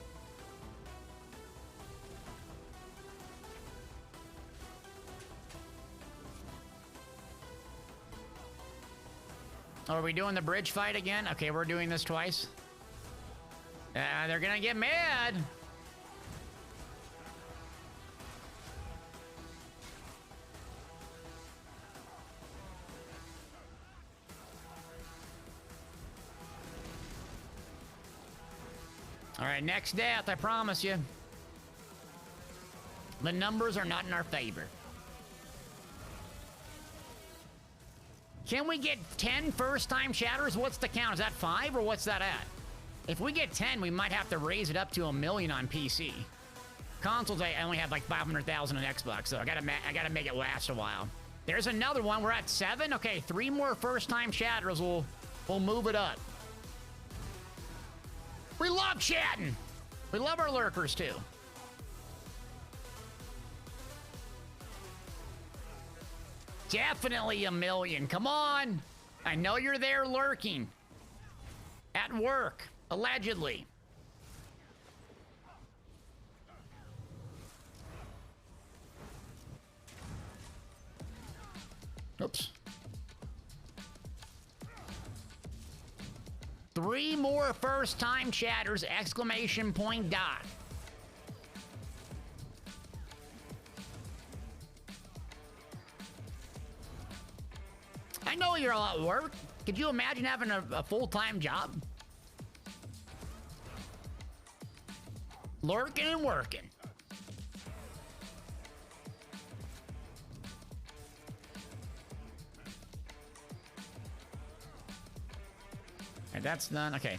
Are we doing the bridge fight again? Okay, we're doing this twice. They're gonna get mad. All right, next death, I promise you. The numbers are not in our favor. Can we get 10 first-time shatters? What's the count? Is that 5 or what's that at? If we get 10, we might have to raise it up to 1 million on PC. Consoles, I only have like 500,000 on Xbox, so I gotta make it last a while. There's another one. We're at 7. Okay, 3 more first-time shatters will move it up. We love chatting. We love our lurkers too. Definitely 1 million. Come on. I know you're there lurking. At work, allegedly. Oops. 3 more first-time chatters, exclamation point Doc. I know you're all at work. Could you imagine having a full-time job? Lurking and working. And that's done. Okay.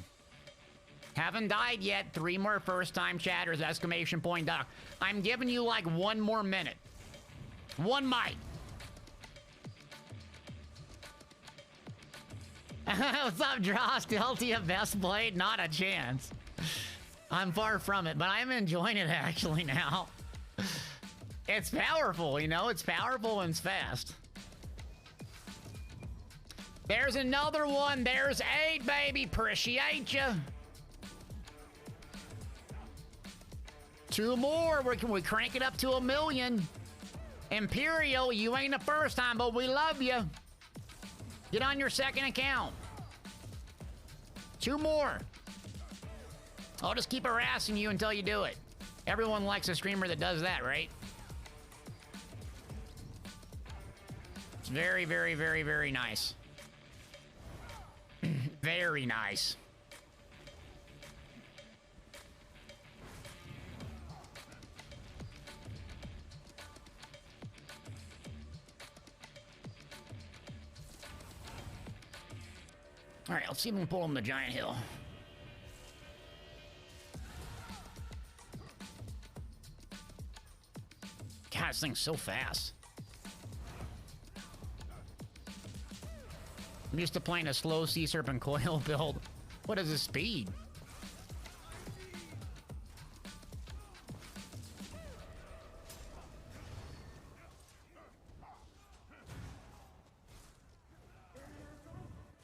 Haven't died yet. 3 more first-time chatters, exclamation point Doc. I'm giving you like 1 more minute. 1 mic. What's up, Dross? Guilty of Best Blade? Not a chance. I'm far from it, but I'm enjoying it actually now. It's powerful, you know? It's powerful and it's fast. There's another one. There's 8, baby. Appreciate you. 2 more. We crank it up to 1 million. Imperial, you ain't the first time, but we love you. Get on your second account. 2 more. I'll just keep harassing you until you do it. Everyone likes a streamer that does that, right? It's very, very, very, very nice. Very nice. All right, let's see if we can pull him the giant hill. God, this thing's so fast. I'm used to playing a slow Sea Serpent Coil build. What is his speed?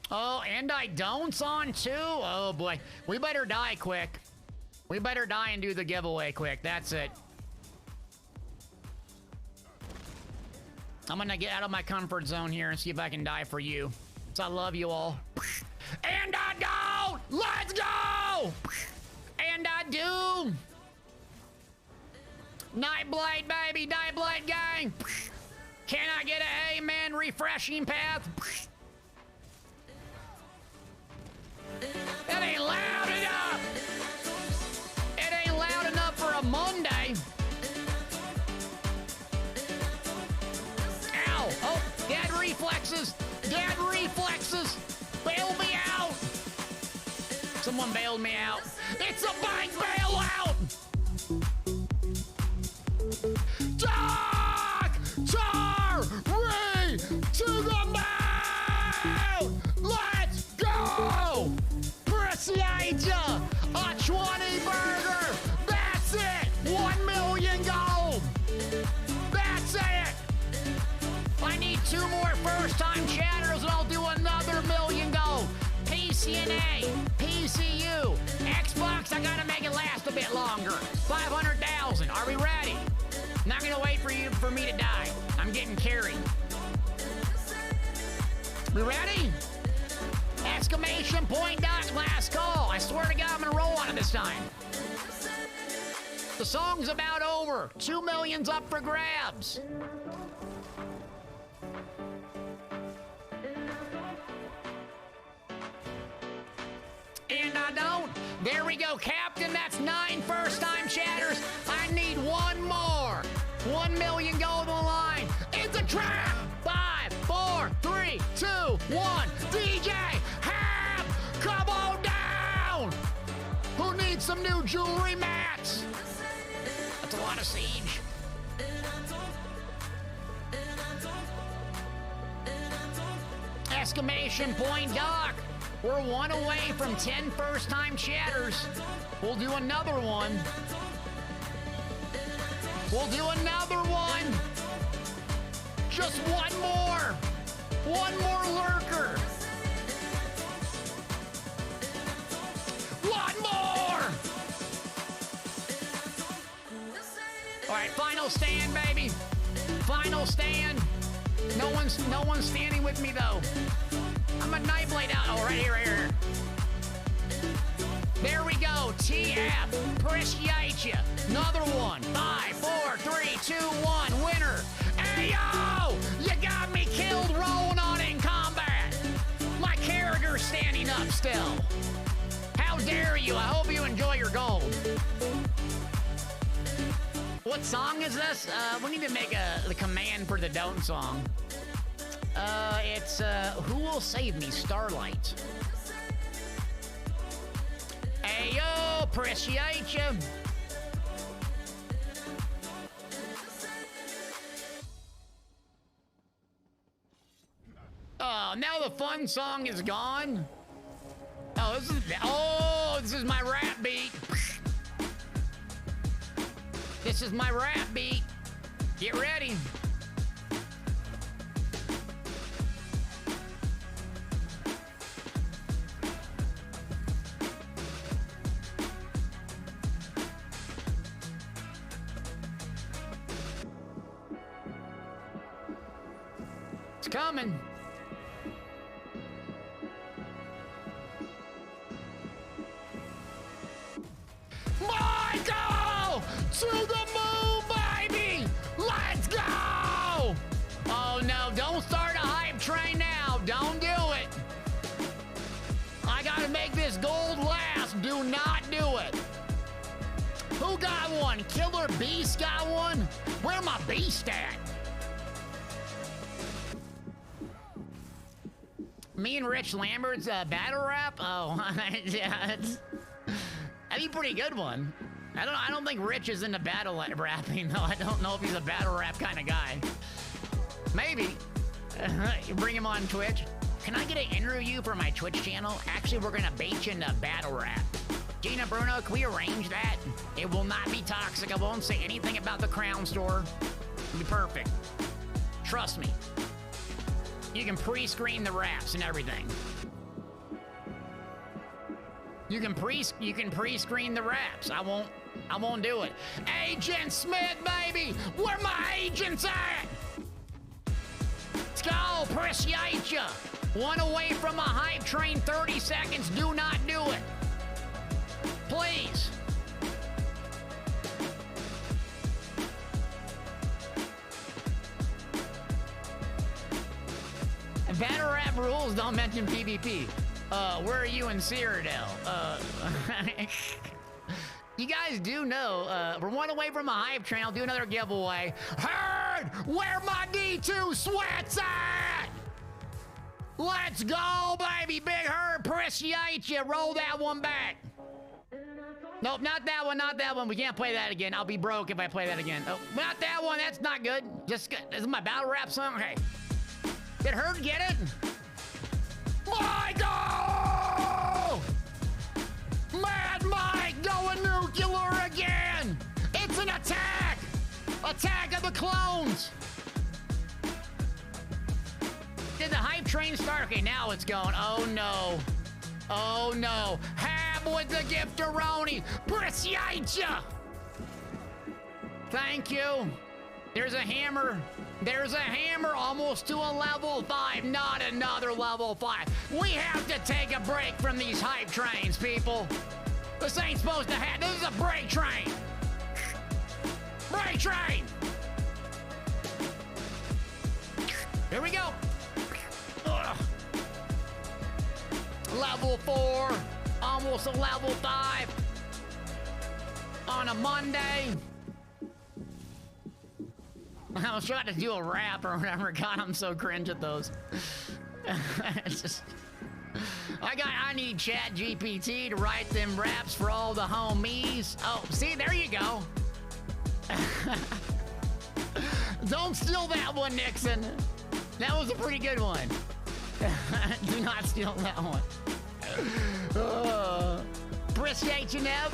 Oh, and I don'ts on too? Oh boy. We better die quick. We better die and do the giveaway quick. That's it. I'm gonna get out of my comfort zone here and see if I can die for you. So I love you all. And I don't! Let's go! And I do! Nightblade, baby! Nightblade gang! Can I get an amen refreshing path? It ain't loud enough! It ain't loud enough for a Monday! Ow! Oh, dead reflexes! Dead reflexes! Bail me out! Someone bailed me out. It's a bike bailout! Re to the moon! Let's go! Appreciate ya! A 20 burger! That's it! 1 million gold! That's it! I need 2 more first-time chatters and I'll do another million gold. PCNA, PCU, Xbox, I gotta make it last a bit longer. 500,000, are we ready? Not gonna wait for me to die. I'm getting carried. We ready? Exclamation point dot last call. I swear to God I'm gonna roll on it this time. The song's about over. 2 million's up for grabs. And I don't. There we go, Captain. That's 9 first-time chatters. I need 1 more. 1 million gold on the line. It's a trap. 5, 4, 3, 2, 1. DJ Hab, come on down. Who needs some new jewelry mats? That's a lot of siege. Exclamation point Doc. We're 1 away from 10 first-time chatters. We'll do another one. We'll do another one. Just 1 more. 1 more lurker. 1 more. All right, final stand, baby. Final stand. No one's standing with me though. I'm a Nightblade out. Oh, right here, right here. There we go. TF. Appreciate you. Another one. 5, 4, 3, 2, 1. Winner. Hey, yo! You got me killed rolling on in combat. My character's standing up still. How dare you? I hope you enjoy your gold. What song is this? We need to make the command for the Don't song. It's Who Will Save Me, Starlight. Hey, yo, appreciate you. Oh, now the fun song is gone. Oh, this is my rap beat. This is my rap beat. Get ready. It's coming. Michael! To the moon, baby! Let's go! Oh no, don't start a hype train now. Don't do it. I gotta make this gold last. Do not do it. Who got one? Killer Beast got one? Where my beast at? Me and Rich Lambert's battle rap? Oh, yeah, that'd be a pretty good one. I don't think Rich is into battle rapping though. I don't know if he's a battle rap kind of guy. Maybe. You bring him on Twitch. Can I get an interview for my Twitch channel? Actually, we're gonna bait you into battle rap. Gina Bruno, can we arrange that? It will not be toxic. I won't say anything about the Crown Store. It'll be perfect. Trust me. You can pre-screen the raps and everything. You can pre-screen the raps. I won't do it. Agent Smith, baby! Where my agents at? Let's go, appreciate ya. One away from a hype train, 30 seconds, do not do it. Please. Battle rap rules don't mention PvP. Where are you in Cyrodiil? You guys do know, we're one away from a hype train. I'll do another giveaway. Herd, where my D2 sweats at? Let's go, baby. Big Herd, appreciate you. Roll that one back. Nope, not that one, not that one. We can't play that again. I'll be broke if I play that again. Oh, not that one, that's not good. Just, this is my battle rap song? Okay. Did Herd get it? Michael! Mad Mike going nuclear again! It's an attack! Attack of the clones! Did the hype train start? Okay, now it's going. Oh no. Oh no. Hab with the gifteroni! Appreciate ya! Thank you. There's a hammer. There's a hammer almost to a level 5, not another level 5. We have to take a break from these hype trains, people. This ain't supposed to happen. This is a break train. Break train. Here we go. Ugh. Level 4, almost a level 5 on a Monday. I was trying to do a rap or whatever. God, I'm so cringe at those. It's just, I need Chat GPT to write them raps for all the homies. Oh, see, there you go. Don't steal that one, Nixon. That was a pretty good one. Do not steal that one. Appreciate you, Neb.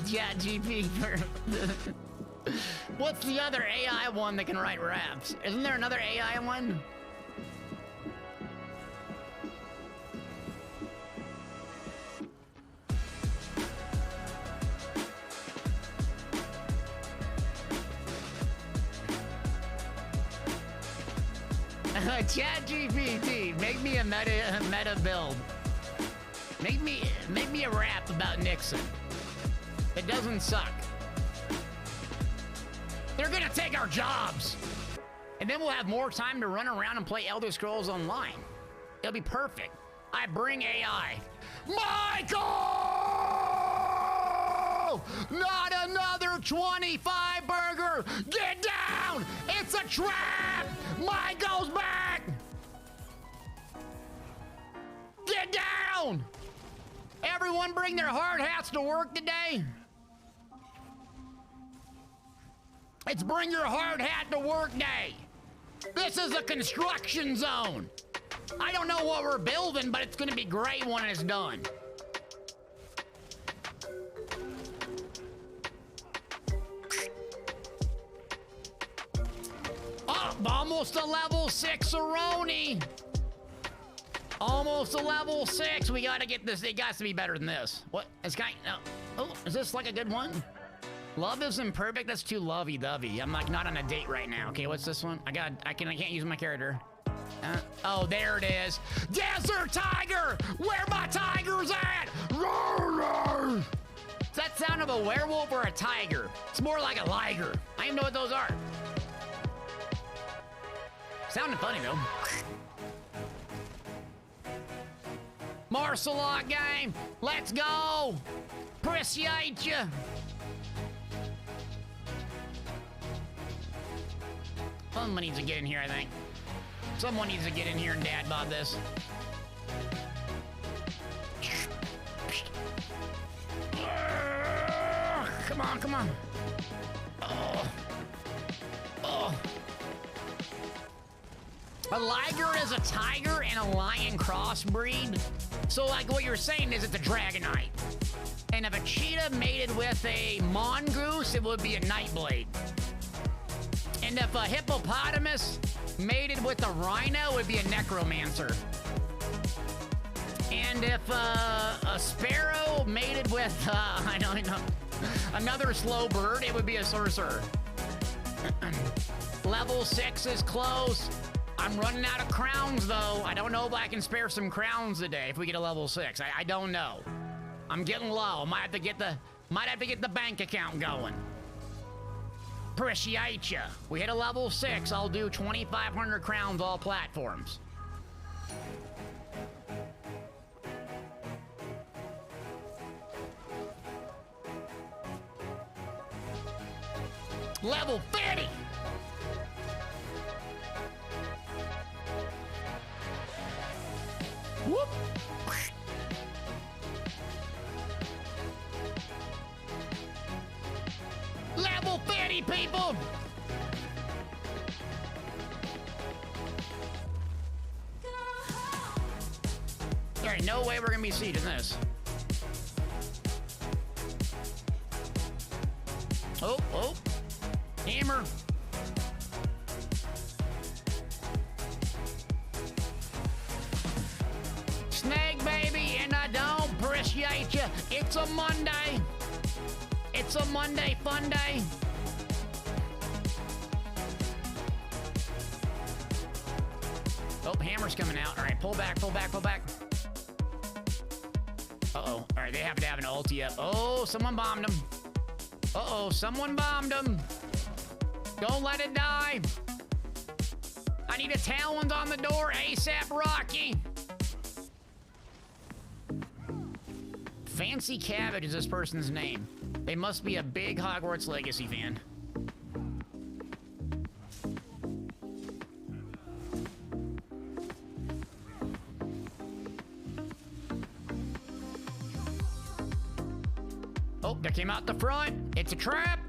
Chat GP for what's the other AI one that can write raps? Isn't there another AI one? Chat GPT, make me a meta build. Make me a rap about Nixon. It doesn't suck. They're gonna take our jobs. And then we'll have more time to run around and play Elder Scrolls Online. It'll be perfect. I bring AI. Michael! Not another 25 burger! Get down! It's a trap! Michael's back! Get down! Everyone bring their hard hats to work today. It's bring your hard hat to work day. This is a construction zone. I don't know what we're building, but it's gonna be great when it's done. Oh, almost a level 6 Aroni. Almost a level 6. We gotta get this. It got to be better than this. What? It's got. No. Oh, is this like a good one? Love isn't perfect. That's too lovey-dovey. I'm like not on a date right now. Okay, what's this one? I can't use my character. Oh, there it is. Desert tiger! Where my tigers at? Roar! Is that sound of a werewolf or a tiger? It's more like a liger. I don't even know what those are. Sounded funny though. Marcelot game, let's go. Appreciate you. Someone needs to get in here, I think. Someone needs to get in here and dad bod this. Come on, come on. Oh. Oh. A liger is a tiger and a lion crossbreed. So like what you're saying is it's a dragonite. And if a cheetah mated with a mongoose, it would be a nightblade. And if a hippopotamus mated with a rhino, it would be a necromancer. And if a sparrow mated with, I don't know, another slow bird, it would be a sorcerer. Level 6 is close. I'm running out of crowns, though. I don't know if I can spare some crowns today if we get a level 6. I don't know. I'm getting low. Might have to get the bank account going. Appreciate ya. We hit a level 6. I'll do 2,500 crowns all platforms. Level 50. Whoop! Level 50, people! There ain't no way we're gonna be seated in this. Oh, oh. Hammer. Snake, baby, and I don't appreciate you. It's a Monday. It's a Monday fun day. Oh, hammer's coming out. All right, pull back, pull back, pull back. Uh-oh. All right, they happen to have an ulti up. Oh, someone bombed him. Uh-oh, someone bombed him. Don't let it die. I need a talons on the door ASAP, Rocky. Fancy Cabbage is this person's name. They must be a big Hogwarts Legacy fan. Oh, that came out the front. It's a trap.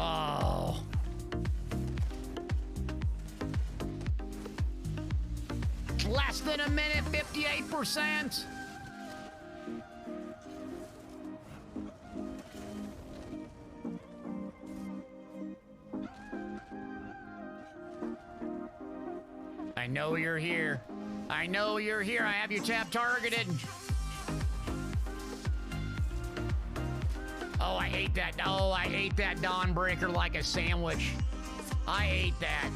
Oh. Less than a minute, 58%. I know you're here. I know you're here. I have you tap targeted. Oh, I hate that. Oh, I hate that Dawnbreaker like a sandwich. I hate that.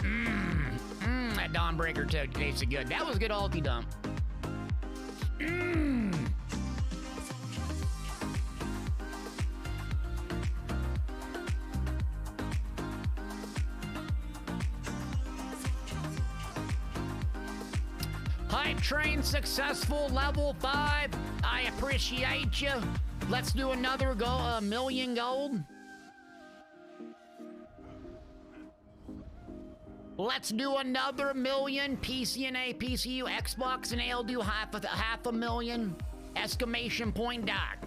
That Dawnbreaker tasted good. That was good ulti dump. Hype train successful, level 5. I appreciate you. Let's do another million gold. Let's do another million. PCNA, PCU, Xbox, and I'll do half a million. Exclamation point doc.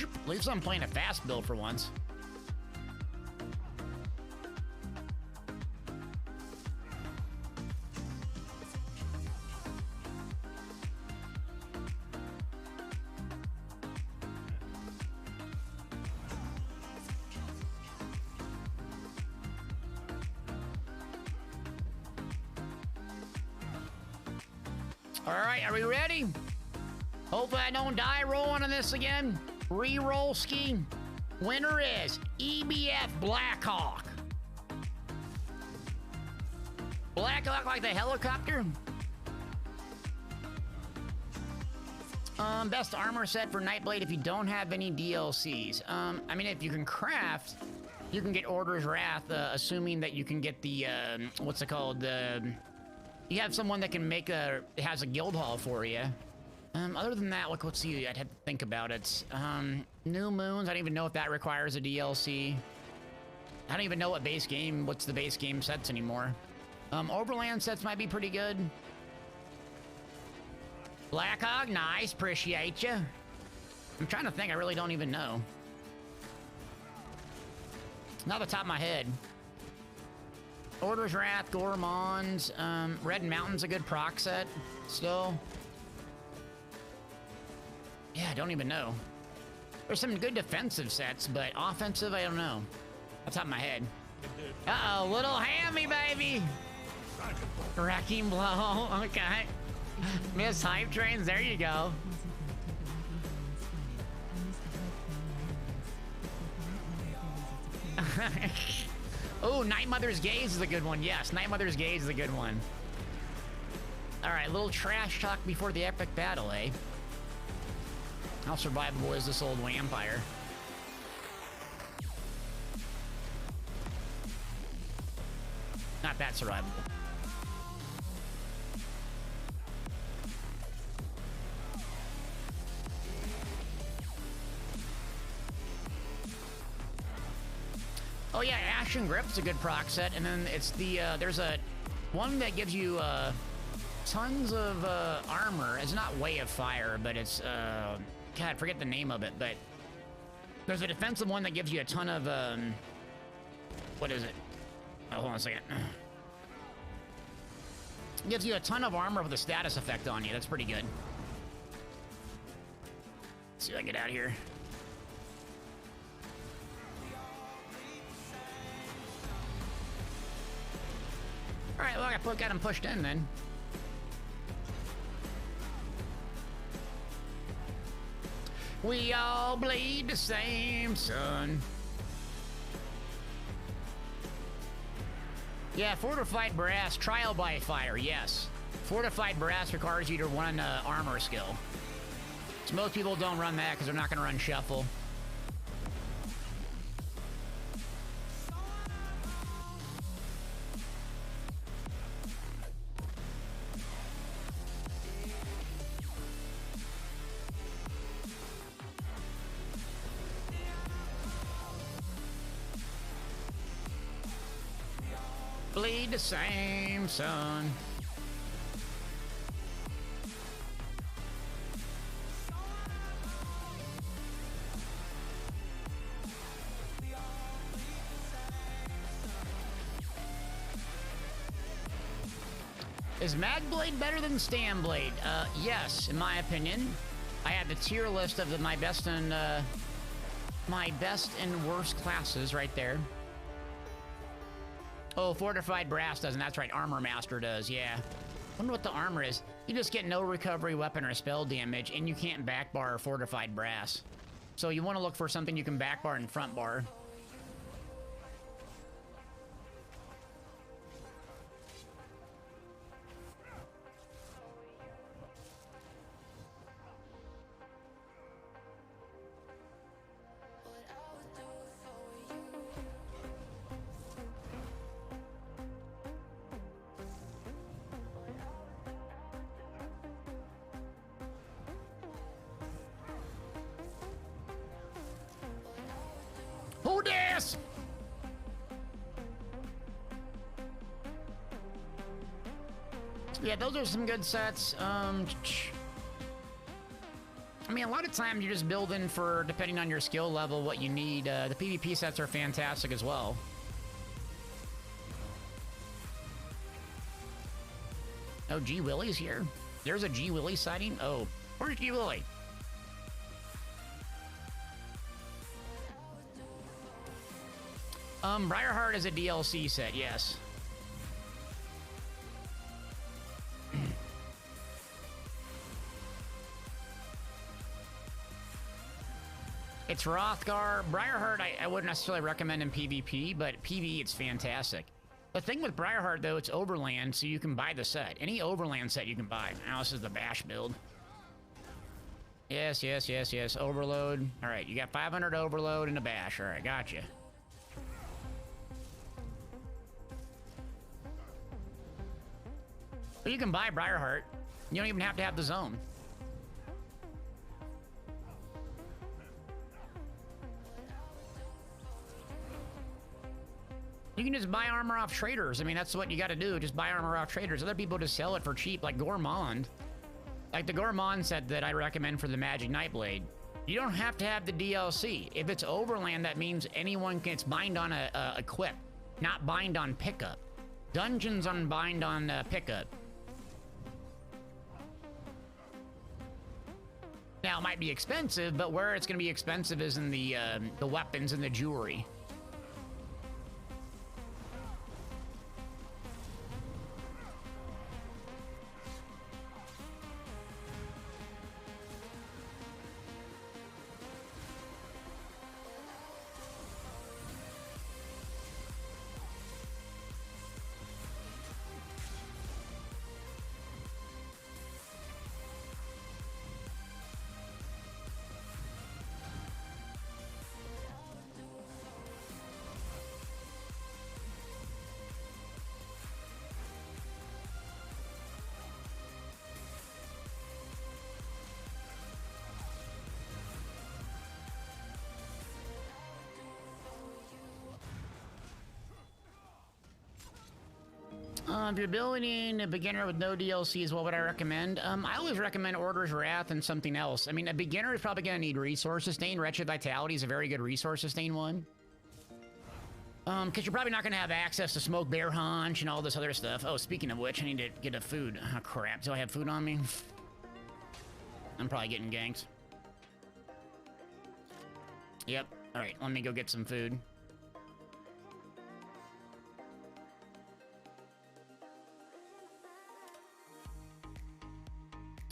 At least I'm playing a fast build for once. All right, are we ready? Hopefully I don't die rolling on this again. Reroll ski. Winner is EBF Blackhawk. Blackhawk like the helicopter. Best armor set for Nightblade if you don't have any DLCs. I mean, if you can craft, you can get Order's Wrath, assuming that you can get the, what's it called? You have someone that can make has a guild hall for you. Other than that, like, let's see, I'd have to think about it. New Moons, I don't even know if that requires a DLC. I don't even know what's the base game sets anymore. Overland sets might be pretty good. Blackhawk, nice, appreciate you. I'm trying to think, I really don't even know. Not off the top of my head. Order's Wrath, Gormons, Red Mountain's a good proc set, still. Yeah, I don't even know. There's some good defensive sets, but offensive, I don't know. Off the top of my head. Uh-oh, little hammy, baby! Wrecking Blow, okay. Miss Hype Trains, there you go. Oh, Night Mother's Gaze is a good one. Yes, Night Mother's Gaze is a good one. All right, little trash talk before the epic battle, eh? How survivable is this old vampire? Not that survivable. Oh yeah, Ashen Grip's a good proc set, and then it's the, there's a one that gives you, tons of, armor. It's not Way of Fire, but it's, God, I forget the name of it, but there's a defensive one that gives you a ton of, what is it? Oh, hold on a second. It gives you a ton of armor with a status effect on you. That's pretty good. Let's see if I can get out of here. All right, well, I got him pushed in then. We all bleed the same sun. Yeah, Fortified Brass, Trial by Fire, yes. Fortified Brass requires you to run armor skill. So most people don't run that because they're not going to run Shuffle. Bleed the same sun. Is Magblade better than Stanblade? Yes, in my opinion. I have the tier list of my best and worst classes right there. Oh, Fortified Brass doesn't. That's right. Armor Master does. Yeah. Wonder what the armor is. You just get no recovery weapon or spell damage, and you can't backbar Fortified Brass. So you want to look for something you can backbar and front bar. Who this? Yeah, those are some good sets. I mean, a lot of times you're just building for, depending on your skill level, what you need. The PvP sets are fantastic as well. Oh, G. Willie's here. There's a G. Willie sighting. Oh, where's G. Willie? Briarheart is a DLC set, yes. It's Rothgar. Briarheart, I wouldn't necessarily recommend in PvP, but PvE, it's fantastic. The thing with Briarheart, though, it's overland, so you can buy the set. Any overland set you can buy. Now, this is the Bash build. Yes, yes, yes, yes. Overload. All right, you got 500 overload and a Bash. All right, gotcha. But you can buy Briarheart. You don't even have to have the zone. You can just buy armor off traders. I mean, that's what you got to do. Just buy armor off traders. Other people just sell it for cheap, like Gourmand. Like the Gourmand set that I recommend for the Magic Nightblade. You don't have to have the DLC. If it's overland, that means anyone can. It's bind on a equip, not bind on pickup. Dungeons on bind on pickup. Now, it might be expensive, but where it's going to be expensive is in the weapons and the jewelry. If you're building a beginner with no DLCs, what would I recommend? I always recommend Order's Wrath and something else. I mean, a beginner is probably going to need Resource Sustain. Wretched Vitality is a very good Resource Sustain one. Because you're probably not going to have access to Smoke Bear Haunch and all this other stuff. Oh, speaking of which, I need to get a food. Oh, crap. Do I have food on me? I'm probably getting ganked. Yep. All right, let me go get some food.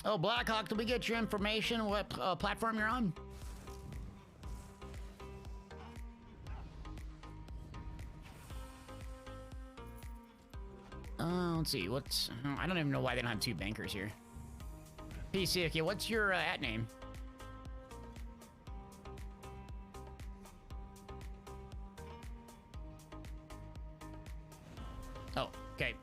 Oh, Blackhawk, did we get your information? What platform you're on? Let's see. What's... I don't even know why they don't have two bankers here. PC, okay, what's your at name? Oh, okay.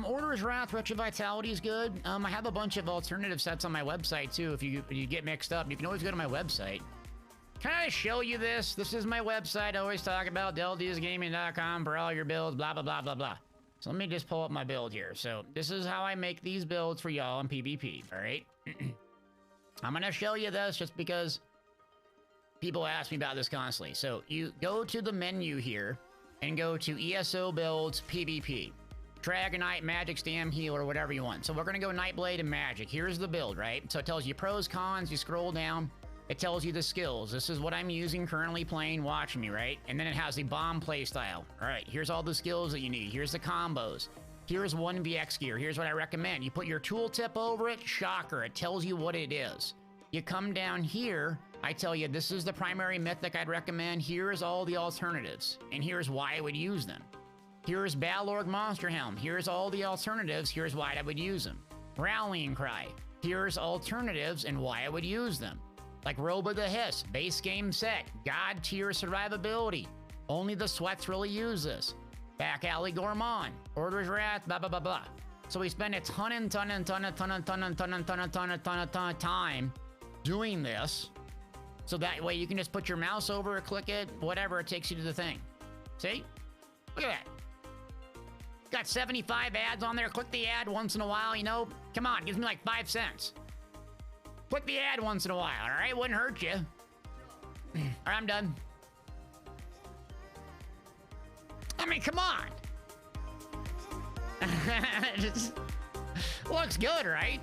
Order's Wrath, Wretched Vitality is good. I have a bunch of alternative sets on my website, too. If you get mixed up, you can always go to my website. Can I show you this? This is my website. I always talk about DelDSGaming.com for all your builds, blah, blah, blah, blah, blah. So let me just pull up my build here. So this is how I make these builds for y'all in PvP, all right? I'm going to show you this just because people ask me about this constantly. So you go to the menu here and go to ESO Builds PvP. Dragonite, Magic, Stam, Heal, or whatever you want. So we're going to go Nightblade and Magic. Here's the build, right? So it tells you pros, cons. You scroll down. It tells you the skills. This is what I'm using, currently playing, watching me, right? And then it has the bomb playstyle. All right, here's all the skills that you need. Here's the combos. Here's 1VX gear. Here's what I recommend. You put your tooltip over it. Shocker. It tells you what it is. You come down here. I tell you, this is the primary mythic I'd recommend. Here's all the alternatives. And here's why I would use them. Here's Balorg Monster Helm. Here's all the alternatives. Here's why I would use them. Rallying Cry. Here's alternatives and why I would use them. Like Robe of the Hiss, base game set, God tier survivability. Only the sweats really use this. Back Alley Gourmand, Order's Wrath, blah, blah, blah, blah. So we spend a ton of time doing this. So that way you can just put your mouse over it, click it, whatever, it takes you to the thing. See? Look at that. Got 75 ads on there. Click the ad once in a while, you know. Come on, gives me like 5 cents. Click the ad once in a while, all right? Wouldn't hurt you. All right, I'm done. I mean, come on. Just looks good, right?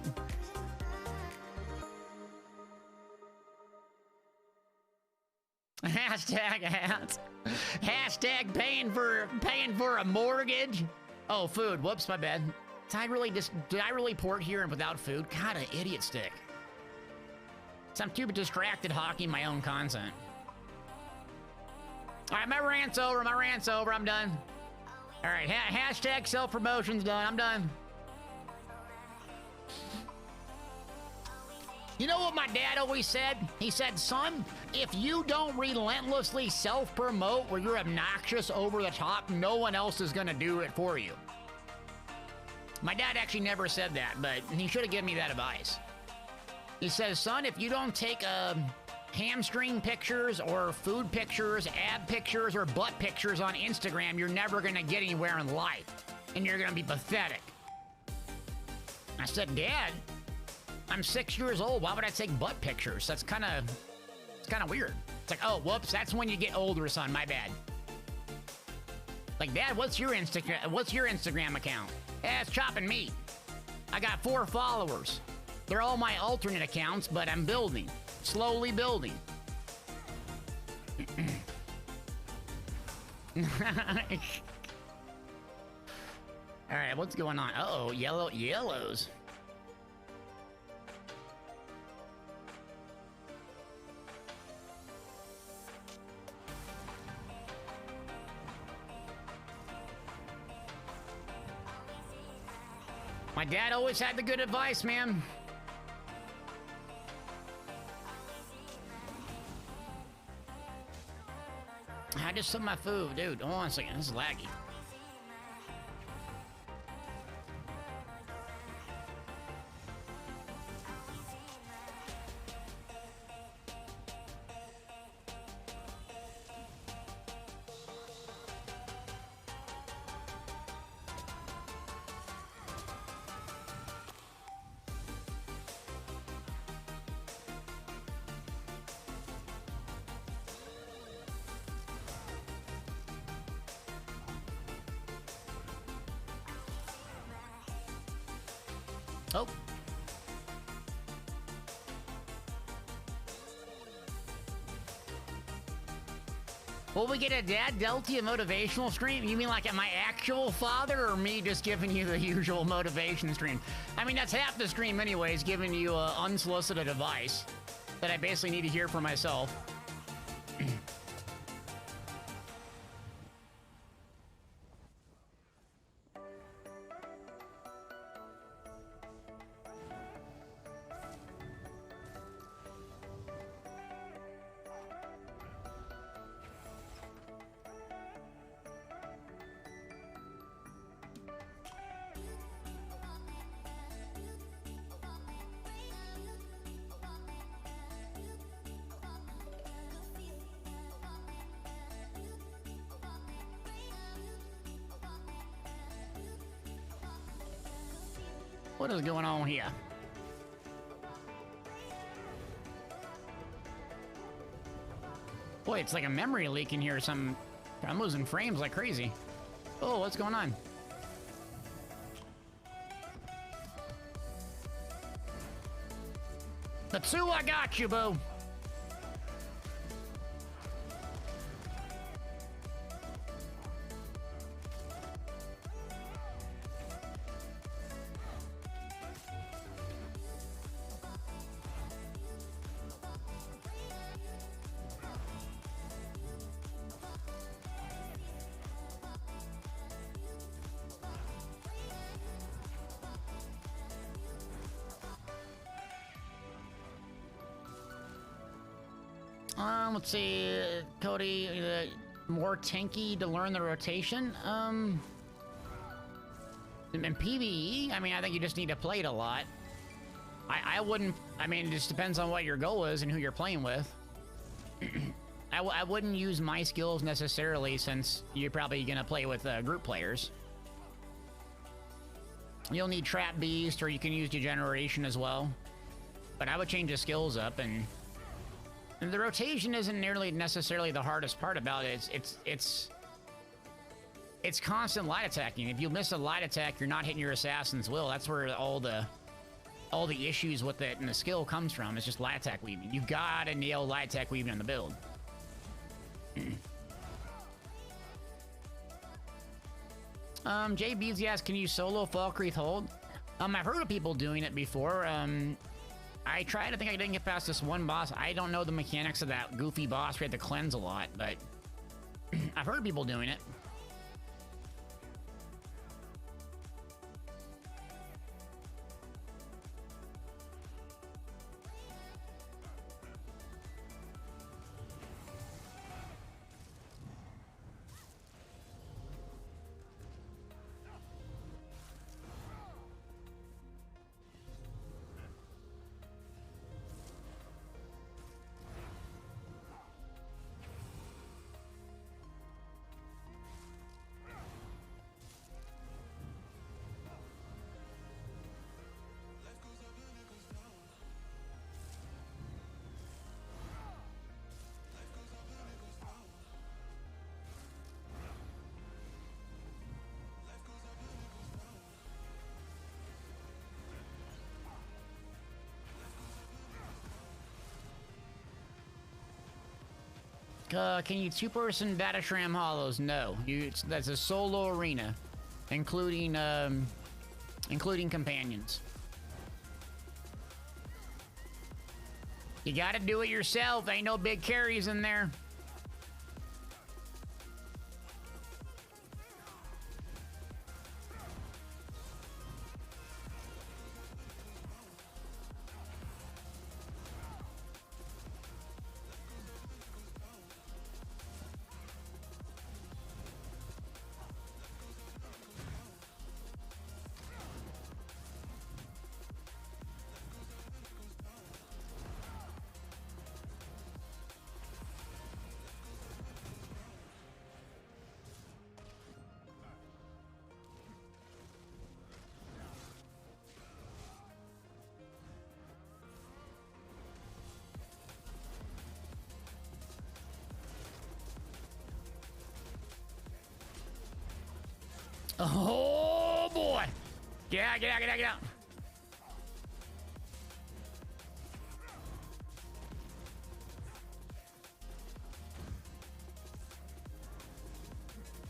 Hashtag ads. Hashtag paying for a mortgage. Oh, food. Whoops, my bad. Did I really port here and without food? God, an idiot stick. So I'm too distracted hawking my own content. All right, my rant's over. I'm done. All right, hashtag self-promotion's done. I'm done. You know what my dad always said? He said, son, if you don't relentlessly self-promote where you're obnoxious over the top, no one else is gonna do it for you. My dad actually never said that, but he should have given me that advice. He says, son, if you don't take hamstring pictures or food pictures, ab pictures, or butt pictures on Instagram, you're never gonna get anywhere in life, and you're gonna be pathetic. I said, Dad, I'm 6 years old. Why would I take butt pictures? It's kind of weird. It's like, oh, whoops, that's when you get older, son. My bad. Like, Dad, what's your Instagram account? Yeah, it's chopping meat. I got 4 followers. They're all my alternate accounts, but I'm building. Slowly building. All right, what's going on? Uh-oh, yellows. My dad always had the good advice, man. I just took my food, dude. Hold on a second, this is laggy. Oh. Will we get a Dad Deltia motivational stream? You mean like at my actual father, or me just giving you the usual motivation stream? I mean, that's half the stream anyways, giving you unsolicited advice that I basically need to hear for myself. What is going on here? Boy, it's like a memory leak in here or something. I'm losing frames like crazy. Oh, what's going on? Tatsu, I got you, boo. Let's see, Cody, more tanky to learn the rotation. In PvE, I mean, I think you just need to play it a lot. I wouldn't, I mean, it just depends on what your goal is and who you're playing with. I wouldn't use my skills necessarily, since you're probably gonna play with group players. You'll need Trap Beast, or you can use Degeneration as well. But I would change the skills up, and the rotation isn't nearly necessarily the hardest part about it. It's constant light attacking. If you miss a light attack, you're not hitting your Assassin's Will. That's where all the issues with it and the skill comes from. It's just light attack weaving. You gotta nail light attack weaving in the build. Jay Beasley asks, can you solo Falkreath Hold? I've heard of people doing it before. I tried. I think I didn't get past this one boss. I don't know the mechanics of that goofy boss. We had to cleanse a lot, but I've heard of people doing it. Can you two-person Vatashram Hollows? No. That's a solo arena, including companions. You gotta do it yourself. Ain't no big carries in there. Oh boy! Get out, get out, get out, get out!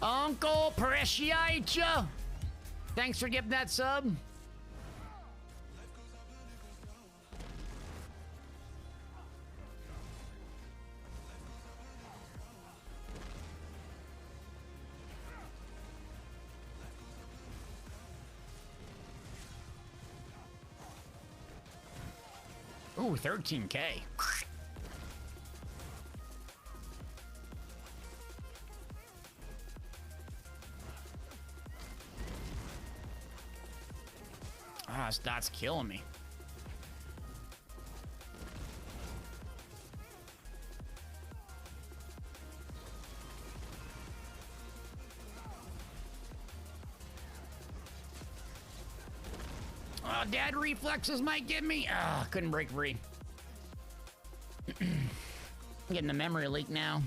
Uncle, appreciate ya! Thanks for giving that sub. Ooh, 13K. Ah, that's killing me. Oh, dad reflexes might get me. Ah, couldn't break free. Getting the memory leak now.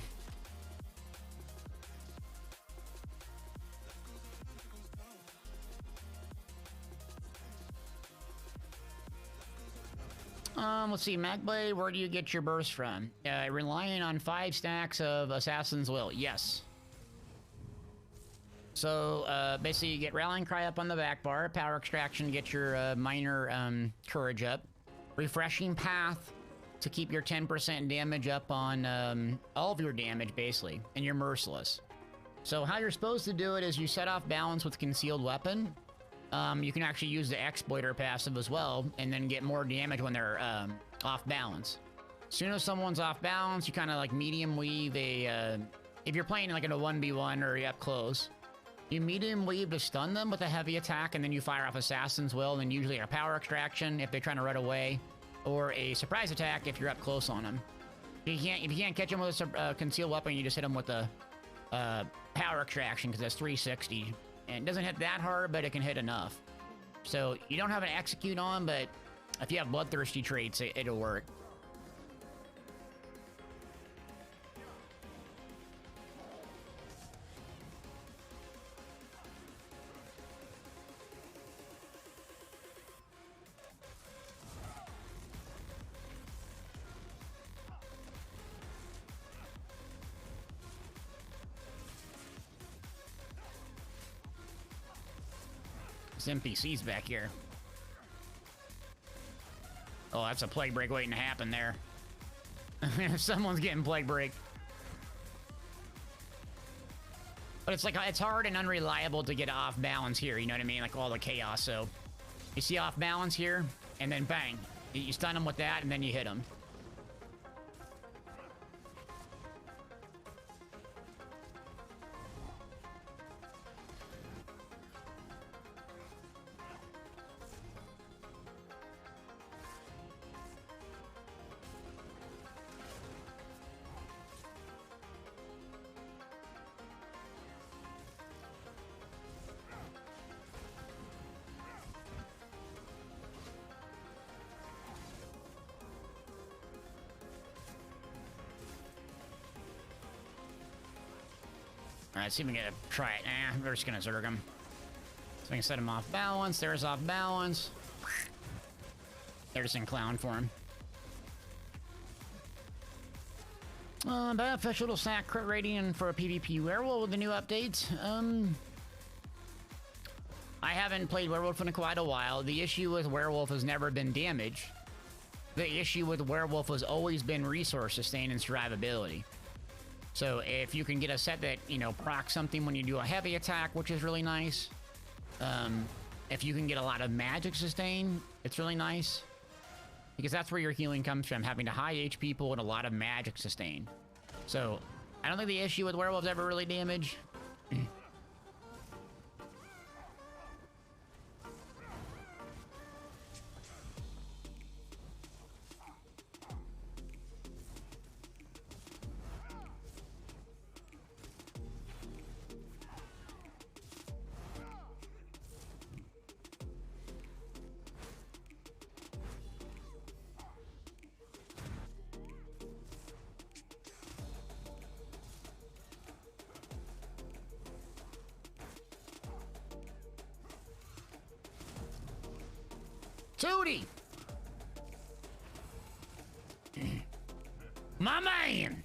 Let's see, Magblade, where do you get your burst from? Relying on 5 stacks of Assassin's Will, yes. So, basically you get Rallying Cry up on the back bar, Power Extraction to get your minor courage up, Refreshing Path to keep your 10% damage up on all of your damage, basically, and you're merciless. So how you're supposed to do it is you set off balance with Concealed Weapon. You can actually use the Exploiter passive as well, and then get more damage when they're off balance. As soon as someone's off balance, you kind of like medium weave a... if you're playing like in a 1v1 or you're up close, you medium weave to stun them with a heavy attack, and then you fire off Assassin's Will, and usually a Power Extraction if they're trying to run away, or a surprise attack if you're up close on them. If you can't catch him with a concealed weapon, you just hit him with a power extraction because that's 360. And it doesn't hit that hard, but it can hit enough. So you don't have an execute on, but if you have bloodthirsty traits, it'll work. NPC's back here. Oh, that's a plague break waiting to happen there. Someone's getting plague break. But it's like, it's hard and unreliable to get off balance here, you know what I mean? Like all the chaos, so... You see off balance here, and then bang. You stun them with that, and then you hit them. Alright, see if we can try it. We're just gonna zerg him. So we can set him off balance. There's off balance. They're just in clown form. Beneficial to stack crit rating for a PvP werewolf with the new update. I haven't played werewolf in quite a while. The issue with werewolf has never been damage. The issue with werewolf has always been resource sustain and survivability. So if you can get a set that, you know, procs something when you do a heavy attack, which is really nice. If you can get a lot of magic sustain, it's really nice. Because that's where your healing comes from, having a high HP pool and a lot of magic sustain. So I don't think the issue with werewolves ever really damage. Tootie! My man!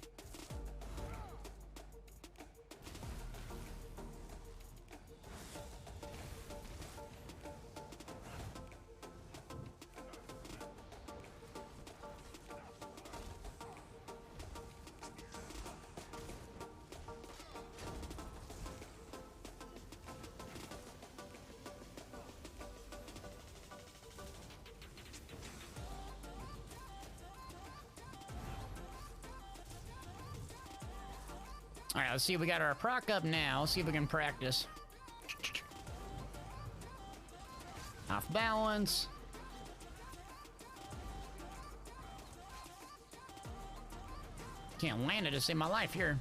Alright, let's see if we got our proc up now. See if we can practice. Off balance. Can't land it to save my life here.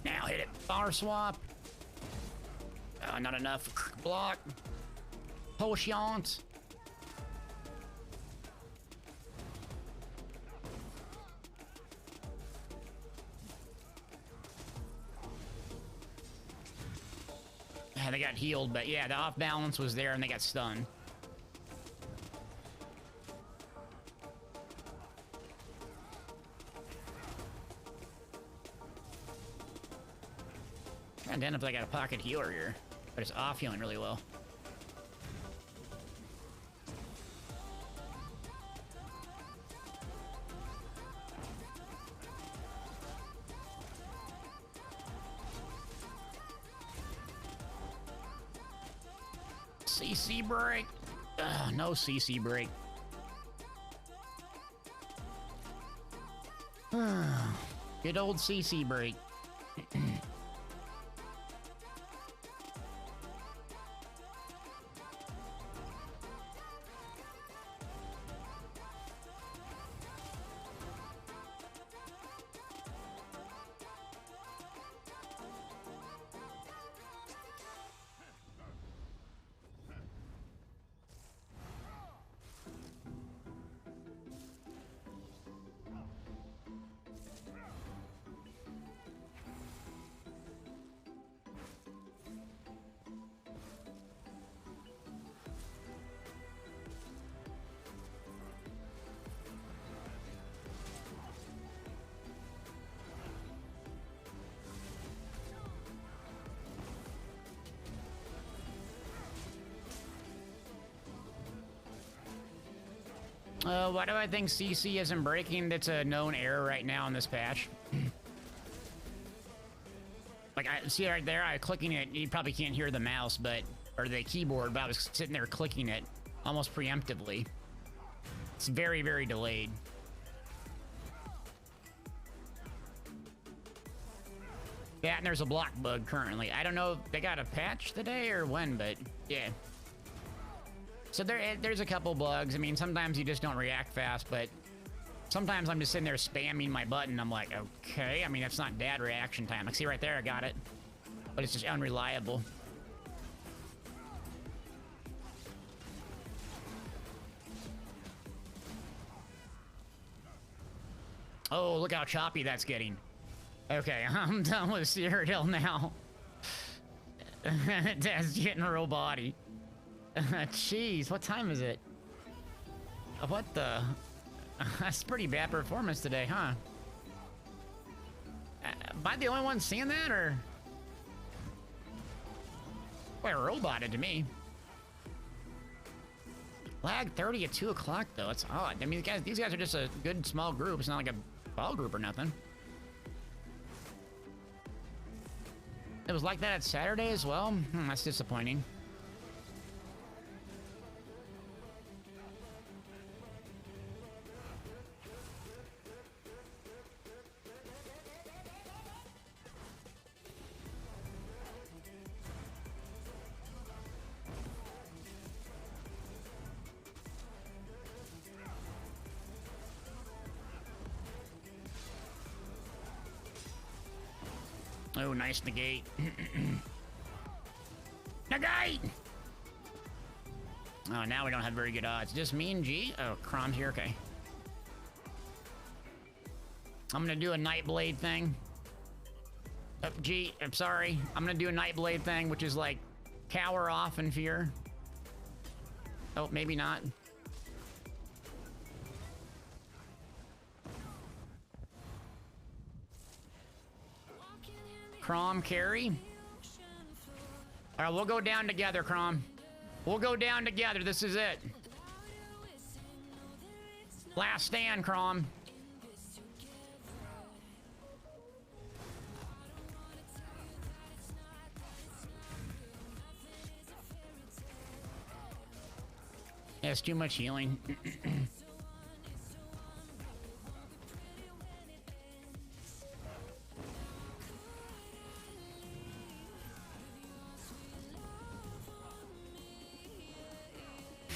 Now hit it. Bar swap. Not enough. Block. Potions. Yeah, they got healed, but yeah, the off balance was there and they got stunned. And then if I got a pocket healer here, but it's off healing really well. CC break. Ugh, no CC break. Good old CC break. Why do I think CC isn't breaking? That's a known error right now in this patch. Like, I see right there, I clicking it. You probably can't hear the mouse, but or the keyboard, but I was sitting there clicking it almost preemptively. It's very, very delayed. Yeah, and there's a block bug currently. I don't know if they got a patch today or when, but yeah. So there's a couple bugs. I mean, sometimes you just don't react fast, but sometimes I'm just sitting there spamming my button. I'm like, okay. I mean, that's not bad reaction time. Like, see right there, I got it. But it's just unreliable. Oh, look how choppy that's getting. Okay, I'm done with Cyrodiil now. That's getting real body. Jeez, what time is it? What the? That's pretty bad performance today, huh? Am I the only one seeing that, or? Quite roboted to me. Lag 30 at 2 o'clock, though. It's odd. I mean, these guys are just a good small group. It's not like a ball group or nothing. It was like that at Saturday as well? That's disappointing. Oh, nice negate. Negate! Oh, now we don't have very good odds. Just me and G? Oh, Crom's here, okay. I'm gonna do a Nightblade thing. G, I'm sorry. I'm gonna do a Nightblade thing, which is like cower off in fear. Oh, maybe not. Crom carry. All right, we'll go down together, Crom. We'll go down together. This is it. Last stand, Crom. Yeah, it's too much healing.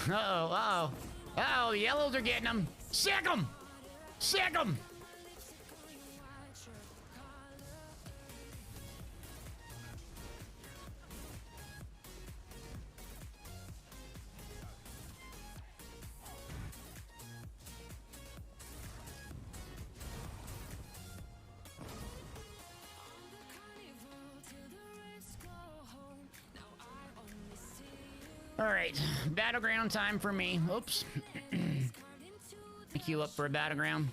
Uh-oh, uh-oh. Uh-oh, the yellows are getting them. Sick them! Sick them! All right, battleground time for me. Oops. Queue up for a battleground.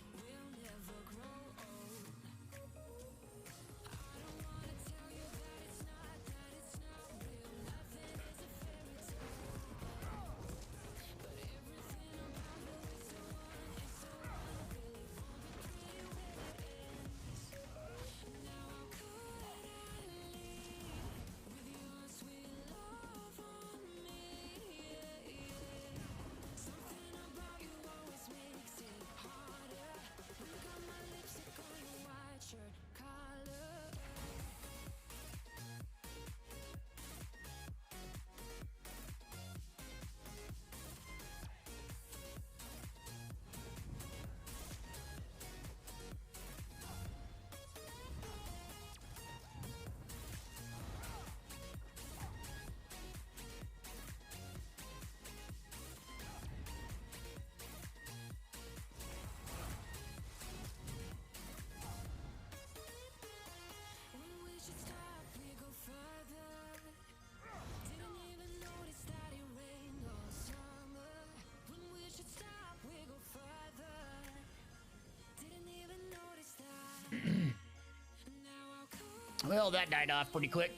Well, that died off pretty quick.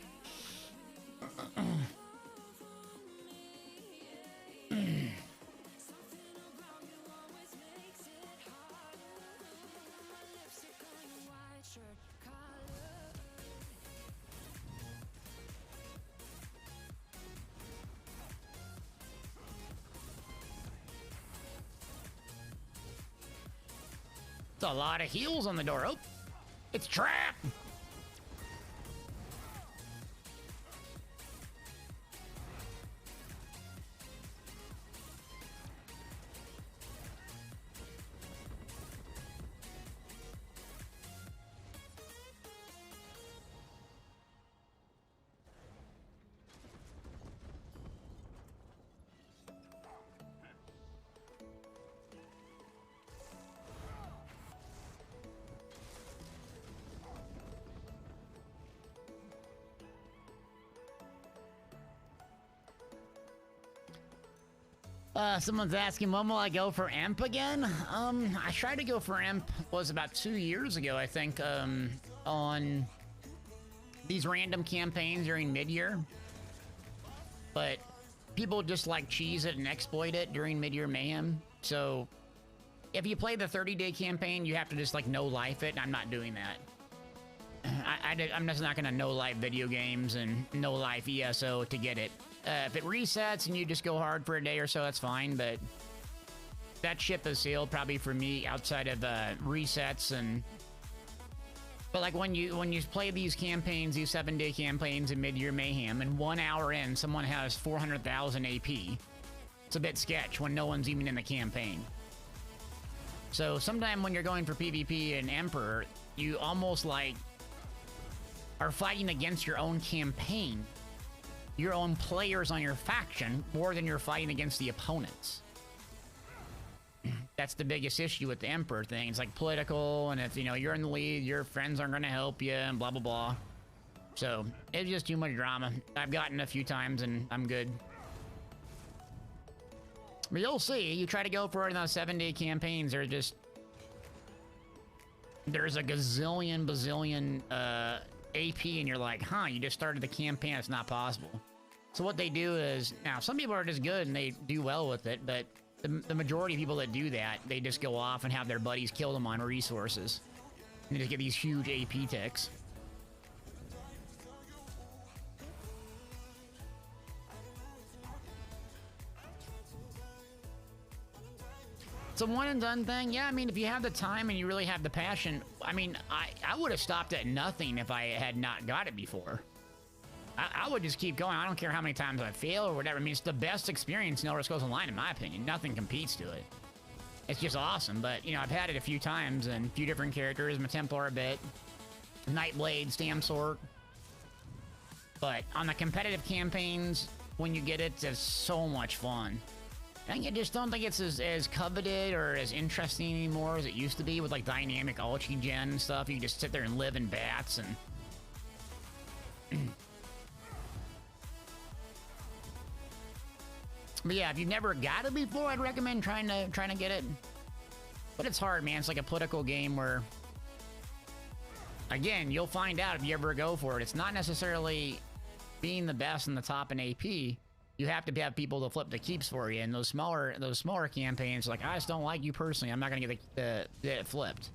It's a lot of heals on the door. Oh, it's a trap. Someone's asking, when will I go for Imp again? I tried to go for Imp, was about 2 years ago, I think, on these random campaigns during mid-year. But people just like cheese it and exploit it during mid-year mayhem. So if you play the 30-day campaign, you have to just like no-life it, and I'm not doing that. I'm just not gonna no-life video games and no-life ESO to get it. If it resets and you just go hard for a day or so, that's fine, but that ship has sailed probably for me outside of resets and... But like when you play these campaigns, these 7-day campaigns in mid-year mayhem, and 1 hour in, someone has 400,000 AP. It's a bit sketch when no one's even in the campaign. So sometime when you're going for PvP and Emperor, you almost like are fighting against your own campaign, your own players on your faction, more than you're fighting against the opponents. That's the biggest issue with the Emperor thing. It's like political, and if, you know, you're in the lead, your friends aren't going to help you, and blah, blah, blah. So, it's just too much drama. I've gotten a few times, and I'm good. But you'll see, you try to go for it in those 7-day campaigns, they're just... There's a gazillion, bazillion, AP, and you're like, huh, you just started the campaign, it's not possible. So what they do is, now some people are just good and they do well with it, but the majority of people that do that, they just go off and have their buddies kill them on resources. And they just get these huge AP ticks. It's a one and done thing. Yeah, I mean, if you have the time and you really have the passion, I mean, I would have stopped at nothing if I had not got it before. I would just keep going. I don't care how many times I fail or whatever. I mean, it's the best experience in Elder Scrolls Online, in my opinion. Nothing competes to it. It's just awesome, but, you know, I've had it a few times and a few different characters. My Templar a bit. Nightblade, Stamsort. But on the competitive campaigns, when you get it, it's so much fun. And I just don't think it's as coveted or as interesting anymore as it used to be with, like, dynamic ulti-gen and stuff. You can just sit there and live in bats and... But yeah, if you've never got it before, I'd recommend trying to get it. But it's hard, man. It's like a political game where... Again, you'll find out if you ever go for it. It's not necessarily being the best in the top in AP. You have to have people to flip the keeps for you. And those smaller campaigns, like, I just don't like you personally. I'm not going to get it flipped.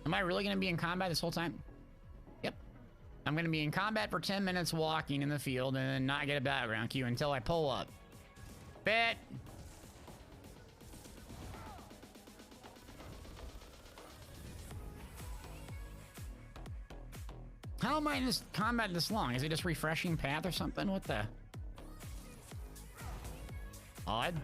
Am I really going to be in combat this whole time? Yep. I'm going to be in combat for 10 minutes walking in the field and then not get a battleground queue until I pull up. Bet. How am I in this combat this long? Is it just refreshing path or something? What the? Odd.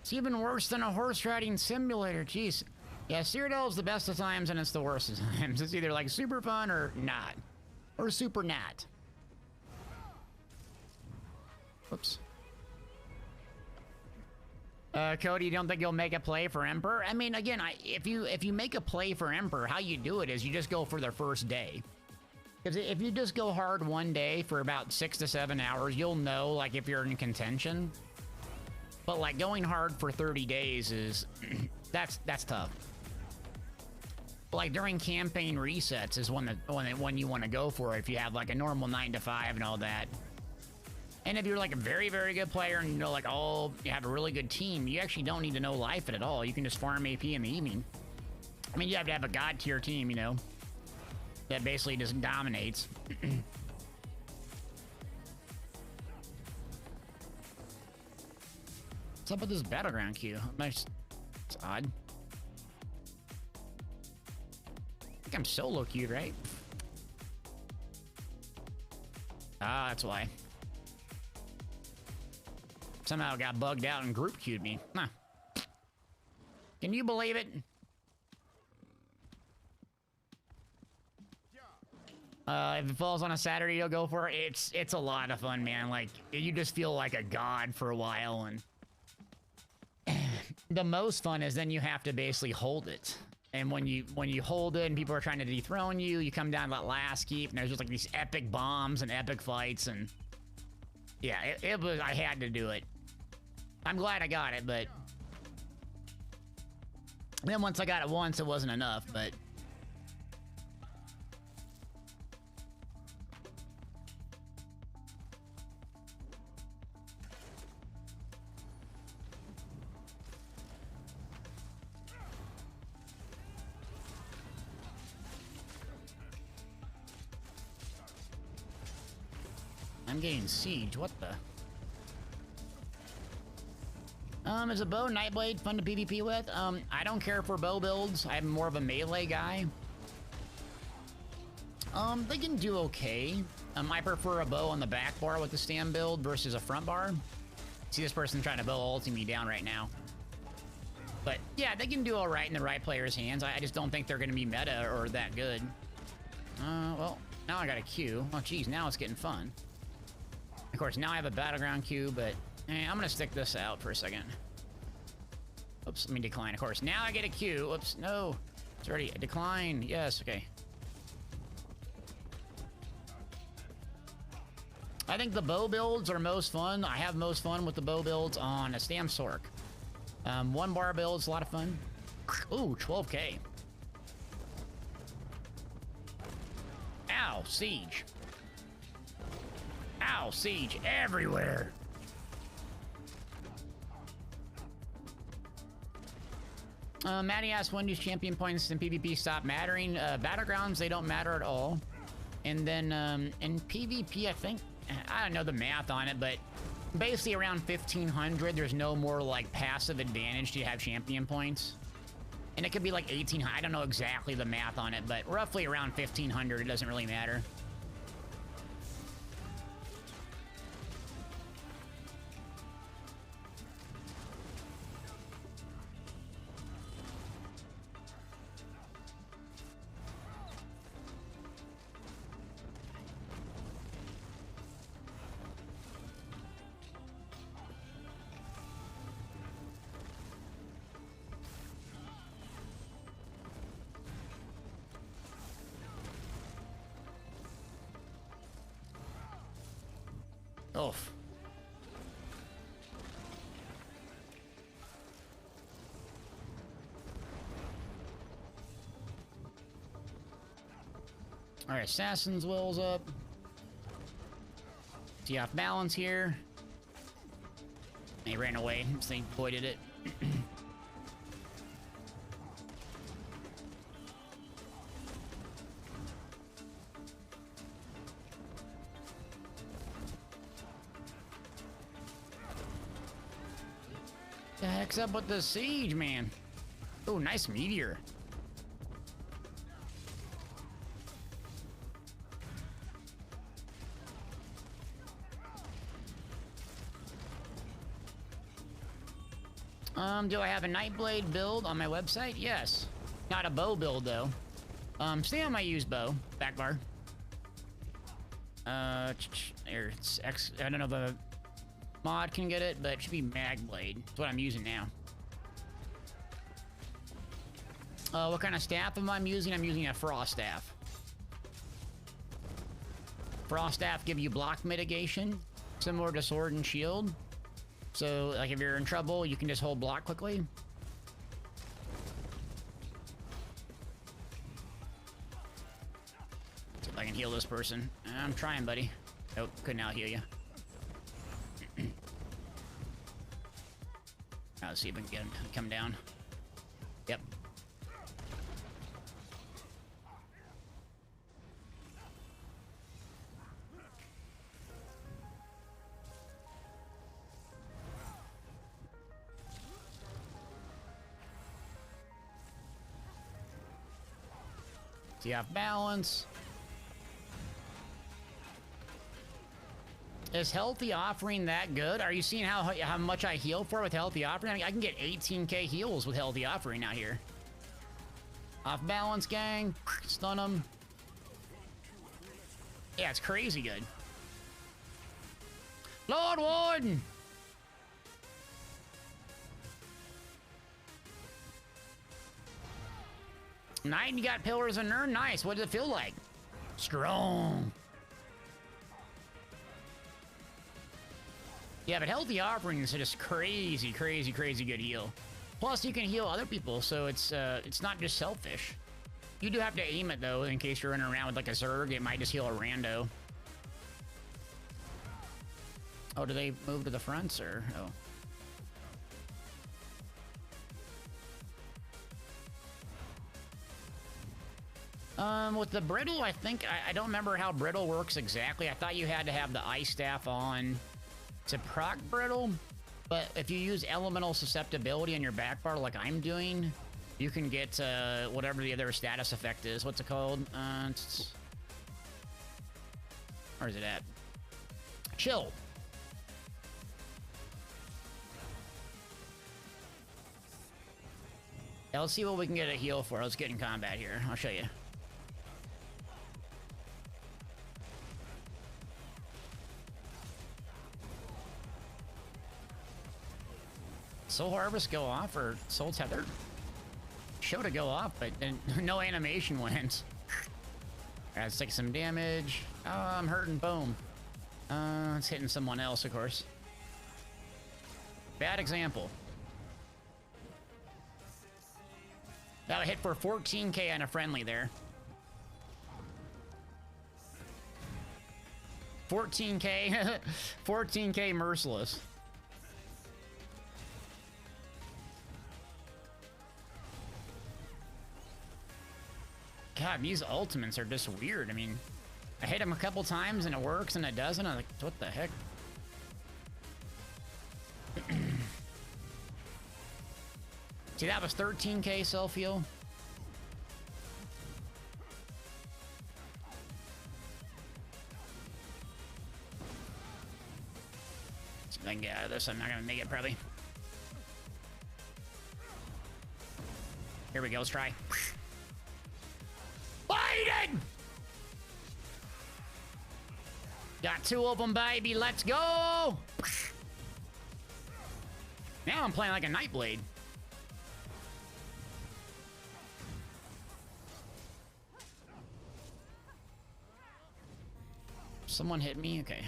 It's even worse than a horse riding simulator. Jeez. Yeah, Cyrodiil's the best of times and it's the worst of times. It's either like super fun or not. Or super not. Whoops. Cody, you don't think you'll make a play for Emperor? I mean, again, if you make a play for Emperor, how you do it is you just go for their first day. Because if you just go hard one day for about 6 to 7 hours, you'll know, like, if you're in contention. But, like, going hard for 30 days is... that's tough. But, like, during campaign resets is when you want to go for it, if you have, like, a normal 9 to 5 and all that. And if you're like a very, very good player and you know, like, oh, you have a really good team, you actually don't need to know Life at all. You can just farm AP in the evening. I mean, you have to have a god tier team, you know, that basically just dominates. What's up with this battleground queue? It's odd. I think I'm solo queued, right? Ah, that's why. Somehow it got bugged out and group queued me. Huh. Can you believe it? If it falls on a Saturday, you'll go for it. It's a lot of fun, man. Like, you just feel like a god for a while, and the most fun is then you have to basically hold it. And when you hold it and people are trying to dethrone you, you come down to that last keep, and there's just like these epic bombs and epic fights, and yeah, it was. I had to do it. I'm glad I got it, but then once I got it once, it wasn't enough, but I'm getting siege. What the? Is a bow Nightblade fun to PvP with? I don't care for bow builds. I'm more of a melee guy. They can do okay. I prefer a bow on the back bar with the stand build versus a front bar. See this person trying to bow ulting me down right now. But yeah, they can do all right in the right player's hands. I just don't think they're going to be meta or that good. Well, now I got a queue. Oh, geez, now it's getting fun. Of course, now I have a battleground queue, but I'm going to stick this out for a second. Oops, let me decline. Of course, now I get a queue. Oops, no. It's already a decline. Yes, okay. I think the bow builds are most fun. I have most fun with the bow builds on a Stam Sork. One bar build's a lot of fun. Ooh, 12k. Ow, siege. Ow, siege everywhere. Maddie asked, when do champion points in PvP stop mattering? Battlegrounds, they don't matter at all. And then in PvP, I think, I don't know the math on it, but basically around 1500, there's no more like passive advantage to have champion points. And it could be like 1800, I don't know exactly the math on it, but roughly around 1500, it doesn't really matter. Oof. All right, Assassin's Will's up. See off balance here. He ran away, so he avoided it. The heck's up with the siege, man? Oh, nice meteor. Do I have a Nightblade build on my website? Yes. Not a bow build, though. Stay on my used bow. Back bar. Here, it's X. I don't know if a mod can get it, but it should be Magblade. That's what I'm using now. What kind of staff am I using? I'm using a Frost Staff. Frost Staff give you block mitigation, similar to Sword and Shield. So, like, if you're in trouble, you can just hold block quickly. See if I can heal this person. I'm trying, buddy. Nope, couldn't out-heal you. Let's see if we can get him to come down. Yep. See, off balance. Is Healthy Offering that good? Are you seeing how much I heal for with Healthy Offering? I mean, I can get 18k heals with Healthy Offering out here. Off balance, gang. Stun them. Yeah, it's crazy good. Lord Warden! Knight, you got Pillars of Nirn? Nice. What does it feel like? Strong. Yeah, but Healthy Offerings are just crazy, crazy, crazy good heal. Plus, you can heal other people, so it's not just selfish. You do have to aim it, though, in case you're running around with, like, a Zerg. It might just heal a rando. Oh, do they move to the fronts, or... Oh. With the Brittle, I think... I don't remember how Brittle works exactly. I thought you had to have the Ice Staff on to proc Brittle, but if you use Elemental Susceptibility on your back bar like I'm doing, you can get whatever the other status effect is. What's it called? Where is it at? Chill. Yeah, let's see what we can get a heal for. Let's get in combat here. I'll show you. Soul Harvest go off or Soul Tether? Show to go off, but then no animation went. Alright, let's take some damage. Oh, I'm hurting. Boom. It's hitting someone else, of course. Bad example. That hit for 14k on a friendly there. 14k. 14k merciless. God, these ultimates are just weird. I mean, I hit them a couple times and it works and it doesn't. I'm like, what the heck? See, that was 13k self-heal. See if I can get out of this. I'm not gonna make it, probably. Here we go, let's try. Biden! Got two of them, baby. Let's go! Now I'm playing like a Nightblade. Someone hit me? Okay.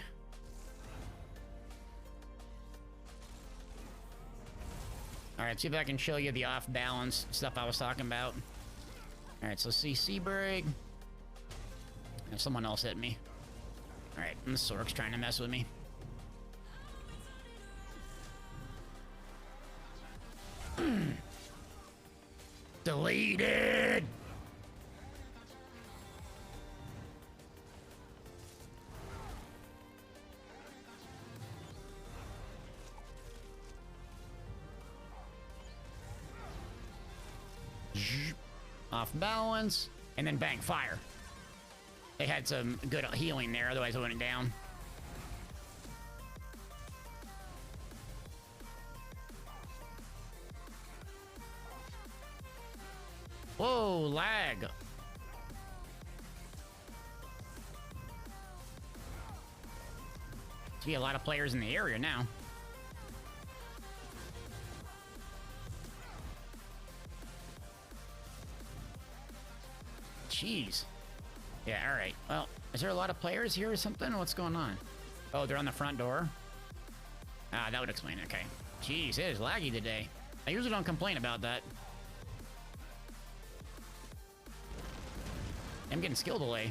Alright, see if I can show you the off-balance stuff I was talking about. Alright, so see Seabreak. And someone else hit me. Alright, and the Sork's trying to mess with me. Deleted! Off balance, and then bang, fire. They had some good healing there, otherwise it went down. Whoa, lag. See a lot of players in the area now. Jeez. Yeah, all right. Well, is there a lot of players here or something? What's going on? Oh, they're on the front door? Ah, that would explain it. Okay. Jeez, it is laggy today. I usually don't complain about that. I'm getting skill delay.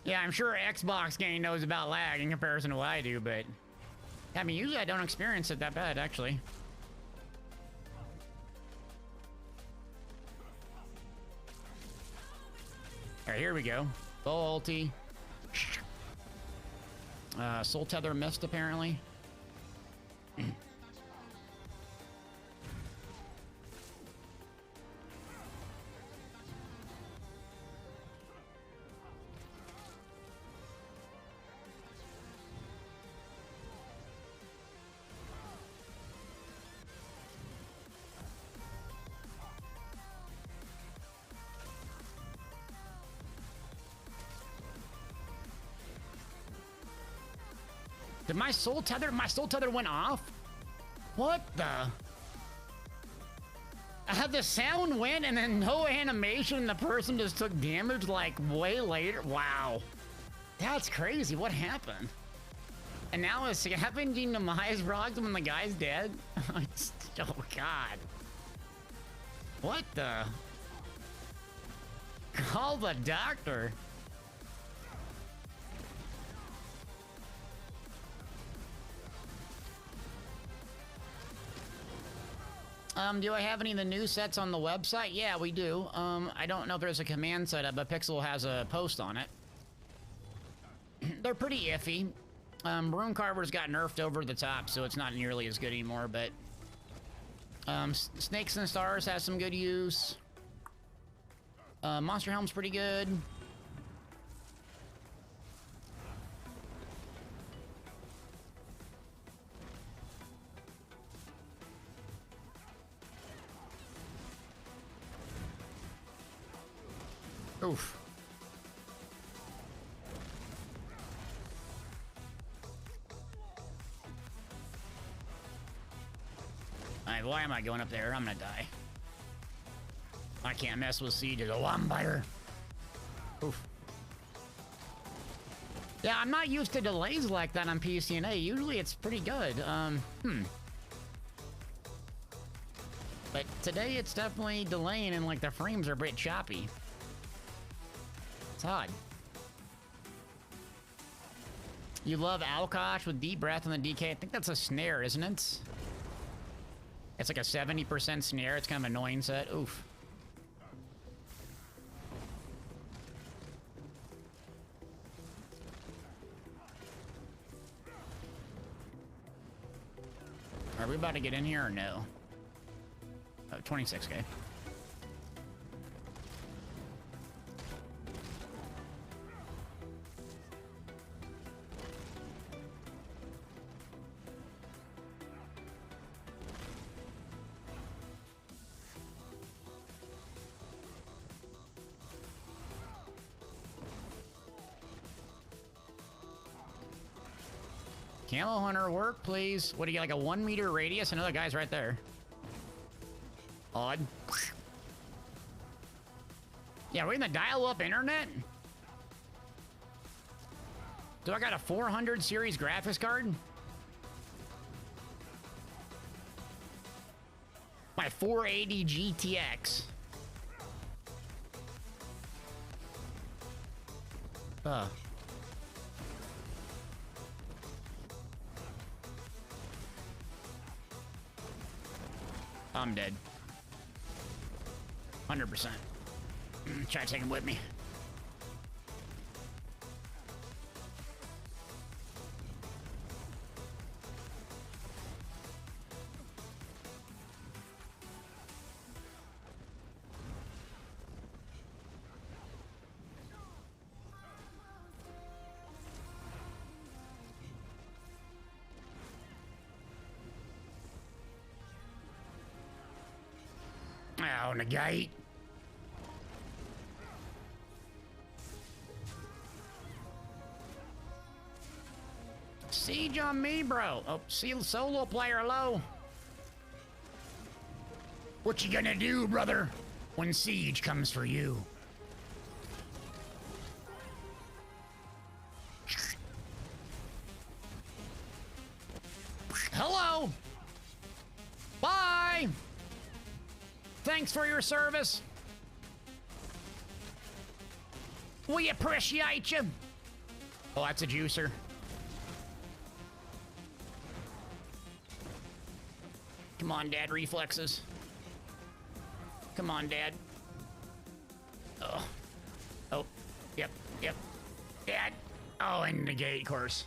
Yeah, I'm sure Xbox game knows about lag in comparison to what I do, but... I mean, usually I don't experience it that bad, actually. Alright, here we go. Full ulti. Soul Tether missed, apparently. Did my soul tether went off? What the? I had the sound went and then no animation, the person just took damage like way later. Wow. That's crazy. What happened? And now it's happening to my rocks when the guy's dead? Oh god. What the? Call the doctor. Do I have any of the new sets on the website? Yeah, we do. I don't know if there's a command setup, but Pixel has a post on it. They're pretty iffy. Rune Carver's got nerfed over the top, so it's not nearly as good anymore, but... Snakes and Stars has some good use. Monster Helm's pretty good. Oof. Alright, why am I going up there? I'm gonna die. I can't mess with Siege as a vampire. Oof. Yeah, I'm not used to delays like that on PCNA. Usually it's pretty good. But today it's definitely delaying and like the frames are a bit choppy. It's odd. You love Alkosh with Deep Breath and the DK. I think that's a snare, isn't it? It's like a 70% snare. It's kind of an annoying set. Oof. Are we about to get in here or no? Oh, 26k. Camo Hunter, work, please. What do you get, like a 1 meter radius? Another guy's right there. Odd. Yeah, we're in the dial-up internet? Do I got a 400 series graphics card? My 480 GTX. I'm dead. 100%. Try to take him with me. Oh, negate. Siege on me, bro. Oh, see, solo player low. What you gonna do, brother, when siege comes for you? Hello. Bye. Thanks for your service. We appreciate you. Oh, that's a juicer. Come on, Dad, reflexes. Come on, Dad. Oh. Oh, yep, yep. Dad. Oh, and negate, of course.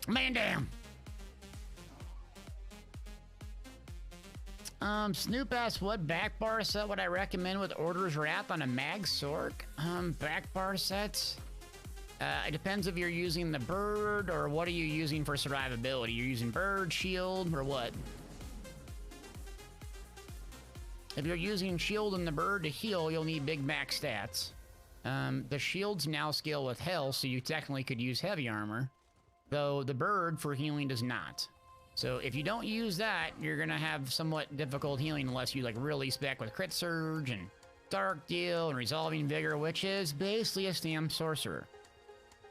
Man down. Snoop asks, what back bar set would I recommend with Order's Wrath on a Mag Sork? Back bar sets? It depends if you're using the bird or what are you using for survivability. You're using bird, shield, or what? If you're using shield and the bird to heal, you'll need big max stats. The shields now scale with health, so you technically could use heavy armor, though the bird for healing does not. So if you don't use that, you're gonna have somewhat difficult healing unless you like really spec with crit surge and dark deal and resolving vigor, which is basically a stam sorcerer.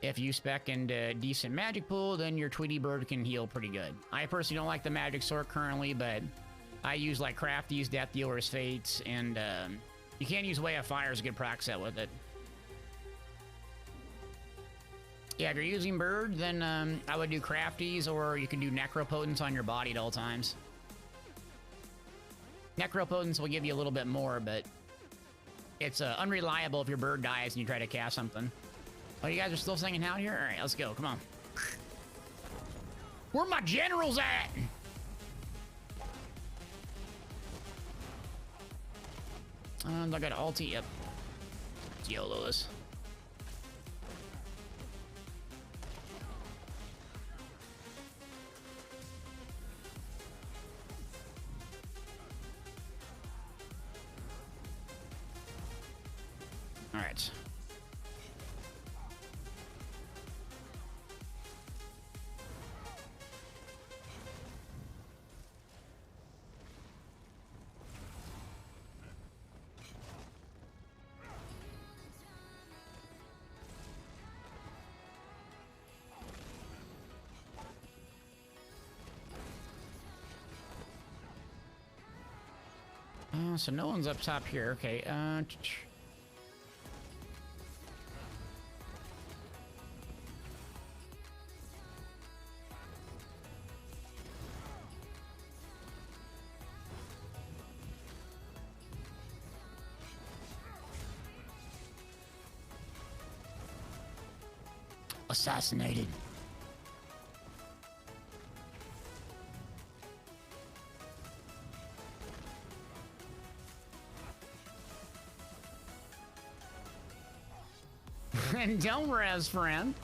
If you spec into decent magic pool, then your Tweety Bird can heal pretty good. I personally don't like the magic sword currently, but I use like Crafty's, Death Dealer's Fates, and you can't use Way of Fire as a good proc set with it. Yeah, if you're using bird, then I would do Crafties, or you can do Necropotence on your body at all times. Necropotence will give you a little bit more, but it's unreliable if your bird dies and you try to cast something. Oh, you guys are still singing out here? All right, let's go. Come on. Where my generals at? I got ulti. Yep. Let's YOLO this. All right. So no one's up top here. Okay. Assassinated. And don't res, friend.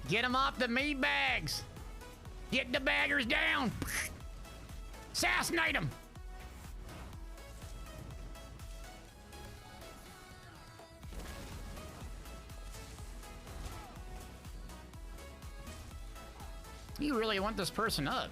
Get them off the meat bags. Get the baggers down. Assassinate them. You really want this person up.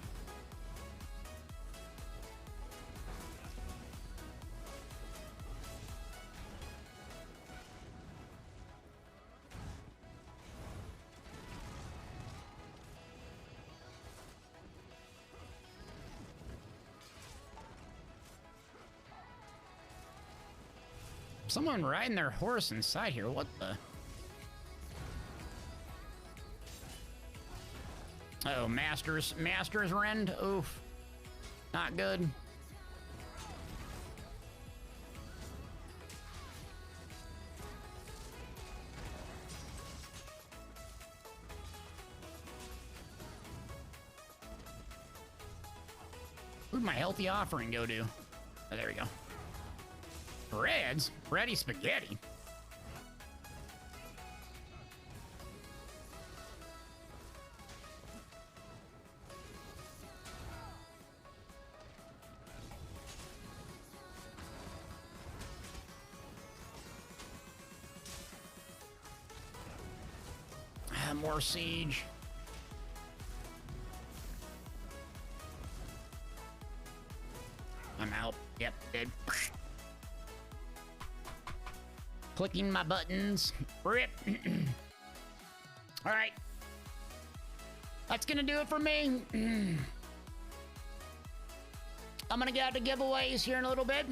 Someone riding their horse inside here. What the? Oh, Master's Rend. Oof. Not good. Where'd my healthy offering go to? Oh, there we go. Breads? Bready spaghetti? more siege. I'm out. Yep, dead. Clicking my buttons. Rip. All right. That's gonna do it for me. I'm gonna get out the giveaways here in a little bit.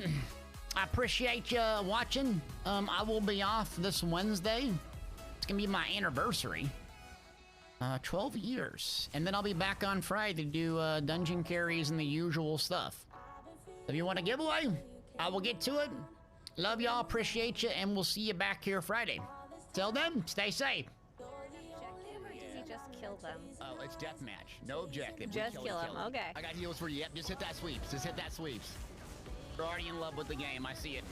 I appreciate you watching. I will be off this Wednesday. It's gonna be my anniversary. 12 years. And then I'll be back on Friday to do dungeon carries and the usual stuff. If you want a giveaway, I will get to it. Love y'all, appreciate you, and we'll see you back here Friday. Till then, stay safe. Objective, or does he just kill them? Oh, it's deathmatch. No objective. Just kill him. Okay. I got heals for you. Yep, just hit that sweeps. Just hit that sweeps. You're already in love with the game. I see it.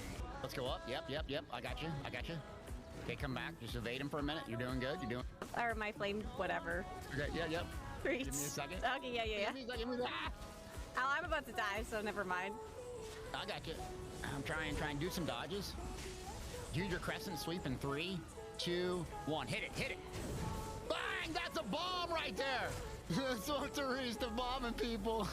Let's go up. Yep. I got you. Okay, come back. Just evade him for a minute. You're doing good. You're doing... Or my flame, whatever. Okay, yep. Great. Give me a second. Okay, yeah. Give me a second. Ah! Oh, I'm about to die, so never mind. I got you. I'm trying to do some dodges. Use your crescent sweep in 3, 2, 1. Hit it. Bang! That's a bomb right there. Sorcery's to bombing people.